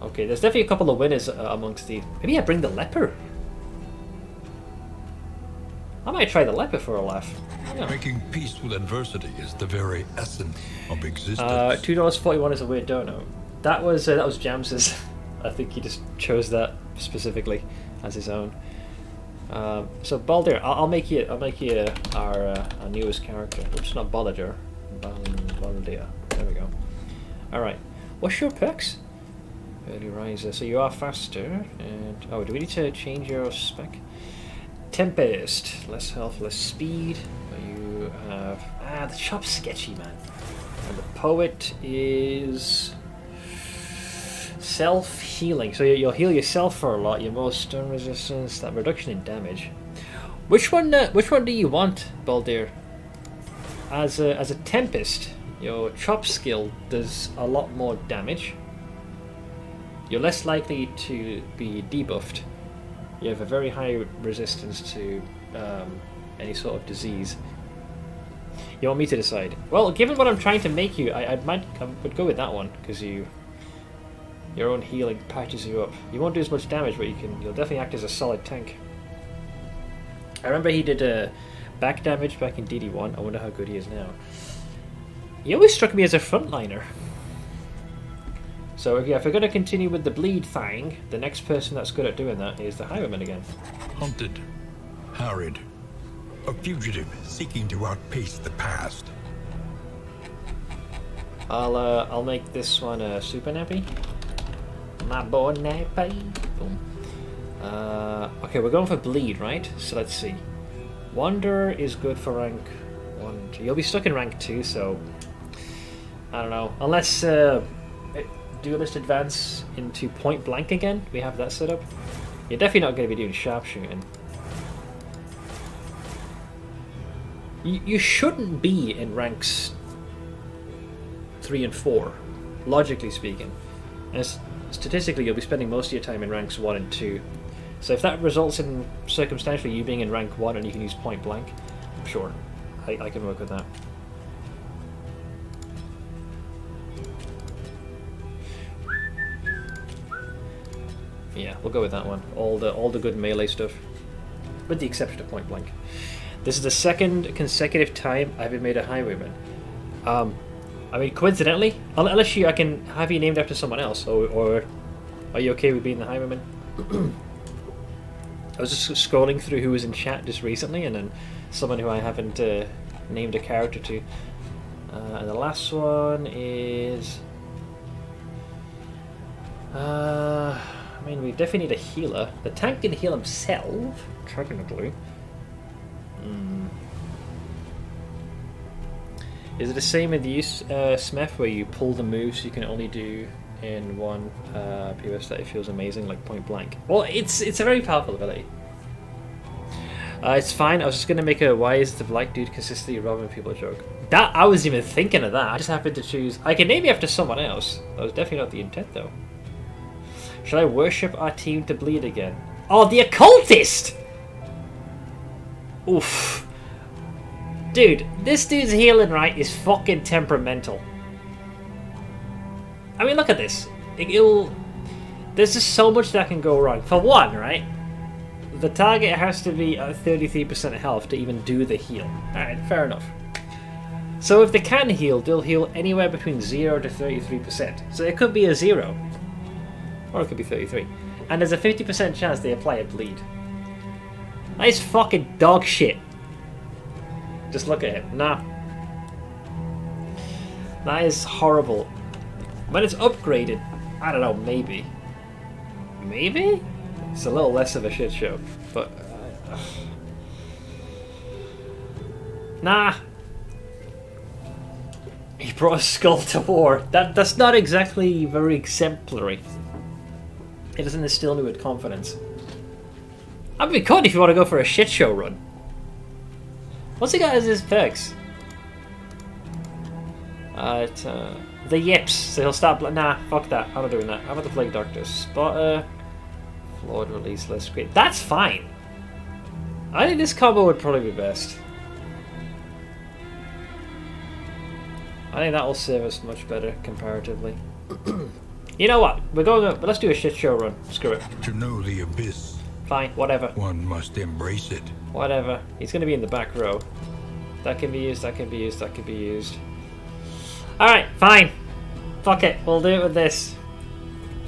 S1: Okay, there's definitely a couple of winners amongst the... maybe I bring the leper. I might try the leper for a laugh. Yeah.
S2: Making peace with adversity is the very essence of existence.
S1: $2.41 is a weird dono. That was Jams's. I think he just chose that specifically as his own. So Baldur, I'll make you our newest character. Oops, not Baldur. Baldur. There we go. All right. What's your perks? Early riser. So you are faster. And oh, do we need to change your spec? Tempest. Less health, less speed. You have the shop's sketchy, man. And the poet is self-healing. So you'll heal yourself for a lot. You're more stun resistance. That reduction in damage. Which one do you want, Baldur? As a Tempest, your chop skill does a lot more damage. You're less likely to be debuffed. You have a very high resistance to any sort of disease. You want me to decide? Well, given what I'm trying to make you, I would go with that one because your own healing patches you up. You won't do as much damage, but you'll definitely act as a solid tank. I remember he did back damage back in DD1. I wonder how good he is now. He always struck me as a frontliner. So yeah, if we're going to continue with the bleed thing, the next person that's good at doing that is the highwayman again.
S2: Hunted, harried, a fugitive seeking to outpace the past.
S1: I'll make this one a super nappy. My boy nappy. Boom. Okay, we're going for bleed, right? So let's see. Wander is good for rank 1. You'll be stuck in rank 2, so I don't know. Unless duelist advance into point blank again. We have that set up. You're definitely not going to be doing sharpshooting. You shouldn't be in ranks 3 and 4, logically speaking. And statistically, you'll be spending most of your time in ranks 1 and 2. So if that results in circumstantially you being in rank 1 and you can use point blank, sure, I can work with that. Yeah, we'll go with that one. All the good melee stuff, with the exception of point blank. This is the second consecutive time I've been made a highwayman. I mean, coincidentally, unless I can have you named after someone else, or are you okay with being the highwayman? I was just scrolling through who was in chat just recently, and then someone who I haven't named a character to. And the last one is... I mean, we definitely need a healer. The tank can heal himself, technically. Is it the same in the use Smith, where you pull the moves you can only do in one POS that it feels amazing, like point blank? Well, it's a very powerful ability. It's fine. I was just gonna make a why is the black dude consistently robbing people joke. That I wasn't even thinking of that. I just happened to choose. I can name you after someone else. That was definitely not the intent, though. Should I worship our team to bleed again? Oh, the occultist! Oof. Dude, this dude's healing right is fucking temperamental. I mean, look at this. There's just so much that can go wrong. For one, right? The target has to be at 33% health to even do the heal. Alright, fair enough. So if they can heal, they'll heal anywhere between 0 to 33%. So it could be a 0. Or it could be 33. And there's a 50% chance they apply a bleed. That is fucking dog shit. Just look at him. Nah. That is horrible. When it's upgraded, I don't know, maybe. Maybe? It's a little less of a shit show, but... Nah. He brought a skull to war. That's not exactly very exemplary. It doesn't instill me with confidence. I'd be cool if you want to go for a shit show run. What's he got as his perks? The yips. So he'll start. Nah, fuck that. I'm not doing that. How about the Plague Doctor? Spotter. Flawed release list. Great. That's fine. I think this combo would probably be best. I think that will serve us much better comparatively. You know what? We're going. Let's do a shit show run. Screw it.
S2: To know the abyss,
S1: Fine. Whatever.
S2: one must embrace it.
S1: Whatever. He's going to be in the back row. That can be used. That can be used. That can be used. All right. Fine. Fuck it. We'll do it with this.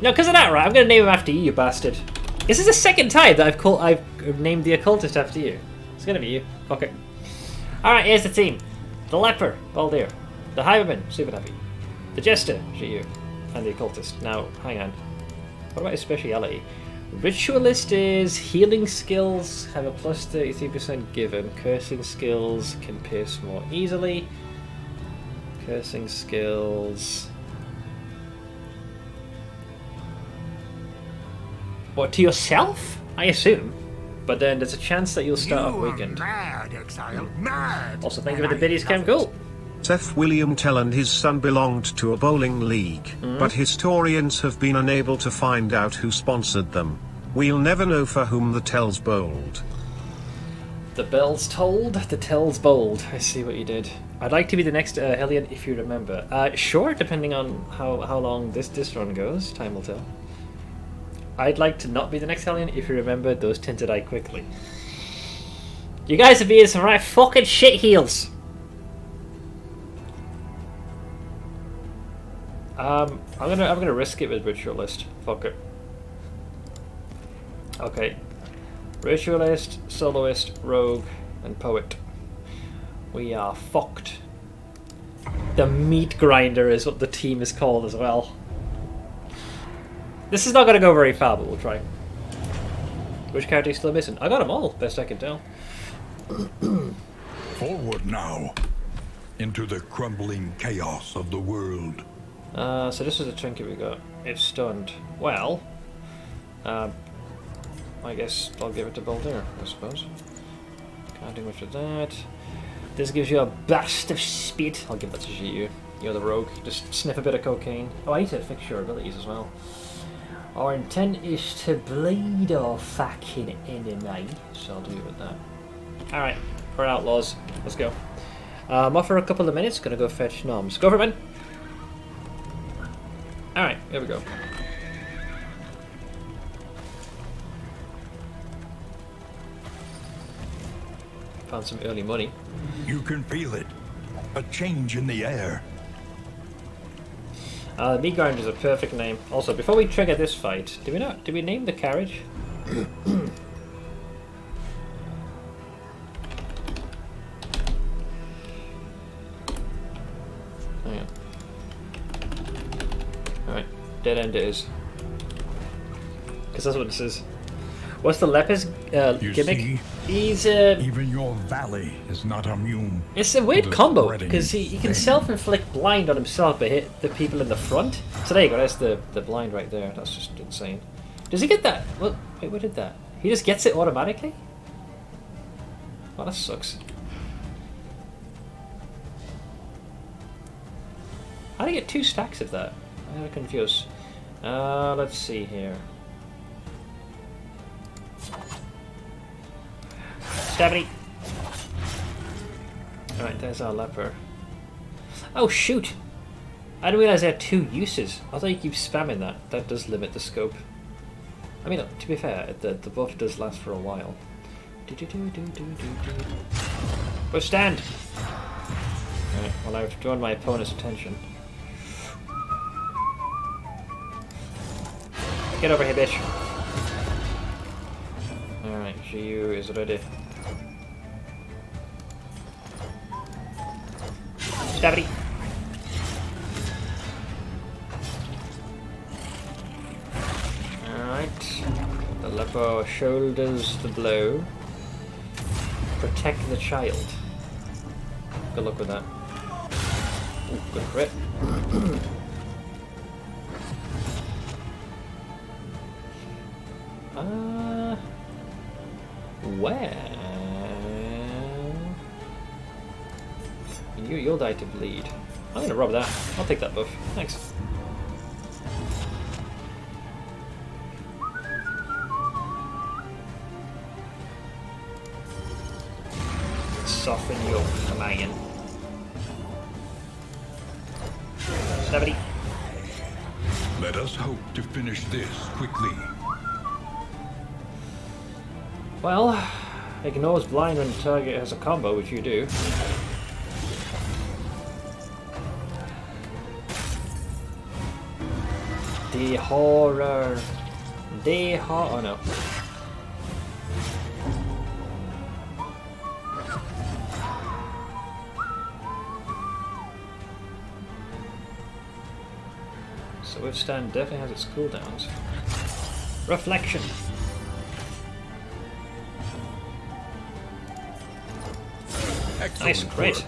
S1: No, because of that, right? I'm going to name him after you, you bastard. This is the second time that I've named the occultist after you. It's going to be you. Fuck it. All right. Here's the team: the leper, Baldir; the highwayman, Super Happy; the jester, Shiyu; and the occultist. Now, hang on. What about his speciality? Ritualist is healing skills have a plus 33% given. Cursing skills can pierce more easily. Cursing skills. What, to yourself? I assume. But then there's a chance that you'll start off
S3: You are
S1: weakened.
S3: mad, exile. Mad.
S1: Also, thank you
S3: And
S1: for the
S3: I
S1: biddies,
S3: love
S1: Cam.
S3: it.
S1: Cool.
S4: Seth William Tell and his son belonged to a bowling league, but historians have been unable to find out who sponsored them. We'll never know for whom the Tells bowled.
S1: The bell's tolled, the tell's bold. I see what you did. I'd like to be the next Hellion if you remember. Sure, depending on how long this run goes. Time will tell. I'd like to not be the next Hellion if you remember those tend to die quickly. You guys are being some right fucking shit heels. I'm gonna risk it with Ritualist. Fuck it. Okay. Ritualist, Soloist, Rogue, and Poet. We are fucked. The Meat Grinder is what the team is called as well. This is not gonna go very far, but we'll try. Which character is still missing? I got them all, best I can tell.
S2: Forward now, into the crumbling chaos of the world.
S1: So this is a trinket we got. It's stunned. Well, I guess I'll give it to Baldur, I suppose. Can't do much of that. This gives you a burst of speed. I'll give that to you. You're the rogue. Just sniff a bit of cocaine. Oh, I need to fix your abilities as well. Our intent is to bleed our fucking enemy, so I'll do it with that. Alright, we're outlaws. Let's go. I'm off for a couple of minutes. Gonna go fetch noms. Go for it, man! Alright, here we go. Found some early money.
S2: You can feel it. A change in the air.
S1: Meat Grinder is a perfect name. Also, before we trigger this fight, did we name the carriage? Oh yeah. Alright, dead end it is. Because that's what this is. What's the leper's
S2: You
S1: gimmick?
S2: see?
S1: He's
S2: Even your valley is not immune.
S1: It's a weird
S2: The
S1: combo
S2: spreading
S1: because he can
S2: thing.
S1: self-inflict blind on himself but hit the people in the front. So there you go, that's the blind right there. That's just insane. Does he get that? Well, wait, what did that? He just gets it automatically? Well, that sucks. How do you get 2 stacks of that? I'm kind of confused. Let's see here. Stabby. Alright, there's our leper. Oh shoot! I didn't realise there had 2 uses. I thought you keep spamming that. That does limit the scope. I mean, to be fair, the buff does last for a while. Withstand! Alright, well I've drawn my opponent's attention. Get over here, bitch! Alright, Shiyu is ready. Stabby! Short bow shoulders the blow. Protect the child. Good luck with that. Ooh, good crit. Where? You'll die to bleed. I'm gonna rob that. I'll take that buff. Thanks. Soften your command. 70.
S2: Let us hope to finish this quickly.
S1: Well, ignores blind when the target has a combo, which you do. The horror. The horror. Oh no. So withstand definitely has its cooldowns. Reflection. Nice, great.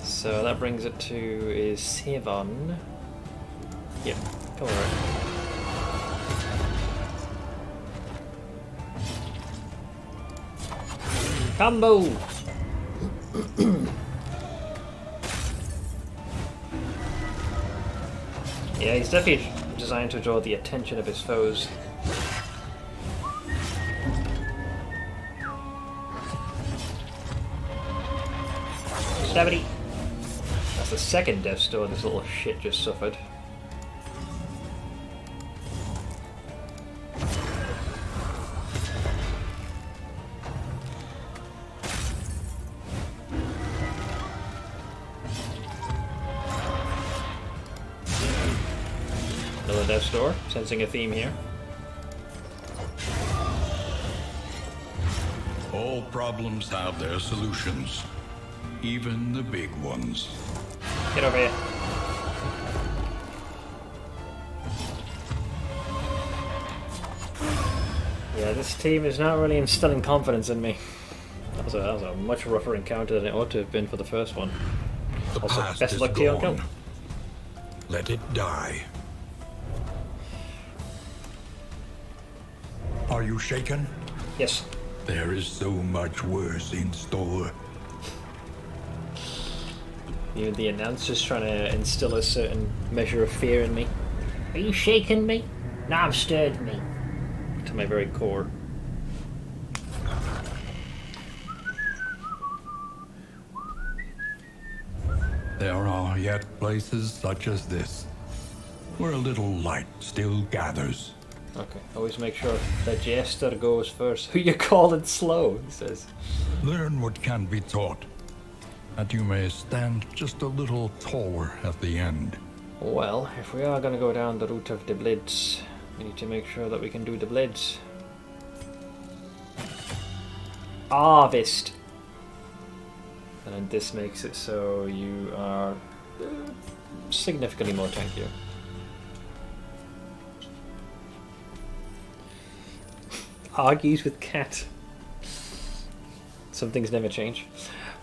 S1: So that brings it to is 7. Yep, come on. Combo! Yeah, he's definitely designed to draw the attention of his foes. That's the second death store this little shit just suffered. Another death store, sensing a theme here.
S2: All problems have their solutions. Even the big ones.
S1: Get over here. Yeah, this team is not really instilling confidence in me. That was a much rougher encounter than it ought to have been for the first one.
S2: The
S1: Also,
S2: past
S1: best
S2: is
S1: luck to you on kill.
S2: gone. Let it die. Are you shaken?
S1: Yes.
S2: There is so much worse in store.
S1: Even the announcer's trying to instill a certain measure of fear in me. Are you shaking me? No, I'm stirred me. To my very core.
S2: There are yet places such as this, where a little light still gathers.
S1: Okay, always make sure the jester goes first. Who you calling slow, he says.
S2: Learn what can be taught, that you may stand just a little taller at the end.
S1: Well, if we are going to go down the route of the blitz, we need to make sure that we can do the blitz. Harvest! And then this makes it so you are significantly more tankier. Argues with cat. Some things never change.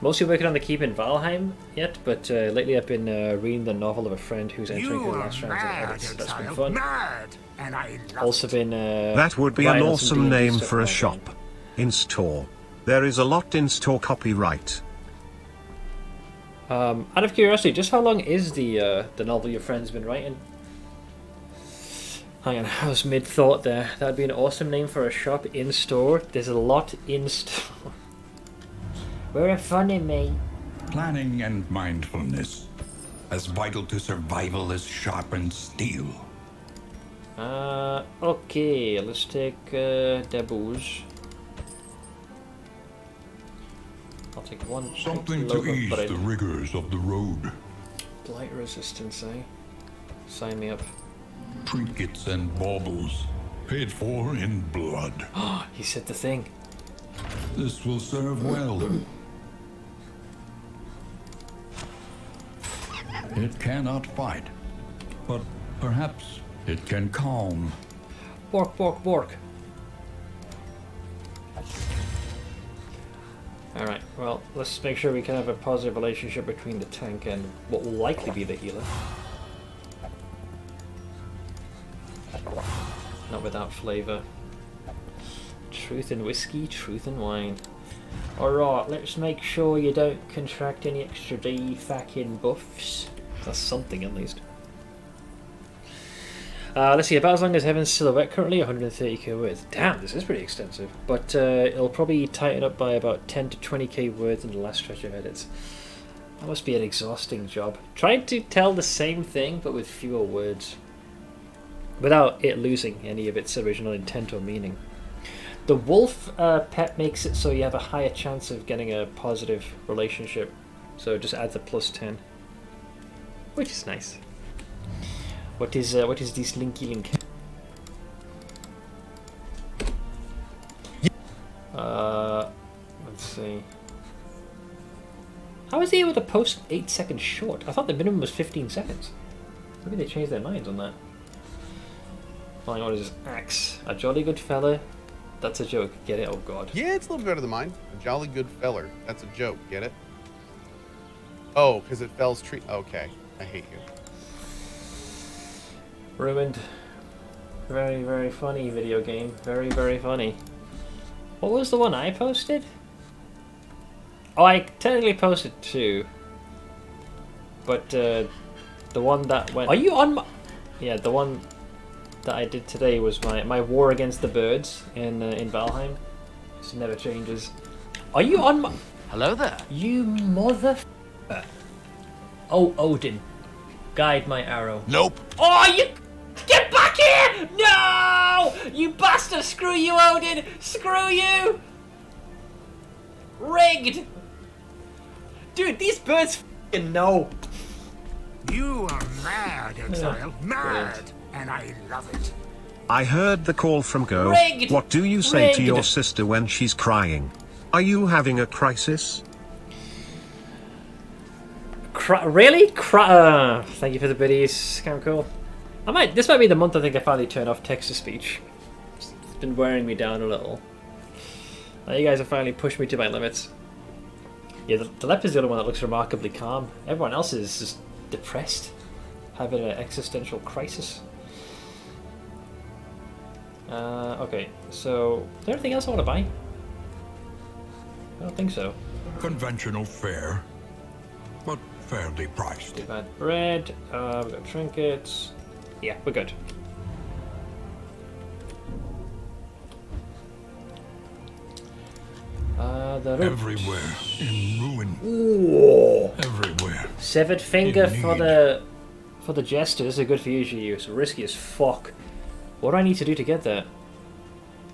S1: Mostly working on the keep in Valheim yet, but lately I've been reading the novel of a friend who's entering her last rounds of edits. That's been fun.
S3: Mad, and I love
S1: Also been
S4: That would be an
S1: writing on some
S4: awesome
S1: D&D
S4: name
S1: stuff
S4: for a
S1: online.
S4: shop. In store. There is a lot in store copyright.
S1: Out of curiosity, just how long is the novel your friend's been writing? Hang on, I was mid-thought there. That would be an awesome name for a shop in store. There's a lot in store. We're a funny mate.
S2: Planning and mindfulness, as vital to survival as sharpened steel.
S1: Okay, let's take Deboo's. I'll take one.
S2: Something to
S1: local
S2: ease
S1: blade.
S2: the rigors of the road.
S1: Blight resistance, eh? Sign me up.
S2: Trinkets and baubles, paid for in blood.
S1: He said the thing.
S2: This will serve well. It cannot fight, but perhaps it can calm.
S1: Bork, bork, bork. Well, let's make sure we can have a positive relationship between the tank and what will likely be the healer. Not without flavour. Truth in whiskey, truth in wine. Alright, let's make sure you don't contract any extra fucking buffs. That's something at least. Let's see, about as long as Heaven's Silhouette currently, 130k words. Damn, this is pretty extensive. But it'll probably tighten up by about 10 to 20k words in the last stretch of edits. That must be an exhausting job. Trying to tell the same thing, but with fewer words. Without it losing any of its original intent or meaning. The wolf pet makes it so you have a higher chance of getting a positive relationship. So it just adds a plus 10. Which is nice. What is this linky link? Let's see. How is he able to post 8 seconds short? I thought the minimum was 15 seconds. Maybe they changed their minds on that. Flying orders axe. A jolly good fella. That's a joke. Get it? Oh god.
S5: Yeah, it's a little better than mine. A jolly good feller. That's a joke. Get it? Oh, because it fells tree. Okay. I hate you.
S1: Ruined. Very, very funny video game. Very, very funny. What was the one I posted? Oh, I technically posted 2. But the one that went... Are you on my... Yeah, the one that I did today was my war against the birds in Valheim. This never changes. Are you on my...
S3: Hello there.
S1: You mother... Oh, Odin. Guide my arrow.
S2: Nope.
S1: Oh, you... Get back here! No! You bastard! Screw you, Odin! Screw you! Rigged! Dude, these birds f***ing know.
S3: You are mad, Exile. Mad. And I love it.
S4: I heard the call from Go.
S1: Rigged!
S4: What do you say to your
S1: Rigged!
S4: sister when she's crying? Are you having a crisis?
S1: Really? Thank you for the biddies. Kind of cool. This might be the month I think I finally turn off text-to-speech. It's been wearing me down a little. You guys have finally pushed me to my limits. Yeah, the leopard's the only one that looks remarkably calm. Everyone else is just depressed, having an existential crisis. Okay, so is there anything else I want to buy? I don't think so.
S2: Conventional fare, but fairly priced.
S1: We've had bread, we've got trinkets. Yeah, we're good. The root.
S2: Everywhere in ruin.
S1: Ooh.
S2: Everywhere.
S1: Severed finger
S2: In
S1: for
S2: need.
S1: the jester. This is good for you, It's risky as fuck. What do I need to do to get that?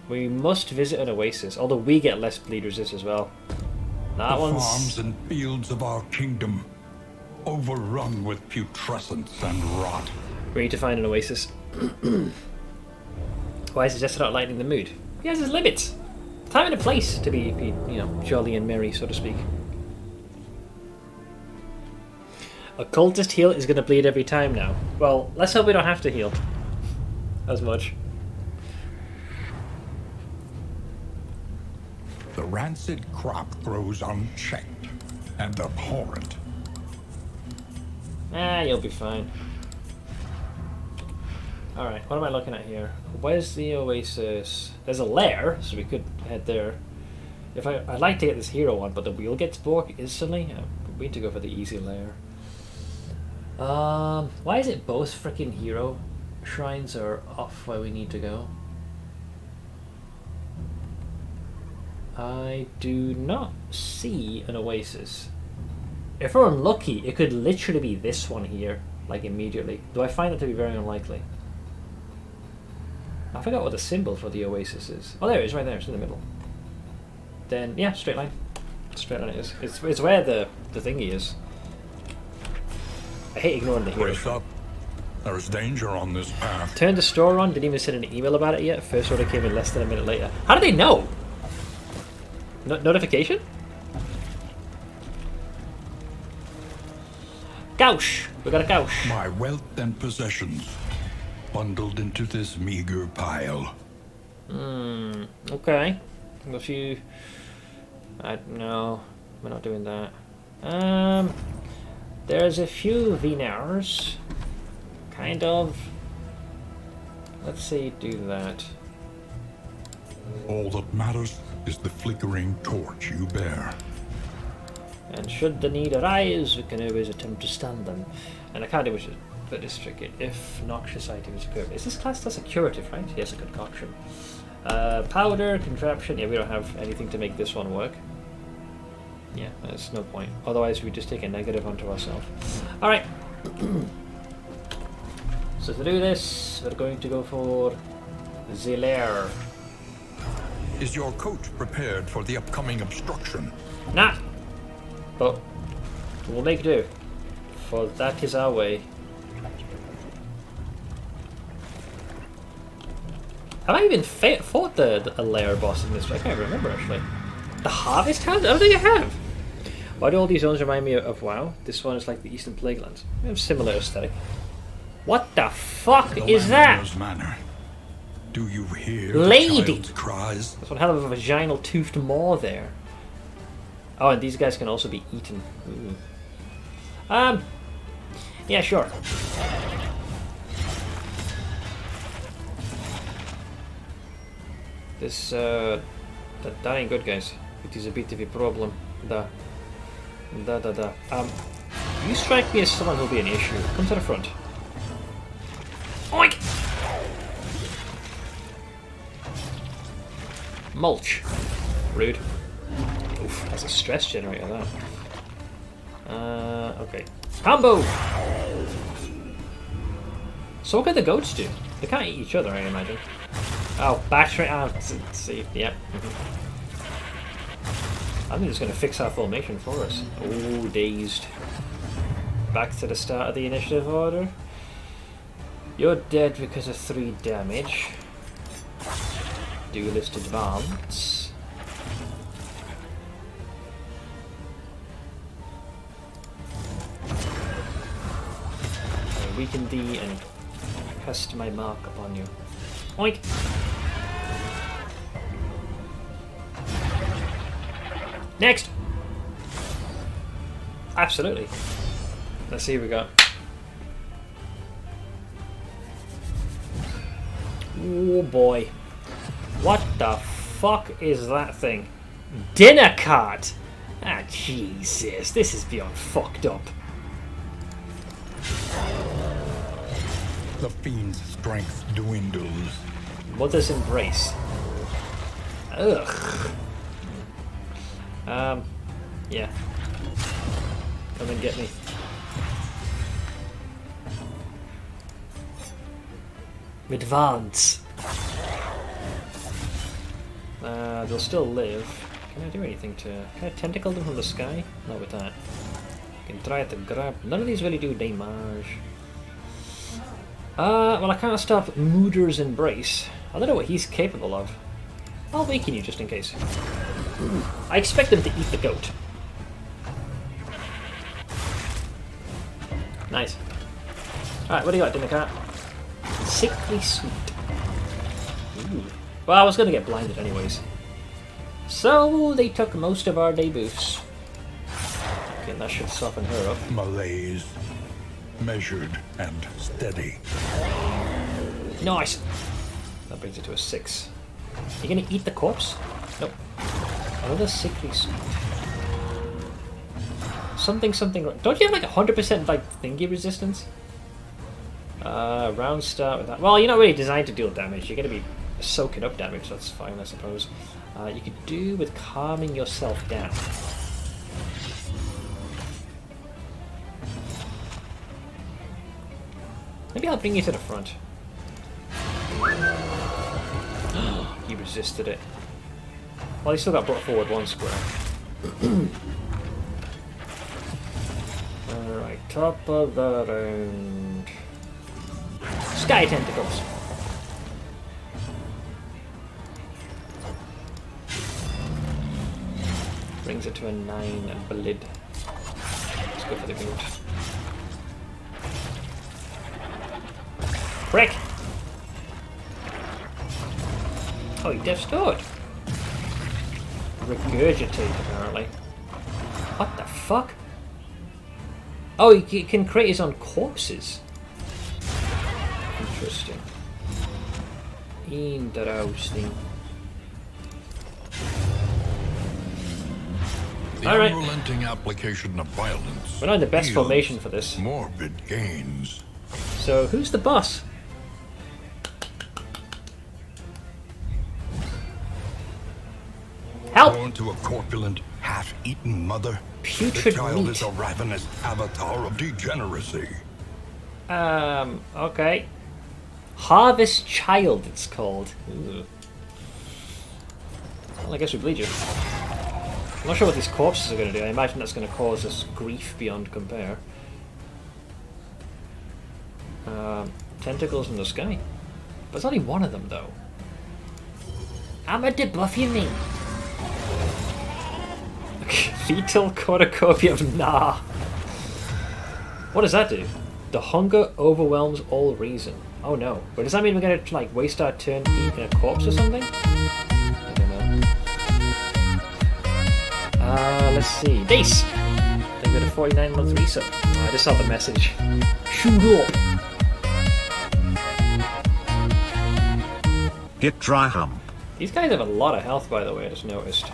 S1: We must visit an oasis, although we get less bleed resist as well. That
S2: The
S1: one's...
S2: farms and fields of our kingdom, overrun with putrescence and rot.
S1: We need to find an oasis. Why is the jester not lightening the mood? He has his limits. Time and a place to be jolly and merry, so to speak. A cultist heal is going to bleed every time now. Well, let's hope we don't have to heal as much.
S2: The rancid crop grows unchecked and abhorrent.
S1: You'll be fine. Alright, what am I looking at here? Where's the oasis? There's a lair, so we could head there. I'd like to get this hero one, but the wheel gets broke instantly. We need to go for the easy lair. Why is it both freaking hero shrines are off where we need to go? I do not see an oasis. If we're unlucky, it could literally be this one here, like immediately. Do I find that to be very unlikely? I forgot what the symbol for the oasis is. Oh, there it is, right there. It's in the middle. Then, yeah, straight line. Straight line it is. It's where the thingy is. I hate ignoring the hero.
S2: Brace up. There's danger on this path.
S1: Turned the store on, didn't even send an email about it yet. First order came in less than a minute later. How did they know? Notification? Gauche! We got a gauche.
S2: My wealth and possessions, bundled into this meager pile.
S1: Okay. A few... I don't know. we're not doing that. There's a few Venars. Kind of. Let's say do that.
S2: All that matters is the flickering torch you bear.
S1: And should the need arise, we can always attempt to stun them. And I can't do it, but it's tricky. If noxious items occur. Is this class as a curative, right? Yes, a concoction. Powder, contraption. Yeah, we don't have anything to make this one work. Yeah, there's no point. Otherwise, we just take a negative onto ourselves. Alright. So to do this, we're going to go for the lair.
S2: Is your coach prepared for the upcoming obstruction?
S1: Nah! But we'll make do. For that is our way. Have I even fought a lair boss in this? I can't remember actually. The Harvest House? I don't think I have. Why do all these zones remind me of WoW? This one is like the Eastern Plaguelands. They have similar aesthetic. What the fuck is that?
S2: Manor. Do you hear
S1: Lady!
S2: the child's cries?
S1: There's one hell of a vaginal toothed maw there. Oh, and these guys can also be eaten. Ooh. Yeah, sure. This, that ain't good, guys. It is a bit of a problem. You strike me as someone who'll be an issue. Come to the front. Oink! Mulch. Rude. Oof, that's a stress generator, that. Okay. Combo! So what can the goats do? They can't eat each other, I imagine. Oh, battery. See, yep. I think it's going to fix our formation for us. Oh, dazed. Back to the start of the initiative order. You're dead because of 3 damage. Duelist advance. I weaken thee and cast my mark upon you. Oink! Next! Absolutely. Let's see what we got. Oh boy. What the fuck is that thing? Dinner cart! Ah, Jesus. This is beyond fucked up.
S2: The fiend's strength dwindles.
S1: Mother's embrace. Ugh. Yeah. Come and get me. Advance. They'll still live. Can I do anything to... Can I tentacle them from the sky? Not with that. I can try to grab... None of these really do damage. Well, I can't stop Mooder's embrace. I don't know what he's capable of. I'll weaken you just in case. I expect him to eat the goat. Nice. Alright, what do you got, Dinner Cat? Sickly sweet. Ooh. Well, I was going to get blinded anyways. So, they took most of our debuffs. Okay, that should soften her up.
S2: Malaise. Measured and steady.
S1: Nice! That brings it to a 6. You gonna eat the corpse? Nope. Another sickly sweet. Something. Don't you have like 100% like thingy resistance? Round start with that. Well, you're not really designed to deal damage. You're gonna be soaking up damage. That's fine, I suppose. You could do with calming yourself down. Maybe I'll bring you to the front. He resisted it. Well, he still got brought forward 1 square. Alright, top of the round. Sky tentacles. Brings it to a 9 and blid. Let's go for the goat. Brick! Oh, he death stored. Regurgitate, apparently. fuck? Oh, he can create his own corpses. Interesting. Interesting.
S2: The
S1: Alright.
S2: unrelenting application of violence.
S1: We're not in the best
S2: yields
S1: formation for this.
S2: Morbid gains.
S1: So, who's the boss? Help!
S2: Born to a corpulent, half-eaten mother,
S1: Putrid
S2: the child
S1: meat.
S2: is a ravenous avatar of degeneracy.
S1: Okay. Harvest Child, it's called. Ooh. Well, I guess we bleed you. I'm not sure what these corpses are going to do. I imagine that's going to cause us grief beyond compare. Tentacles in the sky. There's only one of them, though. I'm a debuff you mean. Fetal cornucopia of Nah. What does that do? The hunger overwhelms all reason. Oh no. But does that mean we're going to like waste our turn eating a corpse or something? I don't know. Let's see. Dace! They've got a 49-month reset. Oh, I just saw the message. Shoot up!
S4: Get dry hump.
S1: These guys have a lot of health, by the way, I just noticed.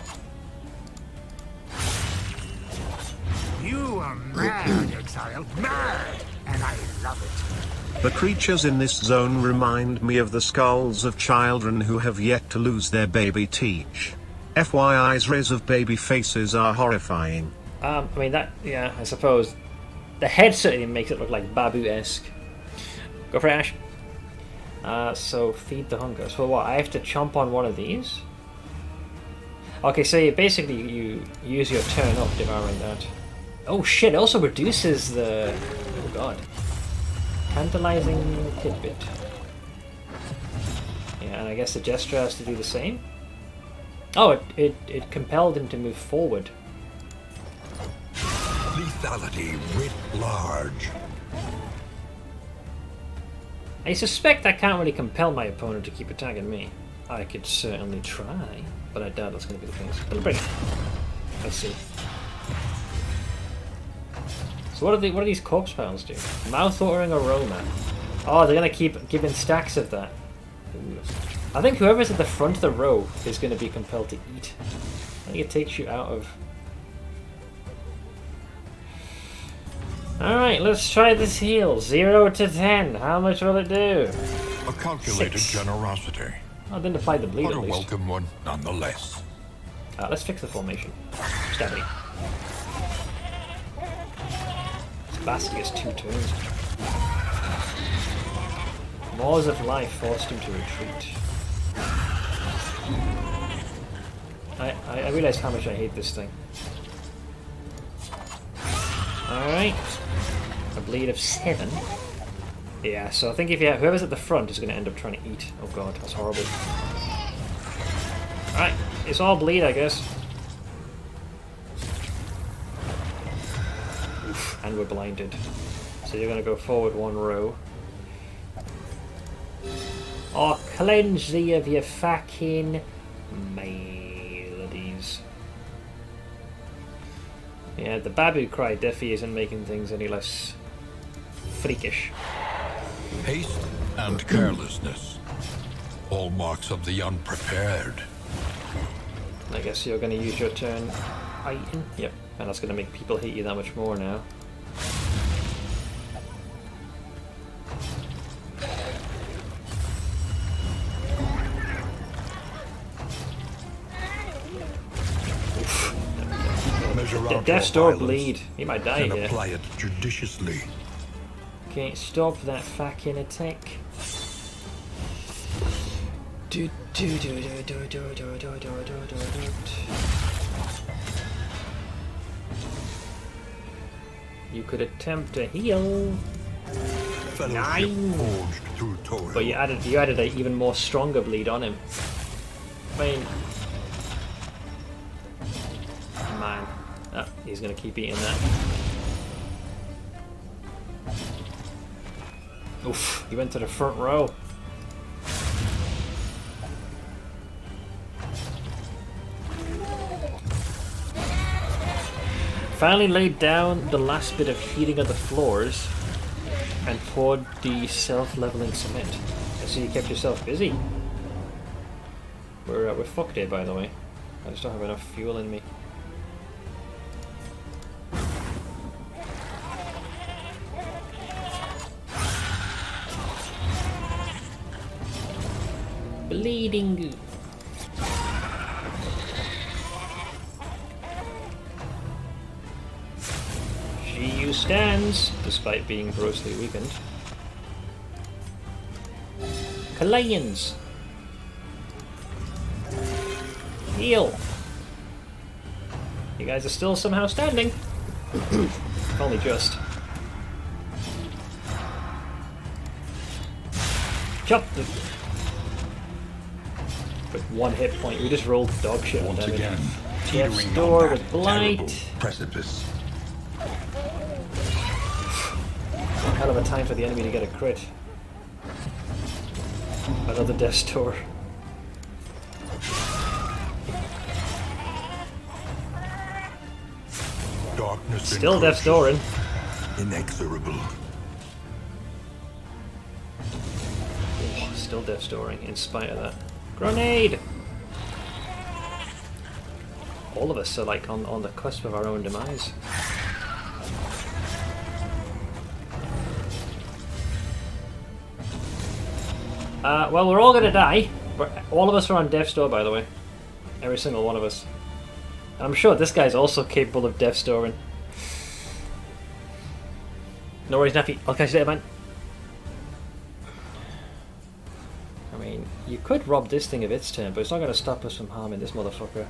S3: You are mad, exile. Mad! And I love it.
S4: The creatures in this zone remind me of the skulls of children who have yet to lose their baby teach. FYI's rays of baby faces are horrifying.
S1: I mean, that, yeah, I suppose. The head certainly makes it look like Babu-esque. Go for it, Ash. So, feed the hunger. So what, I have to chomp on one of these? Okay, so you use your turn up devouring that. Oh shit, it also reduces the... Oh god. Tantalizing tidbit. Yeah, and I guess the gesture has to do the same? Oh, it compelled him to move forward.
S2: Lethality writ large.
S1: I suspect I can't really compel my opponent to keep attacking me. I could certainly try, but I doubt that's going to be the case. But I'll bring it. Let's see. So what do these corpse piles do? Mouth-watering aroma. Oh, they're going to keep giving stacks of that. Ooh. I think whoever's at the front of the row is going to be compelled to eat. I think it takes you out of... Alright, let's try this heal. 0 to 10. How much will it do?
S2: A calculated
S1: 6.
S2: generosity,
S1: Oh, it didn't apply the bleed
S2: but
S1: at
S2: a
S1: least.
S2: welcome one nonetheless.
S1: Let's fix the formation. Stabby. This bastard gets 2 turns. Maws of Life forced him to retreat. I realise how much I hate this thing. Alright. A bleed of 7. Yeah, so I think if whoever's at the front is going to end up trying to eat. Oh god, that's horrible. Alright, it's all bleed, I guess. Oof, and we're blinded. So you're going to go forward 1 row. Oh, cleanse thee of your fucking melodies. Yeah, the Babu cry definitely isn't making things any less freakish.
S2: Haste and carelessness, hallmarks of the unprepared.
S1: I guess you're going to use your turn fighting. Yep, and that's going to make people hate you that much more now. Death's Door bleed. He might die
S2: and
S1: here.
S2: apply it judiciously.
S1: Okay, stop that fucking attack. You could attempt to heal.
S2: Fellowship
S1: 9.
S2: forged through toil.
S1: But you added an even more stronger bleed on him. I mean, man, he's gonna keep eating that. Oof, he went to the front row. Finally laid down the last bit of heating of the floors and poured the self-leveling cement. I see you kept yourself busy. We're fucked here, by the way. I just don't have enough fuel in me. Bleeding. She stands, despite being grossly weakened. Kalayans. Heal. You guys are still somehow standing. If only just. Chop the... With 1 hit point, we just rolled dog shit on
S2: Once
S1: damage.
S2: again,
S1: Death's
S2: teetering
S1: Door
S2: on
S1: with
S2: that
S1: blight.
S2: terrible precipice.
S1: Hell of a time for the enemy to get a crit. Another Death's Door.
S2: Darkness
S1: Still Death's Door in.
S2: inexorable.
S1: Oh, still Death's Dooring in spite of that. Grenade! All of us are like on the cusp of our own demise. Well, we're all gonna die. All of us are on Death's Door, by the way. Every single one of us. And I'm sure this guy's also capable of Death's Dooring. No worries, Nappy. I'll catch you later, man. I mean, you could rob this thing of its turn, but it's not going to stop us from harming this motherfucker.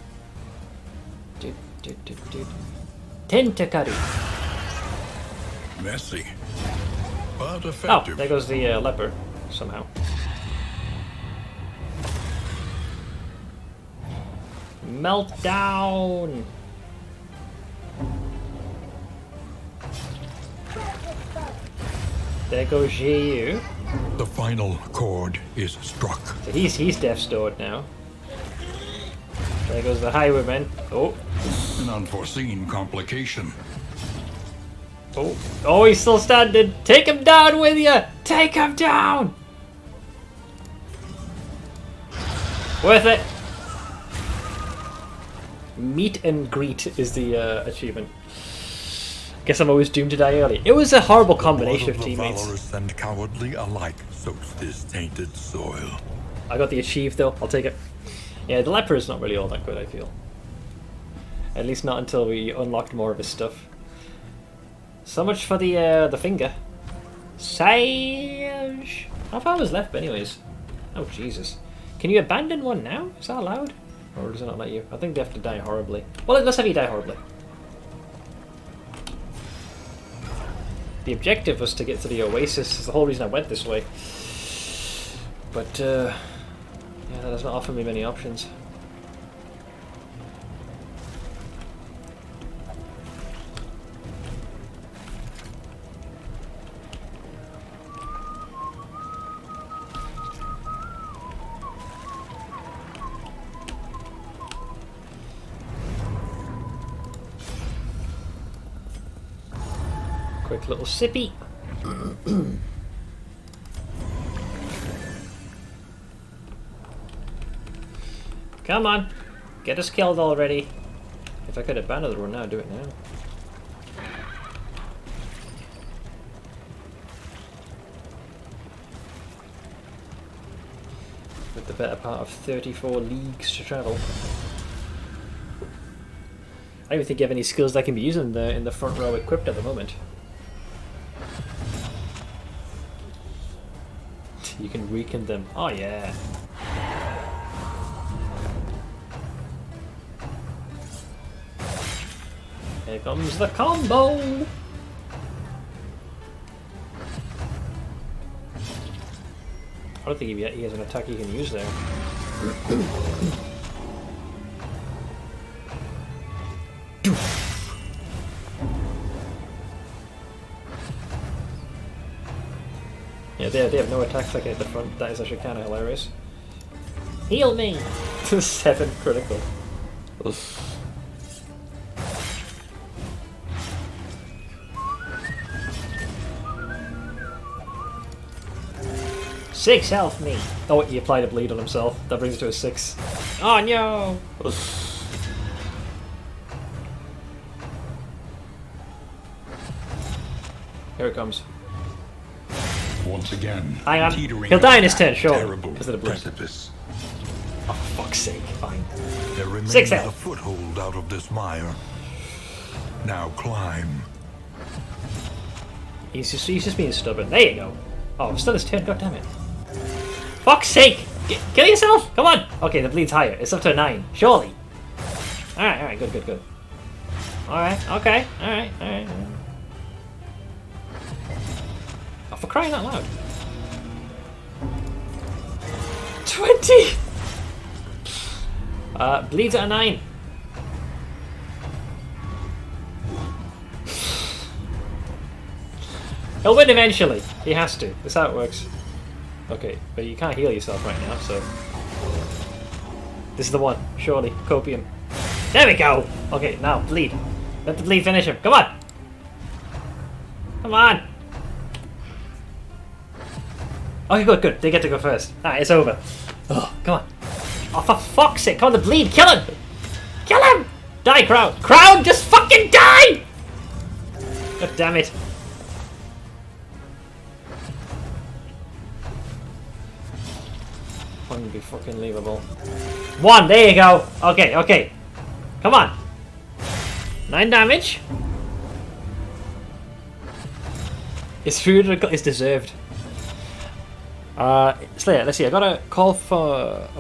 S1: Tentacari.
S2: Messy, but
S1: Oh,
S2: effective.
S1: there goes the leper, somehow. Meltdown! There goes Jiu.
S2: The final chord is struck.
S1: So he's Death's Door now. There goes the Highwayman. Oh,
S2: An unforeseen complication.
S1: oh, oh, he's still standing. Take him down with you. Take him down. Worth it. Meet and greet is the achievement. Guess I'm always doomed to die early. It was a horrible combination of
S2: Blood the
S1: teammates.
S2: valorous and cowardly alike soaks this tainted soil.
S1: I got the achieve though. I'll take it. Yeah, the leper is not really all that good, I feel. At least not until we unlocked more of his stuff. So much for the finger. Sage. How far was left, anyways? Oh Jesus! Can you abandon one now? Is that allowed? Or does it not let you? I think they have to die horribly. Well, let's have you die horribly. The objective was to get to the oasis. It's the whole reason I went this way. But, yeah, that does not offer me many options. Quick little sippy. Come on, get us killed already. If I could abandon the run now, do it now. With the better part of 34 leagues to travel. I don't even think you have any skills that can be used in the front row equipped at the moment. You can weaken them. Oh yeah. Here comes the combo! I don't think he has an attack he can use there. Yeah, they have no attacks like at the front. That is actually kind of hilarious. Heal me! 7 critical. 6 health, me. Oh, he applied a bleed on himself. That brings it to a 6. Oh no! Here it comes.
S2: Once again,
S1: Hang on.
S2: teetering
S1: He'll die in his
S2: on
S1: turn,
S2: that
S1: sure.
S2: terrible
S1: Because of the bleed.
S2: precipice.
S1: Oh, for fuck's sake. Fine.
S2: There remains
S1: 6
S2: a
S1: health.
S2: foothold out of this mire. Now climb.
S1: He's just being stubborn. There you go. Oh, still his turn. God damn it. Fuck's sake! Kill yourself! Come on! Okay, the bleed's higher. It's up to a 9. Surely. Alright, good. Alright, okay. Alright. Oh, for crying out loud. 20! Bleeds at a 9. He'll win eventually. He has to. That's how it works. Okay, but you can't heal yourself right now, so... This is the one. Surely. Copium. There we go! Okay, now, bleed. Let the bleed finish him. Come on! Come on! Okay, good. They get to go first. Alright, it's over. Oh, come on. Oh, for fuck's sake. Come on, the bleed. Kill him! Kill him! Die, Crown. Crown, just fucking die! God damn it. Be fucking leavable. 1, there you go. Okay. Come on. 9 damage. His food is deserved. Slayer, let's see. I got a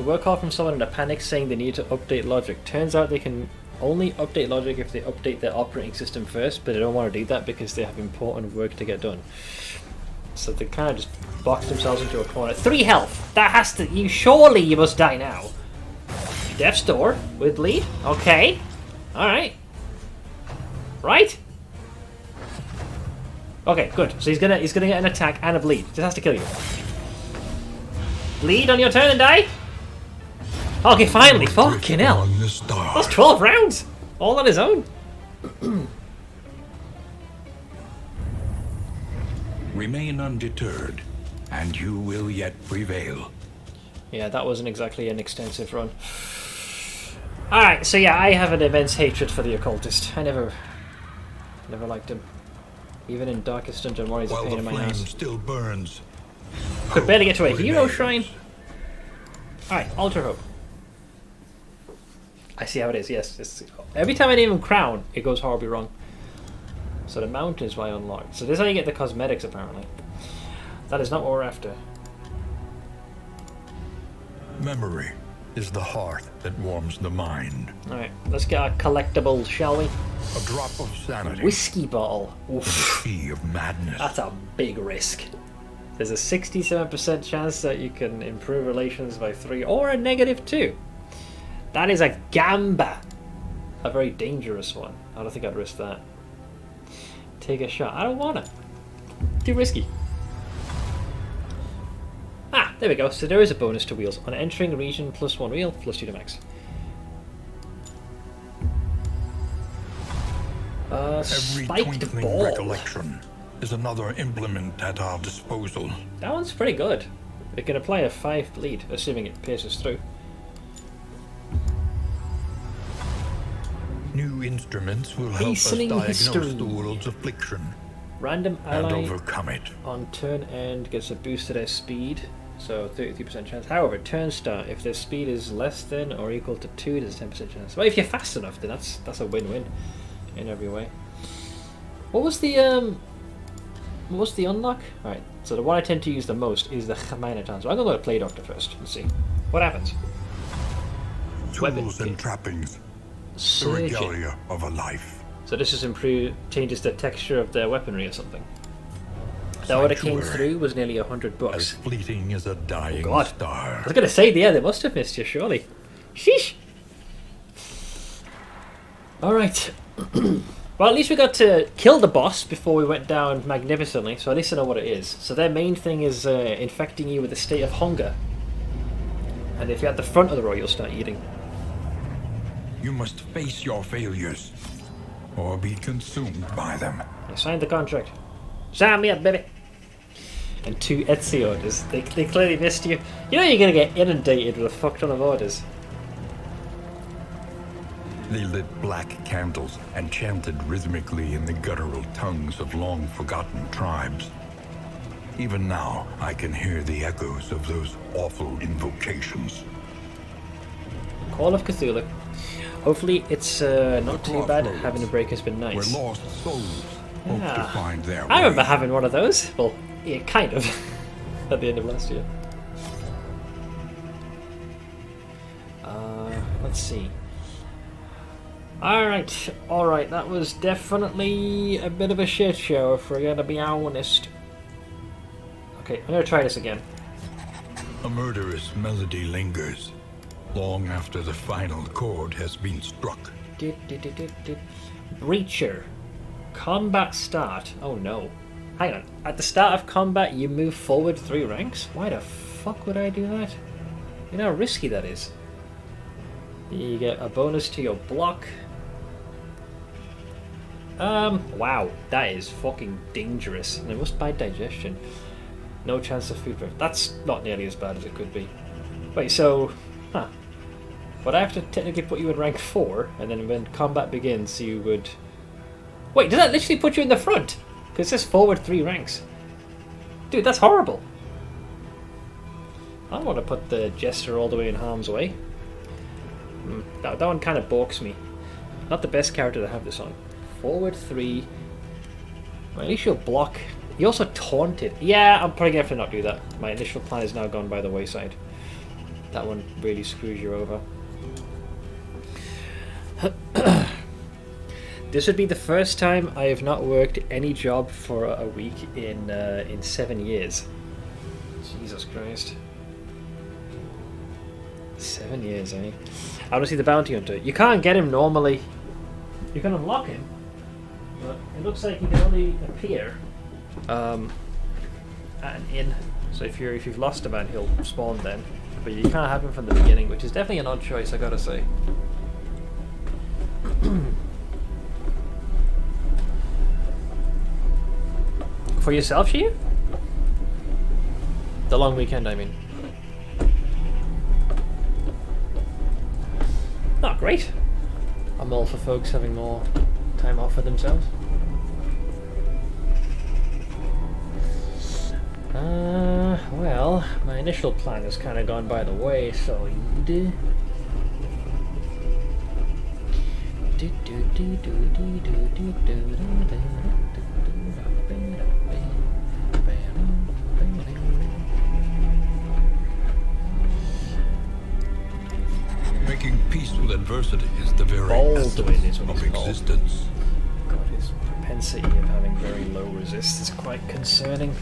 S1: work call from someone in a panic saying they need to update logic. Turns out they can only update logic if they update their operating system first, but they don't want to do that because they have important work to get done. So they kind of just boxed themselves into a corner. 3 health! That has to... Surely you must die now. Death's Door with bleed? Okay. Alright. Right? Okay, good. So he's gonna get an attack and a bleed. Just has to kill you. Bleed on your turn and die? Okay, finally. Fucking hell. That's 12 rounds! All on his own.
S2: Remain undeterred, and you will yet prevail.
S1: Yeah, that wasn't exactly an extensive run. Alright, so yeah, I have an immense hatred for the occultist. I never liked him. Even in Darkest Dungeon where he's a
S2: While
S1: pain
S2: the
S1: in my
S2: flame
S1: ass.
S2: still burns,
S1: Could barely get to a hero
S2: remains.
S1: shrine. Alright, Alter Hope. I see how it is, yes. Every time I name him Crown, it goes horribly wrong. So the mount is why unlocked. So this is how you get the cosmetics, apparently. That is not what we're after.
S2: Memory is the hearth that warms the mind.
S1: Alright, let's get our collectibles, shall we?
S2: A drop of sanity
S1: Whiskey bottle.
S2: in a
S1: Oof.
S2: sea of madness.
S1: That's a big risk. There's a 67% chance that you can improve relations by 3 or a -2. That is a gamba. A very dangerous one. I don't think I'd risk that. Take a shot. I don't want to. Too risky. Ah, there we go. So there is a bonus to wheels. On entering region, +1 wheel, +2 to max.
S2: Every
S1: Spiked
S2: twinkling
S1: ball.
S2: recollection is another implement at our disposal.
S1: That one's pretty good. It can apply a 5 bleed, assuming it pierces through.
S2: New instruments will help us
S1: Hastening
S2: diagnose
S1: history.
S2: the world's affliction
S1: Random
S2: and
S1: ally
S2: overcome it.
S1: on turn end gets a boost to their speed, so 33% chance. However, turn start, if their speed is less than or equal to 2, there's a 10% chance. Well, if you're fast enough, then that's a win-win in every way. What was the unlock? Alright, so the one I tend to use the most is the Minotaur. So I'm gonna go to Play Doctor first and see what happens. Weapon
S2: Tools and
S1: kit.
S2: trappings, the
S1: Surgeon.
S2: regalia of a life.
S1: So this is changes the texture of their weaponry or something. That what it came
S2: Sanctuary.
S1: through was nearly
S2: As
S1: $100.
S2: fleeting as a dying
S1: God. I
S2: star.
S1: was gonna say, yeah, they must have missed you, surely. Sheesh. Alright. Well, at least we got to kill the boss before we went down magnificently, so at least I know what it is. So their main thing is infecting you with a state of hunger. And if you're at the front of the row, you'll start eating.
S2: You must face your failures, or be consumed by them.
S1: I signed the contract. Sign me up, baby. and 2 Etsy orders. They clearly missed you. You know you're going to get inundated with a fuck ton of orders.
S2: They lit black candles and chanted rhythmically in the guttural tongues of long-forgotten tribes. Even now, I can hear the echoes of those awful invocations.
S1: Call of Cthulhu. Hopefully it's not too bad. Having a break has been nice.
S2: Where lost souls hope to find their way.
S1: I remember having one of those. Well, yeah, kind of. At the end of last year. Let's see. Alright, that was definitely a bit of a shit show, if we're gonna be honest. Okay, I'm gonna try this again.
S2: A murderous melody lingers, long after the final chord has been struck.
S1: Breacher. Combat start. Oh no. Hang on. At the start of combat, you move forward 3 ranks? Why the fuck would I do that? You know how risky that is. You get a bonus to your block. Wow. That is fucking dangerous. And it must bite digestion. No chance of food prep. That's not nearly as bad as it could be. Wait, so... Huh. But I have to technically put you in rank 4, and then when combat begins, you would... Wait, does that literally put you in the front? Because it says forward 3 ranks. Dude, that's horrible. I don't want to put the Jester all the way in harm's way. That one kind of balks me. Not the best character to have this on. Forward 3. Well, at least you'll block. You also taunted. Yeah, I'm probably going to have to not do that. My initial plan is now gone by the wayside. That one really screws you over. This would be the first time I have not worked any job for a week in 7 years. Jesus Christ. 7 years, eh? I want to see the bounty hunter. You can't get him normally. You can unlock him, but it looks like he can only appear at an inn. So if you've lost a man, he'll spawn then. But you can't have him from the beginning, which is definitely an odd choice, I gotta say. For yourself, Shia? The long weekend, I mean. Not great. I'm all for folks having more time off for themselves. Well, my initial plan has kind of gone by the way, so you do.
S2: Making peace with adversity is the very
S1: Baldwin is
S2: essence
S1: what
S2: of
S1: he's called.
S2: existence.
S1: God, his propensity of having very low resist is quite concerning.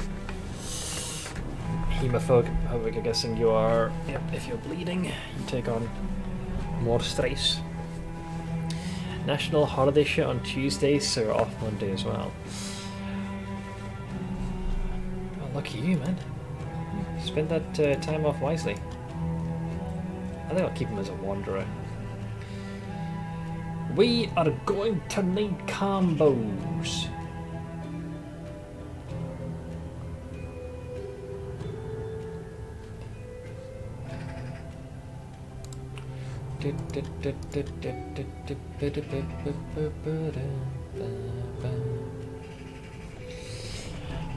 S1: Hemophobic, I'm guessing you are. Yep, if you're bleeding, you take on more stress. National holiday shit on Tuesday, so you're off Monday as well. Oh, lucky you, man. Spend that time off wisely. I think I'll keep him as a wanderer. We are going to need combos. I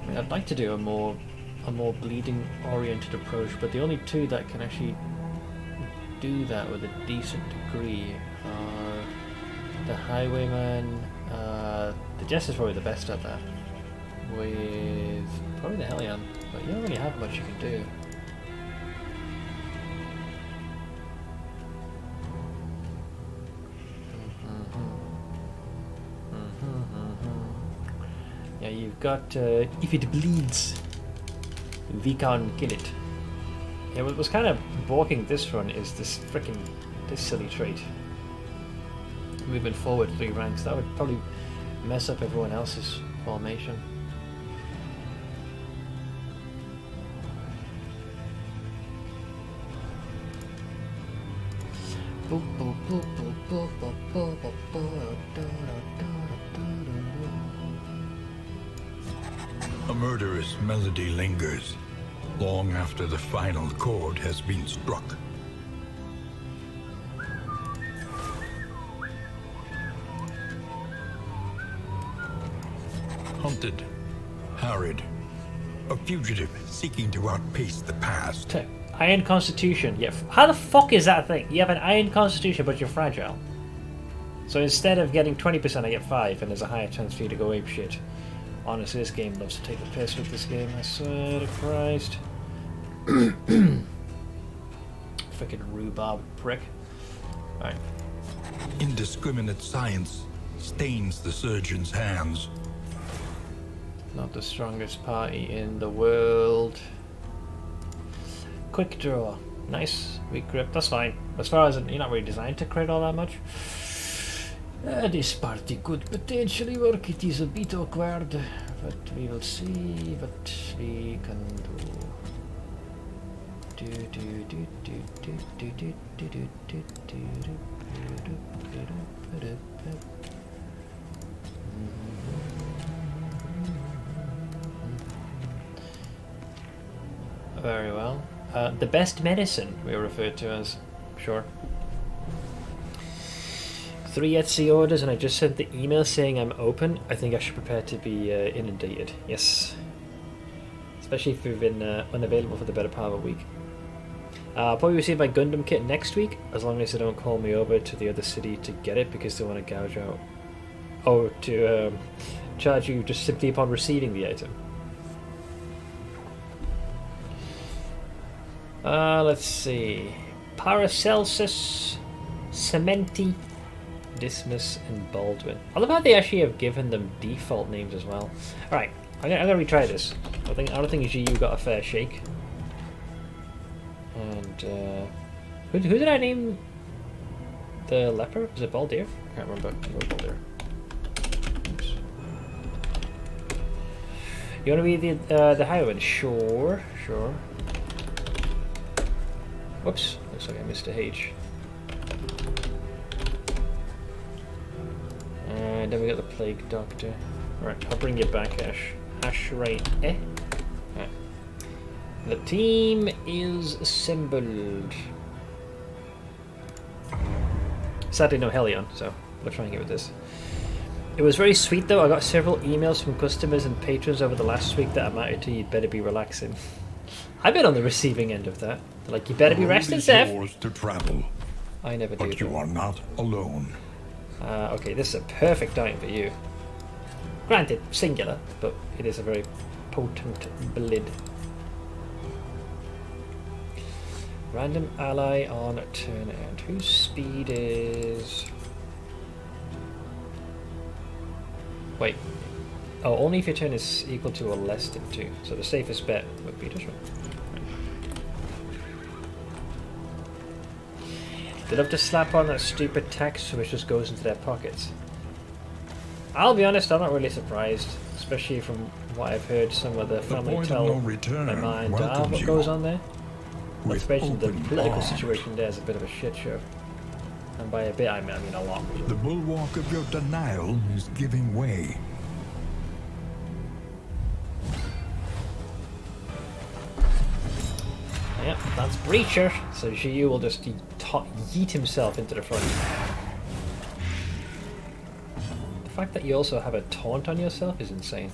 S1: mean, I'd like to do a more bleeding oriented approach, but the only two that can actually do that with a decent degree are the Highwayman. The Jester's probably the best at that, with probably the Hellion, but you don't really have much you can do. Yeah, you've got if it bleeds, we can kill it. Yeah, what was kind of balking this run is this silly trait. Moving forward 3 ranks, that would probably mess up everyone else's formation.
S2: A murderous melody lingers, long after the final chord has been struck. Hunted, harried, a fugitive seeking to outpace the past.
S1: Iron Constitution. Yeah. How the fuck is that a thing? You have an Iron Constitution, but you're fragile. So instead of getting 20%, I get 5, and there's a higher chance for you to go ape shit. Honestly, this game loves to take the piss with this game. I swear to Christ. Freaking rhubarb prick. Alright.
S2: Indiscriminate science stains the surgeon's hands.
S1: Not the strongest party in the world. Quick draw. Nice. Weak grip. That's fine. As far as you're not really designed to crit all that much. This party could potentially work. It is a bit awkward. But we will see what we can do. Very well. The best medicine, we were referred to as. Sure. 3 Etsy orders, and I just sent the email saying I'm open. I think I should prepare to be inundated. Yes. Especially if we've been unavailable for the better part of a week. I'll probably receive my Gundam kit next week, as long as they don't call me over to the other city to get it because they want to gouge out. Oh, to charge you just simply upon receiving the item. Let's see. Paracelsus, Cementi, Dismas, and Baldwin. I love how they actually have given them default names as well. Alright, I'm gonna retry this. I don't think GU got a fair shake. And who did I name the leper? Was it Baldir? I can't remember. I wrote Baldir. Oops. You wanna be the highwayman? Sure. Whoops, looks like I missed a H. And then we got the Plague Doctor. Alright, I'll bring you back, Ash. Ash, right, eh? Right. The team is assembled. Sadly, no Helion, so we'll try and get with this. It was very sweet, though. I got several emails from customers and patrons over the last week that amounted to "you'd better be relaxing." I've been on the receiving end of that. They're like, you better be resting, Seth.
S2: Yours to travel,
S1: I never do.
S2: but you are not alone.
S1: Okay, this is a perfect item for you. Granted, singular, but it is a very potent blid. Random ally on turn end. Whose speed is... Wait. Oh, only if your turn is equal to or less than 2. So the safest bet would be this one. They love to slap on that stupid text which just goes into their pockets. I'll be honest, I'm not really surprised, especially from what I've heard some of the family tell my mind what goes on there. But especially the political situation there is a bit of a shit show. And by a bit I mean a lot.
S2: The bulwark of your denial is giving way.
S1: Yep, that's Breacher, so Jiu will just yeet himself into the front. The fact that you also have a taunt on yourself is insane.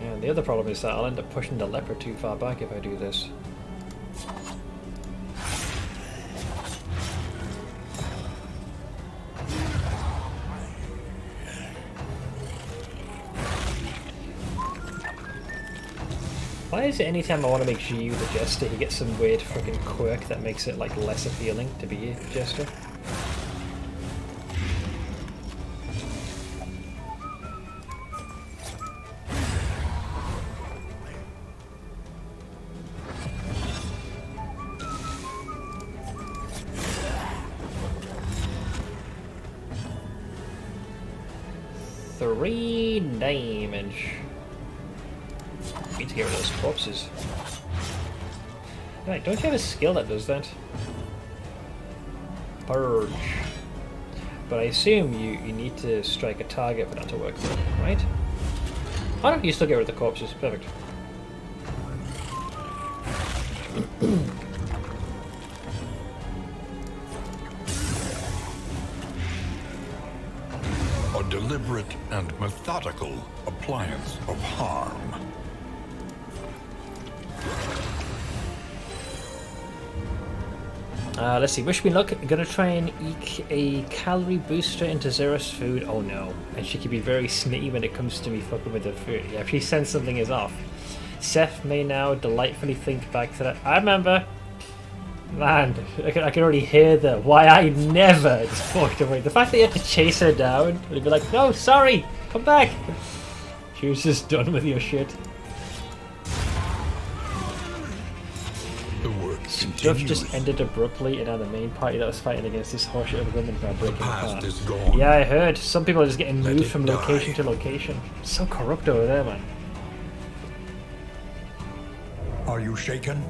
S1: And the other problem is that I'll end up pushing the leper too far back if I do this. Why is it anytime I want to make Jiu the Jester, he gets some weird freaking quirk that makes it like less appealing to be a Jester? Three damage. Need to get rid of those corpses. Right, don't you have a skill that does that? Purge. but I assume you need to strike a target for that to work, right? Oh no, you still get rid of the corpses. Perfect.
S2: A deliberate and methodical appliance of harm.
S1: Let's see, wish me luck. I'm gonna try and eke a calorie booster into Xera's food. Oh no. And she can be very snitty when it comes to me fucking with her food. Yeah, if she senses something is off. Seth may now delightfully think back to that. I remember. Man, I can already hear the why I never just walked away. The fact that you had to chase her down and be like, no, sorry, come back. She was just done with your shit.
S2: The work
S1: Stuff
S2: continues.
S1: just ended abruptly, and now the main party that was fighting against this horseshit of women are breaking
S2: Past
S1: apart.
S2: is gone.
S1: Yeah, I heard. Some people are just getting
S2: Let
S1: moved
S2: it
S1: from
S2: die.
S1: location to location. So corrupt over there, man.
S2: Are you shaken?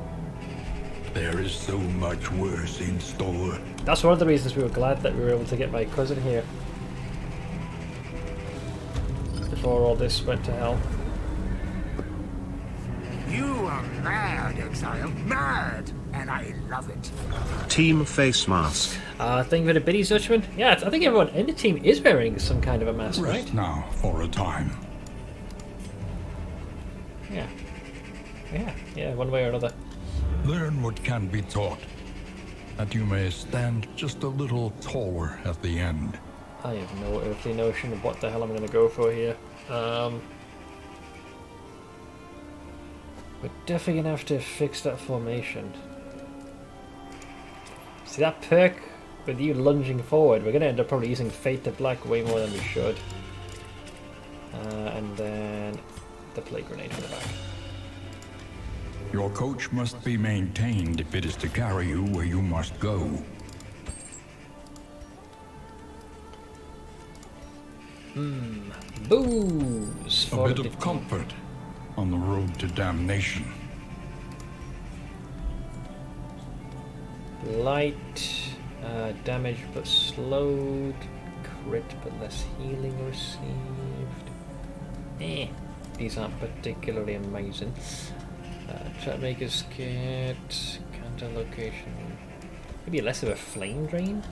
S2: There is so much worse in store.
S1: That's one of the reasons we were glad that we were able to get my cousin here. Before all this went to hell.
S3: You are mad, Exile. Mad! And I love it.
S4: Team face mask.
S1: Thank you for the biddies, Dutchman. Yeah, I think everyone in the team is wearing some kind of a mask,
S2: Rest
S1: right?
S2: now for a time.
S1: Yeah. Yeah, one way or another.
S2: Learn what can be taught, that you may stand just a little taller at the end.
S1: I have no earthly notion of what the hell I'm going to go for here. We're definitely going to have to fix that formation. See that perk with you lunging forward, we're going to end up probably using Fate to Black way more than we should. And then the plague grenade for the back.
S2: Your coach must be maintained if it is to carry you where you must go.
S1: Booze
S2: A
S1: for
S2: bit
S1: the
S2: of comfort on the road to damnation.
S1: light damage but slowed, crit but less healing received. These aren't particularly amazing. Trapmaker's kit, counter location. Maybe less of a flame drain?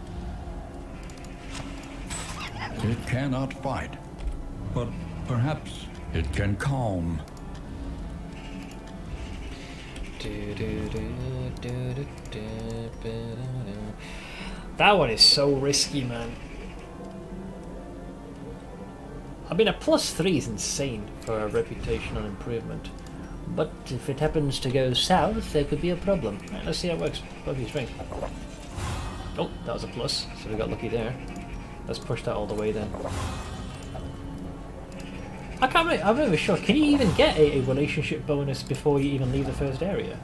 S2: It cannot fight, but perhaps it can calm.
S1: That one is so risky, man. I mean, a +3 is insane for a reputational improvement. But if it happens to go south, there could be a problem. Right, let's see how it works. Buggy strength. Oh, that was a plus, so we got lucky there. Let's push that all the way then. I'm not even sure. Can you even get a relationship bonus before you even leave the first area?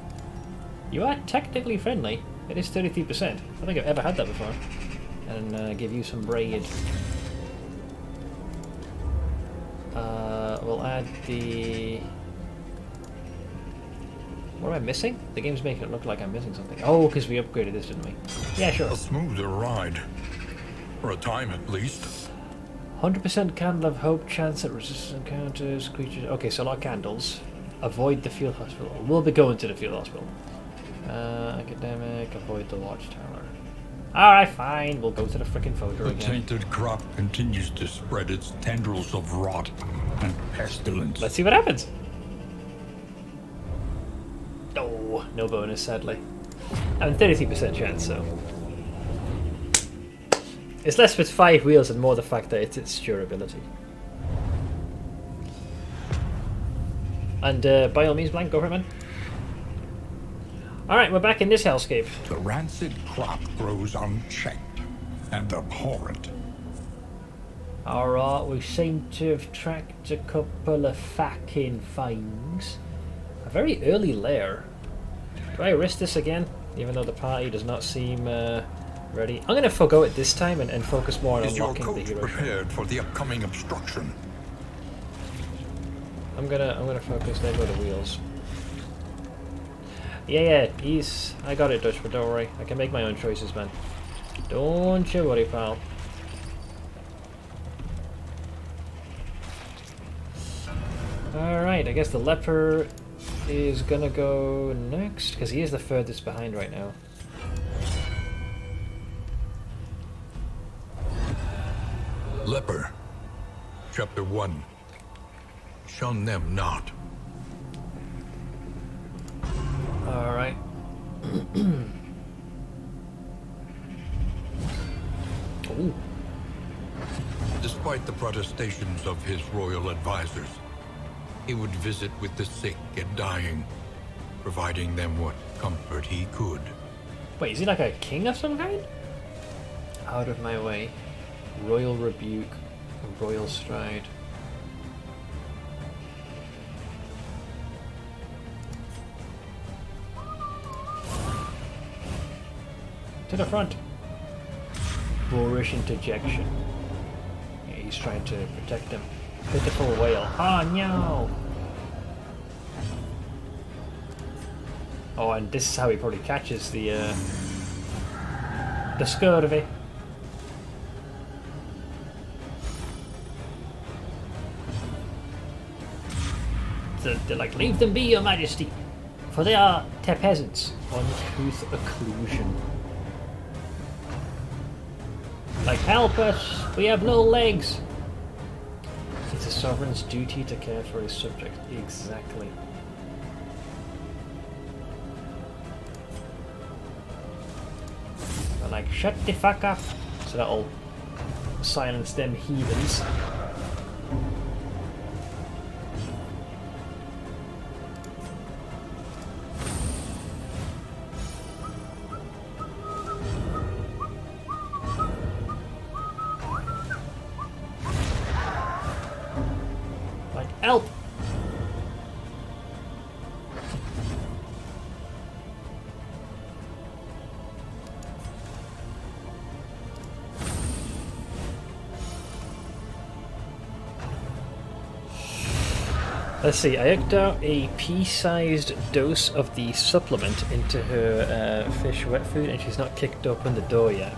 S1: You are technically friendly. It is 33%. I don't think I've ever had that before. And give you some braid. We'll add the... What am I missing? The game's making it look like I'm missing something. Oh, because we upgraded this, didn't we? Yeah, sure.
S2: A smoother ride. For a time at least.
S1: 100% candle of hope, chance at resistant encounters, creatures... Okay, so a lot of candles. Avoid the field hospital. We'll be going to the field hospital. Academic, avoid the watchtower. Alright, fine. We'll go to the frickin' photo
S2: The
S1: again.
S2: tainted crop continues to spread its tendrils of rot and pestilence.
S1: Let's see what happens. Oh, no bonus, sadly. I mean, 33% chance, so... It's less with 5 wheels and more the fact that it's its durability. And by all means, Blank, go for it, man. Alright, we're back in this hellscape.
S2: The rancid crop grows unchecked and abhorrent.
S1: Alright, we seem to have tracked a couple of fucking things. A very early lair. Do I risk this again? Even though the party does not seem ready. I'm gonna forgo it this time and focus more on
S2: Is your
S1: unlocking the
S2: coach
S1: hero.
S2: prepared for the upcoming obstruction?
S1: I'm gonna focus. There go the wheels. Yeah, I got it, Dutch, but don't worry. I can make my own choices, man. Don't you worry, pal. Alright, I guess the leper is gonna go next, because he is the furthest behind right now.
S2: Leper. Chapter 1. Shun them not.
S1: Alright. Ooh.
S2: Despite the protestations of his royal advisors, he would visit with the sick and dying, providing them what comfort he could.
S1: Wait, is he like a king of some kind? Out of my way. Royal rebuke. Royal stride. To the front. Boorish interjection. Yeah, he's trying to protect them. Pitiful whale. Oh no! Oh, and this is how he probably catches the scurvy. They're like, leave them be, your majesty, for they are peasants. Uncouth occlusion. Like, help us, we have no legs. It's a sovereign's duty to care for his subject. Exactly. They're like, shut the fuck up. So that'll silence them heathens. Help! Let's see, I hooked out a pea-sized dose of the supplement into her fish wet food and she's not kicked open the door yet.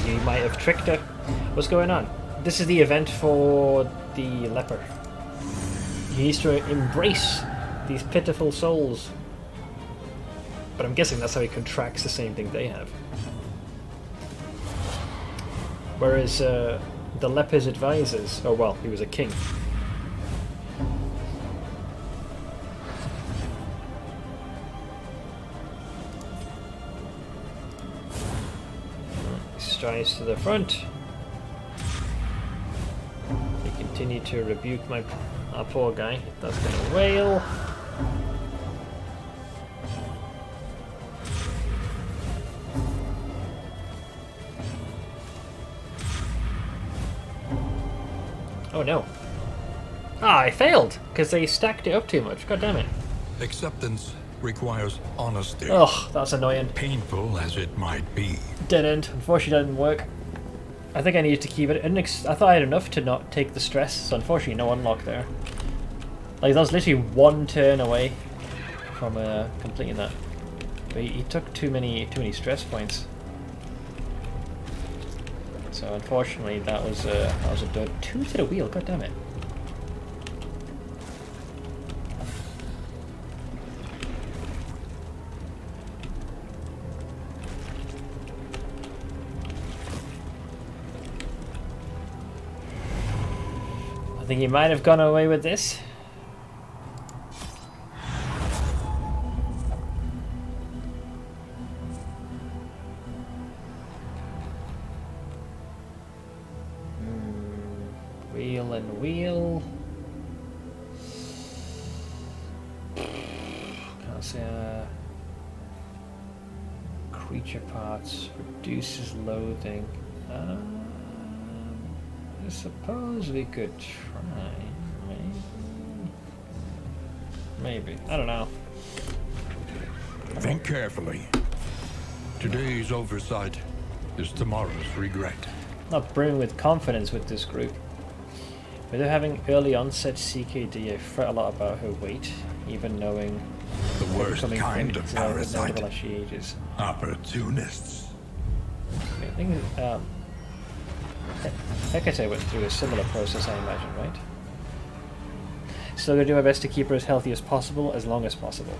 S1: You might have tricked her. What's going on? This is the event for the leper. He needs to embrace these pitiful souls. But I'm guessing that's how he contracts the same thing they have. Whereas the leper's advisors, oh well, he was a king. He strides to the front. He continued to rebuke my poor guy. That's gonna wail. Oh no. Ah, I failed because they stacked it up too much. God damn it.
S2: Acceptance requires honesty.
S1: Oh, that's annoying.
S2: Painful as it might be.
S1: Dead end. Unfortunately, that didn't work. I think I needed to keep it. I thought I had enough to not take the stress, so unfortunately no unlock there. Like, that was literally one turn away from completing that. But he took too many stress points. So unfortunately that was a dud. 2 to the wheel, god damn it. I think he might have gone away with this. Wheel and wheel. Can't say. Creature parts reduces loathing. I suppose we could try. Maybe. I don't know.
S2: Think carefully. Today's oversight is tomorrow's regret.
S1: Not brimming with confidence with this group. With her having early onset CKD, I fret a lot about her weight, even knowing
S2: The worst kind of parasite.
S1: as she ages.
S2: Opportunists.
S1: I think Hecate went through a similar process, I imagine, right? Still gonna do my best to keep her as healthy as possible, as long as possible.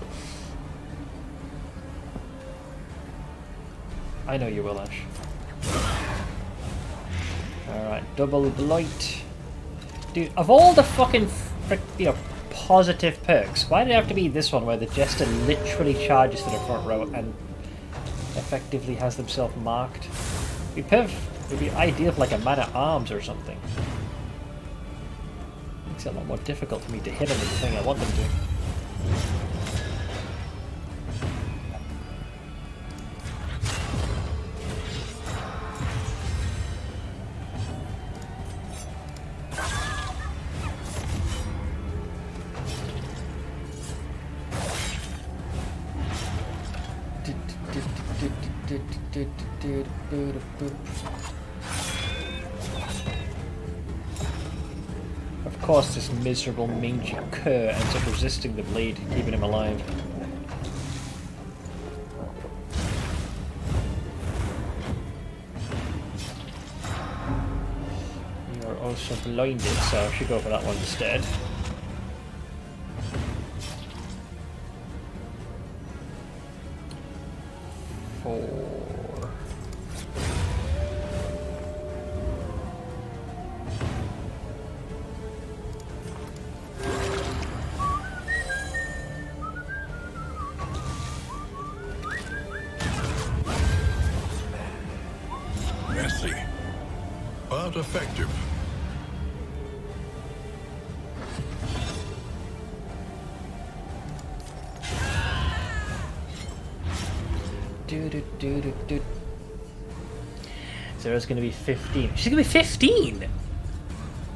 S1: I know you will, Ash. Alright, double blight. Dude, of all the fucking positive perks, why did it have to be this one where the Jester literally charges to the front row and effectively has themselves marked? It'd be ideal for like a man-at-arms or something. Makes it a lot more difficult for me to hit them with the thing I want them to. Of course, this miserable mangy cur ends up resisting the blade, keeping him alive. You are also blinded, so I should go for that one instead.
S2: Messy, but effective.
S1: Zara's gonna be 15. She's gonna be 15!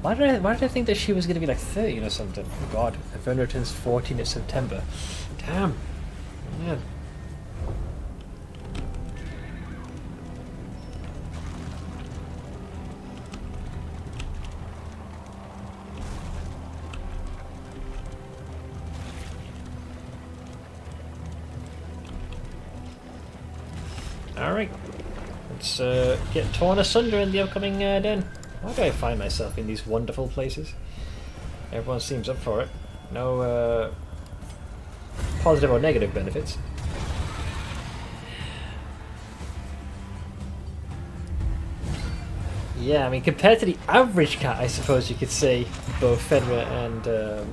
S1: Why did I think that she was gonna be like 13 or something? Oh god, Avert turns 14 in September. Damn. Man. Alright, let's get torn asunder in the upcoming den. Why do I find myself in these wonderful places? Everyone seems up for it. No positive or negative benefits. Yeah, I mean, compared to the average cat, I suppose you could say both Fenrir and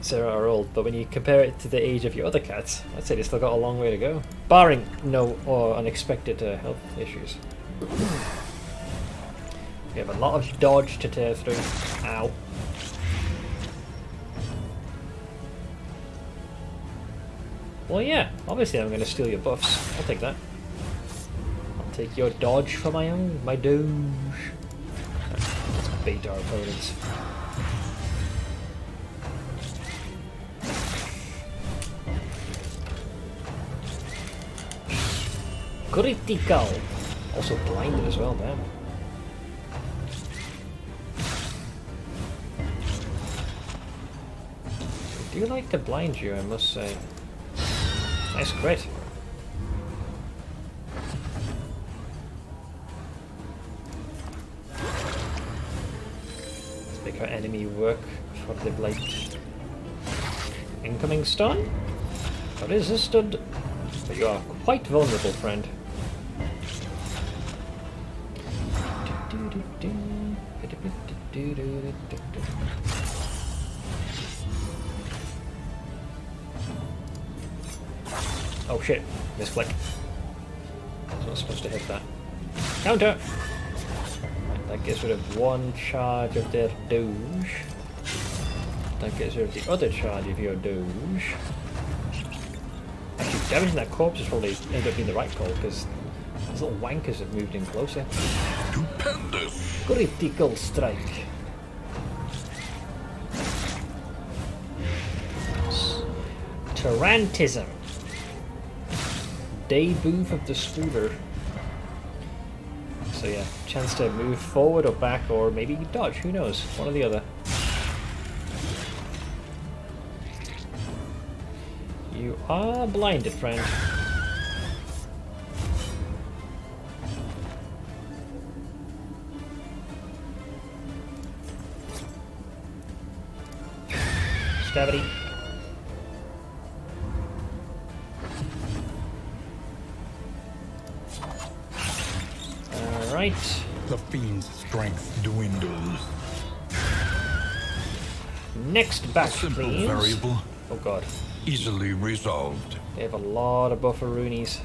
S1: Sarah are old, but when you compare it to the age of your other cats, I'd say they still got a long way to go. Barring no or unexpected health issues. We have a lot of dodge to tear through. Ow. Well, yeah, obviously I'm going to steal your buffs. I'll take that. I'll take your dodge for my own, my doge. Let's bait our opponents. Critical! Also blinded as well, damn. I do like to blind you, I must say. Nice crit. Let's make our enemy work for the blight. Incoming stun? Resisted. But you are quite vulnerable, friend. Oh shit, misclick. I was not supposed to hit that. Counter! That gets rid of one charge of their doge. That gets rid of the other charge of your doge. Actually, damaging that corpse is probably ended up being the right call, because those little wankers have moved in closer.
S2: Stupendous!
S1: Critical strike. Tarantism. Debut of the Spooler. So yeah, chance to move forward or back or maybe dodge, who knows? One or the other. You are blinded, friend. Stabity. Alright.
S2: The fiend's strength dwindles.
S1: Next
S2: A
S1: batch,
S2: simple
S1: please.
S2: variable,
S1: Oh god.
S2: easily resolved.
S1: They have a lot of bufferoonies.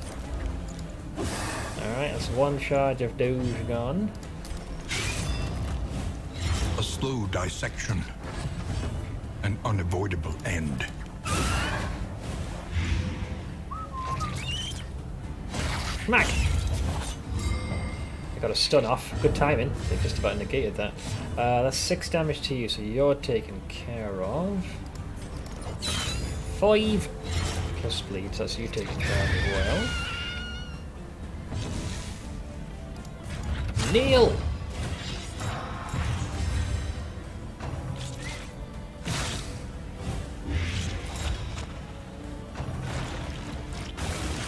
S1: Alright, that's one charge of Doge gone.
S2: A slow dissection. An unavoidable end.
S1: Smack! I got a stun off. Good timing. They just about negated that. That's 6 damage to you, so you're taken care of. 5 plus bleeds, that's you taken care of as well. Neil!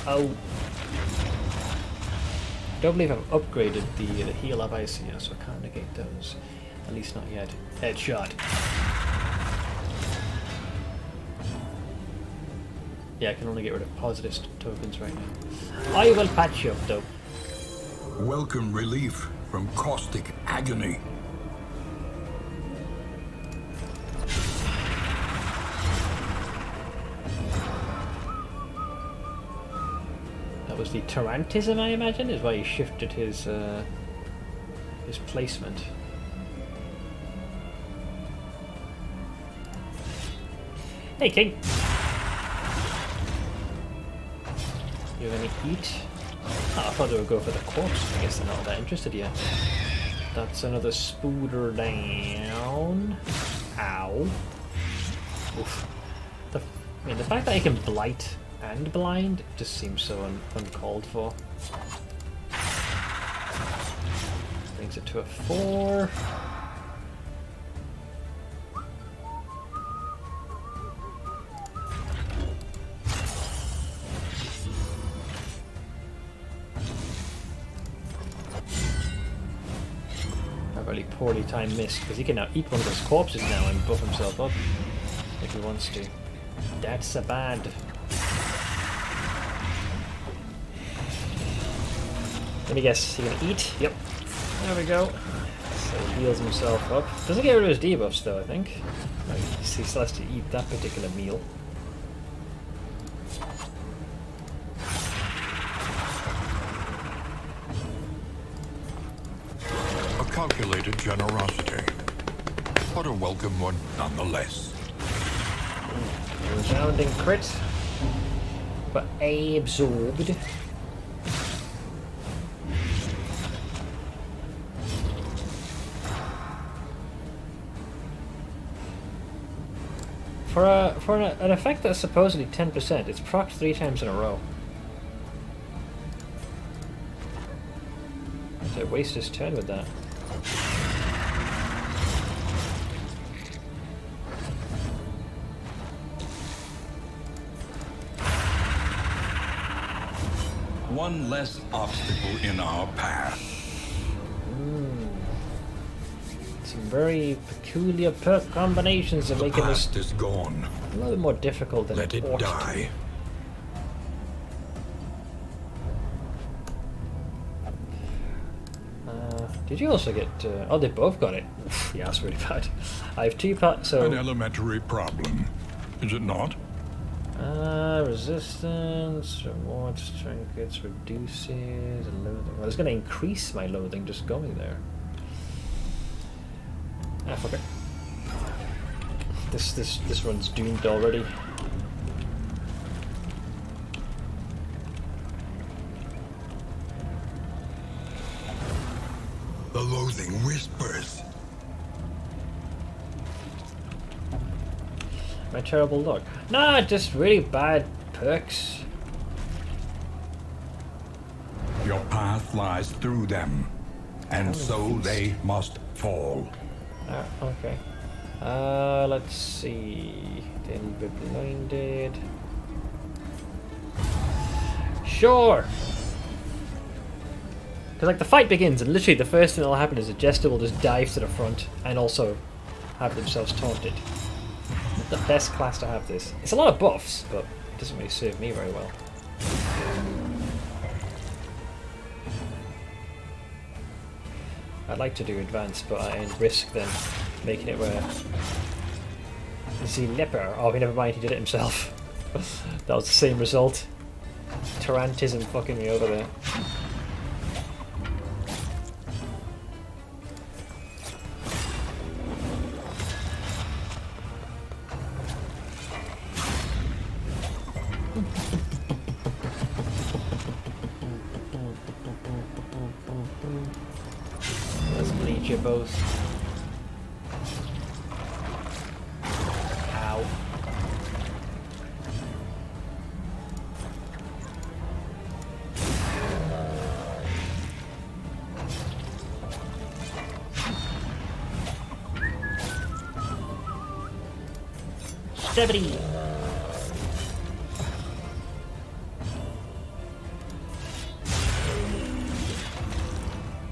S1: Oh. I don't believe I've upgraded the heal up ice here, so I can't negate those. At least not yet. Headshot. Yeah, I can only get rid of positive tokens right now. I will patch you up though.
S2: Welcome relief from caustic agony.
S1: That was the Tarantism, I imagine, is why he shifted his placement. Hey, King. You have any heat? Oh, I thought they would go for the corpse. I guess they're not that interested yet. That's another spooder down. Ow. Oof. I mean, the fact that I can blight and blind just seems so uncalled for. Brings it to a 4. A really poorly timed miss, because he can now eat one of those corpses now and buff himself up if he wants to. That's a bad. Let me guess, he gonna eat? Yep. There we go. So he heals himself up. Doesn't get rid of his debuffs though, I think. Like, he still has to eat that particular meal.
S2: A calculated generosity, but a welcome one nonetheless.
S1: Resounding crit. But absorbed. For an effect that's supposedly 10%, it's procced 3 times in a row. So waste his turn with that.
S2: One less obstacle in our path.
S1: Some very peculiar perk combinations are
S2: The
S1: making this
S2: past is gone.
S1: a little bit more difficult than
S2: Let it
S1: ought to.
S2: die.
S1: Did you also get... oh, they both got it. Yeah, that's really bad. I have 2 parts, so...
S2: An elementary problem, is it not?
S1: Resistance, rewards, trinkets, reduces, loathing. Well, it's going to increase my loathing just going there. Ah, fuck it. This run's doomed already.
S2: The loathing whispers.
S1: My terrible luck. Nah, just really bad perks.
S2: Your path lies through them, and so they must fall.
S1: Okay. Let's see. Then be blinded. Sure! Because, like, the fight begins, and literally the first thing that'll happen is a jester will just dive to the front and also have themselves taunted. the best class to have this. It's a lot of buffs, but it doesn't really serve me very well. I'd like to do advanced, but I risk then making it where the leper. Oh, never mind, he did it himself. That was the same result. Tarantism fucking me over there. Let's bleed you both. Ow. Stability.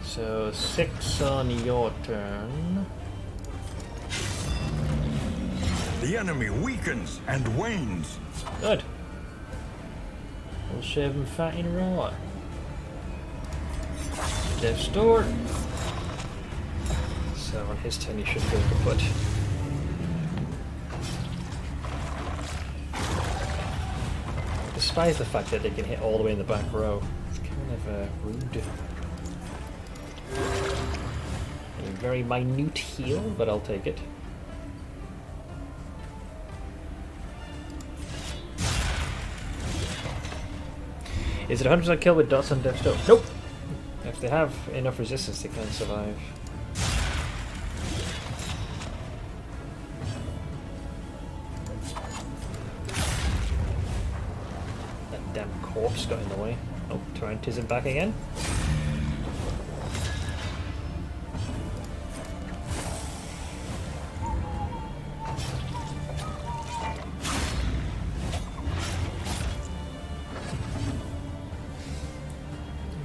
S1: So 6 on your turn.
S2: The enemy weakens and wanes.
S1: Good. We'll shave him fat in raw. Death Store. So on his turn he should go kaput. Despite the fact that they can hit all the way in the back row, it's kind of rude. A very minute heal, but I'll take it. Is it 100% kill with dots on Death Store? Nope! If they have enough resistance, they can survive. That damn corpse got in the way. Oh, Torrent isn't back again.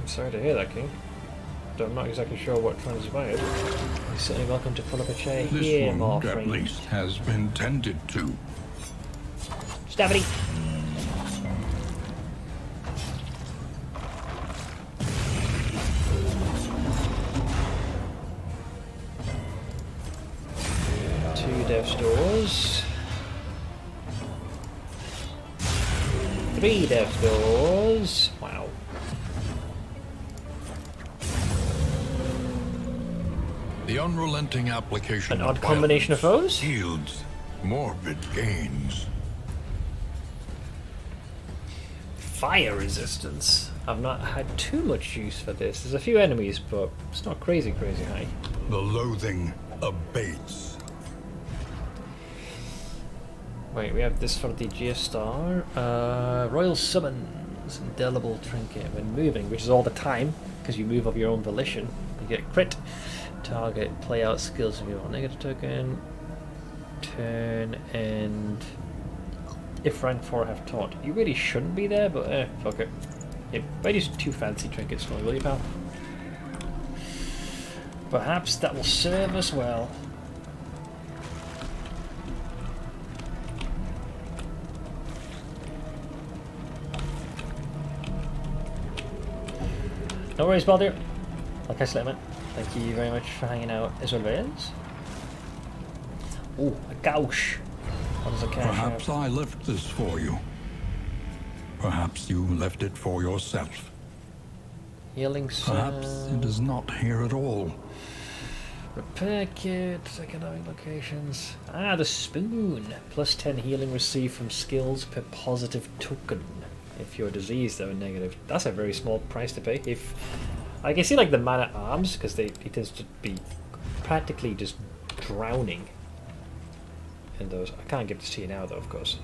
S1: Sorry to hear that, King. Though I'm not exactly sure what transpired. You're certainly welcome to pull up a chair
S2: This
S1: here,
S2: wound,
S1: my
S2: at
S1: friend.
S2: least, has been tended to.
S1: Stabity! Two Death Doors. 3 Death Doors. Wow.
S2: The unrelenting application
S1: An
S2: of
S1: odd combination of
S2: violence
S1: foes?
S2: yields morbid gains.
S1: Fire resistance. I've not had too much use for this. There's a few enemies, but it's not crazy high.
S2: The loathing abates.
S1: Wait, we have this for the Geostar. Royal Summons, Indelible Trinket. When moving, which is all the time, because you move of your own volition, you get crit. Target, play out skills of your negative token. Turn, and if rank 4 have taught. You really shouldn't be there, but fuck it. Yeah, might use 2 fancy trinkets for me, will you, pal? Perhaps that will serve us well. No worries, Baldur. Like I said, man. Thank you very much for hanging out as always. Oh, a gauche. What does a cash
S2: Perhaps
S1: have?
S2: I left this for you. Perhaps you left it for yourself.
S1: Healing
S2: Perhaps it is not here at all.
S1: Repair kit, economic locations. Ah, the spoon. Plus 10 healing received from skills per positive token. If you're diseased, though, negative. That's a very small price to pay. If I can see like the man at arms, because he tends to be practically just drowning in those. I can't give this to you now, though, of course.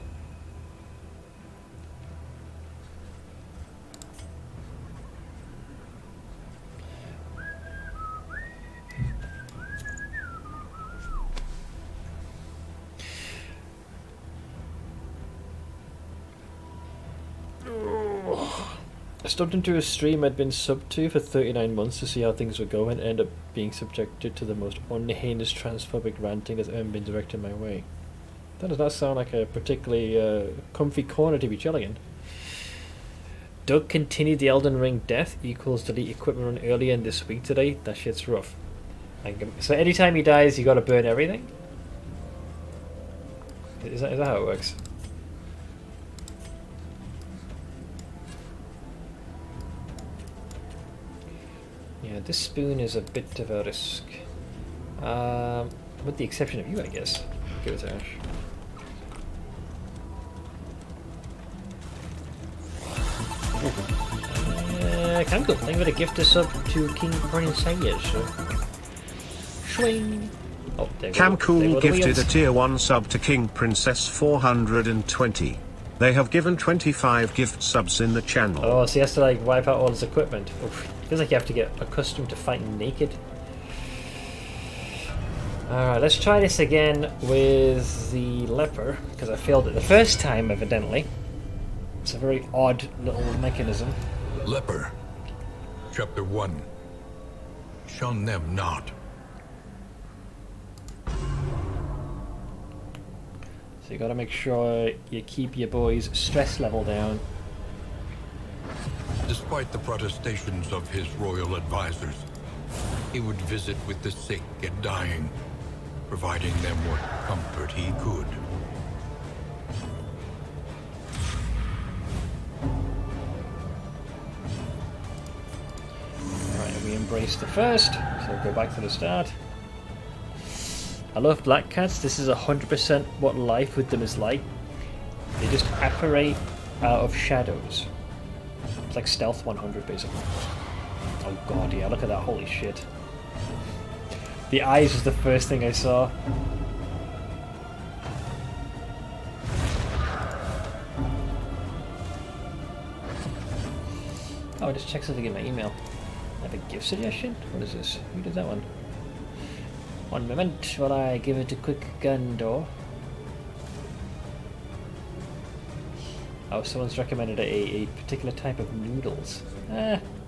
S1: I stumped into a stream I'd been subbed to for 39 months to see how things would go and end up being subjected to the most unhinged transphobic ranting that's ever been directed my way. That does not sound like a particularly comfy corner to be chilling in. Doug continued the Elden Ring death equals delete equipment run earlier in this week today. That shit's rough. So anytime he dies, you gotta burn everything? Is that how it works? Yeah, this spoon is a bit of a risk. With the exception of you, I guess. Give it a Ash. Can go. Thank you for the gift of sub to King Prince Sayers. Swing. Oh, there
S4: Cam
S1: go.
S4: Cool
S1: There go the
S4: gifted
S1: wheels.
S4: a tier 1 sub to King Princess 420. They have given 25 gift subs in the channel.
S1: Oh, so he has to like wipe out all his equipment. Oof. Feels like you have to get accustomed to fighting naked. Alright, let's try this again with the leper, because I failed it the first time, evidently. It's a very odd little mechanism.
S2: Leper. Chapter 1. Shun them not.
S1: So you gotta make sure you keep your boy's stress level down.
S2: Despite the protestations of his royal advisors, he would visit with the sick and dying, providing them what comfort he could.
S1: Right, we embrace the first, so go back to the start. I love black cats. This is 100% what life with them is like. They just apparate out of shadows. It's like Stealth 100, basically. Oh god, yeah, look at that, holy shit. The eyes was the first thing I saw. Oh, I just checked something in my email. I have a gift suggestion? What is this? Who did that one? One moment while I give it a quick gun door. Oh, someone's recommended a particular type of noodles.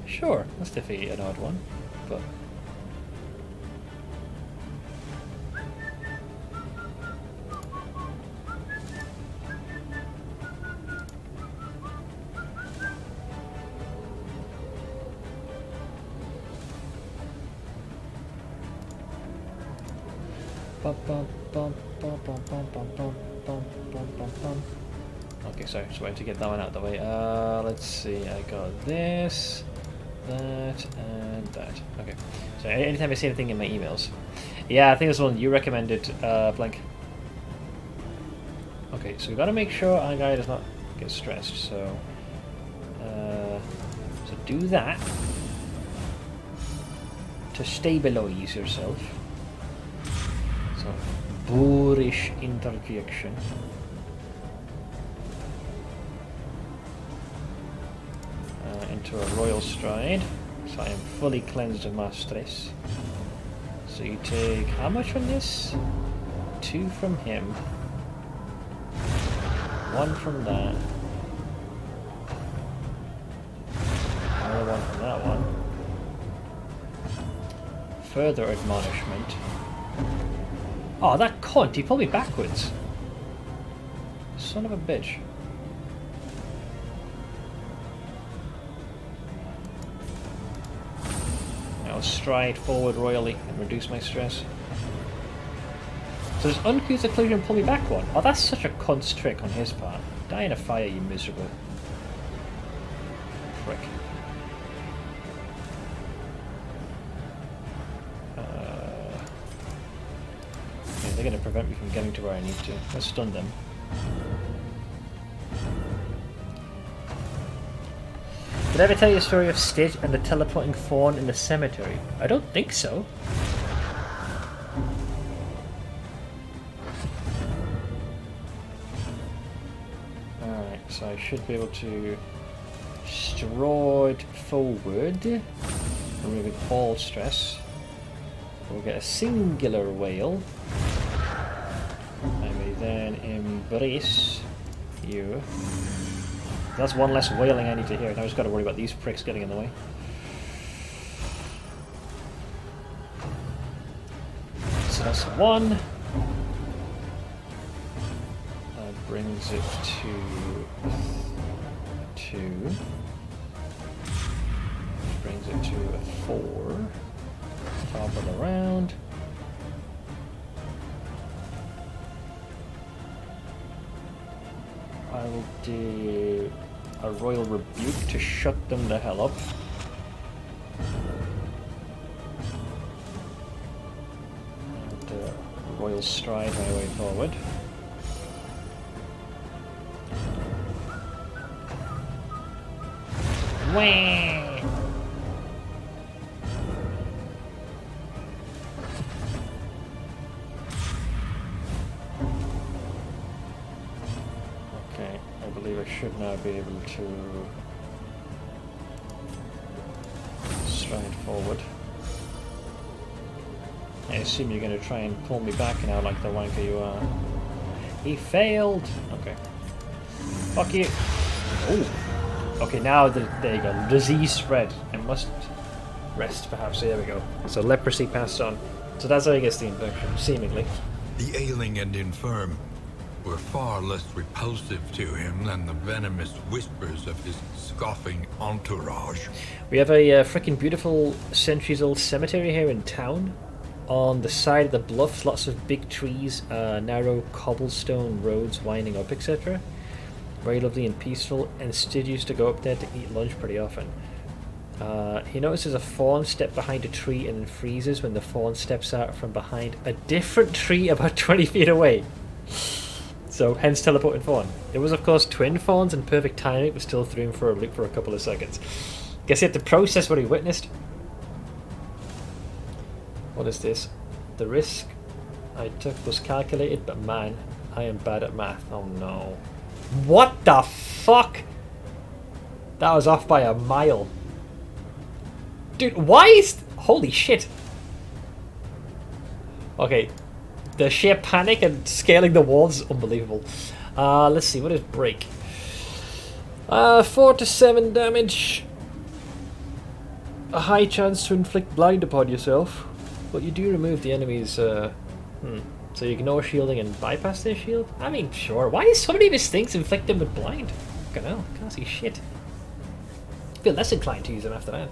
S1: Sure, that's definitely an odd one, but... Okay, sorry, just waiting to get that one out of the way. Let's see, I got this, that, and that. Okay, so anytime I see anything in my emails. Yeah, I think this one you recommended, Blank. Okay, so we gotta make sure our guy does not get stressed, so... so do that to stabilize yourself. So, boorish interjection. Into a royal stride, so I am fully cleansed of my stress. So you take how much from this? 2 from him, 1 from that, another 1 from that one. Further admonishment. Oh, that cunt, he pulled me backwards. Son of a bitch. I'll stride forward royally and reduce my stress. So does uncouth occlusion pull me back 1? Oh, that's such a cunt's trick on his part. Die in a fire, you miserable prick. Okay, they're going to prevent me from getting to where I need to. Let's stun them. Did I ever tell you a story of Stitch and the teleporting fawn in the cemetery? I don't think so. Alright, so I should be able to stride forward, removing all stress. We'll get a singular whale. I may then embrace you. That's one less wailing I need to hear. Now I just got to worry about these pricks getting in the way. So that's 1. brings it to 2. Brings it to a 4. Top of the round. I will do a Royal Rebuke to shut them the hell up. And Royal Stride my way forward. Whee! Okay, I believe I should now be able to stride forward. I assume you're going to try and pull me back now like the wanker you are. He failed! Okay. Fuck you! Oh! Okay, now there you go. Disease spread. I must rest, perhaps. There we go. So leprosy passed on. So that's how he gets the infection, seemingly.
S2: The ailing and infirm were far less repulsive to him than the venomous whispers of his scoffing entourage.
S1: We have a freaking beautiful centuries-old cemetery here in town. On the side of the bluffs, lots of big trees, narrow cobblestone roads winding up, etc. Very lovely and peaceful, and Sid used to go up there to eat lunch pretty often. He notices a fawn step behind a tree and then freezes when the fawn steps out from behind a different tree about 20 feet away. So, hence teleporting fawn. It was, of course, twin fawns and perfect timing, but still threw him for a loop for a couple of seconds. Guess he had to process what he witnessed. What is this? The risk I took was calculated, but man, I am bad at math. Oh no. What the fuck? That was off by a mile. Dude, why is... Holy shit. Okay. The sheer panic and scaling the walls is unbelievable. Let's see, what is break? 4 to 7 damage. A high chance to inflict blind upon yourself. But you do remove the enemy's... So you ignore shielding and bypass their shield? I mean, sure. Why is so many of his things inflict them with blind? Fucking hell, can't see shit. I feel less inclined to use them after that.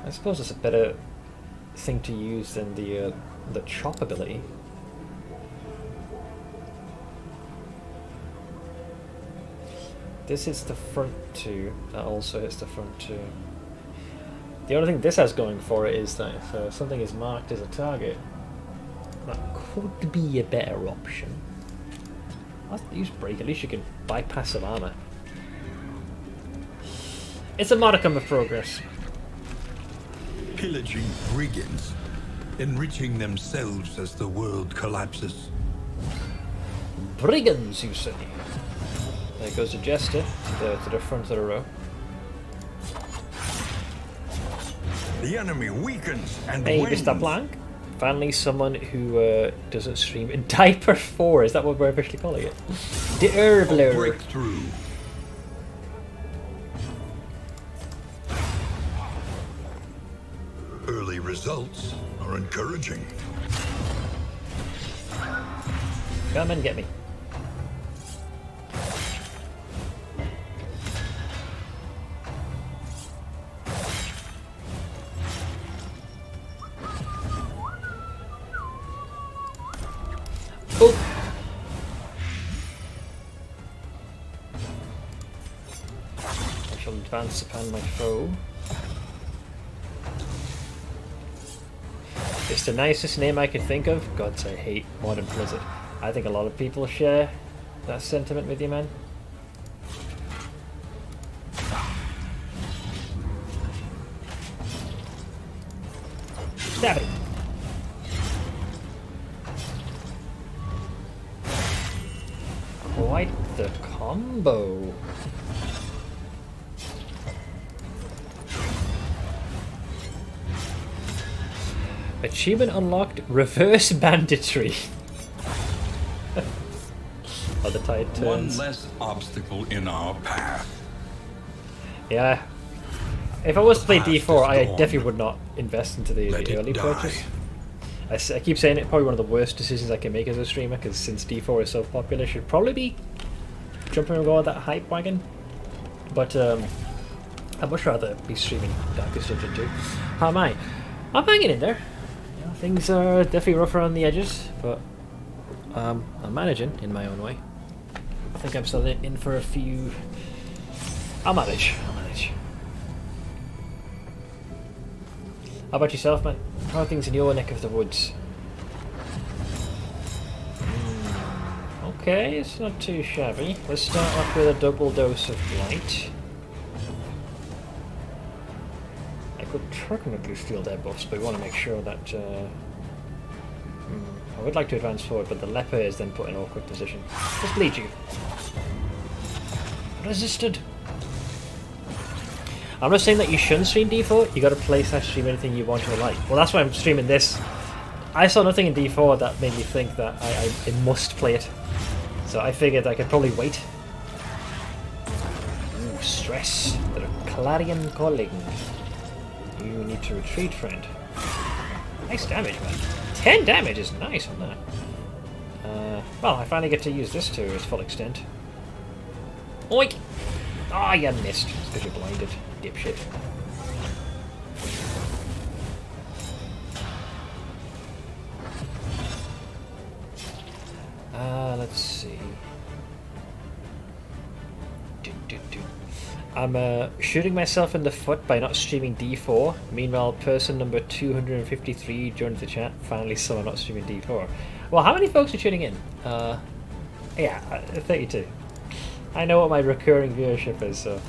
S1: I suppose it's a better thing to use than the chop ability. This hits the front 2. That also hits the front 2. The only thing this has going for it is that if something is marked as a target, that could be a better option. I'll use break, at least you can bypass some armor. It's a modicum of progress.
S2: Pillaging brigands, enriching themselves as the world collapses.
S1: Brigands, you say? There goes the jester to the front of the row.
S2: The enemy weakens and
S1: Hey,
S2: wins.
S1: Mr. Blanc. Finally, someone who doesn't stream in Diaper 4. Is that what we're officially calling it? The Herbler.
S2: Breakthrough. Early results are encouraging.
S1: Come and get me. Oh! I shall advance upon my foe. It's the nicest name I could think of. Gods, I hate Modern Blizzard. I think a lot of people share that sentiment with you, man. Stab it! Quite the combo. Achievement unlocked, reverse banditry. Oh, the tide turns.
S2: One less obstacle in our path.
S1: Yeah. If I was to play
S2: The path
S1: D4,
S2: is
S1: I
S2: gone.
S1: definitely would not invest into the
S2: Let it
S1: early
S2: die.
S1: purchase. I keep saying it, probably one of the worst decisions I can make as a streamer, because since D4 is so popular, I should probably be jumping and going on that hype wagon. But I'd much rather be streaming Darkest Dungeon 2. How am I? I'm hanging in there. You know, things are definitely rough around the edges, but I'm managing in my own way. I think I'm still in for a few... I'll manage. How about yourself, man? How are things in your neck of the woods? Okay, it's not too shabby. Let's start off with a double dose of light. I could technically steal their buffs, but we want to make sure that... I would like to advance forward, but the leper is then put in an awkward position. Just bleed you. Resisted. I'm not saying that you shouldn't stream D4, you gotta play/stream anything you want or like. Well, that's why I'm streaming this. I saw nothing in D4 that made me think that I must play it. So I figured I could probably wait. Ooh, stress. The clarion calling. You need to retreat, friend. Nice damage, man. 10 damage is nice on that. Well, I finally get to use this to its full extent. Oink! Ah, you missed. It's because you're blinded, dipshit. Let's see. I'm shooting myself in the foot by not streaming D4. Meanwhile, person number 253 joined the chat. Finally, someone not streaming D4. Well, how many folks are tuning in? Yeah, 32. I know what my recurring viewership is, so...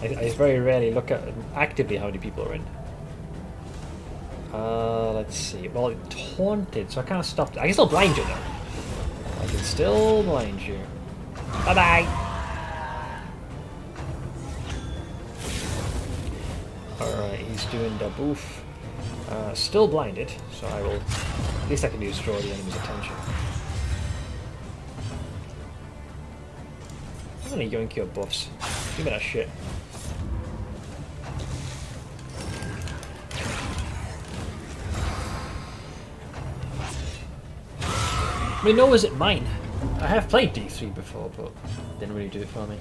S1: I very rarely look at actively how many people are in. Let's see. Well, it's haunted, so I kind of stopped. I can still blind you, though. I can still blind you. Bye-bye! Alright, he's doing the boof. Still blinded, so I will... At least I can use draw the enemy's attention. I'm gonna yoink your buffs. Give me that shit. I mean, nor was it mine. I have played D3 before, but didn't really do it for me.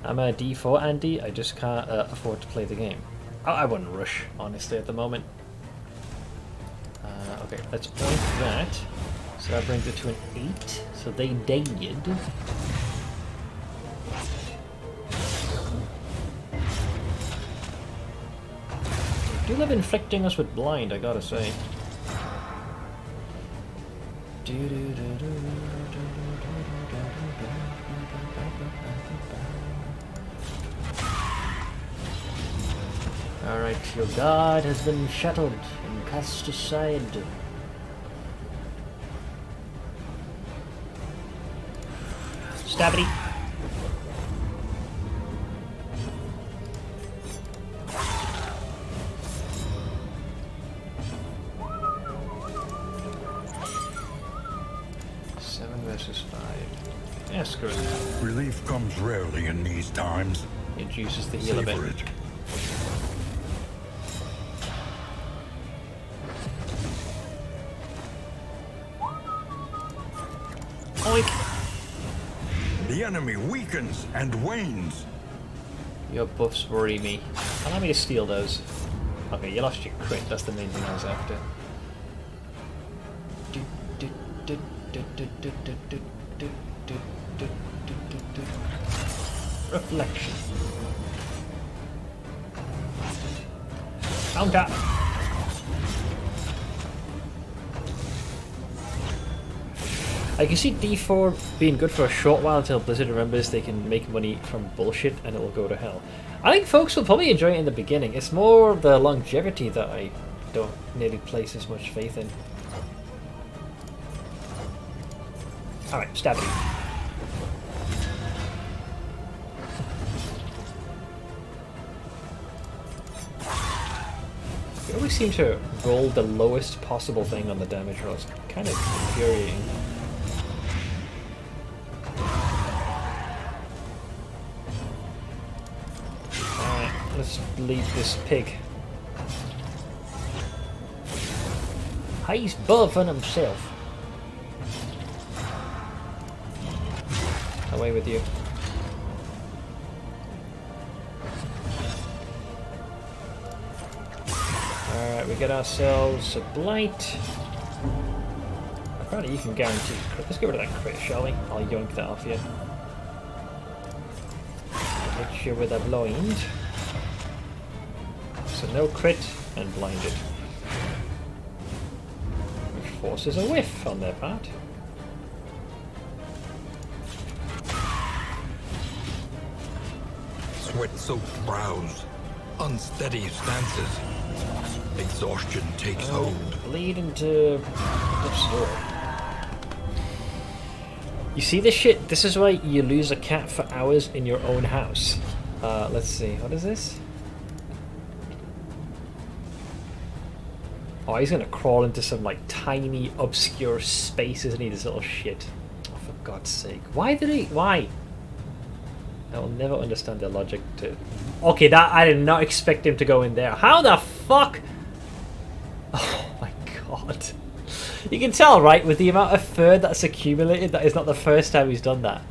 S1: I'm a D4 Andy, I just can't afford to play the game. I wouldn't rush, honestly, at the moment. Okay, let's point that. So that brings it to an 8. So they died. They do love inflicting us with blind, I gotta say. Alright, your guard has been shattered and cast aside. Stabby. Yeah, screw it.
S2: Relief comes rarely in these times.
S1: It juices the heal a bit.
S2: Savor it.
S1: Oink!
S2: The enemy weakens and wanes.
S1: Your buffs worry me. Allow me to steal those. Okay, you lost your crit, that's the main thing I was after. Reflection. Counter. I can see D4 being good for a short while until Blizzard remembers they can make money from bullshit and it will go to hell. I think folks will probably enjoy it in the beginning. It's more the longevity that I don't nearly place as much faith in. Alright, stab it. You always seem to roll the lowest possible thing on the damage roll. It's kind of infuriating. Alright, let's bleed this pig. He's buffing himself. Away with you. Alright, we get ourselves a blight. Apparently you can guarantee crit. Let's get rid of that crit, shall we? I'll yoink that off you. Hit you with a blind. So no crit and blinded. Which forces a whiff on their part.
S2: Sweat-soaked brows, unsteady stances. Exhaustion takes hold.
S1: Bleed into the store. You see this shit? This is why you lose a cat for hours in your own house. Let's see. What is this? Oh, he's gonna crawl into some like tiny, obscure space, isn't he? This little shit. Oh, for God's sake! Why did he? Why? I will never understand their logic. To. Okay, that I did not expect him to go in there. How the fuck? Oh my God! You can tell, right, with the amount of fur that's accumulated, that is not the first time he's done that.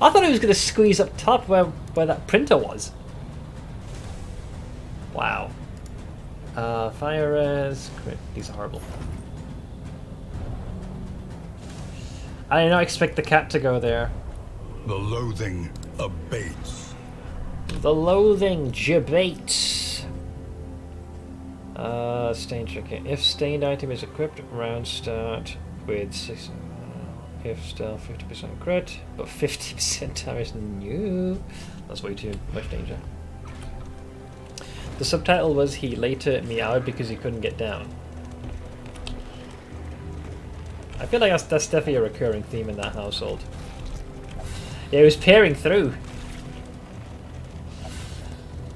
S1: I thought he was gonna squeeze up top where that printer was. Wow. Fire res, crit. These are horrible. I did not expect the cat to go there.
S2: The loathing abates.
S1: The loathing debates. Stained okay. If stained item is equipped, round start with 6. If still 50% crit, but 50% damage. No, that's way too much danger. The subtitle was he later meowed because he couldn't get down. I feel like that's definitely a recurring theme in that household. Yeah, he was peering through.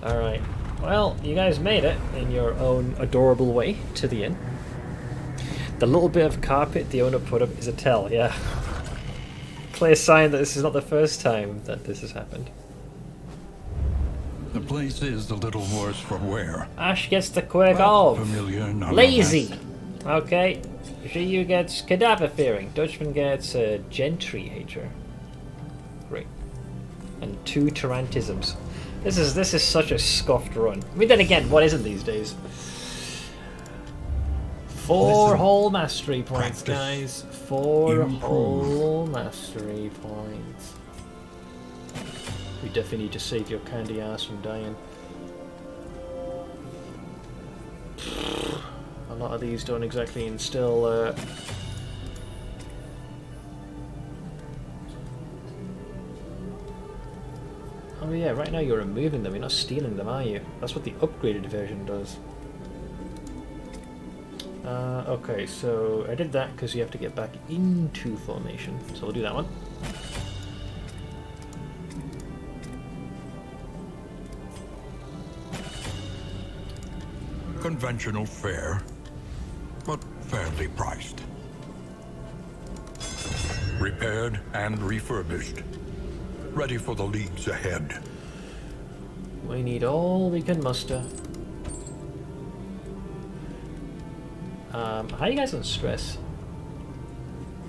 S1: Alright. Well, you guys made it in your own adorable way to the inn. The little bit of carpet the owner put up is a tell, yeah. Clear sign that this is not the first time that this has happened.
S2: The place is a little worse for wear.
S1: Ash gets the quirk
S2: Well,
S1: of
S2: familiar,
S1: lazy. Okay. Shiyu gets cadaver fearing. Dutchman gets gentry hater. Great. And 2 tarantisms. This is such a scuffed run. I mean, then again, what isn't these days? 4 whole mastery points, guys. 4 whole mastery points. We definitely need to save your candy ass from dying. A lot of these don't exactly instill Oh yeah, right now you're removing them, you're not stealing them, are you? That's what the upgraded version does. Okay, so I did that because you have to get back into formation, so we'll do that one.
S2: Conventional fare, but fairly priced. Repaired and refurbished. Ready for the leagues ahead.
S1: We need all we can muster. How are you guys on stress?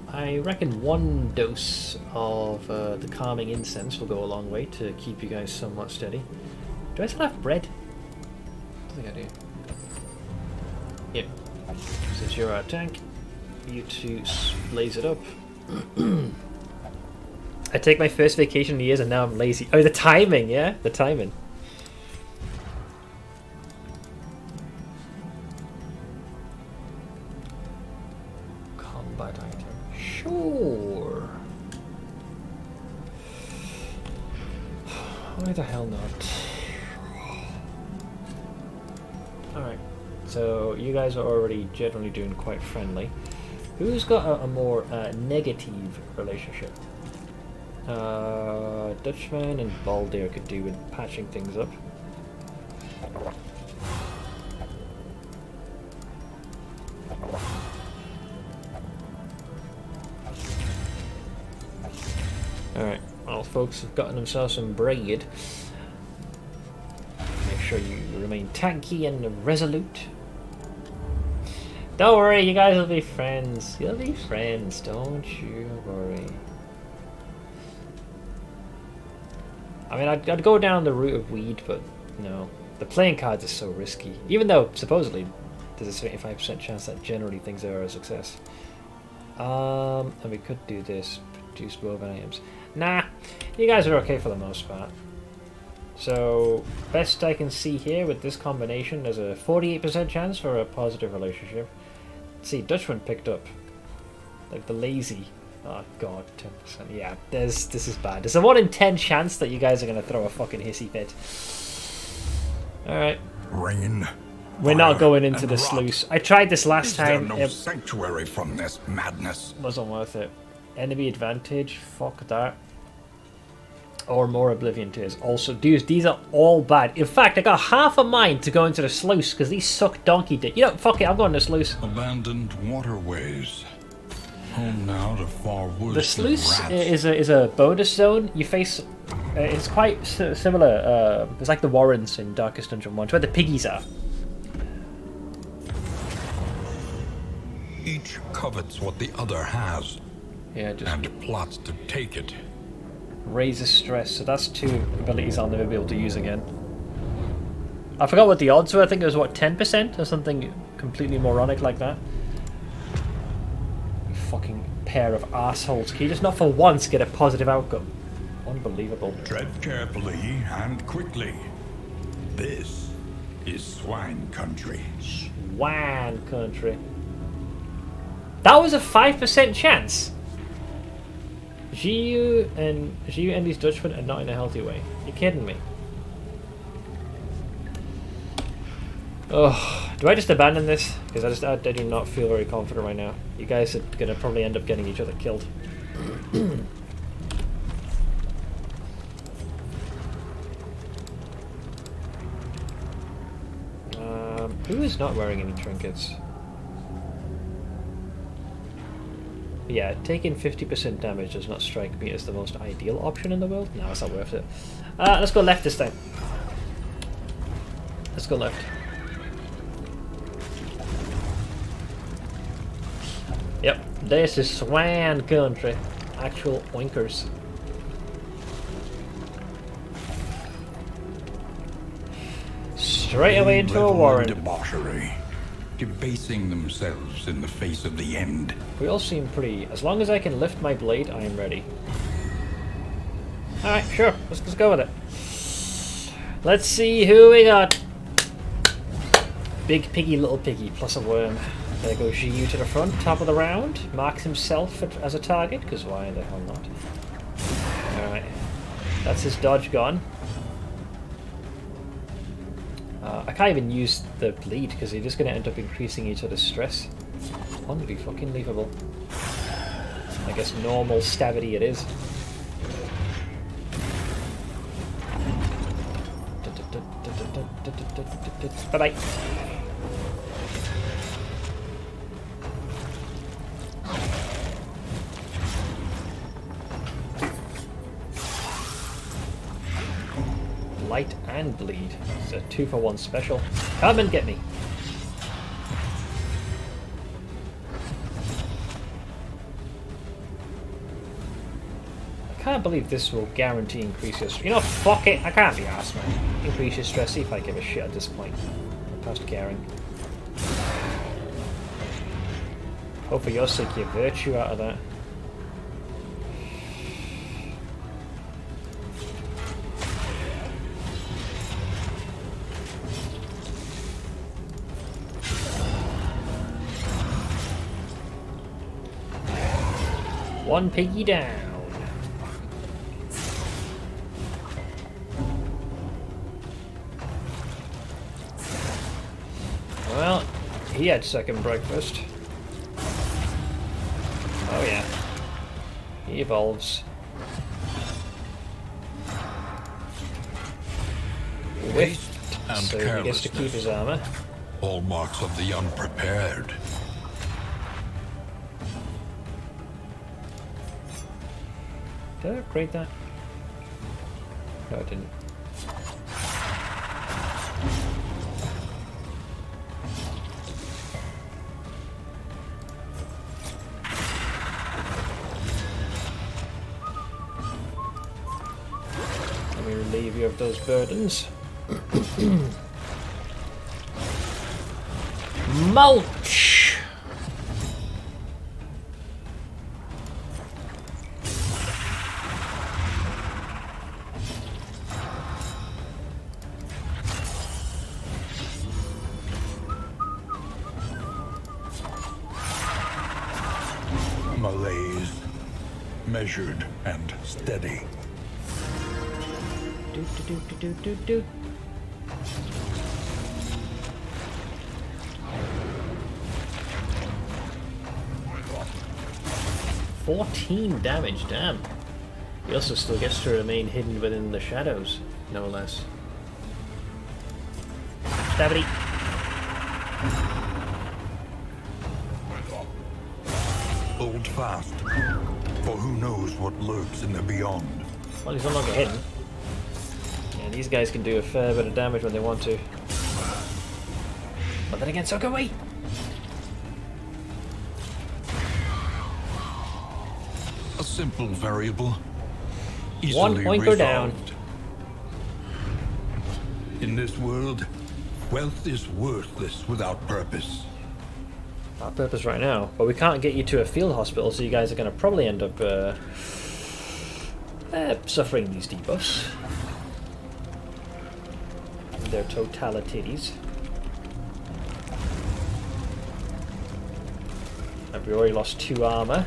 S1: I reckon 1 dose of the calming incense will go a long way to keep you guys somewhat steady. Do I still have bread? I think I do. Yep. Since you're our tank, you two blaze it up. I take my first vacation in years and now I'm lazy. Oh, the timing, yeah? The timing. Combat item. Sure. Why the hell not? Alright. So, you guys are already generally doing quite friendly. Who's got a more negative relationship? Dutchman and Baldir could do with patching things up. Alright, well folks have gotten themselves some bread. Make sure you remain tanky and resolute. Don't worry, you guys will be friends. You'll be friends, don't you worry. I mean, I'd go down the route of weed, but no. The playing cards is so risky. Even though, supposedly, there's a 75% chance that generally things are a success. And we could do this. Produce woven items. Nah, you guys are okay for the most part. So, best I can see here with this combination, there's a 48% chance for a positive relationship. Let's see, Dutchman picked up. Like the lazy. Oh god, 10%. Yeah, this is bad. There's a 1 in 10 chance that you guys are going to throw a fucking hissy fit. Alright.
S2: Rain.
S1: We're not going into the sluice. I tried this last time.
S2: There no sanctuary from this madness?
S1: Wasn't worth it. Enemy advantage, fuck that. Or more Oblivion Tears. Also, dudes, these are all bad. In fact, I got half a mind to go into the sluice because these suck donkey dick. You know, fuck it, I'm going to the sluice.
S2: Abandoned waterways. Home now to far worse.
S1: The sluice is a bonus zone. You face. It's quite similar. It's like the Warrens in Darkest Dungeon 1, where the piggies are.
S2: Each covets what the other has.
S1: Yeah, just
S2: and plots to take it.
S1: Raises stress. So that's 2 abilities I'll never be able to use again. I forgot what the odds were. I think it was what 10% or something completely moronic like that. You fucking pair of assholes. Can you just not for once get a positive outcome? Unbelievable.
S2: Tread carefully and quickly. This is swine country.
S1: Swine country. That was a 5% chance. Jiu and these Dutchmen are not in a healthy way. You're kidding me. Oh, do I just abandon this? Because I do not feel very confident right now. You guys are gonna probably end up getting each other killed. Who is not wearing any trinkets? Yeah, taking 50% damage does not strike me as the most ideal option in the world. No, it's not worth it. Let's go left this time. Let's go left. Yep, this is Swan country. Actual oinkers. Straight away into a warren.
S2: Debauchery, debasing themselves in the face of the end.
S1: We all seem pretty. As long as I can lift my blade, I am ready. Alright, sure. Let's go with it. Let's see who we got. Big piggy, little piggy, plus a worm. There goes Jiu to the front, top of the round. Marks himself as a target, because why the hell not? Alright. That's his dodge gone. I can't even use the bleed, because you're just going to end up increasing each other's stress. Unbelievable. I guess normal stabity it is. Bye-bye. Light and bleed. It's a 2-for-1 special. Come and get me. I can't believe this will guarantee increase your stress. You know, fuck it. I can't be arsed, man. Increase your stress. See if I give a shit at this point. I'm past caring. Hope for your sake you virtue out of that. One piggy down. Well, he had second breakfast. Oh yeah. He evolves. Whiffed, so he gets to keep his armor.
S2: Hallmarks of the unprepared.
S1: Did I upgrade that? No, I didn't. me relieve you of those burdens. Mulch!
S2: Malaise, measured and steady.
S1: Do, do, do, do, do, do. $14 damage, damn. He also still gets to remain hidden within the shadows, no less. Stabity.
S2: Hold fast, for who knows what lurks in the beyond.
S1: Well, he's no longer hidden. Yeah, these guys can do a fair bit of damage when they want to. But then again, so can we!
S2: A simple variable,
S1: 1
S2: easily
S1: point go down.
S2: resolved. In this world, wealth is worthless without purpose.
S1: Our purpose right now, but we can't get you to a field hospital, so you guys are going to probably end up suffering these debuffs. In their totalities. And we already lost 2 armor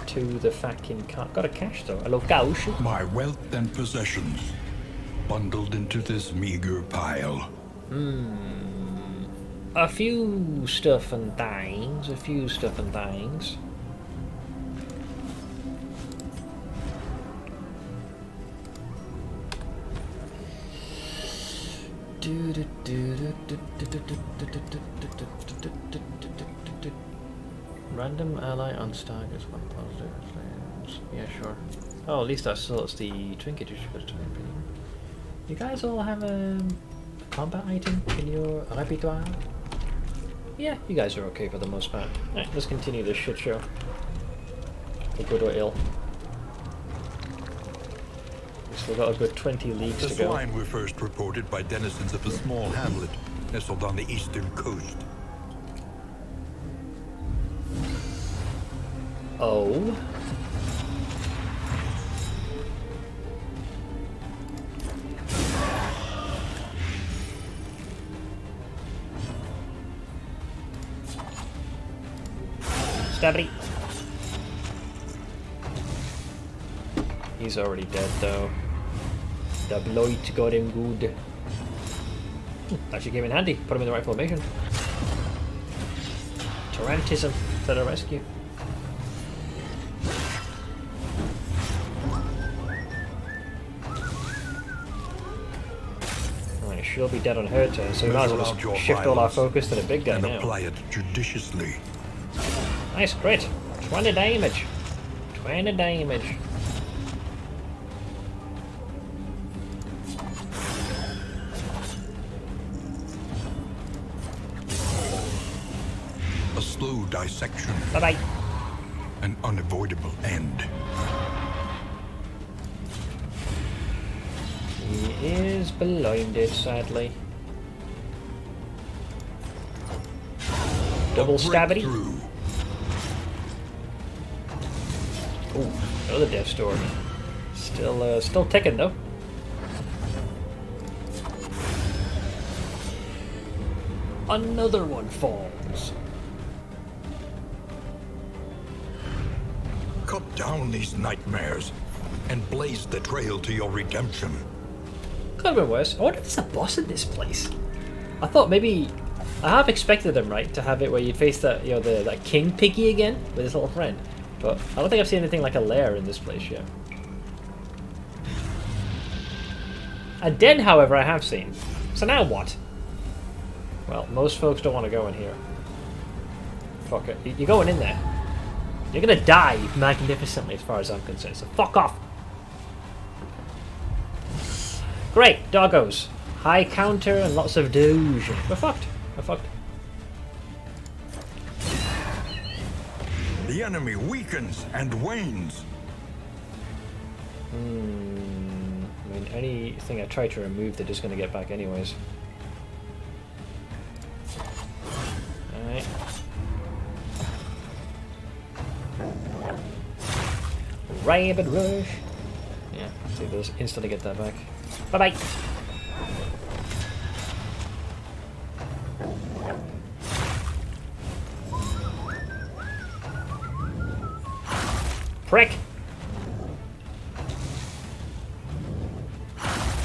S1: to the fucking got a cash though. I love gauche.
S2: My wealth and possessions, bundled into this meager pile.
S1: A few stuff and things, a few stuff and things. Random ally on stag is one positive. Yeah, sure. Oh, at least that sorts the trinket issue. You guys all have a combat item in your repertoire? Yeah, you guys are okay for the most part. Alright, let's continue this shit show. For good or ill. We've still got a good 20 leagues
S2: The
S1: to go.
S2: swine were first reported by denizens of a small hamlet nestled on the eastern coast.
S1: Oh? Stabby. He's already dead though. The blight got him good. Actually came in handy. Put him in the right formation. Tarantism to the rescue. Alright, she'll be dead on her turn, so we might as well just shift all our focus to the big guy
S2: and
S1: now.
S2: apply it judiciously.
S1: Nice crit. 20 damage. 20 damage.
S2: A slow dissection.
S1: Bye-bye.
S2: An unavoidable end.
S1: He is blinded, sadly. Double stabity.
S2: Breakthrough.
S1: Ooh, another death story. Still ticking though. Another one falls.
S2: Cut down these nightmares and blaze the trail to your redemption.
S1: Could have been worse. I wonder if there's a boss in this place. I thought maybe I have expected them, right, to have it where you face that, you know, that king piggy again with his little friend. But I don't think I've seen anything like a lair in this place yet. A den, however, I have seen. So now what? Well, most folks don't want to go in here. Fuck it. You're going in there. You're gonna die magnificently as far as I'm concerned, so fuck off! Great, doggos. High counter and lots of doge. We're fucked. We're fucked.
S2: The enemy weakens and wanes.
S1: I mean, Anything I try to remove, they're just going to get back anyways. Alright. Rabbit rush! Yeah, see, they'll just instantly get that back. Bye-bye! Prick!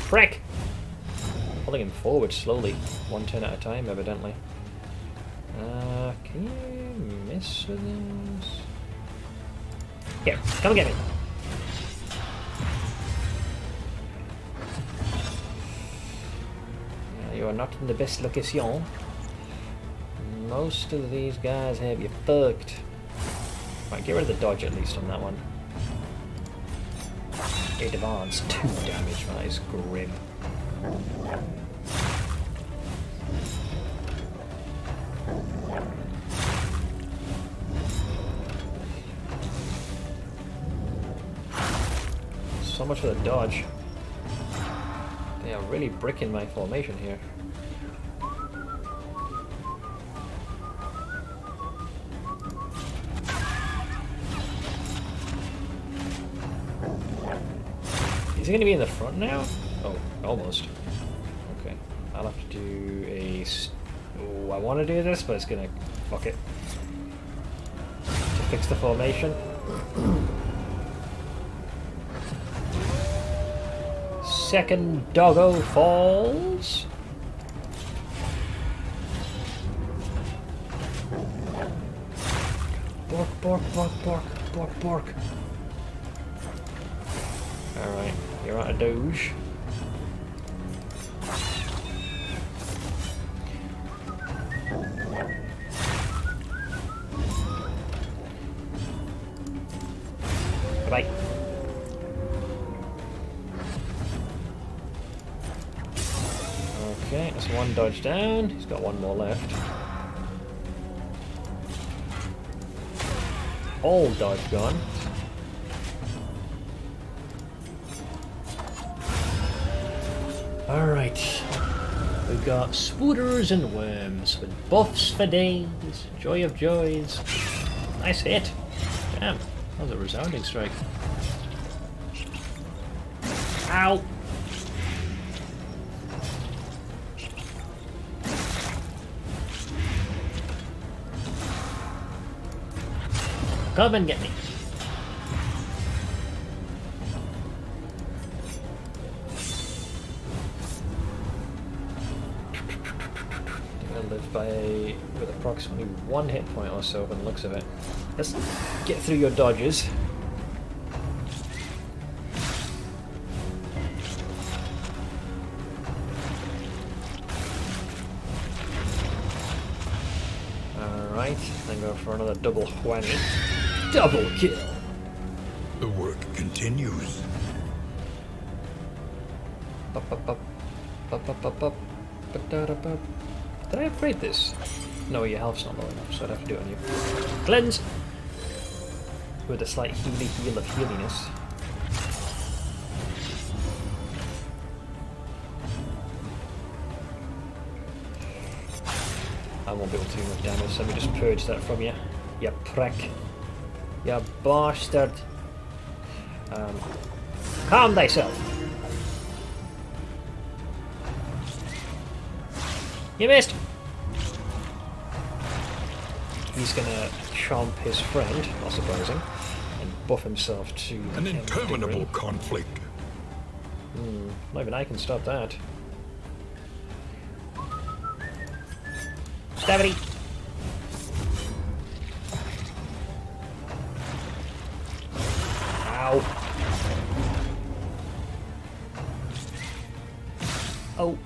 S1: Prick! Pulling him forward slowly, one turn at a time, evidently. Can you miss with this? Here, come get me! You are not in the best location. Most of these guys have you fucked. Right, get rid of the dodge at least on that one. 8 advance, 2 damage, that is grim. So much for the dodge. They are really bricking my formation here. Is he going to be in the front now? Oh, almost. Okay. I'll have to do a... Oh, I want to do this, but it's going to... Fuck it. To fix the formation. Second doggo falls. Bork, bork, bork, bork, bork, bork. Alright, you're out of doge. Bye-bye. Okay, that's one dodge down. He's got one more left. All dodge gone. Alright. We've got spooters and worms with buffs for days. Joy of joys. Nice hit. Damn, that was a resounding strike. Ow! Come and get me. I live with approximately 1 hit point or so by the looks of it. Let's get through your dodges. Alright, then go for another double whammy. Double kill!
S2: The work continues.
S1: Did I upgrade this? No, your health's not low enough, so I'd have to do it on you. Cleanse! With a slight heal of healiness. I won't be able to do enough damage, so let me just purge that from you. You prick. You bastard. Calm thyself. You missed. He's gonna chomp his friend, not surprising, and buff himself to
S2: An interminable conflict.
S1: Not even I can stop that. Stabity! Ow! Oh!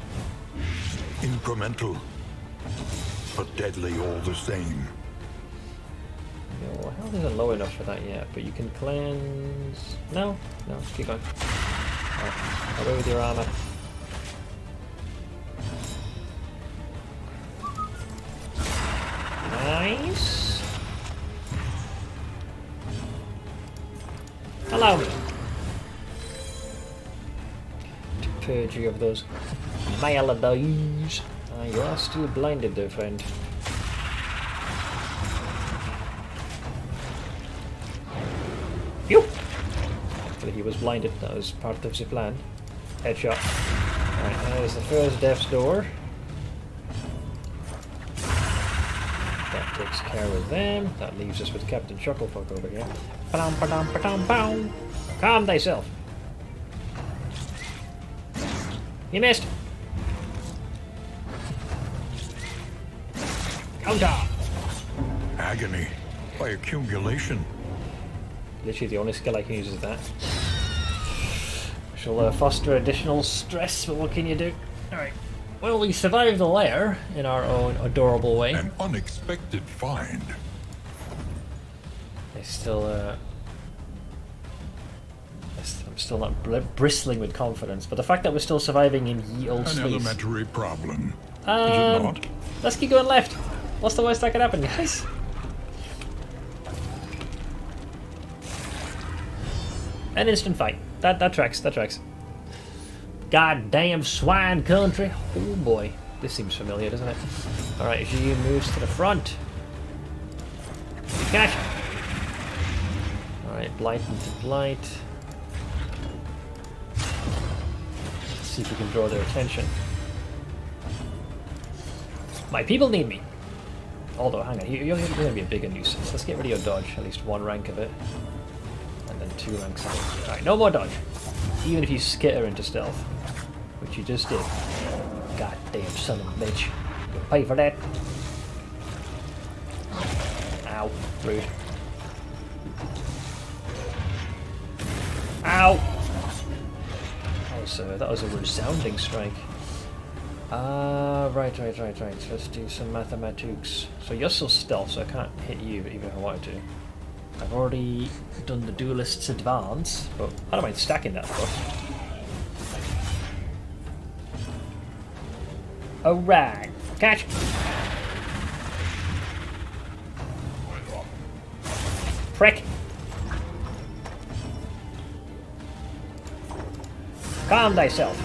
S2: Incremental, but deadly all the same.
S1: Your health isn't low enough for that yet, but you can cleanse... No? No, keep going. Right. Away with your armor. Nice. Allow me. purge you of those maladies. You are still blinded there, friend. Phew! Hopefully he was blinded. That was part of the plan. Headshot. Alright, there's the first death's door. That takes care of them. That leaves us with Captain Chucklefuck over here. Ba-dum, ba-dum, ba-dum, bow. Calm thyself. You missed. Counter.
S2: Agony by accumulation.
S1: Literally the only skill I can use is that. Which will foster additional stress, but what can you do? Alright. Well, we survived the lair in our own adorable way.
S2: An unexpected find.
S1: I'm still not bristling with confidence, but the fact that we're still surviving in ye old
S2: An
S1: space.
S2: elementary problem. Is it not?
S1: Let's keep going left. What's the worst that could happen, guys? An instant fight. That tracks. Goddamn swine country. Oh boy. This seems familiar, doesn't it? Alright, Xi moves to the front. Catch! Alright, blight into blight. Let's see if we can draw their attention. My people need me. Although, hang on, you're going to be a bigger nuisance. Let's get rid of your dodge, at least 1 rank of it. And then 2 ranks of it. Alright, no more dodge. Even if you skitter into stealth. Which you just did. Goddamn son of a bitch. You'll pay for that. Ow. Rude. Ow! That was a resounding strike. Right. Let's do some mathematics. So you're still stealth, so I can't hit you even if I wanted to. I've already done the duelist's advance, but I don't mind stacking that stuff. Alright, catch! Prick! Calm thyself.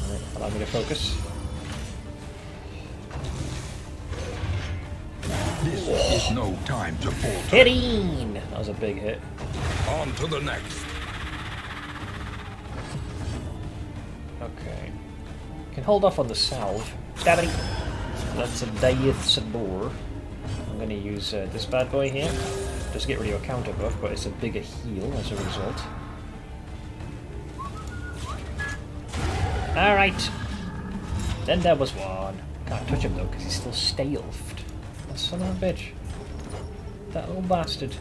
S1: Alright, allow me to focus.
S2: This is no time to falter.
S1: Hitting! That was a big hit.
S2: On to the next.
S1: Okay. Can hold off on the salve. Stabbing! That's a death's door. I'm going to use this bad boy here. Just get rid of your counter buff, but it's a bigger heal as a result. Alright. Then there was one. Can't touch him though, because he's still stealthed. That son of a bitch. That little bastard.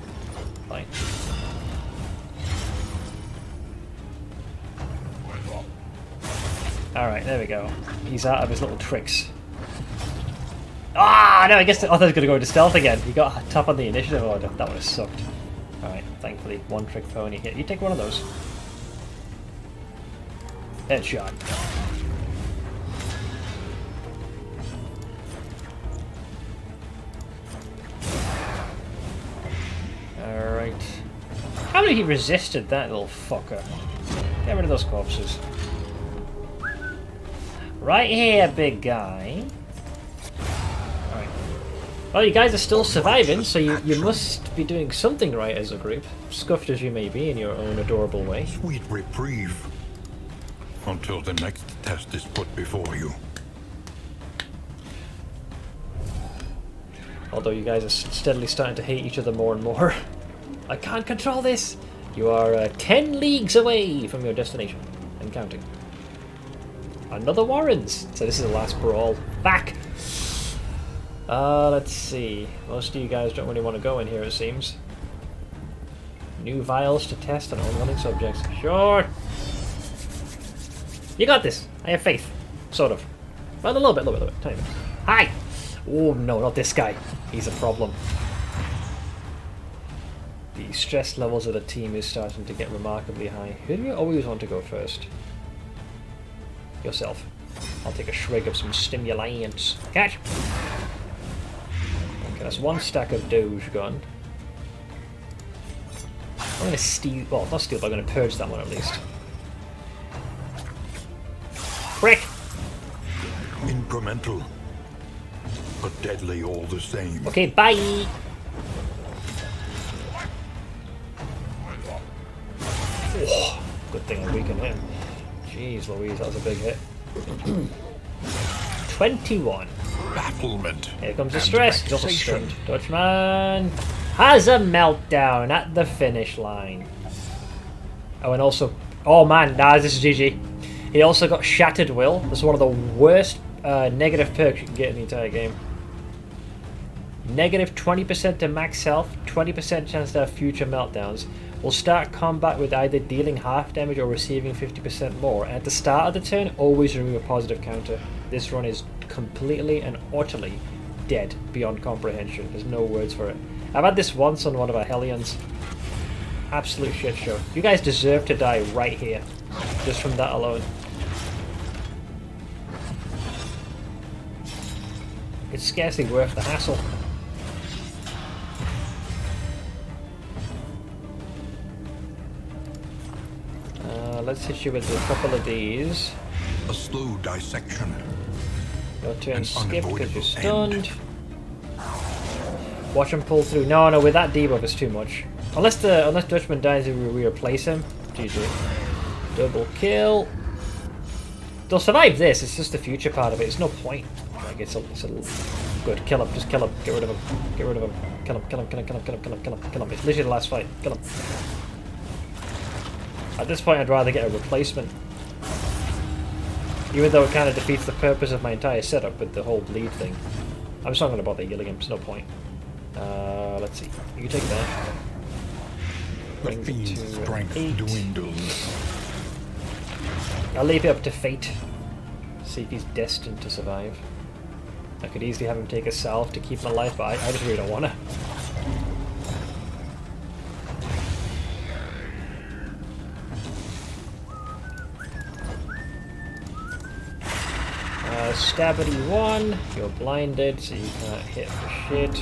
S1: Fine. Alright, there we go. He's out of his little tricks. Ah, no, I guess I thought he was going to go into stealth again. He got top on the initiative order. That would have sucked. Alright, thankfully, one trick pony hit. You take one of those. Headshot. Alright. How many he resisted that little fucker? Get rid of those corpses. Right here, big guy. Alright. Well, you guys are still surviving, so you must be doing something right as a group. Scuffed as you may be in your own adorable way.
S2: Sweet reprieve. Until the next test is put before you.
S1: Although you guys are steadily starting to hate each other more and more. I can't control this! You are 10 leagues away from your destination. And counting. Another Warrens! So this is the last brawl. Back! Let's see. Most of you guys don't really want to go in here, it seems. New vials to test on ongoing subjects. Sure! You got this! I have faith. Sort of. Well, a little bit. Tiny bit. Hi! Oh no, not this guy. He's a problem. The stress levels of the team is starting to get remarkably high. Who do you always want to go first? Yourself. I'll take a shrig of some stimulants. Catch! Okay, that's one stack of Doge gone. I'm gonna steal. Well, not steal, but I'm gonna purge that one at least. Frick!
S2: Incremental, but deadly all the same.
S1: Okay, bye! Oh, good thing I weakened him. Jeez Louise, that was a big hit. 21.
S2: Bafflement.
S1: Here comes the stress. He's also stunned. Dutchman has a meltdown at the finish line. Oh, and also... Oh man, nah, this is GG. He also got Shattered Will. This is one of the worst negative perks you can get in the entire game. Negative 20% to max health, 20% chance to have future meltdowns. Will start combat with either dealing half damage or receiving 50% more. And at the start of the turn, always remove a positive counter. This run is completely and utterly dead beyond comprehension. There's no words for it. I've had this once on one of our Hellions. Absolute shit show. You guys deserve to die right here. Just from that alone. It's scarcely worth the hassle. Let's hit you with a couple of these.
S2: A slow dissection.
S1: Your turn
S2: An
S1: skipped because you're
S2: unavoidable
S1: stunned. Watch him pull through. No, with that debuff it's too much. Unless Dutchman dies and we replace him. GG. Double kill. They'll survive this, it's just the future part of it. It's no point. Like it's a good. Kill him, just kill him. Get rid of him. Get rid of him. Kill him, kill him, kill him, kill him, kill him, kill him, kill him, kill him. It's literally the last fight. Kill him. At this point I'd rather get a replacement. Even though it kind of defeats the purpose of my entire setup with the whole bleed thing. I'm just not going to bother healing him, there's no point. Let's see. You can take that.
S2: The
S1: Bring it
S2: fiend's
S1: to
S2: strength
S1: 8.
S2: dwindles.
S1: I'll leave it up to fate. See if he's destined to survive. I could easily have him take a salve to keep him alive, but I just really don't want to. Stabity 1, you're blinded, so you can't hit for shit.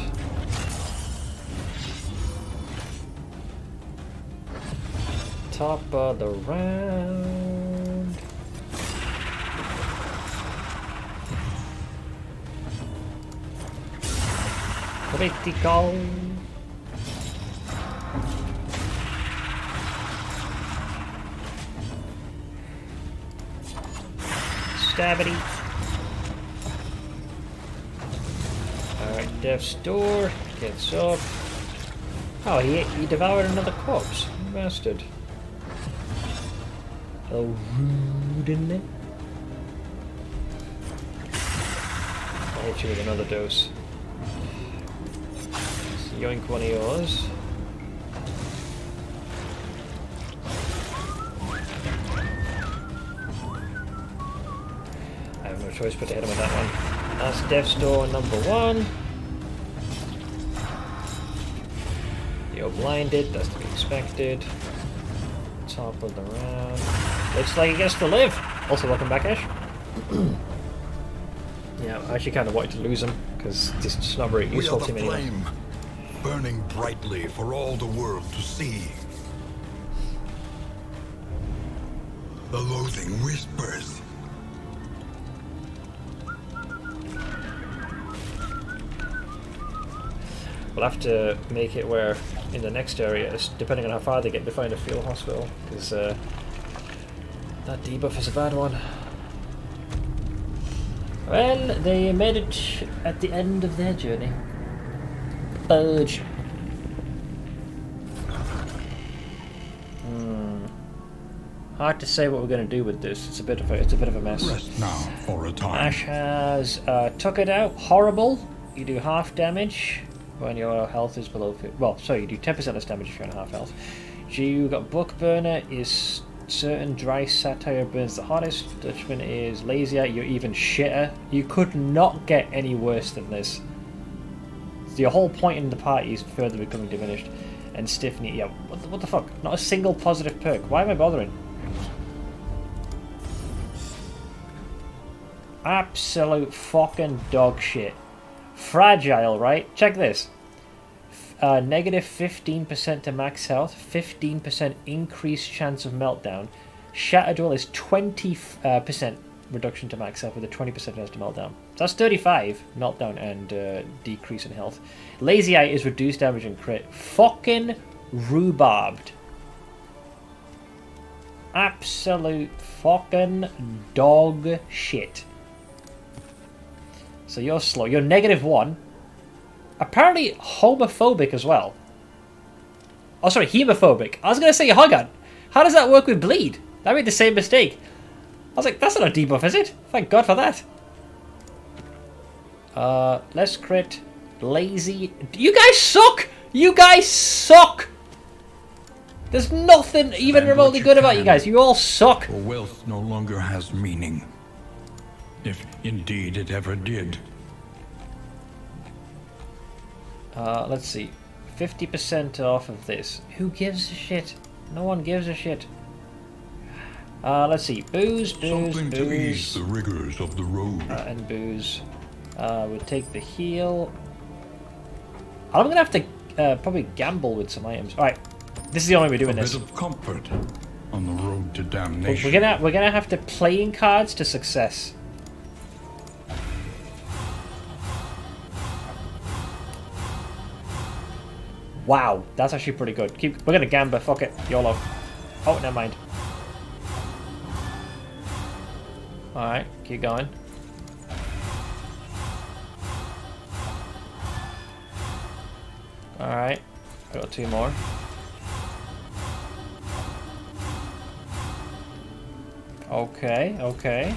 S1: Top of the round. Critical. Stabity. Alright, Death's Door gets up. Oh, he devoured another corpse. Bastard. Oh, rude, isn't it? I'll hit you with another dose. Let's yoink one of yours. I have no choice but to hit him with that one. That's Death's Door number 1. You're blinded, that's to be expected. Top of the round. Looks like he gets to live. Also, welcome back, Ash. Yeah, I actually kind of wanted to lose him because this is just not very useful to me
S2: We are the
S1: anymore.
S2: flame, burning brightly for all the world to see. The loathing whispers.
S1: We'll have to make it where in the next area, depending on how far they get, to find a field hospital because that debuff is a bad one. Well, they made it at the end of their journey. Purge. Hard to say what we're going to do with this. It's a bit of a mess.
S2: Rest now for a time.
S1: Ash has took it out. Horrible. You do half damage when your health is below 50. Well, sorry, you do 10% less damage if you're on half health. You got Book Burner is certain dry satire burns the hottest. Dutchman is lazier. You're even shitter. You could not get any worse than this. Your whole point in the party is further becoming diminished. And Stiffney, yeah, what the fuck? Not a single positive perk. Why am I bothering? Absolute fucking dog shit. Fragile, right? Check this. negative 15% to max health, 15% increased chance of meltdown. Shattered Will is 20% reduction to max health with a 20% chance to meltdown. So that's 35 meltdown and decrease in health. Lazy Eye is reduced damage and crit. Fucking rhubarbed. Absolute fucking dog shit. So you're slow. You're -1. Apparently homophobic as well. Oh, sorry, hemophobic. I was going to say Hogan. How does that work with bleed? I made the same mistake. I was like, that's not a debuff, is it? Thank God for that. Less crit. Lazy. You guys suck! You guys suck! There's nothing even remotely good about you guys. You all suck.
S2: For wealth no longer has meaning. If indeed it ever did.
S1: Let's see. 50% off of this. Who gives a shit? No one gives a shit. Let's see. Booze,
S2: Something
S1: booze.
S2: to ease the rigors of the road.
S1: And booze. We'll take the heal. I'm gonna have to probably gamble with some items. Alright. This is the only way we're doing this.
S2: A bit of comfort on the road to damnation.
S1: We're gonna have to playing cards to success. Wow, that's actually pretty good. We're gonna gamble. Fuck it, YOLO. Oh, never mind. All right, keep going. All right, got 2 more. Okay, okay.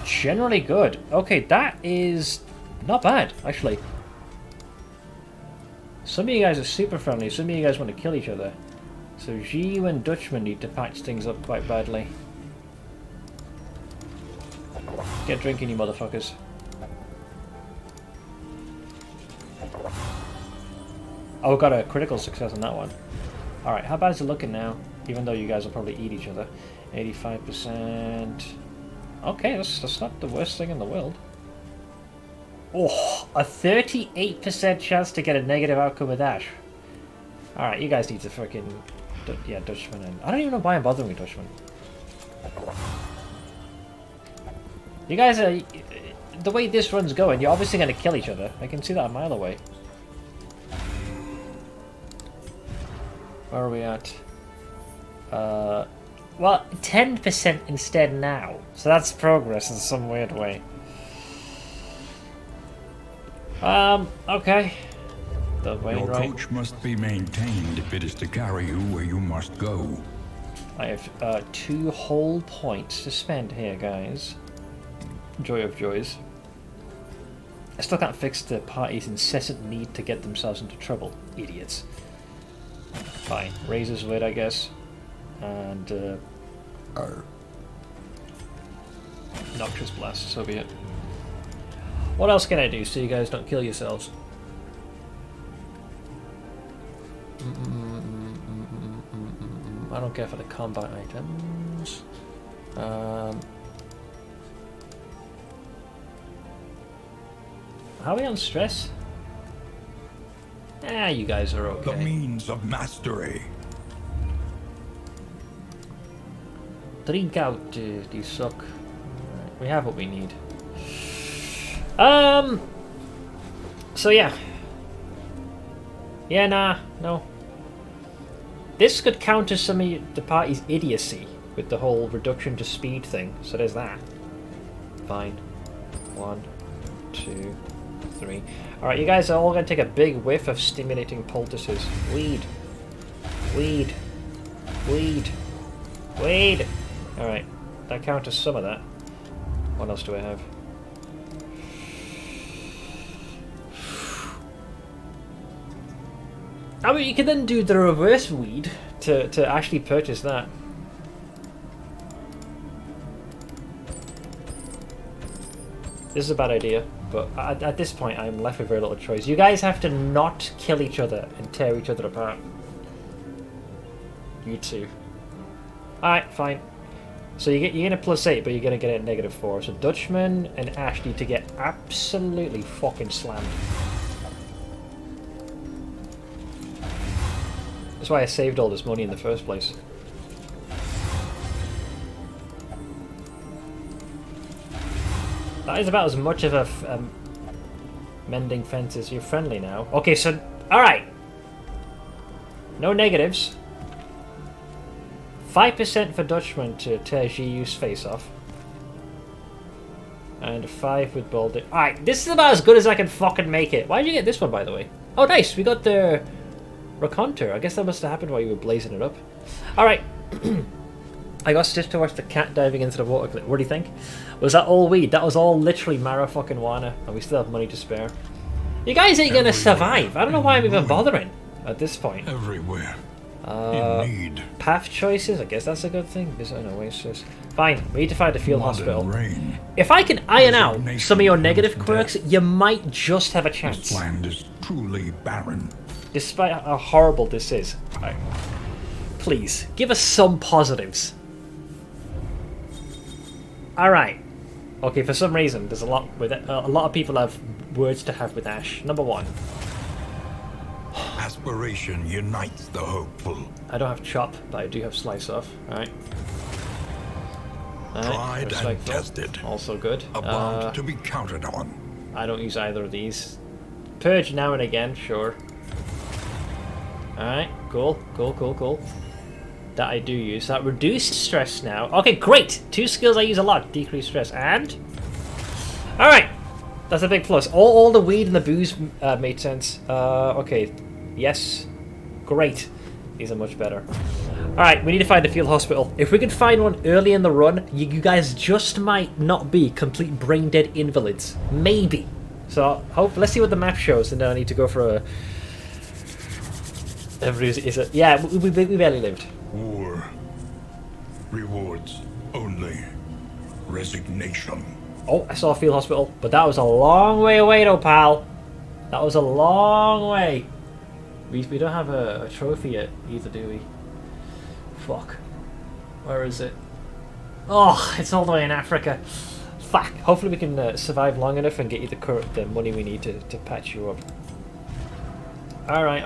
S1: Generally good. Okay, that is not bad, actually. Some of you guys are super friendly, some of you guys want to kill each other. So you and Dutchman need to patch things up quite badly. Get drinking, you motherfuckers. Oh, we got a critical success on that one. Alright, how bad is it looking now? Even though you guys will probably eat each other. 85%. Okay, that's not the worst thing in the world. Oh, a 38% chance to get a negative outcome with Ash. Alright, you guys need to freaking... Yeah, Dutchman. And I don't even know why I'm bothering with Dutchman. You guys are... The way this run's going, you're obviously going to kill each other. I can see that a mile away. Where are we at? Well, 10% instead now. So that's progress in some weird way. Okay.
S2: Your coach must be maintained if it is to carry you where you must go.
S1: I have 2 whole points to spend here, guys. Joy of joys. I still can't fix the party's incessant need to get themselves into trouble. Idiots. Fine. Razor's Wit, I guess. And, Noxious Blast, so be it. What else can I do so you guys don't kill yourselves? I don't care for the combat items. How are we on stress? Ah, you guys are okay.
S2: The means of mastery.
S1: Drink out, you suck. Right, we have what we need. So yeah. Yeah, nah, no. This could counter some of the party's idiocy with the whole reduction to speed thing. So there's that. Fine. 1, 2, 3. Alright, you guys are all going to take a big whiff of stimulating poultices. Weed. Weed. Weed. Weed. Alright, that counters some of that. What else do I have? I mean, you can then do the reverse weed to actually purchase that. This is a bad idea, but at this point I'm left with very little choice. You guys have to not kill each other and tear each other apart. You two. Alright, fine. So you get a +8, but you're gonna get a -4. So Dutchman and Ash need to get absolutely fucking slammed. That's why I saved all this money in the first place. That is about as much of a mending fence as you're friendly now. Okay, so alright. No negatives. 5% for Dutchman to tear Jiu's face off. And 5 with Baldur. Alright, this is about as good as I can fucking make it. Why did you get this one, by the way? Oh, nice. We got the Raconter. I guess that must have happened while you were blazing it up. Alright. I got Stitch to watch the cat diving into the water clip. What do you think? Was that all weed? That was all literally marijuana, and we still have money to spare. You guys ain't gonna survive. I don't know why I'm even bothering at this point.
S2: Everywhere. In need.
S1: Path choices, I guess that's a good thing. Visit an oasis. Fine, we need to find a field
S2: Blood
S1: hospital.
S2: and rain.
S1: If I can iron out
S2: Resignation
S1: some of your negative
S2: and
S1: quirks,
S2: death.
S1: you might just have a
S2: This
S1: chance.
S2: land is truly barren.
S1: Despite how horrible this is. Right. Please, give us some positives. Alright. Okay, for some reason, there's a lot with it. A lot of people have words to have with Ash. Number 1.
S2: Aspiration unites the hopeful.
S1: I don't have chop, but I do have slice off. Alright.
S2: Tried and
S1: respectful.
S2: tested.
S1: Also good.
S2: A bond to be counted on.
S1: I don't use either of these. Purge now and again, sure. Alright, cool. That I do use. That reduced stress now. Okay, great! 2 skills I use a lot. Decrease stress. And... Alright! That's a big plus. All the weed and the booze made sense. Okay. Yes. Great. These are much better. Alright, we need to find a field hospital. If we can find one early in the run, you guys just might not be complete brain-dead invalids. Maybe. So, let's see what the map shows, and then I need to go for a... Yeah, we barely lived.
S2: War rewards only resignation.
S1: Oh, I saw a field hospital, but that was a long way away though, pal. That was a long way. We don't have a trophy yet either, do we? Fuck. Where is it? Oh, it's all the way in Africa. Fuck. Hopefully we can survive long enough and get you the money we need to patch you up. Alright.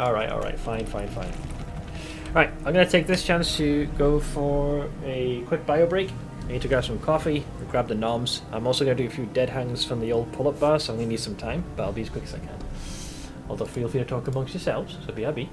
S1: Fine. Right, I'm going to take this chance to go for a quick bio break. I need to grab some coffee, grab the noms. I'm also going to do a few dead hangs from the old pull-up bar, so I'm going to need some time, but I'll be as quick as I can. Although feel free to talk amongst yourselves, so BRB.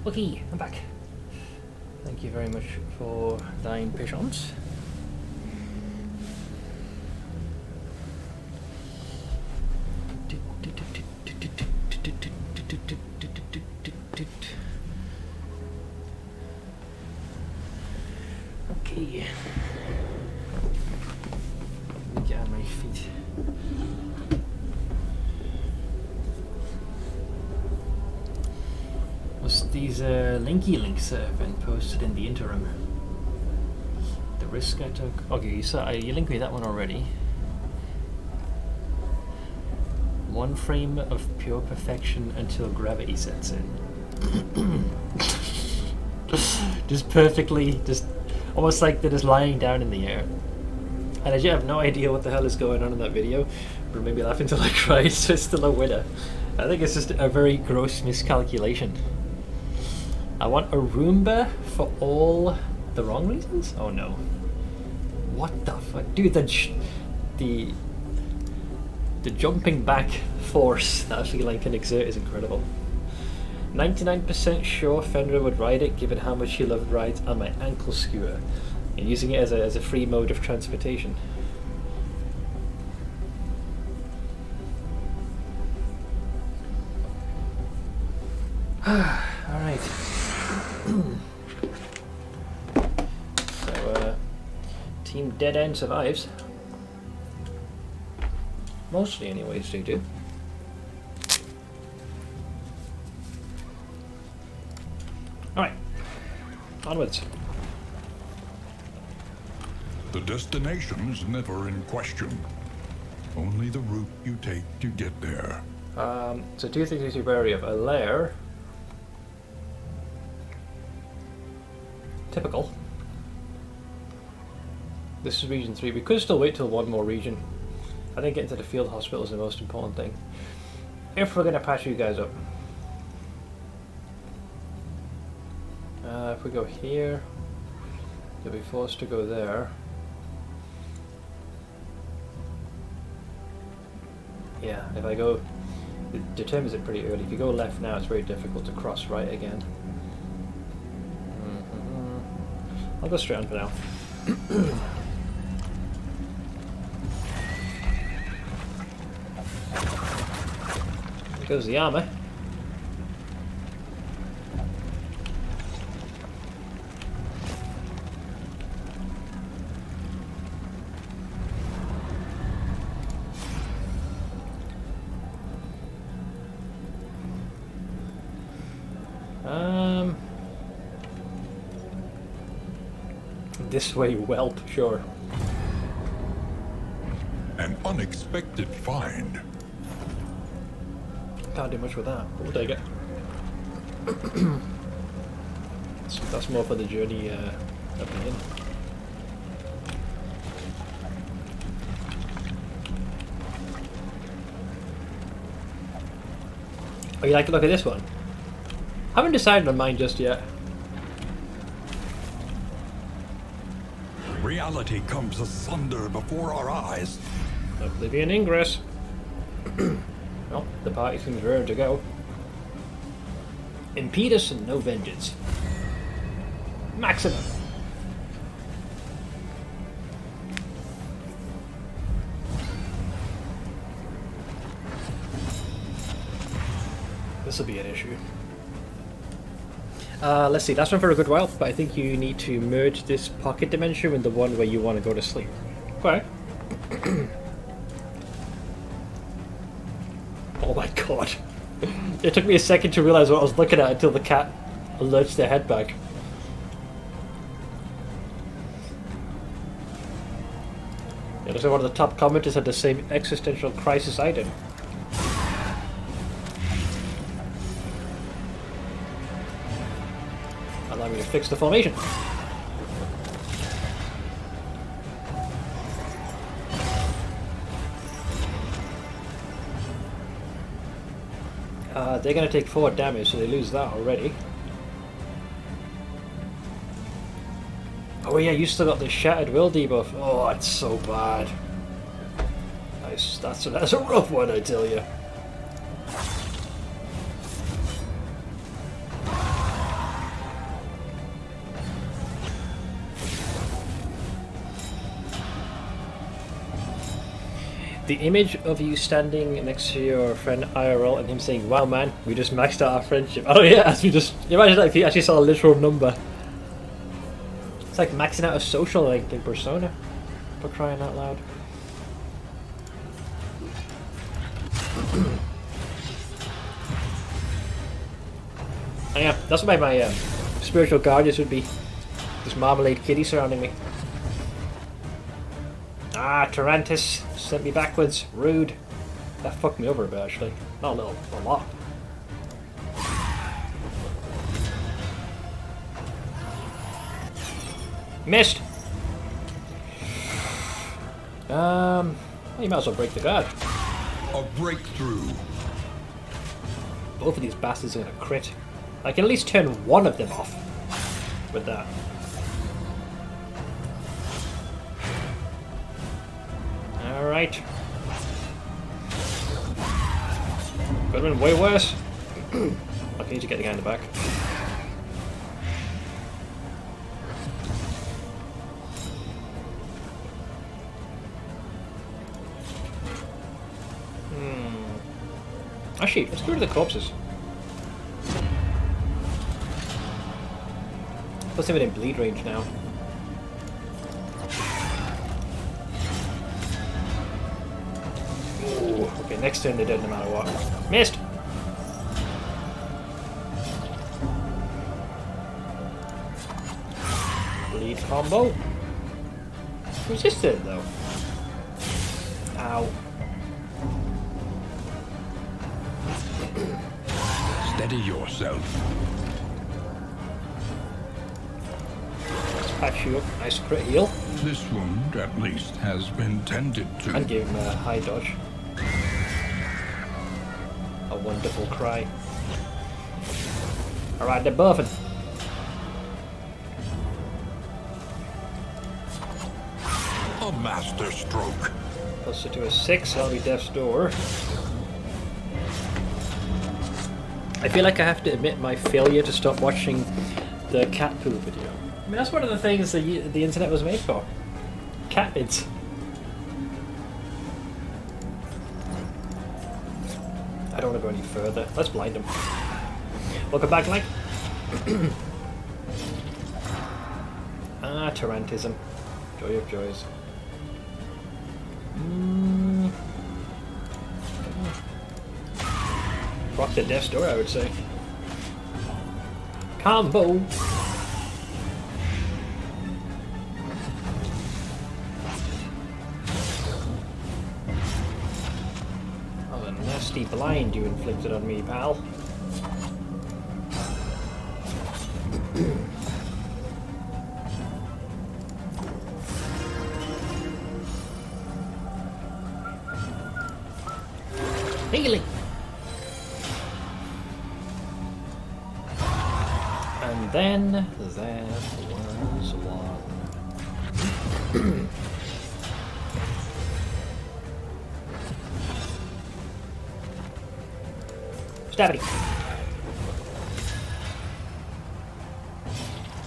S1: Okay, I'm back. Thank you very much for thine patience. Okay. Get on my feet. These linky links have been posted in the interim. The risk I took. Okay, so you linked me that one already. One frame of pure perfection until gravity sets in. Just perfectly, just almost like they're just lying down in the air. And I just have no idea what the hell is going on in that video, but maybe laugh until I cry, so it's still a winner. I think it's just a very gross miscalculation. I want a Roomba for all the wrong reasons? Oh no. What the fuck? Dude, the jumping back force that I feel like can exert is incredible. 99% sure Fenrir would ride it given how much he loved rides on my ankle scooter and using it as a free mode of transportation. Alright. So, Team Dead End survives. Mostly anyways, they do. Alright. Onwards.
S2: The destination's never in question. Only the route you take to get there.
S1: So two things to be wary of. A lair. Typical. This is region 3. We could still wait till one more region. I think getting to the field hospital is the most important thing. If we're going to patch you guys up. If we go here, you'll be forced to go there. Yeah, if I go... It determines it pretty early. If you go left now, it's very difficult to cross right again. I'll go straight on for now. There goes the armor. This way, whelp, sure.
S2: An unexpected find.
S1: Can't do much with that, but we'll take it. That's more for the journey at the end. Oh, you like to look at this one? Haven't decided on mine just yet.
S2: Reality comes asunder before our eyes.
S1: Oblivion Ingress. Well, the party seems ready to go. Impede us and no vengeance. Maximum. This will be an issue. Let's see, that's one for a good while, but I think you need to merge this pocket dimension with the one where you want to go to sleep. Okay. Oh my god. It took me a second to realize what I was looking at until the cat lurched their head back. Yeah, looks like one of the top commenters had the same existential crisis I did. Allow me to fix the formation. They're going to take 4 damage, so they lose that already. Oh yeah, you still got the Shattered Will debuff. Oh, it's so bad. Nice. That's a rough one, I tell you. The image of you standing next to your friend IRL and him saying, "Wow, man, we just maxed out our friendship." Oh yeah, as we just imagine that if you actually saw a literal number. It's like maxing out a social link in Persona. For crying out loud. Oh yeah, that's why my spiritual guardians would be. This marmalade kitty surrounding me. Ah, Tarantus sent me backwards. Rude. That fucked me over a bit, actually. Not a little, a lot. Missed! You might as well break the guard.
S2: A breakthrough.
S1: Both of these bastards are gonna crit. I can at least turn one of them off with that. Alright. Could have been way worse. I need to get the guy in the back. Actually, let's go to the corpses. Plus, they're within bleed range now. Ooh, okay, next turn they're dead no matter what. Missed! Bleed combo. Resisted though. Ow.
S2: Steady yourself.
S1: Let's patch you up. Nice crit heal.
S2: This wound, at least, has been tended to.
S1: And give him a high dodge. A wonderful cry. Alright, they're buffing.
S2: A master stroke.
S1: Plus it to a 6, that'll be death's door. I feel like I have to admit my failure to stop watching the cat poo video. I mean, that's one of the things that the internet was made for. Cat vids. I don't want to go any further. Let's blind him. Welcome back, Mike. Ah, Tarantism. Joy of joys. Rock the death's door, I would say. Combo! Oh, a nasty blind you inflicted on me, pal. Healing! And then there was one. Stabby!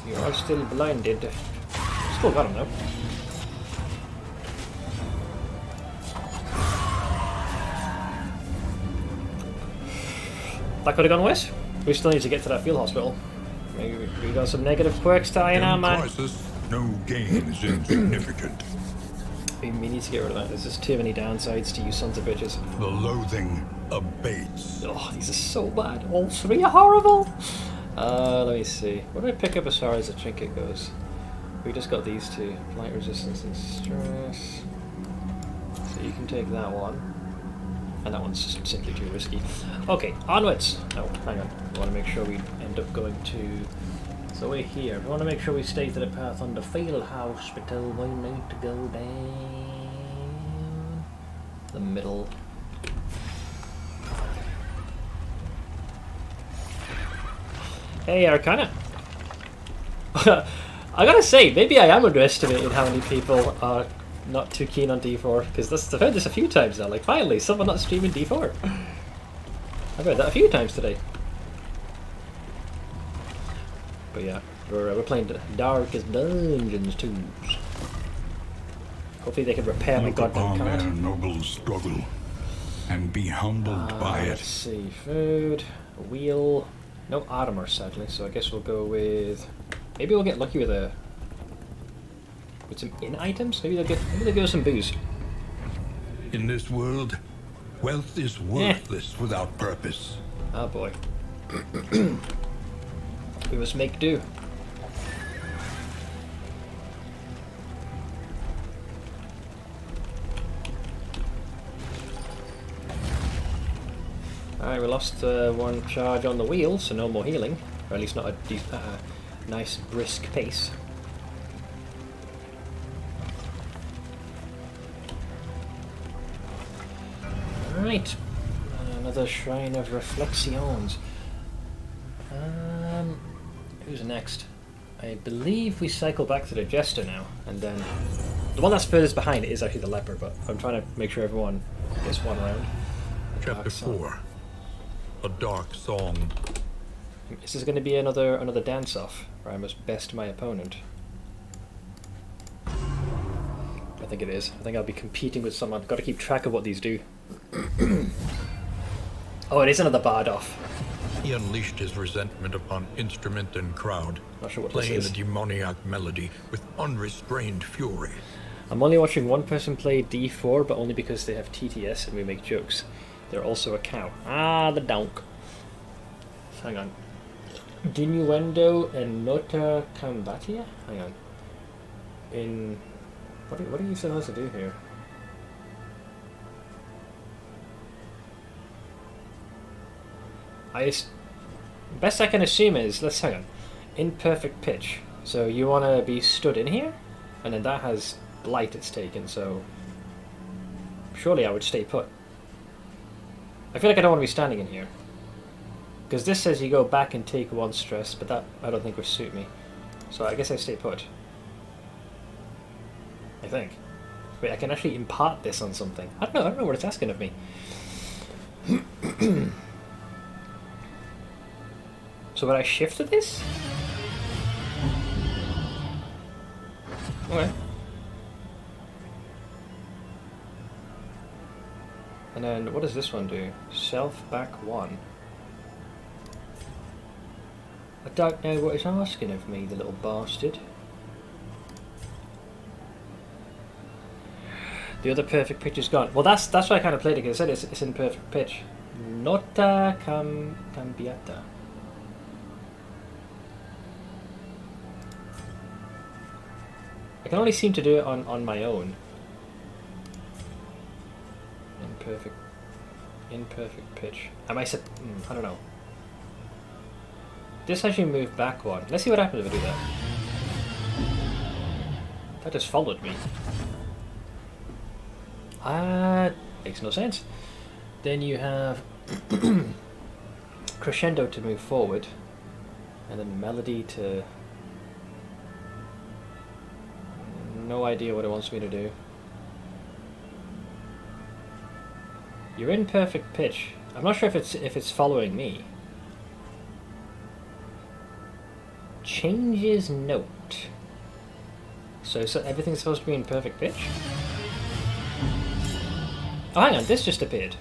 S1: You are still blinded. Still got him though. That could have gone worse. We still need to get to that field hospital. Maybe we got some negative quirks to iron out, man.
S2: Crisis, no gain is insignificant.
S1: We need to get rid of that. There's just too many downsides to you sons of bitches.
S2: The loathing abates.
S1: Oh, these are so bad. All three are horrible. Let me see. What do I pick up as far as the trinket goes? We just got these two. Flight resistance and stress. So you can take that one. And that one's just simply too risky. Okay, onwards! Oh, hang on. We want to make sure we end up going to... So we're here. We want to make sure we stay to the path on the field hospital. We need to go down... the middle. Hey, Arcana. I gotta say, maybe I am underestimating how many people are not too keen on D4, because I've heard this a few times now. Like, finally, someone not streaming D4. I've heard that a few times today. But yeah, we're playing the Darkest Dungeons 2. Hopefully they can repair my
S2: Look
S1: goddamn
S2: upon
S1: card.
S2: their noble struggle and be humbled by
S1: Let's
S2: it.
S1: see, food, a wheel, no armor sadly, so I guess we'll go with, maybe we'll get lucky with some in items. Maybe they'll give us some booze.
S2: In this world, wealth is worthless without purpose.
S1: Oh boy. We must make do. Alright, we lost one charge on the wheel, so no more healing. Or at least not at a nice brisk pace. Alright. Another Shrine of Reflexions. Who's next? I believe we cycle back to the Jester now, and then... The one that's furthest behind is actually the Leper, but I'm trying to make sure everyone gets one round.
S2: Chapter 4. A Dark Song.
S1: Is this going to be another dance-off, where I must best my opponent? I think it is. I think I'll be competing with someone. Got to keep track of what these do. Oh, it is another bard off.
S2: He unleashed his resentment upon instrument and crowd,
S1: Not sure what
S2: playing
S1: this
S2: the
S1: is.
S2: demoniac melody with unrestrained fury.
S1: I'm only watching one person play D4, but only because they have TTS and we make jokes. They're also a cow. Ah, the donk. Hang on. Dinuendo and Nota Combatia? Hang on. What are you supposed to do here? Best I can assume is, let's hang on. Imperfect pitch. So you want to be stood in here? And then that has blight it's taken, so... Surely I would stay put. I feel like I don't want to be standing in here. Because this says you go back and take one stress, but that I don't think would suit me. So I guess I stay put. I think. Wait, I can actually impart this on something. I don't know what it's asking of me. So would I shift to this? Okay. And then what does this one do? Self back 1. I don't know what it's asking of me, the little bastard. The other perfect pitch is gone. Well, that's why I kind of played it, because I said it's in perfect pitch. Nota cambiata. I can only seem to do it on my own. Imperfect pitch. Am I I don't know. This actually moved back 1. Let's see what happens if I do that. That just followed me. Makes no sense. Then you have crescendo to move forward, and then melody to... No idea what it wants me to do. You're in perfect pitch. I'm not sure if it's following me. Changes note. So everything's supposed to be in perfect pitch? Oh, hang on, this just appeared.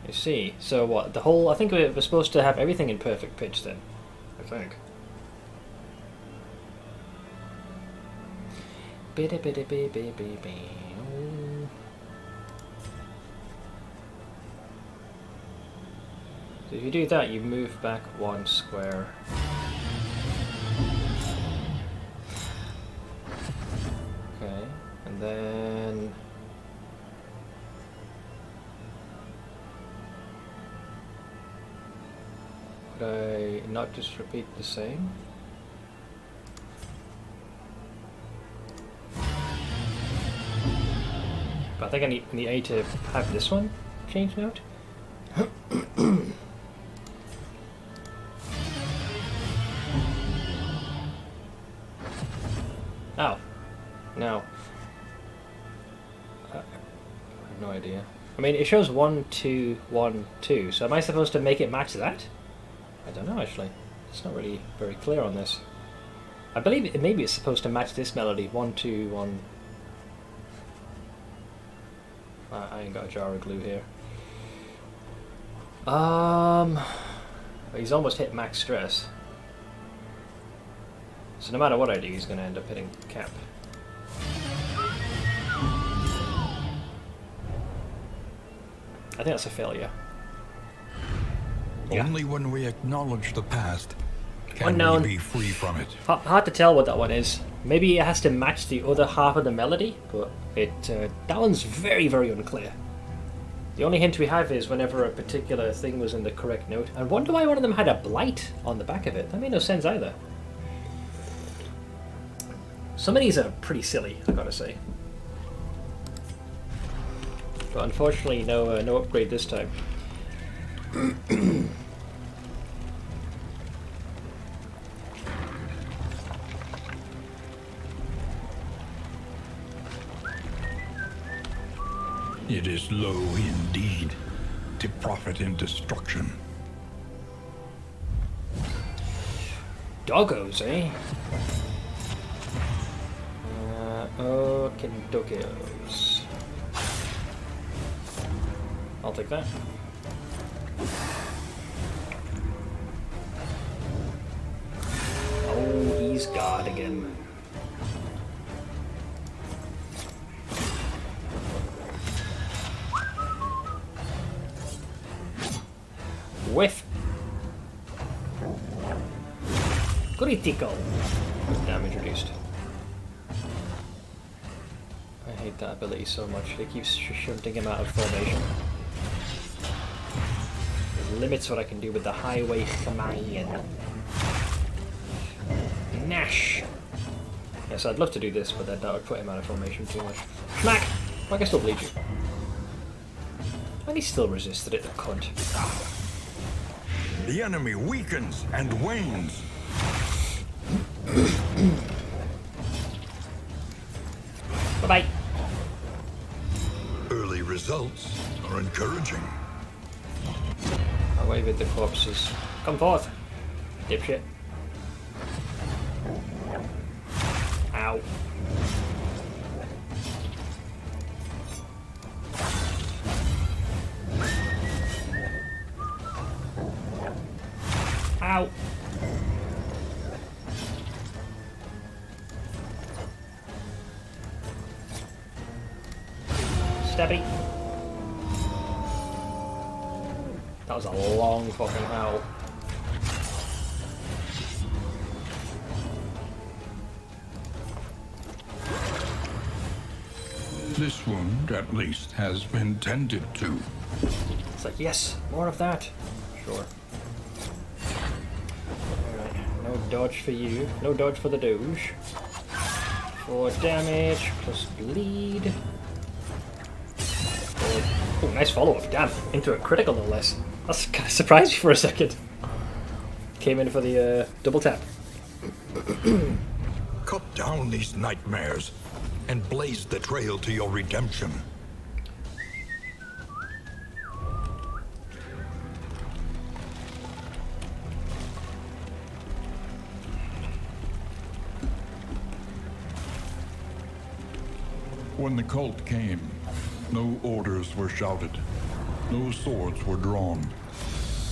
S1: You see, so what, the whole, I think we're supposed to have everything in perfect pitch then. I think. So if you do that, you move back 1 square. Okay, and then... Could I not just repeat the same? But I think I need A to have this one change note. Oh. No. I have no idea. I mean, it shows 1, 2, 1, 2, so am I supposed to make it match that? I don't know, actually. It's not really very clear on this. I believe maybe it's supposed to match this melody, 1, 2, 1, I ain't got a jar of glue here. He's almost hit max stress. So no matter what I do, he's going to end up hitting cap. I think that's a failure. Yeah.
S2: Only when we acknowledge the past can
S1: Unknown.
S2: we be free from it.
S1: Hard to tell what that one is. Maybe it has to match the other half of the melody, but that one's very, very unclear. The only hint we have is whenever a particular thing was in the correct note. I wonder why one of them had a blight on the back of it. That made no sense either. Some of these are pretty silly, I gotta say. But unfortunately, no upgrade this time.
S2: It is low indeed to profit in destruction.
S1: Doggos, eh? Okay, doggos. I'll take that. Oh, he's God again. Whiff. Critical. Damage reduced. I hate that ability so much. It keeps shunting him out of formation. It limits what I can do with the highway command. Nash. Yes, I'd love to do this, but that would put him out of formation too much. Smack! I can still bleed you. And he still resisted it, the cunt.
S2: The enemy weakens and wanes.
S1: Bye-bye.
S2: Early results are encouraging.
S1: Away with the corpses. Come forth, dipshit. Ow. Ow. Stabby. That was a long fucking howl.
S2: This wound, at least, has been tended to.
S1: It's like, yes, more of that. Sure. Alright, no dodge for you. No dodge for the Doge. 4 damage, plus bleed. Oh, nice follow-up. Damn, into a critical no less. That's kind of surprised me for a second. Came in for the double tap.
S2: Cut down these nightmares and blaze the trail to your redemption. When the cult came, no orders were shouted, no swords were drawn.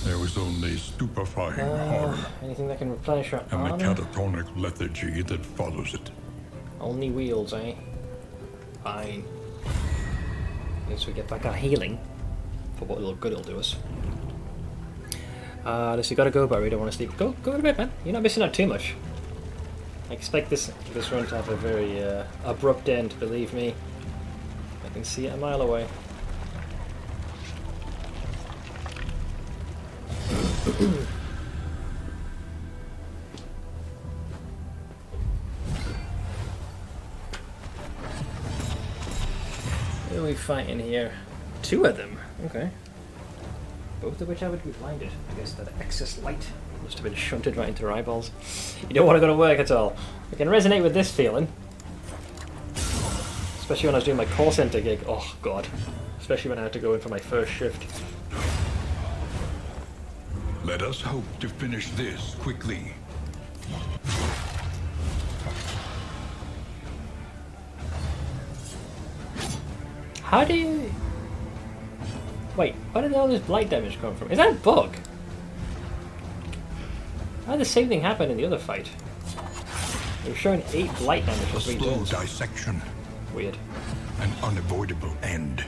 S2: There was only stupefying horror
S1: Anything that can replenish our
S2: and the
S1: armor?
S2: catatonic lethargy that follows it.
S1: Only wheels, eh? Fine. At least we get back our healing for what little good it'll do us. Unless you gotta go, but I really don't want to sleep. Go to bed, man. You're not missing out too much. I expect this run to have a very abrupt end, believe me. I can see it a mile away. Who are we fighting here? 2 of them. Okay. Both of which I would be blinded. I guess that excess light must have been shunted right into her eyeballs. You don't want to go to work at all. I can resonate with this feeling. Especially when I was doing my call center gig. Oh, God. Especially when I had to go in for my first shift.
S2: Let us hope to finish this quickly.
S1: How do you... Wait, where did all this blight damage come from? Is that a bug? How did the same thing happen in the other fight? They were showing 8 blight damage for
S2: A
S1: 3
S2: slow
S1: turns.
S2: dissection,
S1: Weird.
S2: an unavoidable end.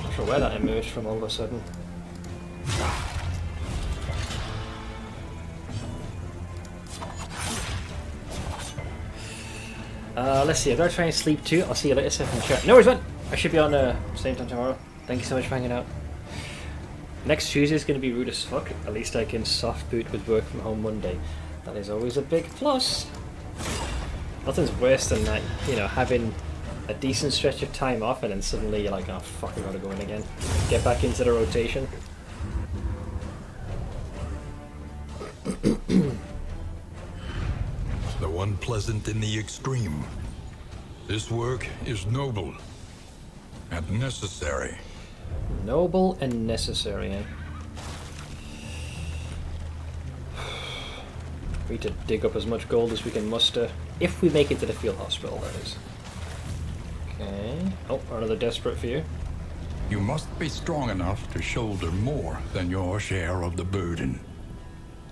S1: Not sure where that emerged from all of a sudden. Let's see, I'm going to try and sleep too. I'll see you later, Seth, in chat. No worries, man. I should be on same time tomorrow. Thank you so much for hanging out. Next Tuesday is going to be rude as fuck. At least I can soft boot with work from home Monday. That is always a big plus. Nothing's worse than that, you know, having a decent stretch of time off and then suddenly you're like, oh fuck, I gotta go in again. Get back into the rotation.
S2: Though unpleasant in the extreme, this work is noble and necessary.
S1: Noble and necessary, eh? We need to dig up as much gold as we can muster. If we make it to the field hospital, that is. Okay. Oh, another desperate few.
S2: You must be strong enough to shoulder more than your share of the burden.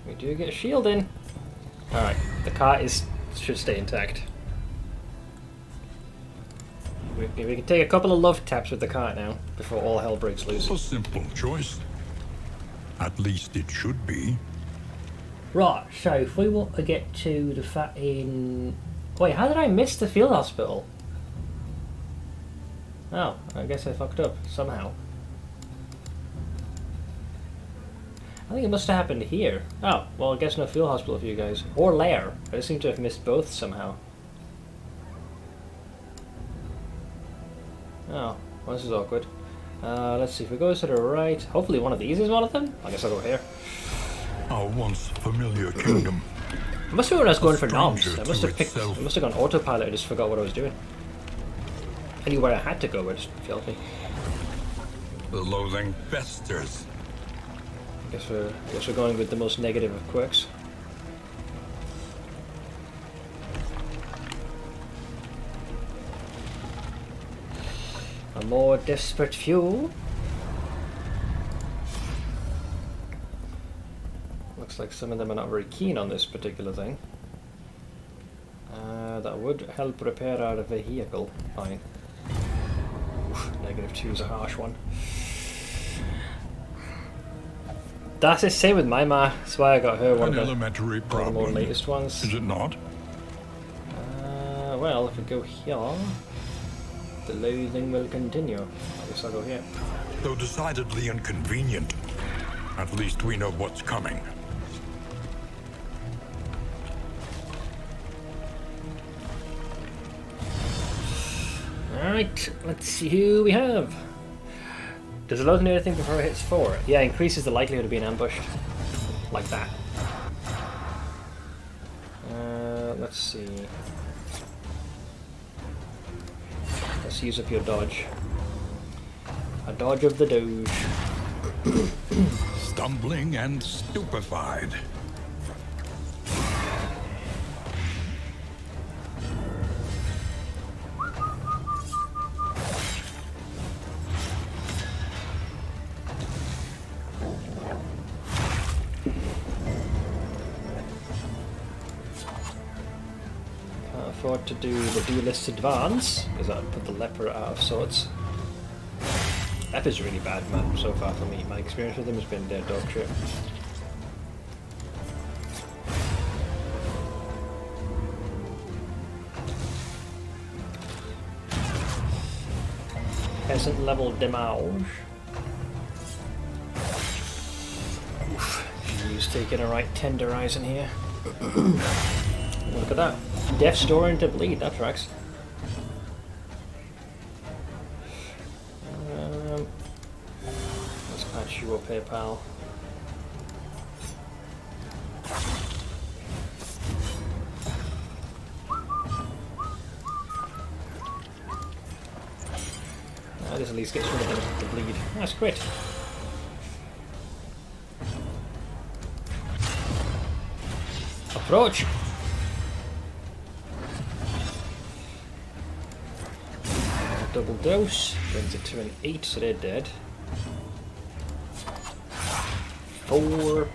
S1: We do get a shield in. Alright, the cart should stay intact. We can take a couple of love taps with the cart now, before all hell breaks loose.
S2: A simple choice. At least it should be.
S1: Right, so if we want to get to the in... Wait, how did I miss the field hospital? Oh, I guess I fucked up, somehow. I think it must have happened here. Oh, well, I guess no field hospital for you guys. Or lair. I seem to have missed both somehow. Oh, well, this is awkward. Let's see, if we go to the right... Hopefully one of these is one of them? I guess I'll go here.
S2: Our once familiar kingdom.
S1: I must have when I was going for noms.
S2: stranger
S1: I must
S2: to
S1: have picked...
S2: itself.
S1: I must have gone autopilot, I just forgot what I was doing. I knew where I had to go, but it just failed me.
S2: The loathing festers.
S1: Guess we're going with the most negative of quirks. A more desperate few. Looks like some of them are not very keen on this particular thing. That would help repair our vehicle. Fine. Oof, -2 is a harsh one. That's the same with my ma. That's why I got her one
S2: An
S1: of
S2: elementary
S1: the more
S2: problem.
S1: latest ones.
S2: Is it not?
S1: Well, if we go here, the loathing will continue. I guess I'll go here.
S2: Though decidedly inconvenient, at least we know what's coming.
S1: Alright, let's see who we have. Does the loathing do anything before it hits 4? Yeah, increases the likelihood of being ambushed. Like that. Let's see. Let's use up your dodge. A dodge of the doge.
S2: Stumbling and stupefied.
S1: Afford to do the duelist advance because that would put the leper out of sorts. Leper's really bad, man, so far for me. My experience with him has been dead dog shit. Peasant level damage. He's taking a right tenderizing here. Look at that. Death store into bleed, that tracks. Let's patch you up here, pal. This at least gets rid of the bleed. That's great. Approach! double dose. Brings it to an 8, so they're dead. 4.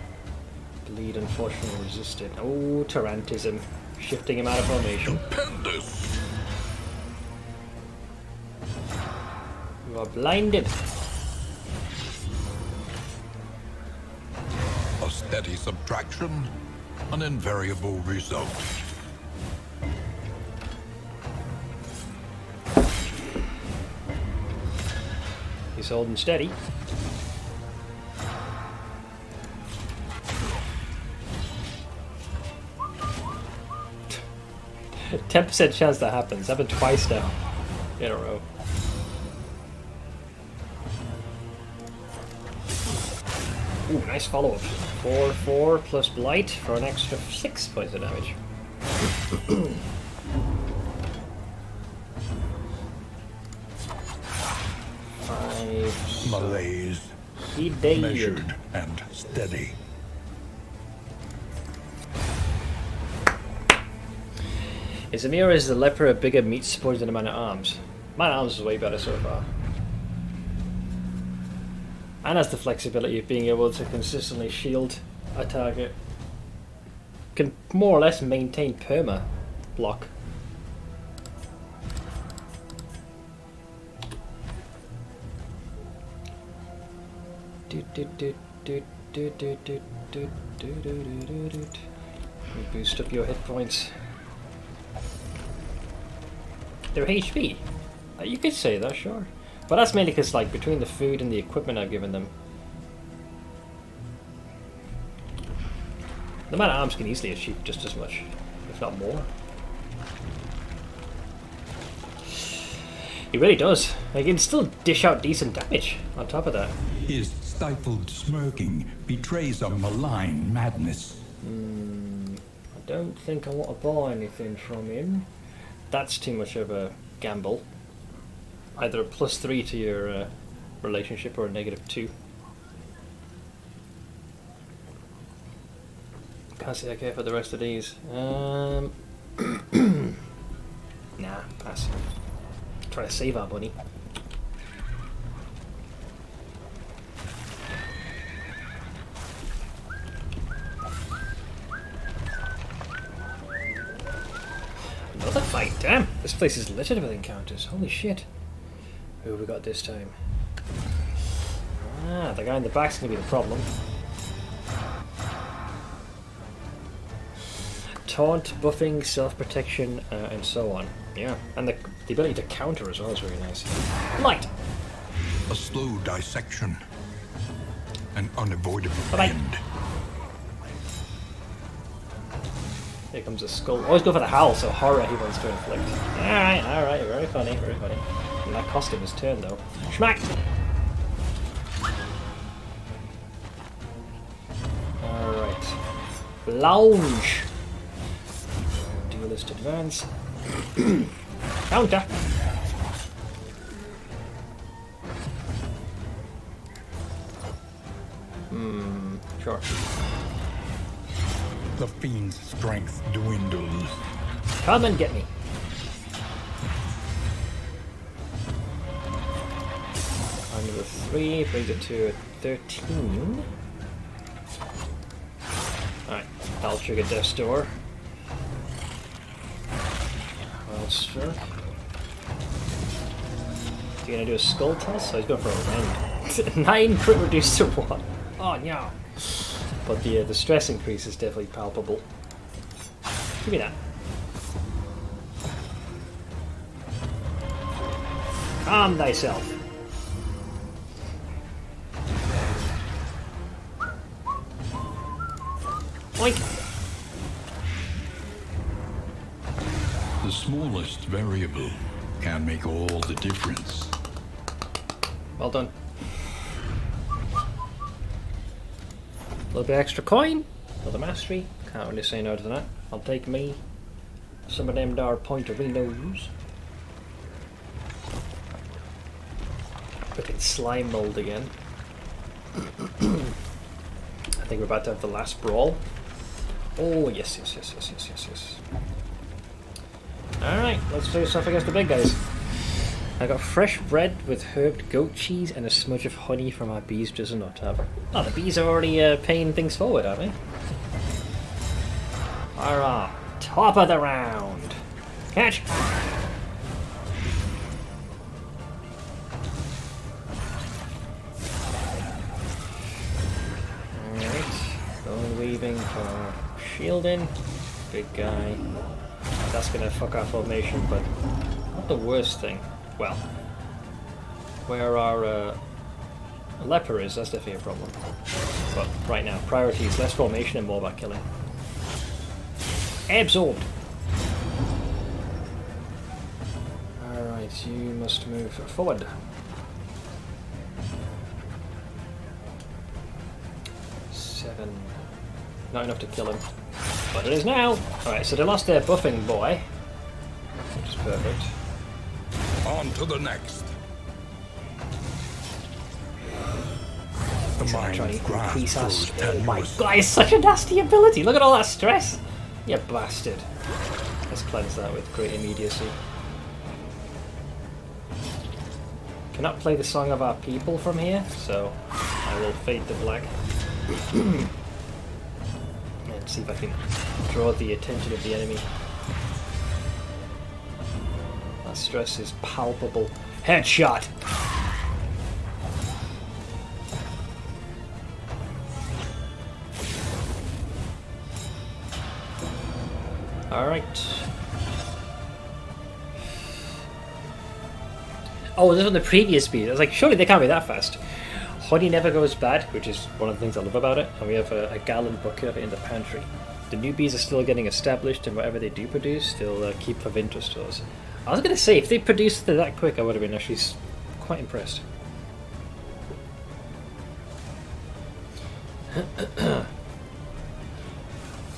S1: Bleed, unfortunately, resisted. Oh, Tarantism. Shifting him out of formation.
S2: Stupendous!
S1: You are blinded.
S2: A steady subtraction, an invariable result.
S1: He's holding steady. 10% chance that happens. Happened twice now in a row. Ooh, nice follow-up. 4/4 plus blight for an extra 6 points of damage. Five.
S2: Malaise,
S1: He died.
S2: measured and steady.
S1: Is Amir or is the leper a bigger meat sport than a man-at-arms? Man-at-arms is way better so far. And has the flexibility of being able to consistently shield a target. Can more or less maintain perma block. Boost up your hit points. Their HP? You could say that, sure. But that's mainly because, like, between the food and the equipment I've given them, the man-at-arms can easily achieve just as much, if not more. He really does. He can still dish out decent damage on top of that.
S2: His stifled smirking betrays a malign madness.
S1: I don't think I want to buy anything from him. That's too much of a gamble. Either a +3 to your relationship or a -2. Can't say I care for the rest of these. Nah, pass. Try to save our money. Another fight, damn! This place is littered with encounters. Holy shit. Who have we got this time? Ah, the guy in the back's gonna be the problem. Taunt, buffing, self-protection, and so on. Yeah, and the ability to counter as well is really nice. Light!
S2: A slow dissection. An unavoidable
S1: Bye-bye.
S2: end.
S1: Here comes a skull. Always go for the howl, so horror he wants to inflict. Alright, very funny, very funny. And that cost him his turn though. Schmack! Alright. Lounge! Duelist advance. Counter! Sure.
S2: The fiend's strength dwindles.
S1: Come and get me. Another 3 brings it to a 13. Alright, that'll trigger Death's Door. Well struck. Is he gonna do a skull toss? So he's going for a rend. 9 crit reduced to 1. Oh no. But the stress increase is definitely palpable. Give me that. Calm thyself. Oink.
S2: The smallest variable can make all the difference.
S1: Well done. A little bit extra coin. Another mastery. Can't really say no to that. I'll take me some of them dar pointerinos. Looking slime mold again. I think we're about to have the last brawl. Oh yes. Alright, let's face off against the big guys. I got fresh bread with herbed goat cheese and a smudge of honey from our bees just on top. Oh, the bees are already paying things forward, aren't they? Alright, top of the round. Catch! Alright, bone weaving for shielding. Big guy. That's gonna fuck our formation, but not the worst thing. Well, where our leper is, that's definitely a problem. But right now, priority is less formation and more about killing. Absorbed! Alright, you must move forward. Seven. Not enough to kill him. But it is now! Alright, so they lost their buffing boy. Which is perfect.
S2: On to the next. The
S1: Trying to
S2: mind's grasp
S1: increase our
S2: grows
S1: stress. Oh my
S2: tenuous.
S1: god, it's such a nasty ability! Look at all that stress! You bastard. Let's cleanse that with great immediacy. Cannot play the song of our people from here, so I will fade to black. And see if I can draw the attention of the enemy. That stress is palpable. Headshot! Alright. Oh, this was on the previous speed. I was like, surely they can't be that fast. Honey never goes bad, which is one of the things I love about it. And we have a gallon bucket of it in the pantry. The newbies are still getting established, and whatever they do produce, they'll keep of interest to us. I was going to say, if they produced it that quick, I would have been actually quite impressed.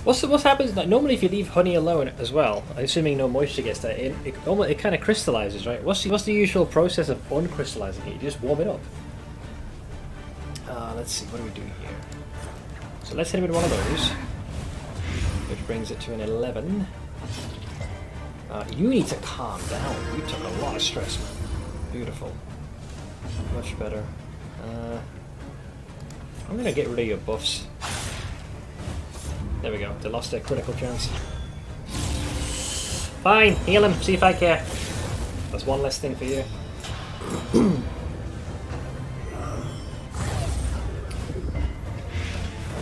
S1: What happens? Like, normally, if you leave honey alone as well, assuming no moisture gets there, it kind of crystallizes, right? What's the usual process of uncrystallizing it? You just warm it up. Let's see, what do we do here? So let's hit him with one of those, which brings it to an 11. You need to calm down. You took a lot of stress, man. Beautiful. Much better. I'm gonna get rid of your buffs. There we go. They lost their critical chance. Fine, heal him. See if I care. That's one less thing for you.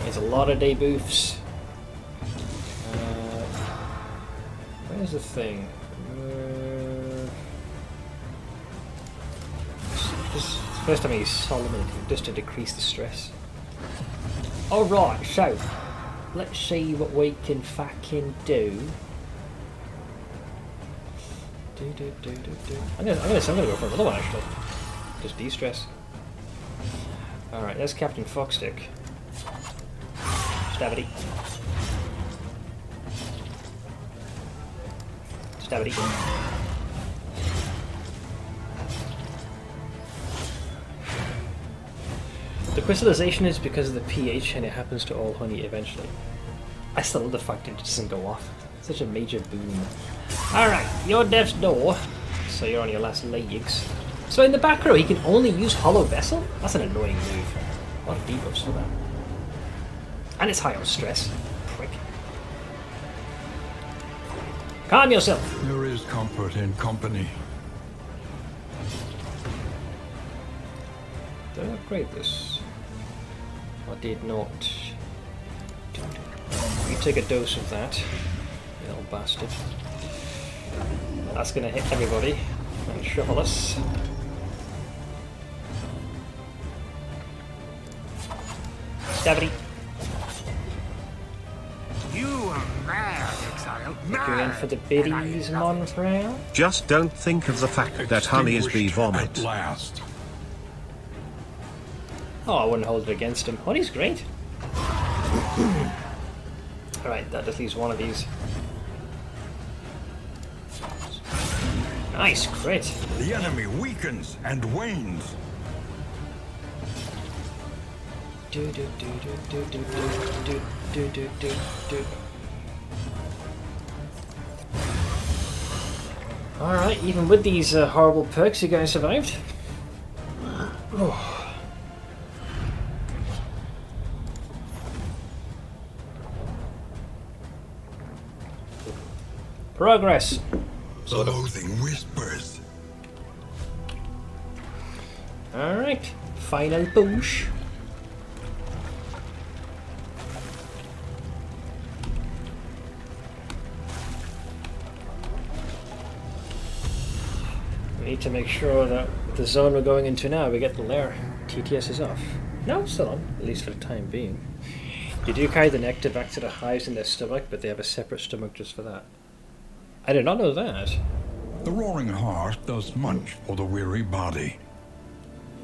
S1: There's a lot of debuffs. Where's the thing? This is the first time I use Solomon just to decrease the stress. Alright, so let's see what we can fucking do. I'm gonna go for another one actually. Just de-stress. Alright, there's Captain Foxstick. Stabity. Stabity. The crystallization is because of the pH and it happens to all honey eventually. I still love the fact it doesn't go off. Such a major boon. Alright, you're death's door. So you're on your last legs. So in the back row he can only use Hollow Vessel? That's an annoying move. A lot of debuffs for that. And it's high on stress. Prick. Calm yourself.
S2: There is comfort in company.
S1: Did I upgrade this? I did not. You take a dose of that, you little bastard. That's gonna hit everybody and shuffle us. Stabity.
S3: You are mad, exile.
S1: Going in for the biddies, Monfrey.
S4: Just don't think of the fact that honey is bee
S2: Extinguished
S4: vomit.
S2: At last.
S1: Oh, I wouldn't hold it against him. Honey's great. Alright, that just leaves one of these. Nice crit.
S2: The enemy weakens and wanes.
S1: Do do do do do do do do do do. Alright, even with these horrible perks, you guys survived. Oh. Progress.
S2: Loathing whispers.
S1: Alright, final push. We need to make sure that the zone we're going into now, we get the lair. TTS is off. No, still on, at least for the time being. You do carry the nectar back to the hives in their stomach, but they have a separate stomach just for that. I did not know that.
S2: The roaring heart does much for the weary body.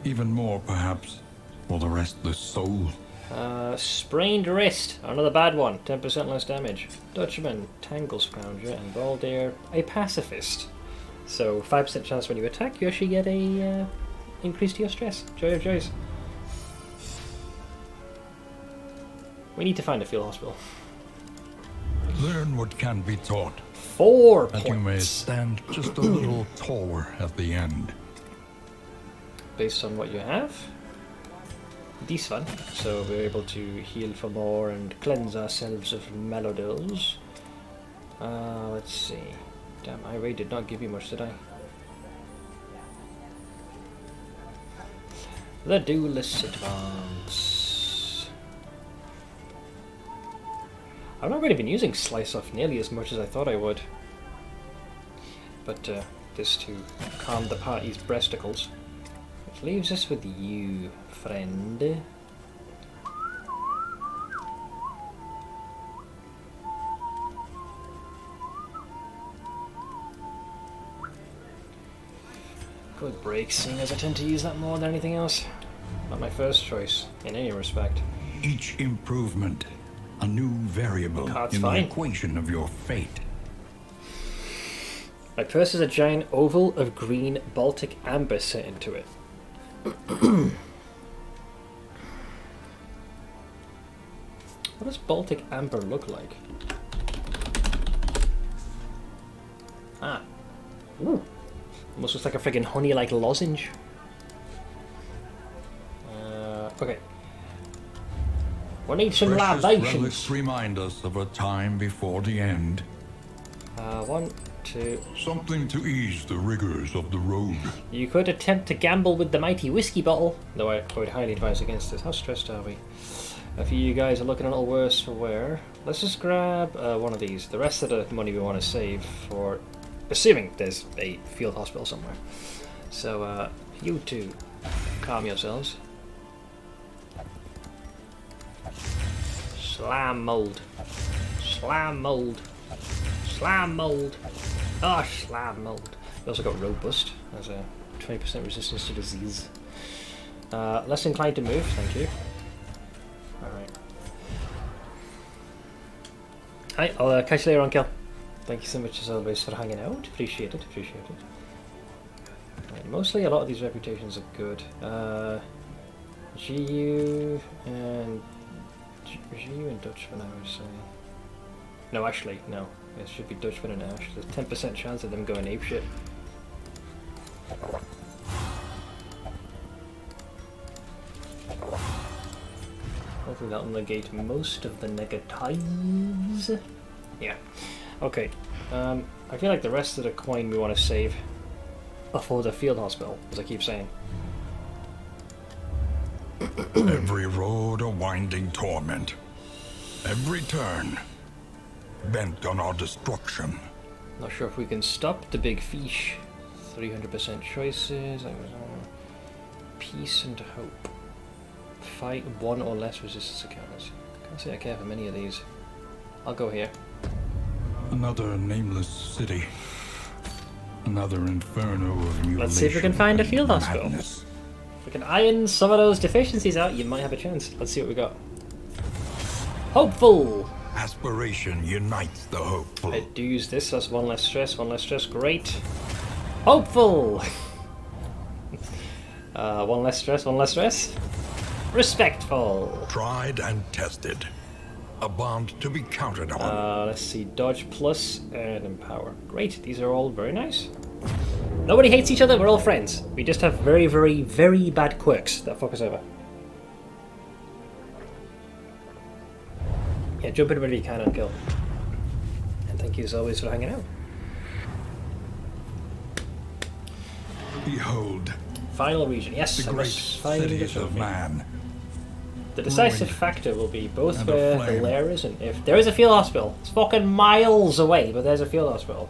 S2: Even more, perhaps, for the restless soul.
S1: Sprained wrist, another bad one, 10% less damage. Dutchman, Tangle Scrounger, and Baldair, a pacifist. So 5% chance when you attack, you actually get a increase to your stress. Joy of joys. We need to find a field hospital.
S2: Learn what can be taught.
S1: 4
S2: That you may
S1: points.
S2: stand just a little taller at the end.
S1: Based on what you have. This one. So we're able to heal for more and cleanse ourselves of malodils. Let's see. Damn, I really did not give you much, did I? The Duelist Advance. I've not really been using Slice Off nearly as much as I thought I would. But this to calm the party's breasticles. Which leaves us with you, friend. Good break, seeing as I tend to use that more than anything else. Not my first choice, in any respect.
S2: Each improvement, a new variable
S1: That's
S2: in
S1: fine.
S2: the equation of your fate.
S1: My purse has a giant oval of green Baltic amber set into it. What does Baltic amber look like? Ah. Ooh. Almost looks like a friggin' honey-like lozenge. Okay. We need some
S2: Precious
S1: libations.
S2: relics remind us of a time before the end.
S1: 1, 2.
S2: Something to ease the rigors of the road.
S1: You could attempt to gamble with the mighty whiskey bottle, though I would highly advise against this. How stressed are we? A few of you guys are looking a little worse for wear. Let's just grab one of these. The rest of the money we want to save for, assuming there's a field hospital somewhere. So, you two, calm yourselves. Slime mold. Slime mold. Slime mold. Oh, slime mold. We also got robust as a 20% resistance to disease. Less inclined to move, thank you. Alright. Hi, I'll catch you later on, Kel. Thank you so much as always for hanging out. Appreciate it, appreciate it. Right, mostly a lot of these reputations are good. GU and Dutchman, I would say. No, actually, no. It should be Dutchman and Ash. There's a 10% chance of them going apeshit. Hopefully that'll negate most of the negatives. Yeah. Okay. I feel like the rest of the coin we want to save for the field hospital, as I keep saying.
S2: Every road a winding torment. Every turn bent on our destruction.
S1: Not sure if we can stop the big fish. 300% choices. Peace and hope. Fight 1 or less resistance encounters. Can't say I care for many of these. I'll go here.
S2: Another nameless city. Another inferno of mutilation.
S1: Let's see if we can find a field
S2: and
S1: hospital.
S2: madness.
S1: If we can iron some of those deficiencies out, you might have a chance. Let's see what we got. Hopeful!
S2: Aspiration unites the hopeful.
S1: I do use this, that's 1 less stress, 1 less stress, great. Hopeful! 1 less stress, 1 less stress. Respectful!
S2: Tried and tested. A bond to be counted on.
S1: Let's see, dodge plus and empower. Great, these are all very nice. Nobody hates each other, we're all friends. We just have very, very, very bad quirks that fuck us over. Yeah, jump in whenever you can and kill. And thank you as always for hanging out.
S2: Behold,
S1: Final region, yes,
S2: the
S1: I
S2: great
S1: must find the
S2: cities of
S1: trophy.
S2: man.
S1: The decisive
S2: ruined
S1: factor will be both
S2: and
S1: where the
S2: aflame.
S1: lair is and if there is a field hospital. It's fucking miles away, but there's a field hospital.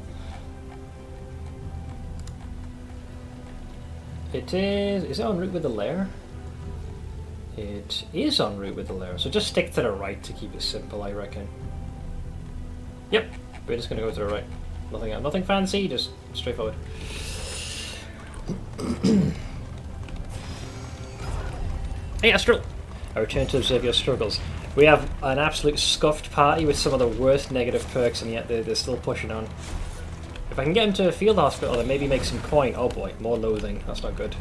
S1: It is it en route with the lair? It is en route with the lair, so just stick to the right to keep it simple, I reckon. Yep, we're just gonna go to the right. Nothing fancy, just straightforward. Hey Astral! I return to observe your struggles. We have an absolute scuffed party with some of the worst negative perks, and yet they're still pushing on. If I can get him to a field hospital and maybe make some coin. Oh boy, more loathing. That's not good.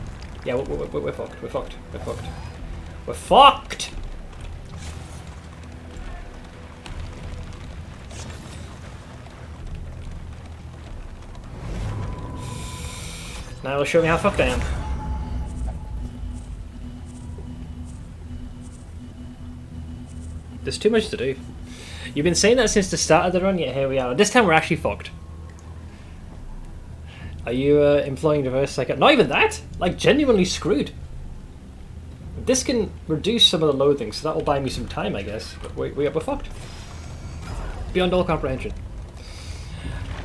S1: Yeah, we're fucked. We're fucked. We're fucked. We're fucked! Now it'll show me how fucked I am. There's too much to do. You've been saying that since the start of the run, yet here we are. This time we're actually fucked. Are you employing reverse psycho? Not even that! Like, genuinely screwed. This can reduce some of the loathing, so that will buy me some time, I guess. But we're fucked. Beyond all comprehension.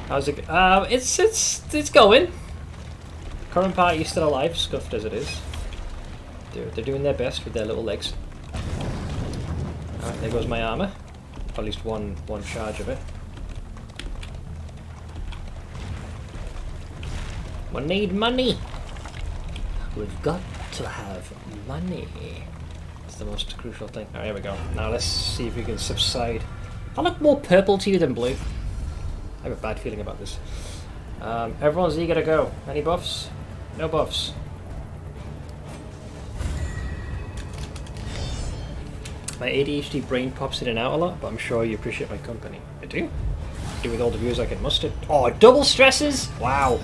S1: How's it? It's going. Current party is still alive, scuffed as it is. They're doing their best with their little legs. Alright, there goes my armor. At least one charge of it. We need money. We've got to have money. It's the most crucial thing. Alright, here we go. Now let's see if we can subside. I look more purple to you than blue. I have a bad feeling about this. Everyone's eager to go. Any buffs? No buffs. My ADHD brain pops in and out a lot, but I'm sure you appreciate my company. I do. Do with all the views I can muster. Oh, double stresses? Wow.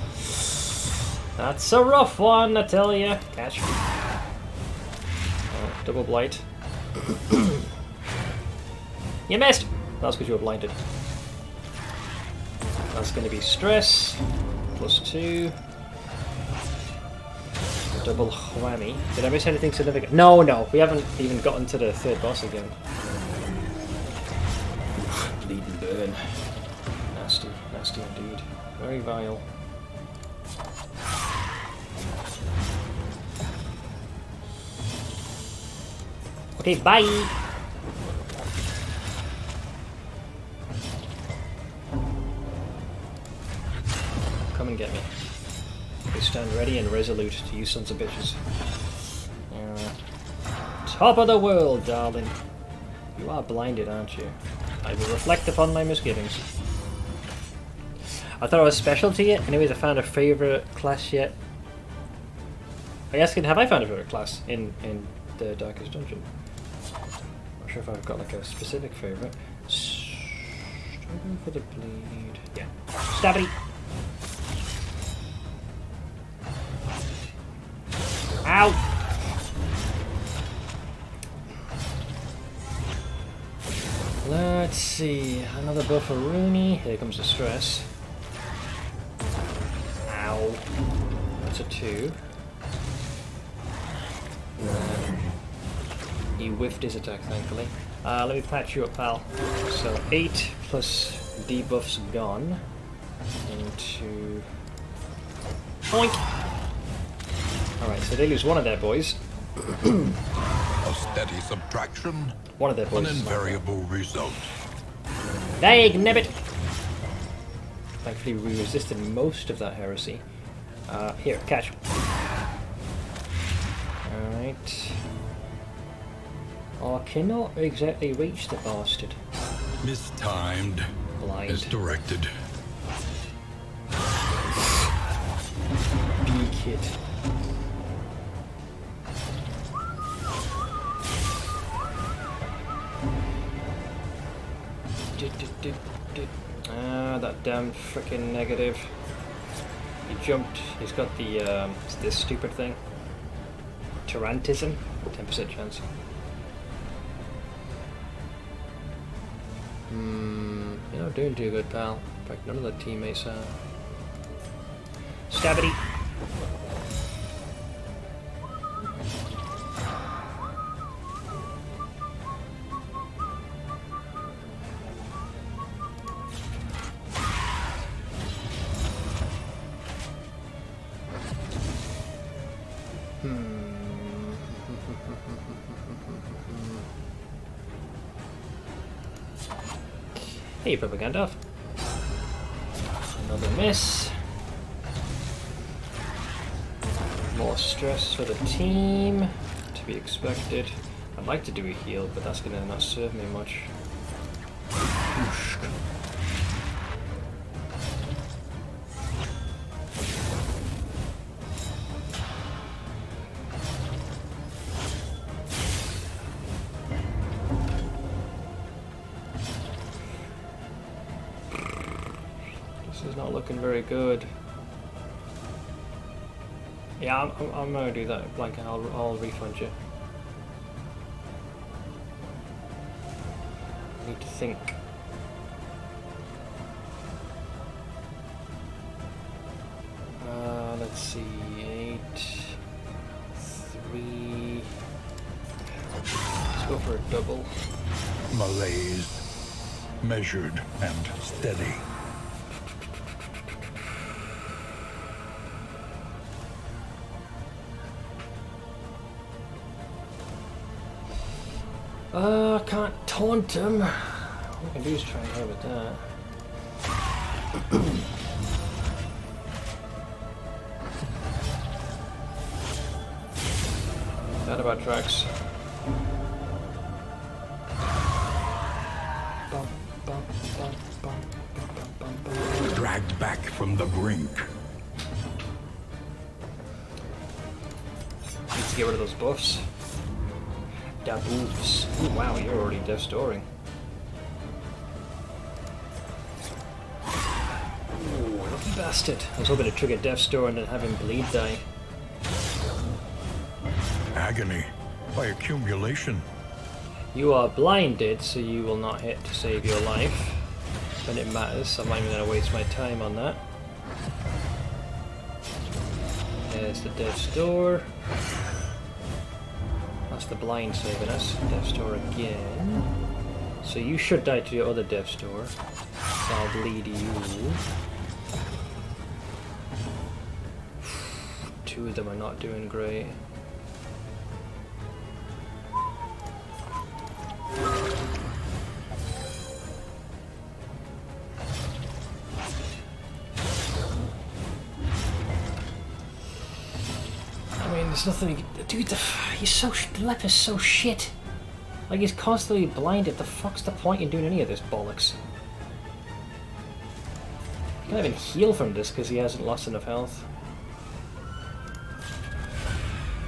S1: That's a rough one, I tell you. Catch. Oh, double blight. You missed! That's because you were blinded. That's going to be stress. +2. Double whammy. Did I miss anything significant? No, we haven't even gotten to the third boss again. Bleed and burn. Nasty, nasty indeed. Very vile. Okay, bye! Come and get me. We stand ready and resolute to you sons of bitches. Top of the world, darling. You are blinded, aren't you? I will reflect upon my misgivings. I thought I was special to you. Anyways, I found a favourite class yet. Are you asking, have I found a favourite class in the Darkest Dungeon? Not sure if I've got like a specific favourite. Struggle for the bleed. Yeah. Stabby! Ow! Let's see, another buff for Rooney. Here comes the stress. Ow. That's a 2. He whiffed his attack, thankfully. Let me patch you up, pal. So 8 plus debuffs gone. Into... Boink! Alright, so they lose one of their boys.
S2: A steady subtraction,
S1: One of their boys.
S2: an invariable result.
S1: Dag nibbit! Thankfully we resisted most of that heresy. Here, catch. Alright. Oh, I cannot exactly reach the bastard.
S2: Mistimed,
S1: Blind.
S2: misdirected.
S1: B-kid. Ah, that damn frickin' negative. He jumped. He's got the this stupid thing. Tarantism. 10% chance. You're not doing too good, pal. In fact, none of the teammates are. Stabbity. Hey, propaganda. Another miss. More stress for the team, to be expected. I'd like to do a heal, but that's gonna not serve me much. This is not looking very good. Yeah, I'm gonna do that, Blanket. I'll refund you. I need to think. Let's see, 8, 3. Let's go for a double.
S2: Malaise, measured and steady.
S1: I can't taunt him. All I can do is try and hit with that. That about tracks.
S2: Dragged back from the brink.
S1: Need to get rid of those buffs. Daboofs. Ooh, wow, you're already death storing. Ooh, lucky bastard. I was hoping to trigger death store and then have him bleed die.
S2: Agony by accumulation.
S1: You are blinded, so you will not hit to save your life when it matters. I'm not even going to waste my time on that. There's the death store. That's the blind saving us. Death store again. So you should die to your other death store. So I'll bleed you. 2 of them are not doing great. There's nothing. Dude, he's so. Lep is so shit. Like, he's constantly blinded. The fuck's the point in doing any of this bollocks? He can't even heal from this because he hasn't lost enough health.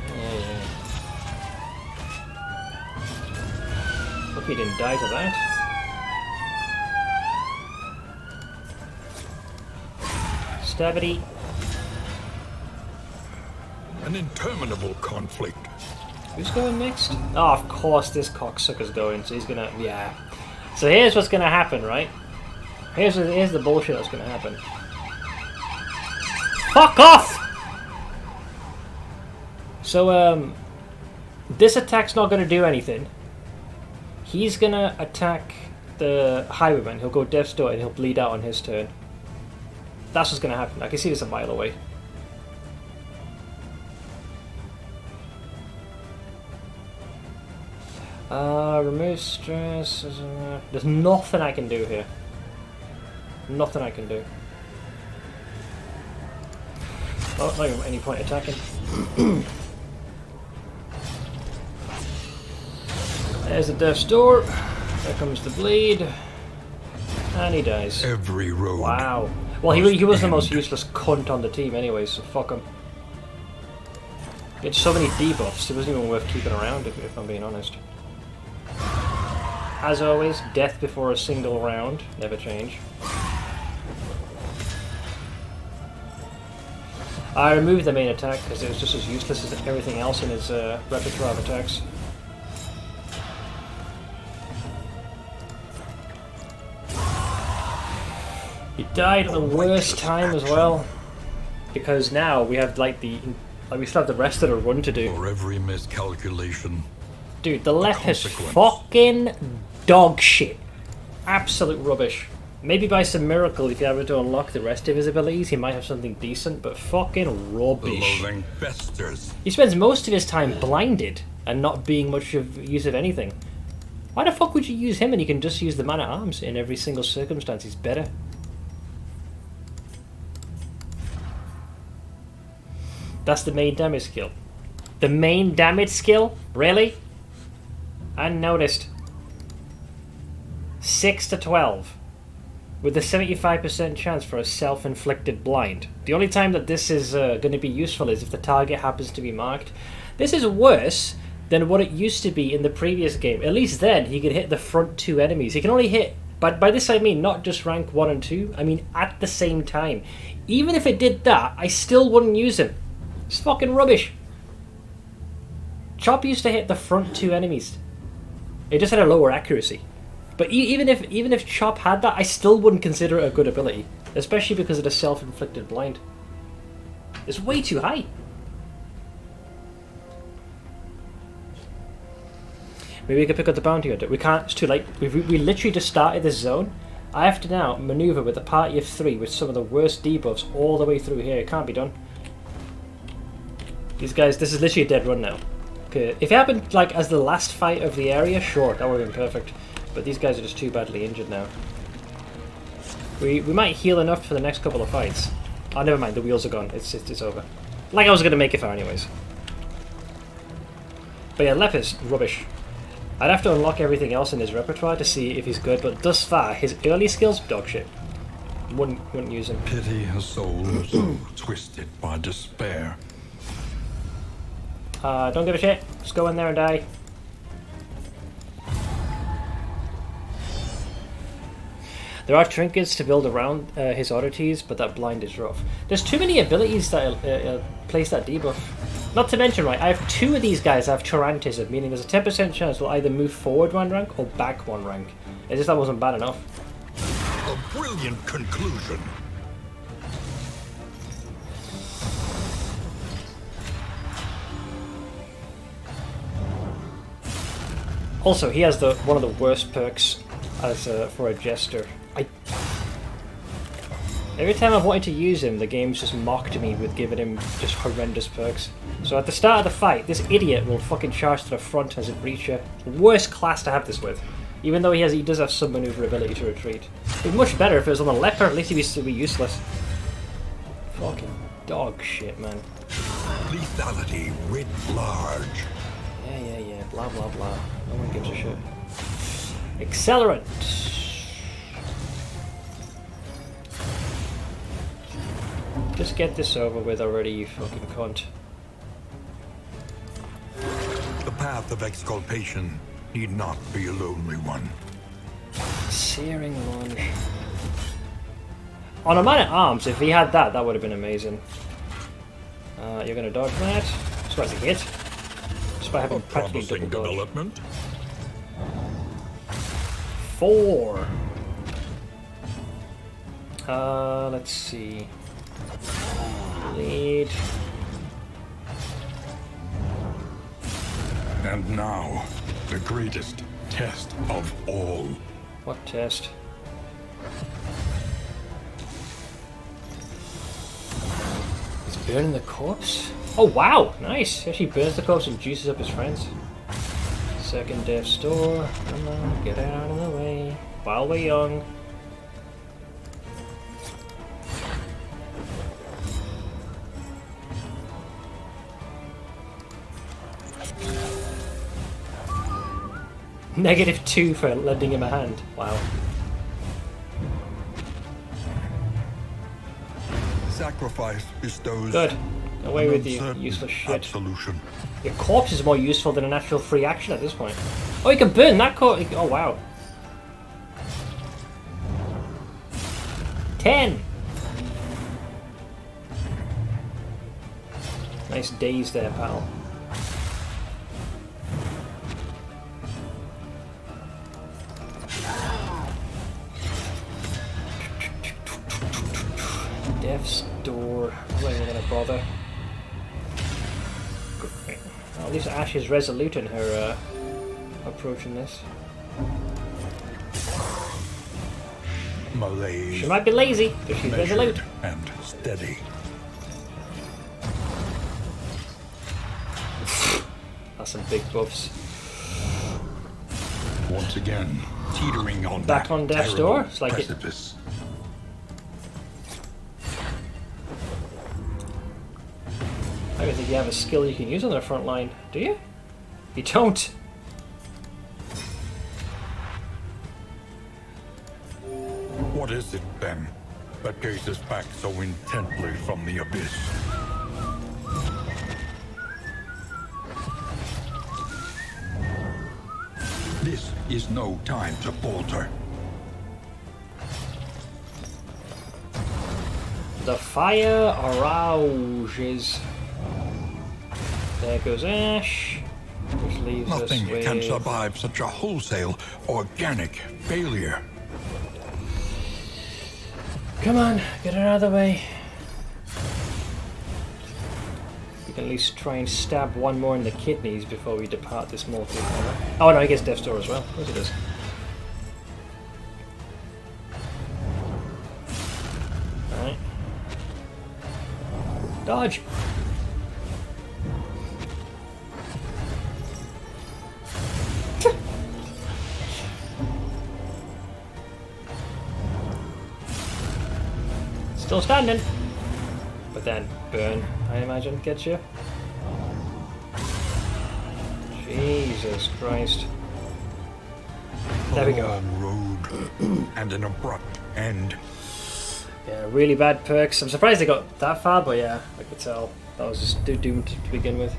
S1: Yeah. Hope he didn't die to that. Stabbity.
S2: An interminable conflict.
S1: Who's going next? Oh, of course this cocksucker's going, so he's gonna... Yeah. So here's what's gonna happen, right? Here's the bullshit that's gonna happen. Fuck off! So, this attack's not gonna do anything. He's gonna attack the highwayman. He'll go Death's Door and he'll bleed out on his turn. That's what's gonna happen. I can see this a mile away. Remove stress. There's nothing I can do here. Nothing I can do. Oh, not even any point attacking. There's the Death's Door. There comes the bleed. And he dies.
S2: Every road.
S1: Wow. Well, he was the most useless cunt on the team anyway, so fuck him. He had so many debuffs, it wasn't even worth keeping around, if I'm being honest. As always, death before a single round. Never change. I removed the main attack because it was just as useless as everything else in his repertoire of attacks. He died at the worst time as well, because now we have like we still have the rest of the run to do.
S2: For every miscalculation,
S1: dude, the left is fucking dog shit. Absolute rubbish. Maybe by some miracle, if you ever to unlock the rest of his abilities, he might have something decent, but fucking rubbish.
S2: the loathing festers.
S1: He spends most of his time blinded and not being much of use of anything. Why the fuck would you use him and you can just use the man-at-arms in every single circumstance? He's better. That's the main damage skill. The main damage skill? Really? I noticed. 6 to 12. With a 75% chance for a self-inflicted blind. The only time that this is going to be useful is if the target happens to be marked. This is worse than what it used to be in the previous game. At least then, he could hit the front two enemies. He can only hit, but by this I mean not just rank 1 and 2, I mean at the same time. Even if it did that, I still wouldn't use him. It's fucking rubbish. Chop used to hit the front two enemies. It just had a lower accuracy. But even if Chop had that, I still wouldn't consider it a good ability. Especially because of the self-inflicted blind. It's way too high. Maybe we could pick up the bounty hunter. We can't, it's too late. We literally just started this zone. I have to now maneuver with a party of 3 with some of the worst debuffs all the way through here. It can't be done. These guys, this is literally a dead run now. Okay. If it happened like as the last fight of the area, sure, that would have been perfect. But these guys are just too badly injured now. We might heal enough for the next couple of fights. Oh, never mind, the wheels are gone. It's over. Like I was going to make it far anyways. But yeah, Lep is rubbish. I'd have to unlock everything else in his repertoire to see if he's good, but thus far, his early skills, dog shit. Wouldn't use him.
S2: Pity a soul so twisted by despair.
S1: Don't give a shit. Just go in there and die. There are trinkets to build around his oddities, but that blind is rough. There's too many abilities that place that debuff. Not to mention, right, I have 2 of these guys have Tarantism, meaning there's a 10% chance we'll either move forward 1 rank or back 1 rank. It's just that wasn't bad enough.
S2: A brilliant conclusion.
S1: Also, he has one of the worst perks as for a jester. Every time I've wanted to use him, the game's just mocked me with giving him just horrendous perks. So at the start of the fight, this idiot will fucking charge to the front as a breacher. Worst class to have this with. Even though he does have some maneuverability to retreat. It'd be much better if it was on the leper, at least he'd still be useless. Fucking dog shit, man.
S2: Lethality writ large.
S1: Yeah, blah blah blah. No one gives a shit. Accelerant! Just get this over with already, you fucking cunt.
S2: The path of exculpation need not be a lonely one.
S1: Searing lunge. On a man-at-arms, if he had that, that would have been amazing. You're gonna dodge that. That's a hit. Despite having practically double dodge.
S2: Development.
S1: 4. Let's see. Lead.
S2: And now, the greatest test of all.
S1: What test? He's burning the corpse? Oh wow, nice! He actually burns the corpse and juices up his friends. Second death's door. Come on, get out of the way. While we're young. -2 for lending him a hand. Wow.
S2: Sacrifice bestows.
S1: Good. Away with you, useless shit.
S2: Absolution.
S1: Your corpse is more useful than an actual free action at this point. Oh, you can burn that corpse. Oh, wow. 10. Nice daze there, pal. Death's door. I'm not even gonna bother. Well, at least Ash is resolute in her approaching this.
S2: Malaise.
S1: She might be lazy, but she's resolute.
S2: And steady.
S1: That's some big buffs.
S2: Once again, teetering on
S1: Back
S2: that
S1: on death's
S2: terrible
S1: door. It's like
S2: precipice.
S1: I don't think you have a skill you can use on the front line, do you? You don't.
S2: What is it, then, that gazes back so intently from the abyss? This is no time to falter.
S1: The fire arouses. There goes Ash. Which leaves
S2: Nothing
S1: us with...
S2: can survive such a wholesale, organic failure.
S1: Come on, get her out of the way. We can at least try and stab one more in the kidneys before we depart this mortal coil. Oh no, I guess Death's Door as well. Of course it is. Alright. Dodge! Still standing. But then burn, I imagine, gets you. Jesus Christ. There we go.
S2: A long road and an abrupt end.
S1: Yeah, really bad perks. I'm surprised they got that far, but yeah, I could tell that was just doomed to begin with.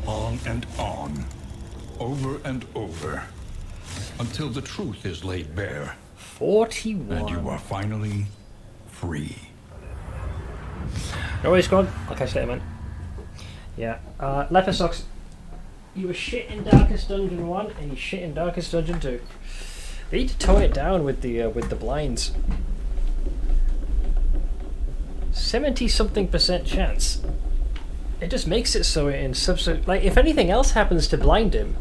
S2: On and on. Over and over. Until the truth is laid bare.
S1: 41.
S2: And you are finally free.
S1: No worries, squad. I'll catch you later, man. Yeah. Leper Socks. You were shit in Darkest Dungeon 1 and you shit in Darkest Dungeon 2. They need to tone it down with the blinds. 70-something% chance. It just makes it so in subsequent... Like, if anything else happens to blind him...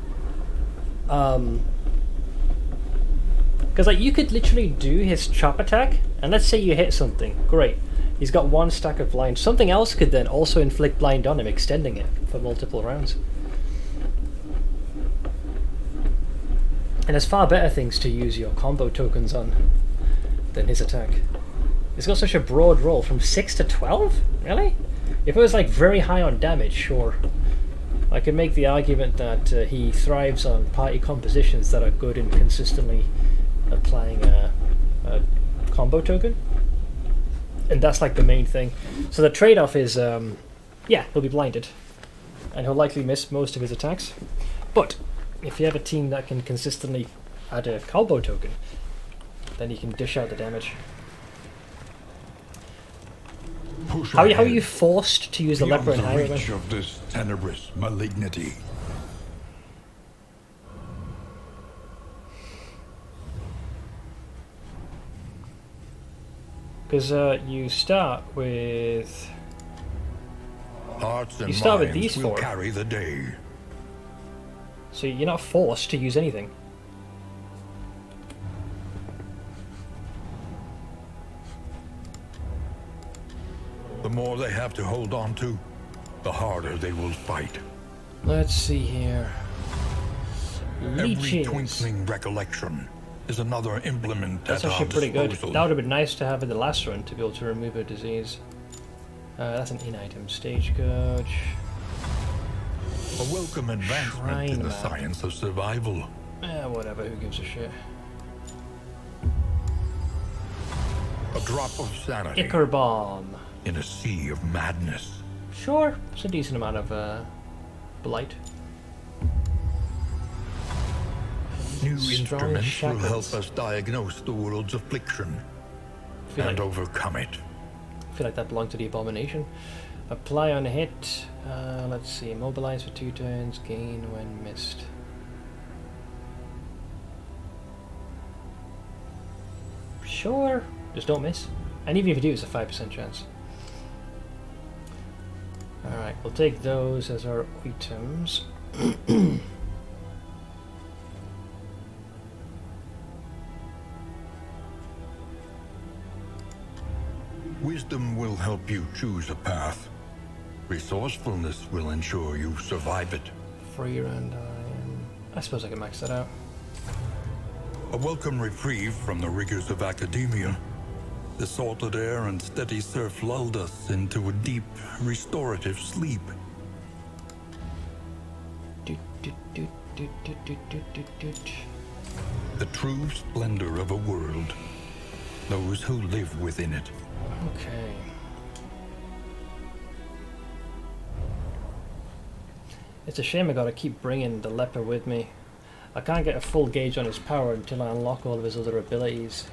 S1: Because, like, you could literally do his chop attack, and let's say you hit something. Great. He's got one stack of blind. Something else could then also inflict blind on him, extending it for multiple rounds. And there's far better things to use your combo tokens on than his attack. It's got such a broad roll, from 6 to 12? Really? If it was like very high on damage, sure. I could make the argument that he thrives on party compositions that are good in consistently applying a combo token. And that's like the main thing. So the trade-off is, yeah, he'll be blinded. And he'll likely miss most of his attacks. But if you have a team that can consistently add a combo token, then you can dish out the damage. How are you forced to use the leper in higher
S2: reach of this tenebrous malignity?
S1: Because you start with...
S2: Hearts and
S1: you start with
S2: minds
S1: these
S2: will
S1: four.
S2: carry the day.
S1: So you're not forced to use anything.
S2: The more they have to hold on to, the harder they will fight.
S1: Let's see here.
S2: Every
S1: Leeches.
S2: twinkling recollection is another implement
S1: That's
S2: at our
S1: actually pretty good.
S2: disposal.
S1: That would have been nice to have in the last run to be able to remove a disease. That's an in-item. Stagecoach.
S2: A welcome advancement
S1: Shrine
S2: in the
S1: map.
S2: science of survival.
S1: Whatever, who gives a shit.
S2: A drop of sanity
S1: Ichor Bomb.
S2: in a sea of madness.
S1: Sure, it's a decent amount of blight.
S2: New
S1: Strong
S2: instruments will help
S1: shackles.
S2: us diagnose the world's affliction
S1: Feel
S2: and
S1: like,
S2: overcome it.
S1: feel like that belonged to the abomination. Apply on a hit. Let's see. Immobilize for 2 turns. Gain when missed. Sure. Just don't miss. And even if you do, it's a 5% chance. Alright, we'll take those as our items.
S2: Wisdom will help you choose a path. Resourcefulness will ensure you survive it.
S1: Free and I suppose I can max that out.
S2: A welcome reprieve from the rigors of academia. The salted air and steady surf lulled us into a deep, restorative sleep. The true splendor of a world. Those who live within it.
S1: Okay. It's a shame I gotta keep bringing the leper with me. I can't get a full gauge on his power until I unlock all of his other abilities.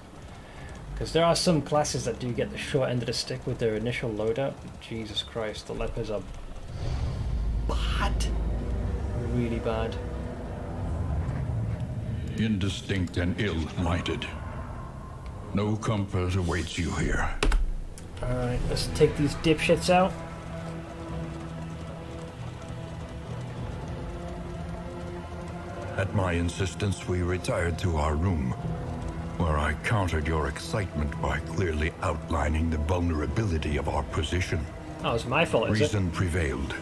S1: Because there are some classes that do get the short end of the stick with their initial loadout. Jesus Christ, the lepers are bad. Really bad.
S2: Indistinct and ill-lighted. No comfort awaits you here.
S1: Alright, let's take these dipshits out.
S2: At my insistence, we retired to our room, where I countered your excitement by clearly outlining the vulnerability of our position.
S1: Oh, it's my fault, is it?
S2: Reason prevailed,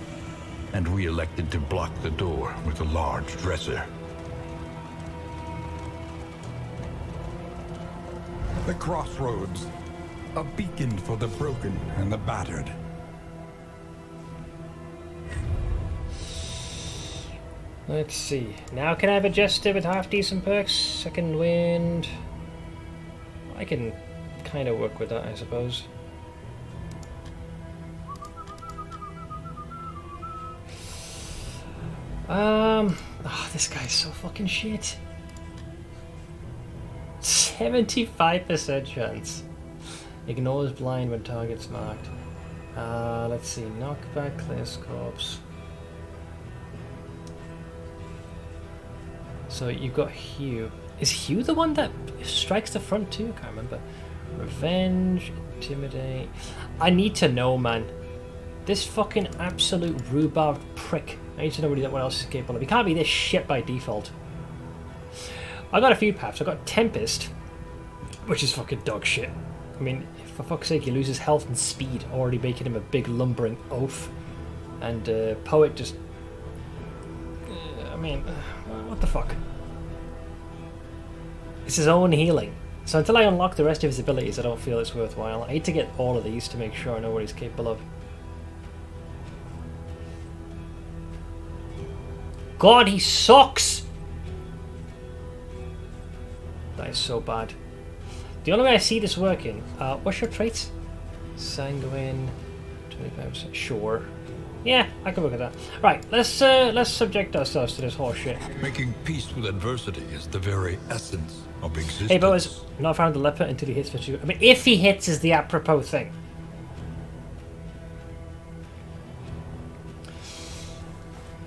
S2: and we elected to block the door with a large dresser. The crossroads, a beacon for the broken and the battered.
S1: Let's see. Now can I have a jester with half decent perks? Second wind. I can kind of work with that, I suppose. Oh, this guy's so fucking shit. 75% chance. Ignores blind when target's marked. Let's see. Knockback, clears corpse. So you've got Hugh. Is Hugh the one that strikes the front too? I can't remember. Revenge, intimidate. I need to know, man. This fucking absolute rhubarb prick. I need to know what else is capable of. He can't be this shit by default. I got a few paths. I got Tempest, which is fucking dog shit. I mean, for fuck's sake, he loses health and speed, already making him a big lumbering oaf. And Poet just... I mean, what the fuck? It's his own healing. So until I unlock the rest of his abilities, I don't feel it's worthwhile. I need to get all of these to make sure I know what he's capable of. God, he sucks! That is so bad. The only way I see this working... what's your traits? Sanguine... 25%. Sure. Yeah, I can work with that. Right, let's subject ourselves to this horse shit.
S2: Making peace with adversity is the very essence of existence.
S1: Hey, boys, not found the leper until he hits for 2. I mean, if he hits is the apropos thing.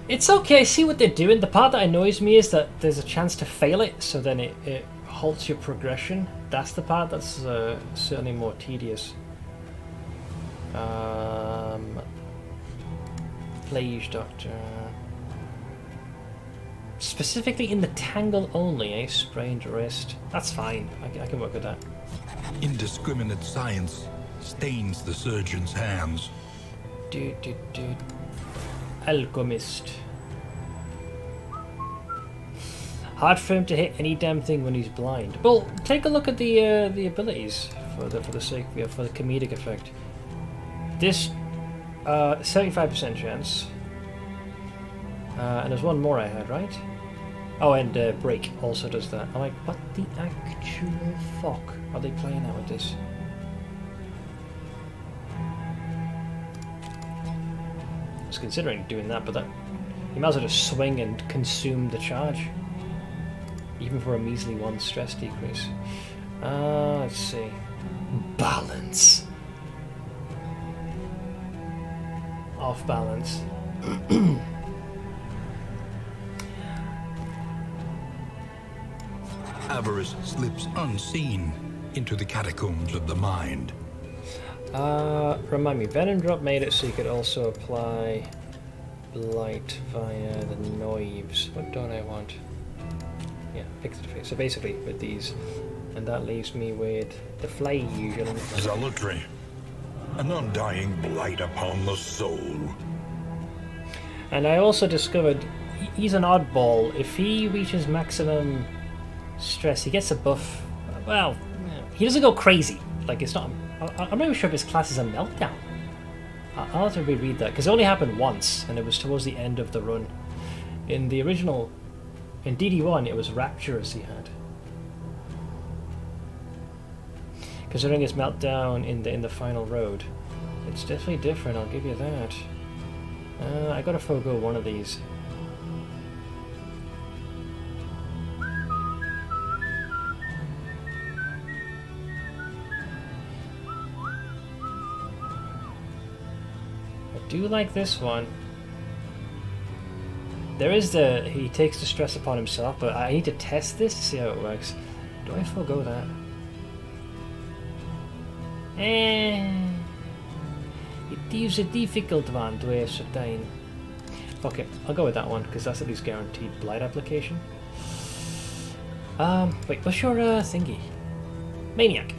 S1: It's okay, I see what they're doing. The part that annoys me is that there's a chance to fail it, so then it halts your progression. That's the part that's certainly more tedious. Plage Doctor. Specifically in the tangle only, eh? Sprained wrist. That's fine. I can work with that.
S2: Indiscriminate science stains the surgeon's hands.
S1: Alchemist. Hard for him to hit any damn thing when he's blind. Well, take a look at the abilities for the comedic effect. This 75% chance. And there's one more I had, right? Oh, and break also does that. I'm like, what the actual fuck are they playing out with this? I was considering doing that, but that you might as well just swing and consume the charge, even for a measly 1 stress decrease. Let's see. Balance. off balance.
S2: Avarice slips unseen into the catacombs of the mind.
S1: Remind me, Venom Drop made it so you could also apply Blight via the knives. What don't I want? Yeah, fix the face. So basically with these, and that leaves me with the flame usually.
S2: Zealotry. An undying blight upon the soul.
S1: And I also discovered he's an oddball. If he reaches maximum stress, he gets a buff. Well, he doesn't go crazy. Like, it's not... I'm not even sure if his class is a meltdown. I'll have to reread that, because it only happened once, and it was towards the end of the run. In the original... In DD1, it was Rapturous he had. Considering his meltdown in the final road. It's definitely different, I'll give you that. I gotta forego one of these. I do like this one. There is he takes the stress upon himself, but I need to test this to see how it works. Do I forego that? It is a difficult one to ascertain. Okay, I'll go with that one, because that's at least guaranteed blight application. Wait, what's your thingy? Maniac.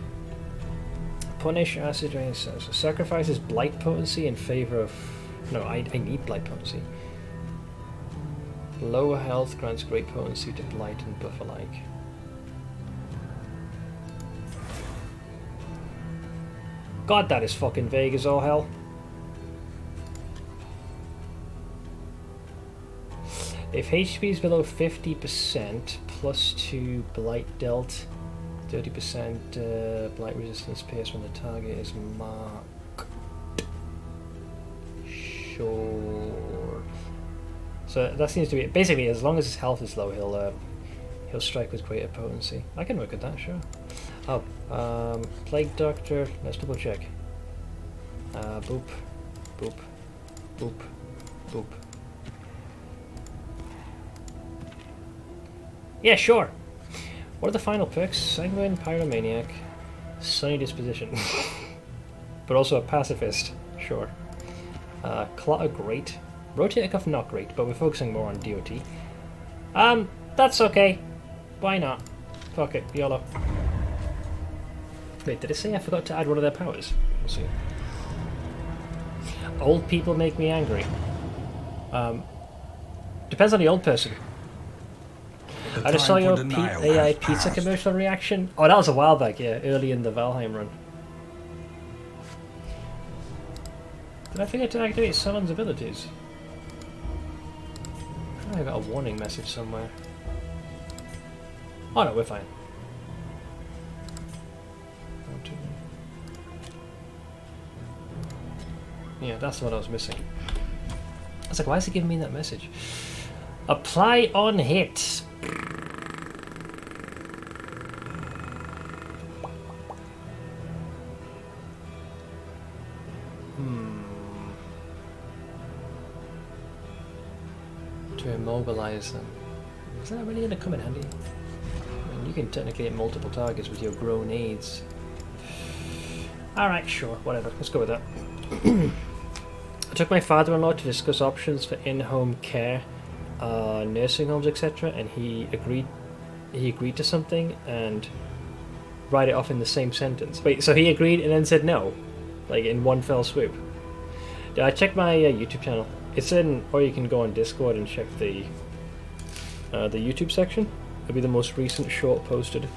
S1: Punish acid rain says sacrifices blight potency in favor of... No, I need blight potency. Lower health grants great potency to blight and buff alike. God, that is fucking vague as all hell. If HP is below 50%, plus 2 blight dealt, 30% blight resistance pierce when the target is marked. Sure. So that seems to be basically, as long as his health is low, he'll strike with greater potency. I can work with that, sure. Oh, Plague Doctor. Let's double check. Boop, boop, boop, boop. Yeah, sure. What are the final perks? Sanguine, Pyromaniac, Sunny Disposition. But also a Pacifist. Sure. Clutter, great. Rotating Cuff, not great, but we're focusing more on DOT. That's okay. Why not? Fuck it, YOLO. Wait, did it say I forgot to add one of their powers? We'll see. Old people make me angry. Depends on the old person. I just saw your AI pizza commercial reaction. Oh, that was a while back, yeah, early in the Valheim run. Did I forget to activate Sullen's abilities? I got a warning message somewhere. Oh no, we're fine. Yeah, that's what I was missing. I was like, why is it giving me that message? Apply on hit. To immobilize them. Is that really going to come in handy? I mean, you can technically hit multiple targets with your grenades. Alright, sure, whatever. Let's go with that. I took my father-in-law to discuss options for in-home care, nursing homes, etc., and he agreed to something and write it off in the same sentence. Wait, so he agreed and then said no? Like in one fell swoop? I checked my YouTube channel. It's in, or you can go on Discord and check the YouTube section. It'll be the most recent short posted.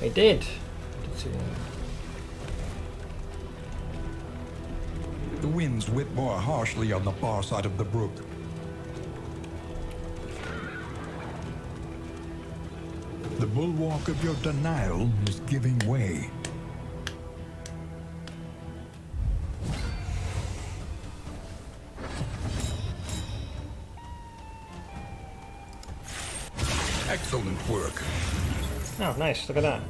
S1: I did.
S2: The winds whip more harshly on the far side of the brook. The bulwark of your denial is giving way. Excellent work.
S1: Oh, nice. Look at that.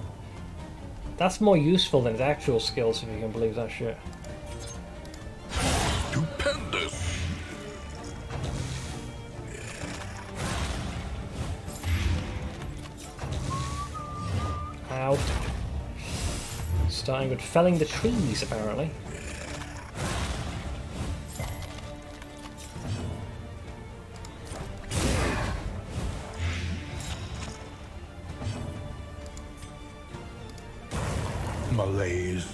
S1: That's more useful than his actual skills, if you can believe that shit.
S2: Stupendous!
S1: Ow. Starting with felling the trees, apparently.
S2: Malaise,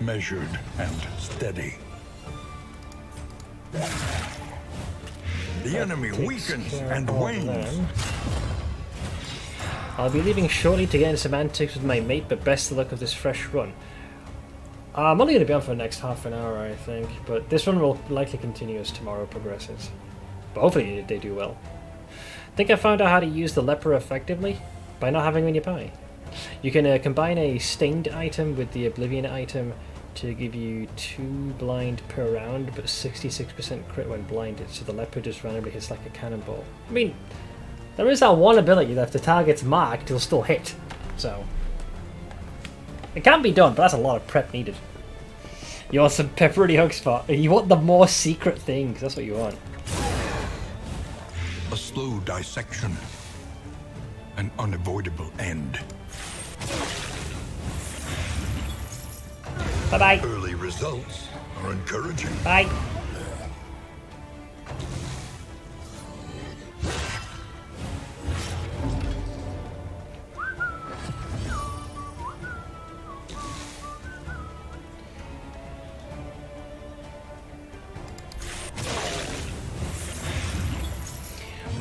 S2: measured and steady. The enemy weakens and wanes.
S1: I'll be leaving shortly to get in some antics with my mate, but best of luck with this fresh run. I'm only going to be on for the next half an hour, I think, but this one will likely continue as tomorrow progresses. But hopefully they do well. I think I found out how to use the leper effectively by not having them nearby. You can combine a stained item with the oblivion item to give you 2 blind per round, but 66% crit when blinded, so the leper just randomly hits like a cannonball. I mean, there is that one ability that if the target's marked, he'll still hit. So, it can be done, but that's a lot of prep needed. You want some pepperoni hug spot? You want the more secret things, that's what you want.
S2: A slow dissection. An unavoidable end.
S1: Bye-bye.
S2: Early results are encouraging.
S1: Bye.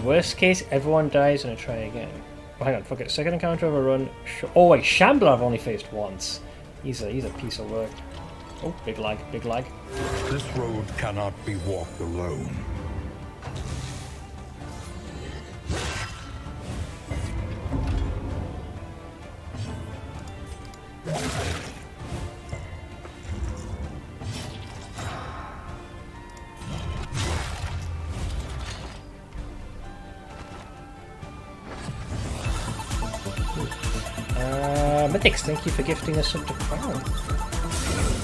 S1: Worst case, everyone dies and I try again. Oh, hang on, fuck it. Second encounter of a run. Oh wait, Shambler I've only faced once. He's a piece of work. Oh, big lag, big lag.
S2: This road cannot be walked alone.
S1: Mythics, thank you for gifting us up to Crown.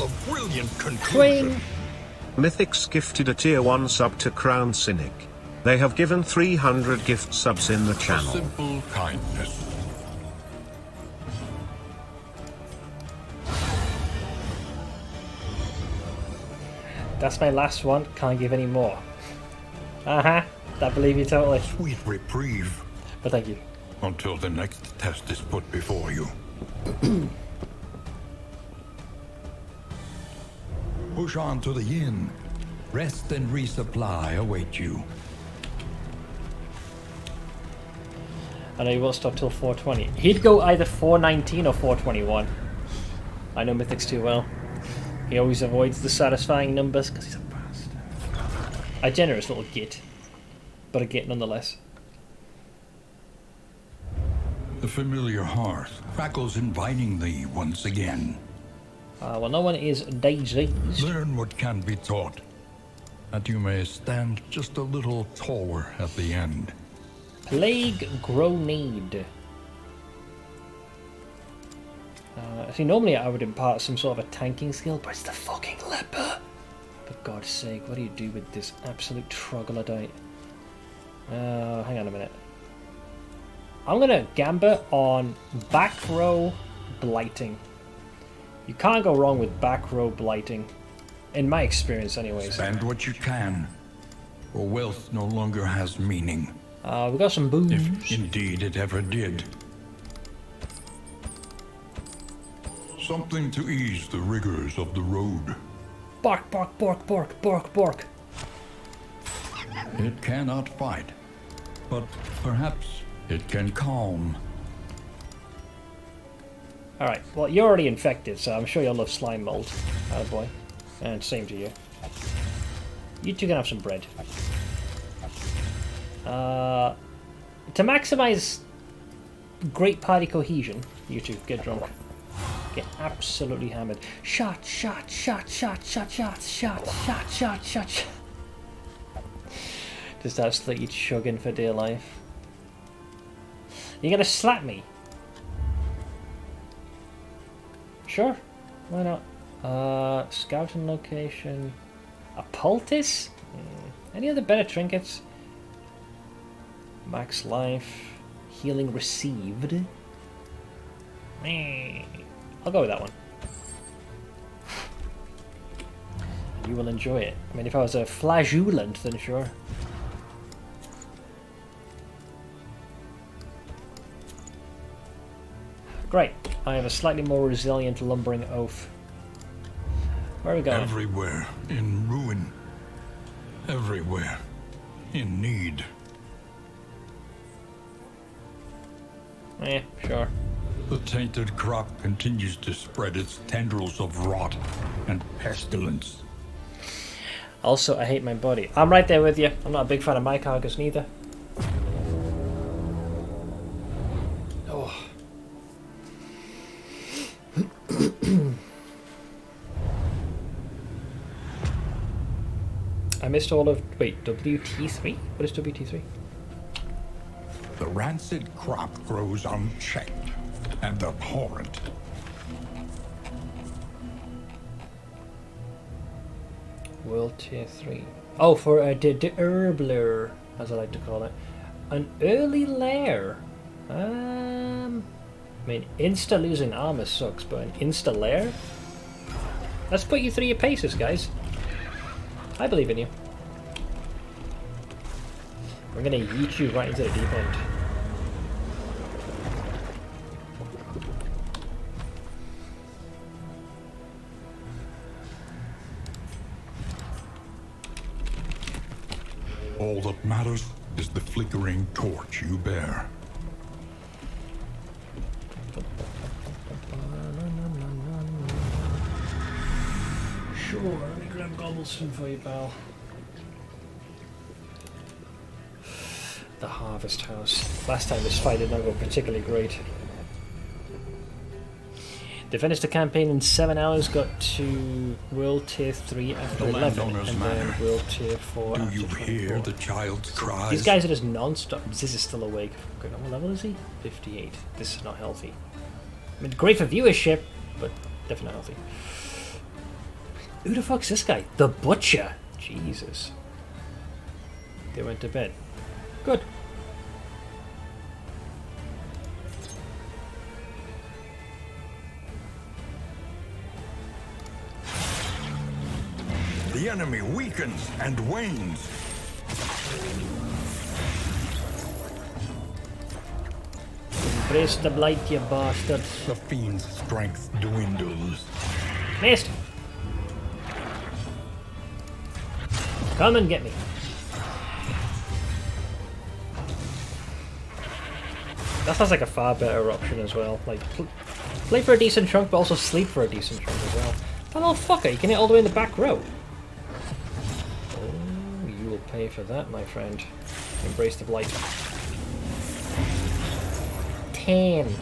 S2: A brilliant conclusion.
S4: Mythics gifted a tier 1 sub to Crown Cynic. They have given 300 gift subs in the channel.
S2: Simple kindness.
S1: That's my last one, can't give any more. I believe you totally.
S2: Sweet reprieve.
S1: But thank you.
S2: Until the next test is put before you. Push on to the inn. Rest and resupply await you.
S1: I know he won't stop till 420. He'd go either 419 or 421. I know Mythics too well. He always avoids the satisfying numbers because he's a bastard. A generous little git. But a git nonetheless.
S2: The familiar hearth crackles invitingly once again.
S1: Well, no one is diseased.
S2: Learn what can be taught, that you may stand just a little taller at the end.
S1: Plague Grenade. See, normally I would impart some sort of a tanking skill, but it's the fucking leper. For God's sake, what do you do with this absolute troglodyte? Hang on a minute. I'm gonna gambit on back row blighting. You can't go wrong with back row blighting, in my experience, anyways.
S2: Spend what you can, for wealth no longer has meaning.
S1: We got some booze.
S2: If indeed it ever did. Something to ease the rigors of the road.
S1: Bark, bark, bark, bark, bark, bark.
S2: It cannot fight, but perhaps it can calm.
S1: Alright, well, you're already infected, so I'm sure you'll love slime mold. Attaboy. And same to you. You two can have some bread. To maximize great party cohesion, you two get drunk. Get absolutely hammered. Shot, shot, shot, shot, shot, shot, shot, shot, shot, shot. Just absolutely chugging for dear life. You're gonna slap me? Sure. Why not? Scouting location. A poultice? Any other better trinkets? Max life. Healing received. I'll go with that one. You will enjoy it. I mean, if I was a flagellant, then sure. Great. I have a slightly more resilient lumbering oaf. Where are we going?
S2: Everywhere in ruin. Everywhere in need.
S1: Sure.
S2: The tainted crop continues to spread its tendrils of rot and pestilence.
S1: Also, I hate my body. I'm right there with you. I'm not a big fan of my carcass neither. Oh. I missed all of... Wait, WT3? What is WT3?
S2: The rancid crop grows unchecked and abhorrent.
S1: World Tier 3. Oh, for a herbler, as I like to call it. An early lair. I mean, insta losing armor sucks, but an insta lair? Let's put you through your paces, guys. I believe in you. We're gonna yeet you right into the deep end.
S2: All that matters is the flickering torch you bear.
S1: Sure, let me grab Gobblestone for you, pal. The Harvest House. Last time this fight did not go particularly great. They finished the campaign in 7 hours, got to World Tier 3 after
S2: The
S1: 11,
S2: landowner's
S1: and then
S2: manor.
S1: World Tier 4
S2: Do
S1: after
S2: you
S1: 24.
S2: hear the child's cries?
S1: These guys are just non-stop. This is still awake. Good, what level is he? 58. This is not healthy. I mean, great for viewership, but definitely not healthy. Who the fuck's this guy? The Butcher! Jesus. They went to bed. Good.
S2: The enemy weakens and wanes.
S1: Embrace the blight, you bastards.
S2: The fiend's strength dwindles.
S1: Missed! Come and get me. That sounds like a far better option as well. Like, play for a decent chunk, but also sleep for a decent chunk as well. That little fucker, you can hit all the way in the back row. Oh, you will pay for that, my friend. Embrace the blight. 10.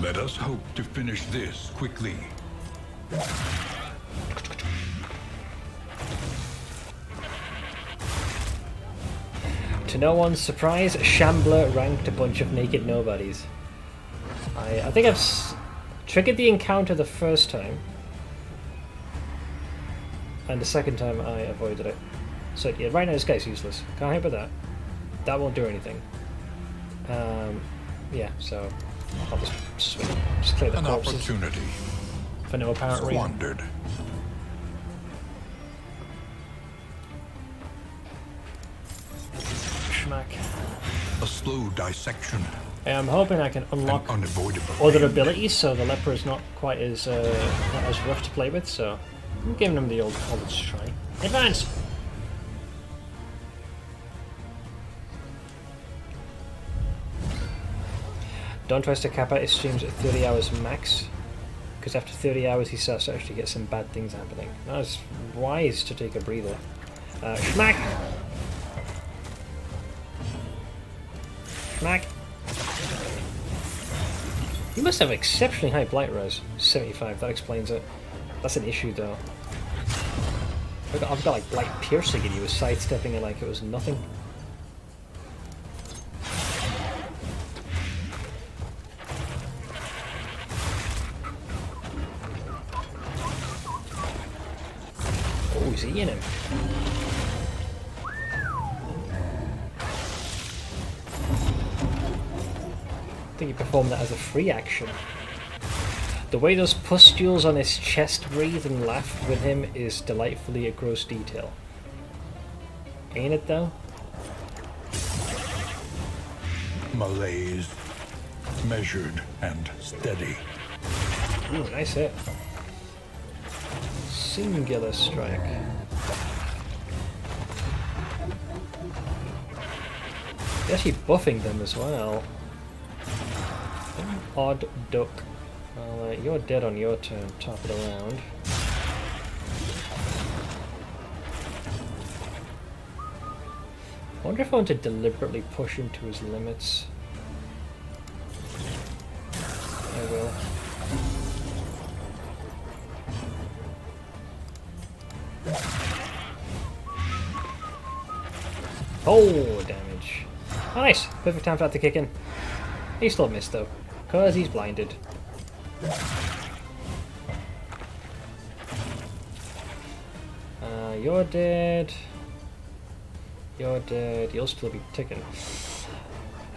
S2: Let us hope to finish this quickly.
S1: To no one's surprise, Shambler ranked a bunch of naked nobodies. I think I've triggered the encounter the first time, and the second time I avoided it. So yeah, right now this guy's useless. Can't help with that. That won't do anything. Yeah, so I'll just swing. Just clear the
S2: An
S1: corpses
S2: opportunity
S1: for no apparent reason.
S2: squandered.
S1: Schmack.
S2: A slow dissection.
S1: I'm hoping I can unlock
S2: An unavoidable
S1: other
S2: end.
S1: abilities, so the leper is not quite as not as rough to play with. So I'm giving him the old college try. Advance. Don't trust to cap out his streams at 30 hours max, because after 30 hours he starts to actually get some bad things happening. Now it's wise to take a breather. Schmack! Schmack! You must have exceptionally high blight res. 75, that explains it. That's an issue though. I've got like blight piercing and he was sidestepping it like it was nothing. Oh, he's eating him. I think he performed that as a free action. The way those pustules on his chest breathe and laugh with him is delightfully a gross detail. Ain't it though?
S2: Malaise, measured and steady.
S1: Ooh, nice hit. Singular strike. He's actually buffing them as well. Odd duck. Well, you're dead on your turn. Top it around. I wonder if I want to deliberately push him to his limits. I will. Oh, damage. Oh, nice. Perfect time for that to kick in. He still missed though, because he's blinded. You're dead. You're dead. You'll still be ticking.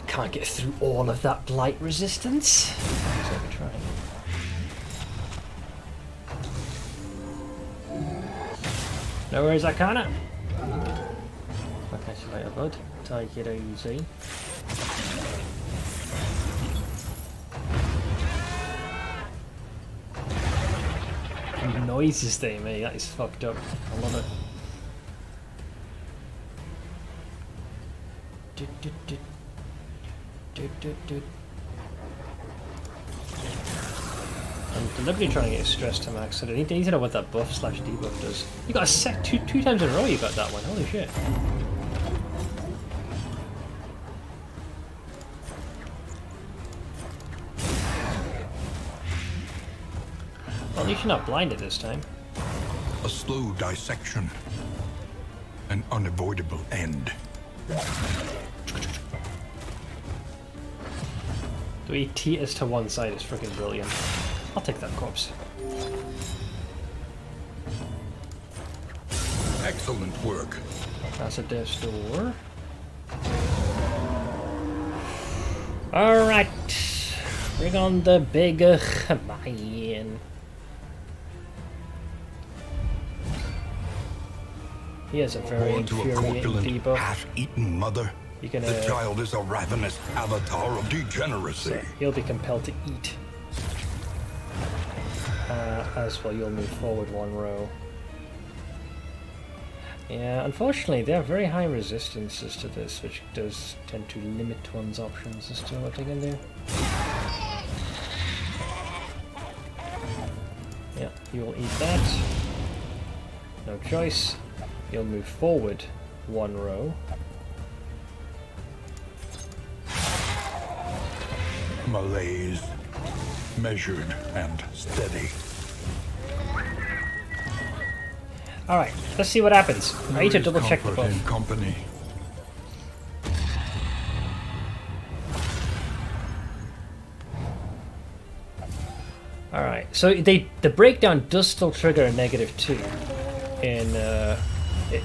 S1: I can't get through all of that blight resistance. So let me try. No worries, Arcana. I'll catch you later, bud. Take it easy. Noises they make, that is fucked up. I love it. I'm deliberately trying to get his stress to max, so I need to know what that buff slash debuff does. You got a set two times in a row you got that one, holy shit. Well, at least you're not blinded this time.
S2: A slow dissection. An unavoidable end.
S1: The way he teeters to one side is freaking brilliant. I'll take that corpse.
S2: Excellent work.
S1: That's a death's door. Alright. Bring on the big man. He has a very
S2: Born to a
S1: infuriating
S2: corpulent,
S1: debuff.
S2: half-eaten mother.
S1: You can,
S2: The child is a ravenous avatar of degeneracy.
S1: so he'll be compelled to eat. As well, you'll move forward one row. Yeah, unfortunately, there are very high resistances to this, which does tend to limit one's options as to what they can do. Yeah, you will eat that. No choice. You'll move forward one row.
S2: Malaise, measured and steady.
S1: Alright, let's see what happens. I need to double check the
S2: Comfort
S1: buff.
S2: in company.
S1: Alright, so the breakdown does still trigger a -2 in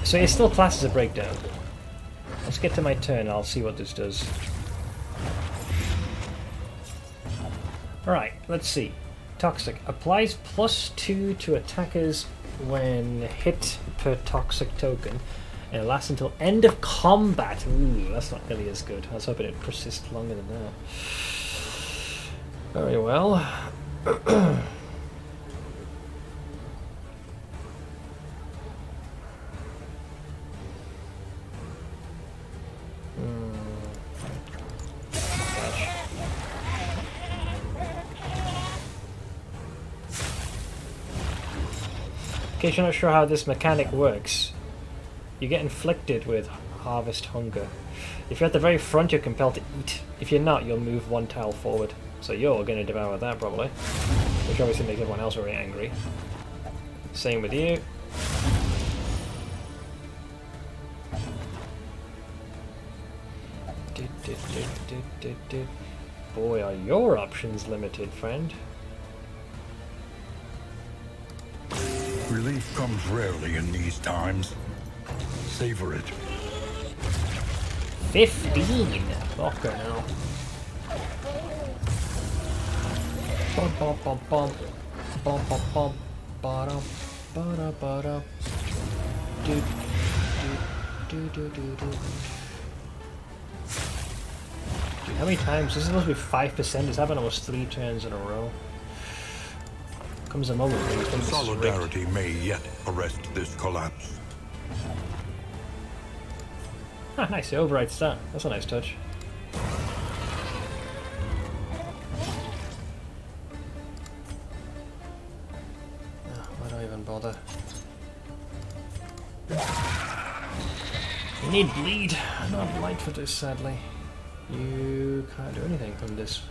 S1: so it still classes a breakdown. Let's get to my turn, I'll see what this does. Alright, let's see. Toxic. Applies +2 to attackers when hit per toxic token. And it lasts until end of combat. Ooh, that's not really as good. I was hoping it'd persist longer than that. Very well. In case you're not sure how this mechanic works, you get inflicted with Harvest Hunger. If you're at the very front, you're compelled to eat. If you're not, you'll move one tile forward. So you're going to devour that probably, which obviously makes everyone else very angry. Same with you. Boy, are your options limited, friend.
S2: Relief comes rarely in these times. Savor it.
S1: 15! Fucking hell. Bum bum bum bum. Bum bum bum. Ba-dum. Ba-da ba-da. Do do do do do do. Dude, how many times? This is supposed to be 5%. It's happened almost 3 turns in a row. Comes a moment when you think this is rigged.
S2: Solidarity may yet arrest this collapse.
S1: Ah, nice. The override stat. That's a nice touch. Why do I even bother? You need bleed. Not light for this, sadly. You can't do anything from this.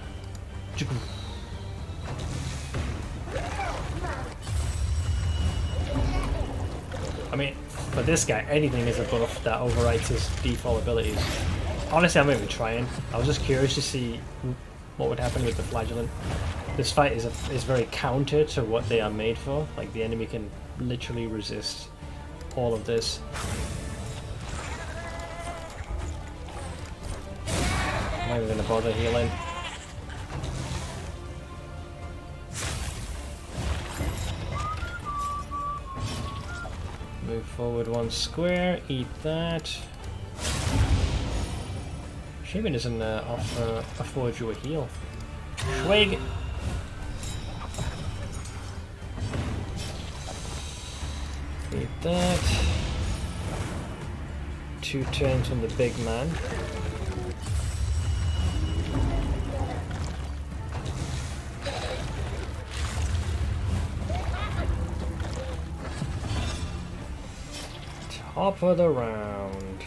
S1: I mean, for this guy, anything is a buff that overrides his default abilities. Honestly, I'm not even trying. I was just curious to see what would happen with the flagellant. This fight is very counter to what they are made for. Like, the enemy can literally resist all of this. I'm not even going to bother healing. Move forward 1 square, eat that. Shame it doesn't afford you a heal. Schwig! Eat that. 2 turns on the big man. Top of the round.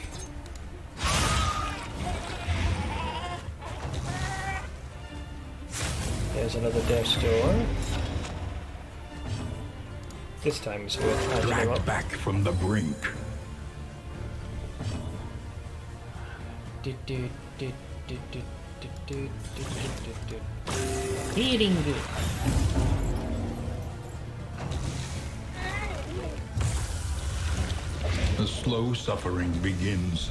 S1: There's another death door. This time it's worth patching him up.
S2: Dragged back from the brink.
S1: Healing good.
S2: The slow suffering begins.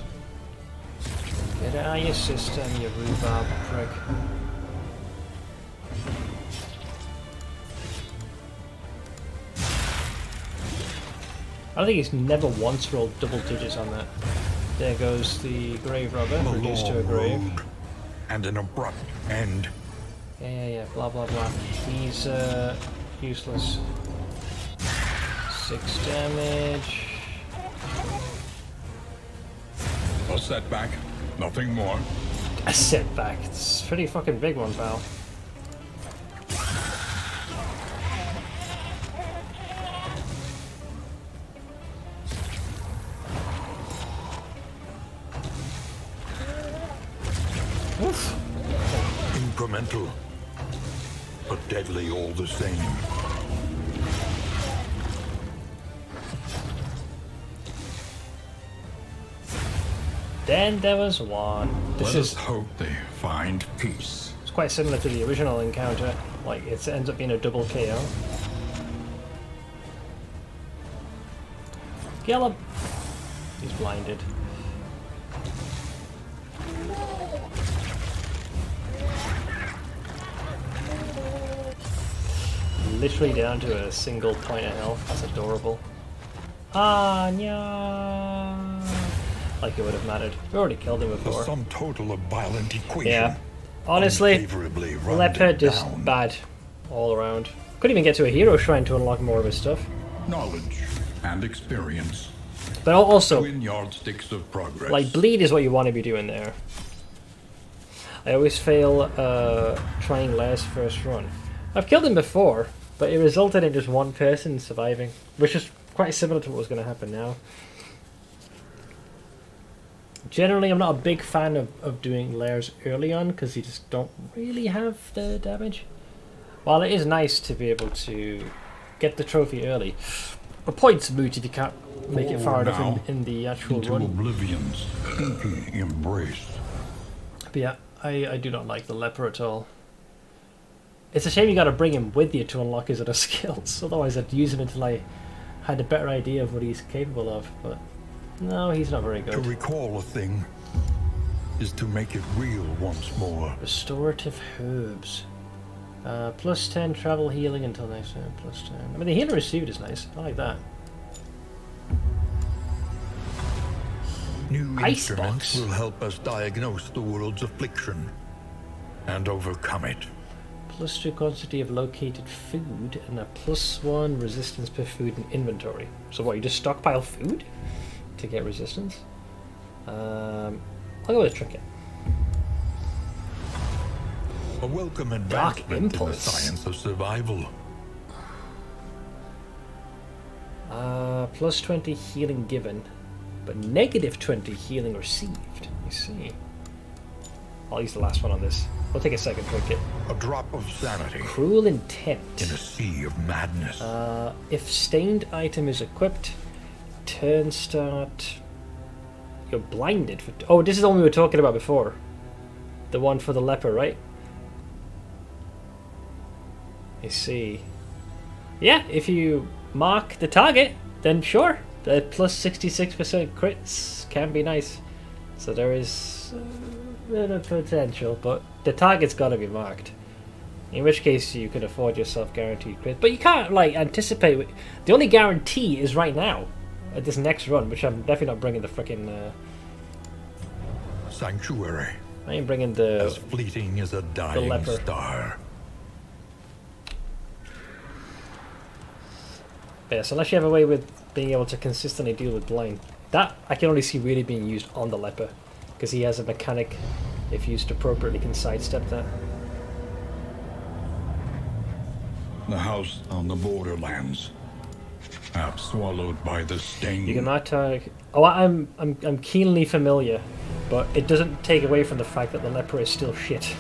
S1: Get out of your system, you rhubarb prick. I don't think he's never once rolled double digits on that. There goes the grave robber,
S2: A
S1: reduced to a
S2: long
S1: grave.
S2: road and an abrupt end.
S1: Yeah, blah blah blah. He's useless. 6 damage.
S2: A setback, nothing more.
S1: A setback. It's a pretty fucking big one, pal. Oof.
S2: Incremental, but deadly all the same.
S1: Then there was one.
S2: Let us hope they find peace.
S1: It's quite similar to the original encounter. Like, it ends up being a double KO. Kill him! He's blinded. Literally down to a single point of health. That's adorable. Ah, no. Like it would have mattered. We already killed him
S2: The
S1: before.
S2: sum total of violent equation.
S1: Yeah. Honestly,
S2: unfavorably rounded
S1: Leopard just
S2: down.
S1: bad all around. Couldn't even get to a hero shrine to unlock more of his stuff.
S2: Knowledge and experience.
S1: But also,
S2: Twin yardsticks of progress.
S1: like, bleed is what you want to be doing there. I always fail trying Lairs first run. I've killed him before, but it resulted in just one person surviving, which is quite similar to what was going to happen now. Generally, I'm not a big fan of doing Lairs early on, because you just don't really have the damage. While it is nice to be able to get the trophy early, the point's moot if you can't make it far enough in the actual
S2: into
S1: run.
S2: oblivion's inky embrace.
S1: But yeah, I do not like the leper at all. It's a shame you got to bring him with you to unlock his other skills. Otherwise, I'd use him until I had a better idea of what he's capable of. But no, he's not very
S2: To
S1: good.
S2: recall a thing is to make it real once more.
S1: Restorative herbs. Plus 10 travel healing until next time. Plus 10. I mean, the healing received is nice. I like that.
S2: New
S1: Ice
S2: instruments
S1: box.
S2: will help us diagnose the world's affliction and overcome it.
S1: Plus 2 quantity of located food and a plus 1 resistance per food in inventory. So what, you just stockpile food to get resistance? I'll go with a trinket.
S2: A welcome
S1: Dark
S2: advancement in the
S1: impulse.
S2: science of survival.
S1: Plus 20 healing given, but negative 20 healing received. I see. I'll use the last one on this. We'll take a second trinket.
S2: A drop of sanity
S1: Cruel intent.
S2: in a sea of madness.
S1: If stained item is equipped, turn start. You're blinded. Oh, this is the one we were talking about before. The one for the leper, right? I see. Yeah, if you mark the target, then sure. The plus 66% crits can be nice. So there is a bit of potential, but the target's got to be marked. In which case you can afford yourself guaranteed crit. But you can't, like, anticipate. The only guarantee is right now. At this next run, which I'm definitely not bringing the frickin'...
S2: Sanctuary,
S1: I ain't bringing the...
S2: as fleeting as a dying
S1: leper.
S2: star.
S1: Yes, unless you have a way with being able to consistently deal with blind. That I can only see really being used on the leper. Because he has a mechanic, if used appropriately, can sidestep that.
S2: The house on the borderlands, half swallowed by the stain.
S1: You can mark target... Oh, I'm keenly familiar, but it doesn't take away from the fact that the leper is still shit.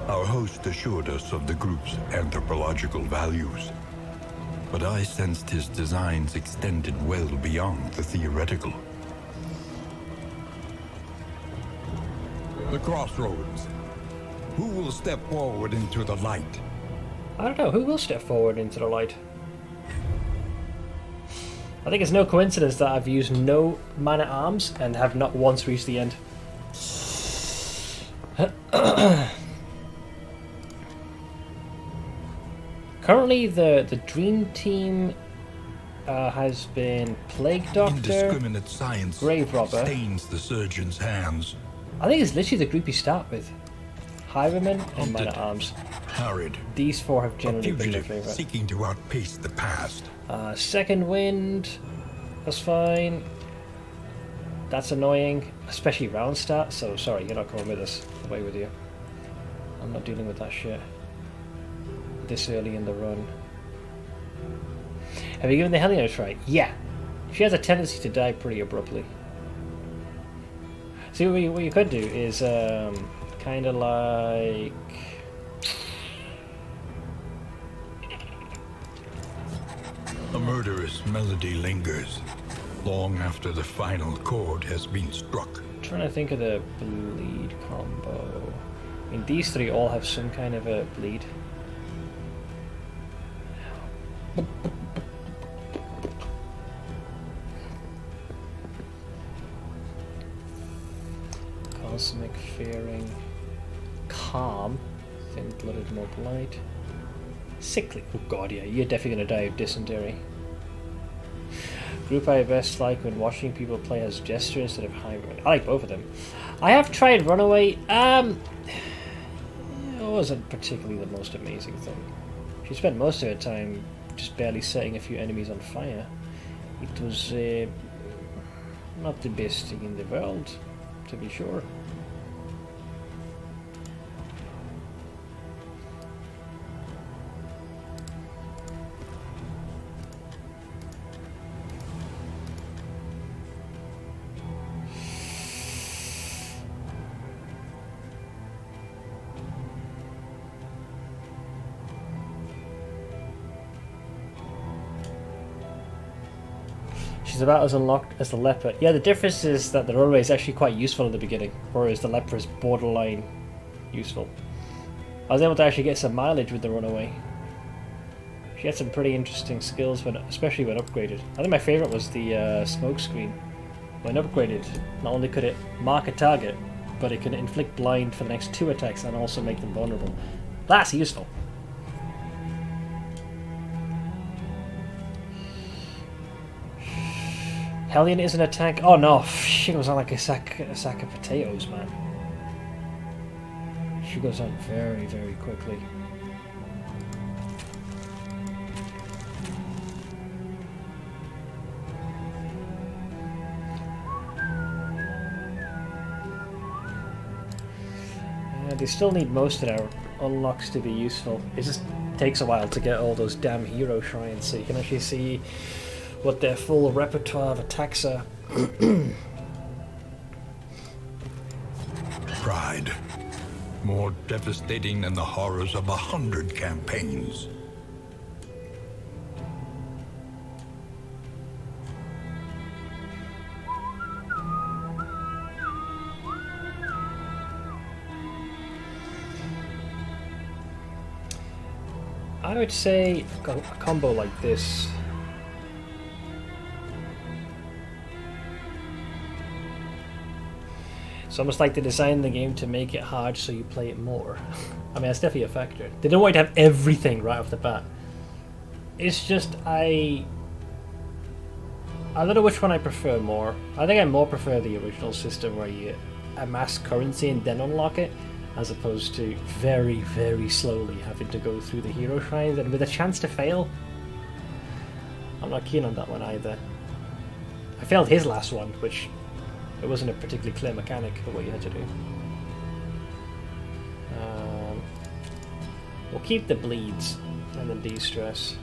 S2: Our host assured us of the group's anthropological values, but I sensed his designs extended well beyond the theoretical. The crossroads. Who will step forward into the light?
S1: I don't know, who will step forward into the light? I think it's no coincidence that I've used no man-at-arms and have not once reached the end. Currently, the dream team has been Plague Doctor,
S2: Indiscriminate science
S1: Grave Robber.
S2: stains the surgeon's hands.
S1: I think it's literally the group you start with. Highwaymen and
S2: Hunted.
S1: Man-at-Arms.
S2: Harried,
S1: These four have
S2: a
S1: generally been my
S2: fugitive
S1: favourite.
S2: seeking to outpace the past.
S1: Second Wind, that's fine. That's annoying, especially round start, so sorry, you're not coming with us. Away with you. I'm not dealing with that shit this early in the run. Have you given the Hellion a try? Yeah. She has a tendency to die pretty abruptly. See, what you could do is kind of like...
S2: A murderous melody lingers, long after the final chord has been struck.
S1: Trying to think of the bleed combo. I mean, these three all have some kind of a bleed. Cosmic Fearing. Calm. Thin-blooded Mob Light. Sickly. Oh god, yeah, you're definitely going to die of dysentery. Group I best like when watching people play as Gesture instead of Hybrid. I like both of them. I have tried Runaway. It wasn't particularly the most amazing thing. She spent most of her time just barely setting a few enemies on fire. It was not the best thing in the world, to be sure. She's is about as unlocked as the leper. Yeah, the difference is that the runaway is actually quite useful in the beginning, whereas the leper is borderline useful. I was able to actually get some mileage with the runaway. She had some pretty interesting skills, especially when upgraded. I think my favourite was the smoke screen. When upgraded, not only could it mark a target, but it could inflict blind for the next 2 attacks and also make them vulnerable. That's useful. Hellion isn't a tank. Oh no, she goes on like a sack of potatoes, man. She goes on very, very quickly. They still need most of their unlocks to be useful. It just takes a while to get all those damn hero shrines, so you can actually see what their full repertoire of attacks are.
S2: Pride. More devastating than the horrors of 100 campaigns.
S1: I would say a combo like this. It's almost like they designed the game to make it hard so you play it more. I mean, that's definitely a factor. They don't want you to have everything right off the bat. It's just, I don't know which one I prefer more. I think I more prefer the original system where you amass currency and then unlock it, as opposed to very, very slowly having to go through the hero shrines and with a chance to fail. I'm not keen on that one either. I failed his last one, which it wasn't a particularly clear mechanic of what you had to do. We'll keep the bleeds and the de-stress.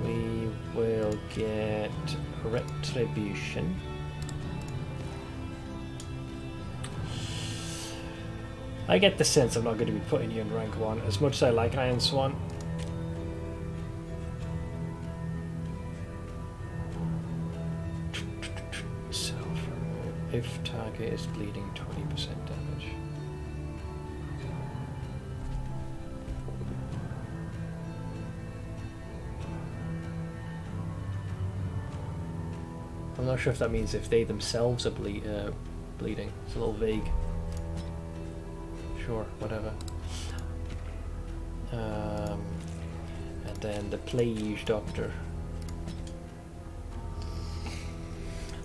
S1: We will get retribution. I get the sense I'm not going to be putting you in rank 1, as much as I like Iron Swan. If target is bleeding 20% damage. I'm not sure if that means if they themselves are bleeding. It's a little vague. Sure, whatever. And then the Plague Doctor.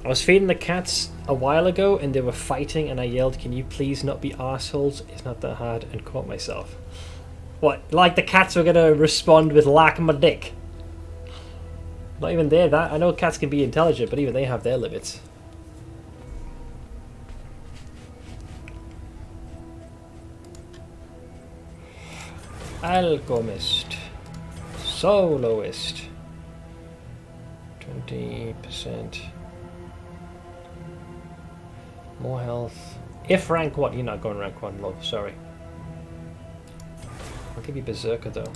S1: I was feeding the cats a while ago and they were fighting and I yelled, "Can you please not be arseholes? It's not that hard," and caught myself. What, like the cats were gonna respond with "lack my dick"? Not even there, that I know cats can be intelligent, but even they have their limits. Alchemist. Soloist. 20%. More health. If rank 1, you're not going rank 1, love, sorry. I'll give you Berserker though.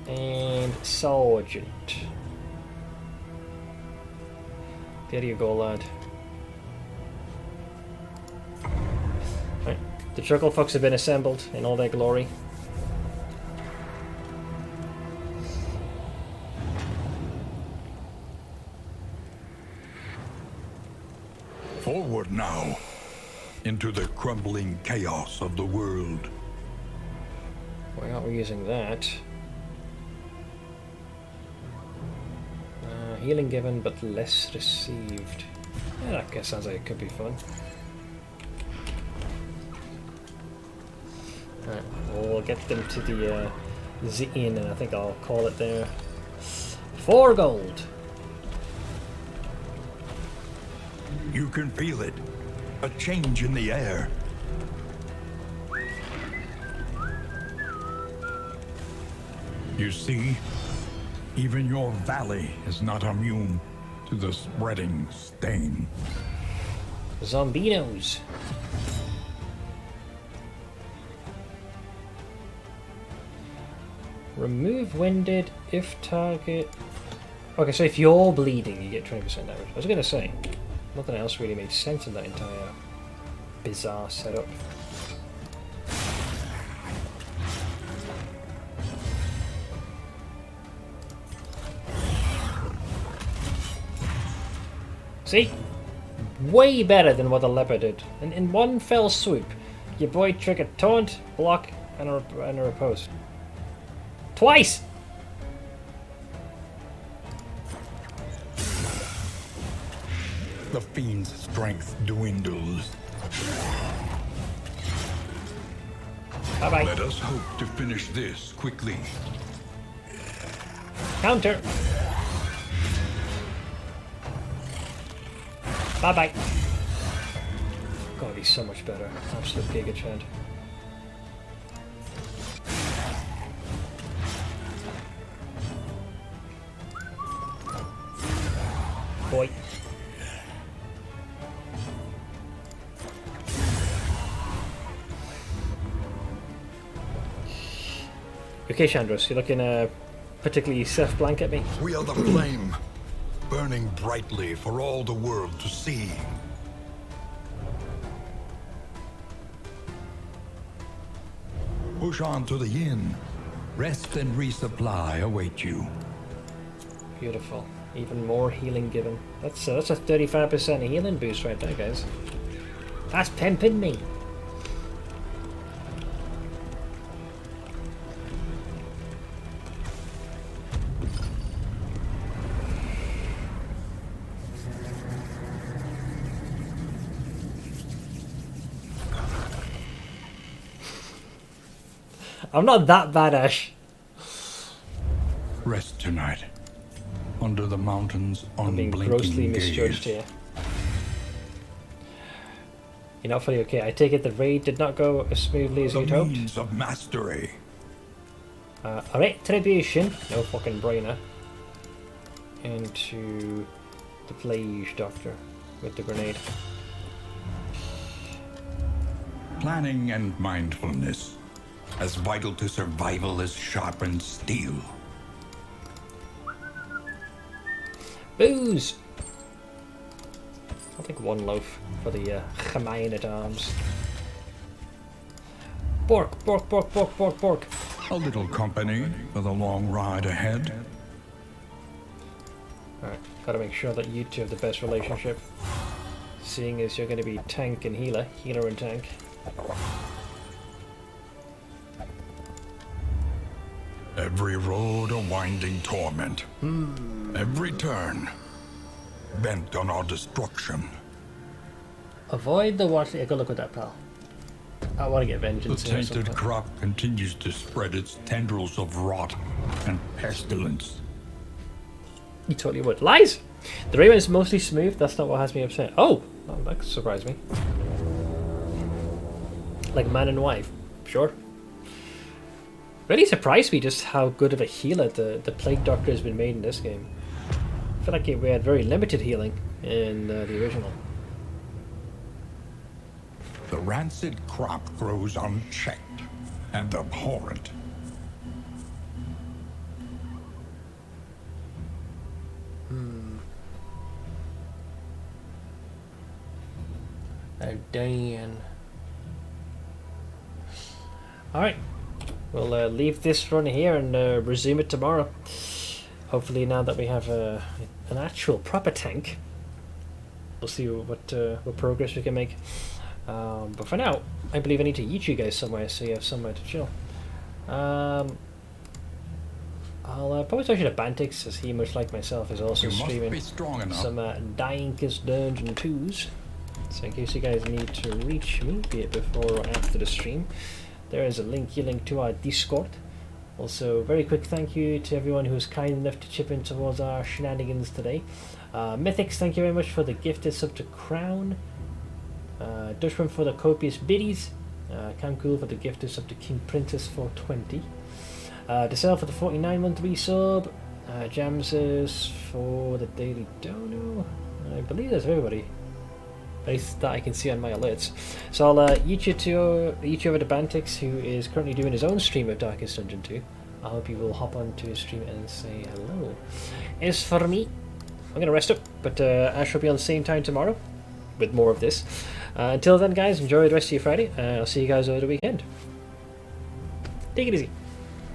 S1: And Sergeant. There you go, lad. Right. The Chuckle Fucks have been assembled in all their glory.
S2: Forward now, into the crumbling chaos of the world.
S1: Why aren't we using that? Healing given, but less received. Yeah, that guess sounds like it could be fun. Alright, we'll get them to the inn, and I think I'll call it there. 4 gold!
S2: You can feel it. A change in the air. You see, even your valley is not immune to the spreading stain.
S1: Zombinos! Remove winded if target Okay, so if you're bleeding, you get 20% damage. I was going to say, nothing else really made sense in that entire bizarre setup. See? Way better than what the leopard did. And in one fell swoop, your boy triggered taunt, block, and a riposte. Twice!
S2: The fiend's strength dwindles.
S1: Bye-bye.
S2: Let us hope to finish this quickly.
S1: Counter! Bye-bye. God, he's so much better. Absolute Giga Chad. Boy. Okay, Chandros, you're looking particularly self-blank at me.
S2: We are the flame, burning brightly for all the world to see. Push on to the inn. Rest and resupply await you.
S1: Beautiful. Even more healing given. That's a 35% healing boost right there, guys. That's pimping me. I'm not that bad, Ash.
S2: Rest tonight. Under the mountain's
S1: I'm being grossly
S2: unblinking
S1: misjudged
S2: gaze.
S1: here. You're not fully okay. I take it the raid did not go as smoothly as
S2: The
S1: you'd hoped.
S2: means of mastery.
S1: Retribution, no fucking brainer. Into the Plague Doctor with the grenade.
S2: Planning and mindfulness. As vital to survival as sharpened steel.
S1: Booze! I'll take one loaf for the Chamayan at arms. Bork, bork, bork, bork, bork, bork.
S2: A little company for the long ride ahead.
S1: Alright, gotta make sure that you two have the best relationship. Seeing as you're gonna be tank and healer and tank.
S2: Every road a winding torment. Every turn bent on our destruction.
S1: Avoid the water. Go look at that, pal. I want to get
S2: The
S1: vengeance here
S2: tainted
S1: sometime.
S2: crop continues to spread its tendrils of rot and pestilence.
S1: You totally would. Lies! The Rayman's mostly smooth. That's not what has me upset. Oh! That surprised me. Like man and wife. Sure. Really surprised me just how good of a healer the Plague Doctor has been made in this game. I feel like we had very limited healing in the original.
S2: The rancid crop grows unchecked and abhorrent.
S1: Oh, Dan. Alright. We'll leave this run here and resume it tomorrow. Hopefully now that we have an actual proper tank, we'll see what progress we can make. But for now, I believe I need to eat you guys somewhere so you have somewhere to chill. I'll probably talk to the Bantix, as he, much like myself, is also
S2: You must
S1: streaming
S2: be strong enough.
S1: some Dyingkiss Dungeon 2s. So in case you guys need to reach me, be it before or after the stream, there is a link to our Discord. Also, very quick thank you to everyone who was kind enough to chip in towards our shenanigans today. Mythics, thank you very much for the gifted sub to Crown. Dutchman for the copious biddies. Camcool for the gifted sub to King Princess 420. Desel for the 49-month resub. Jamses for the daily dono. I believe that's everybody. At least that I can see on my alerts. So I'll eat you over to Bantix, who is currently doing his own stream of Darkest Dungeon 2. I hope you will hop onto a stream and say hello. As for me, I'm going to rest up, but Ash will be on the same time tomorrow with more of this. Until then, guys, enjoy the rest of your Friday. I'll see you guys over the weekend. Take it easy.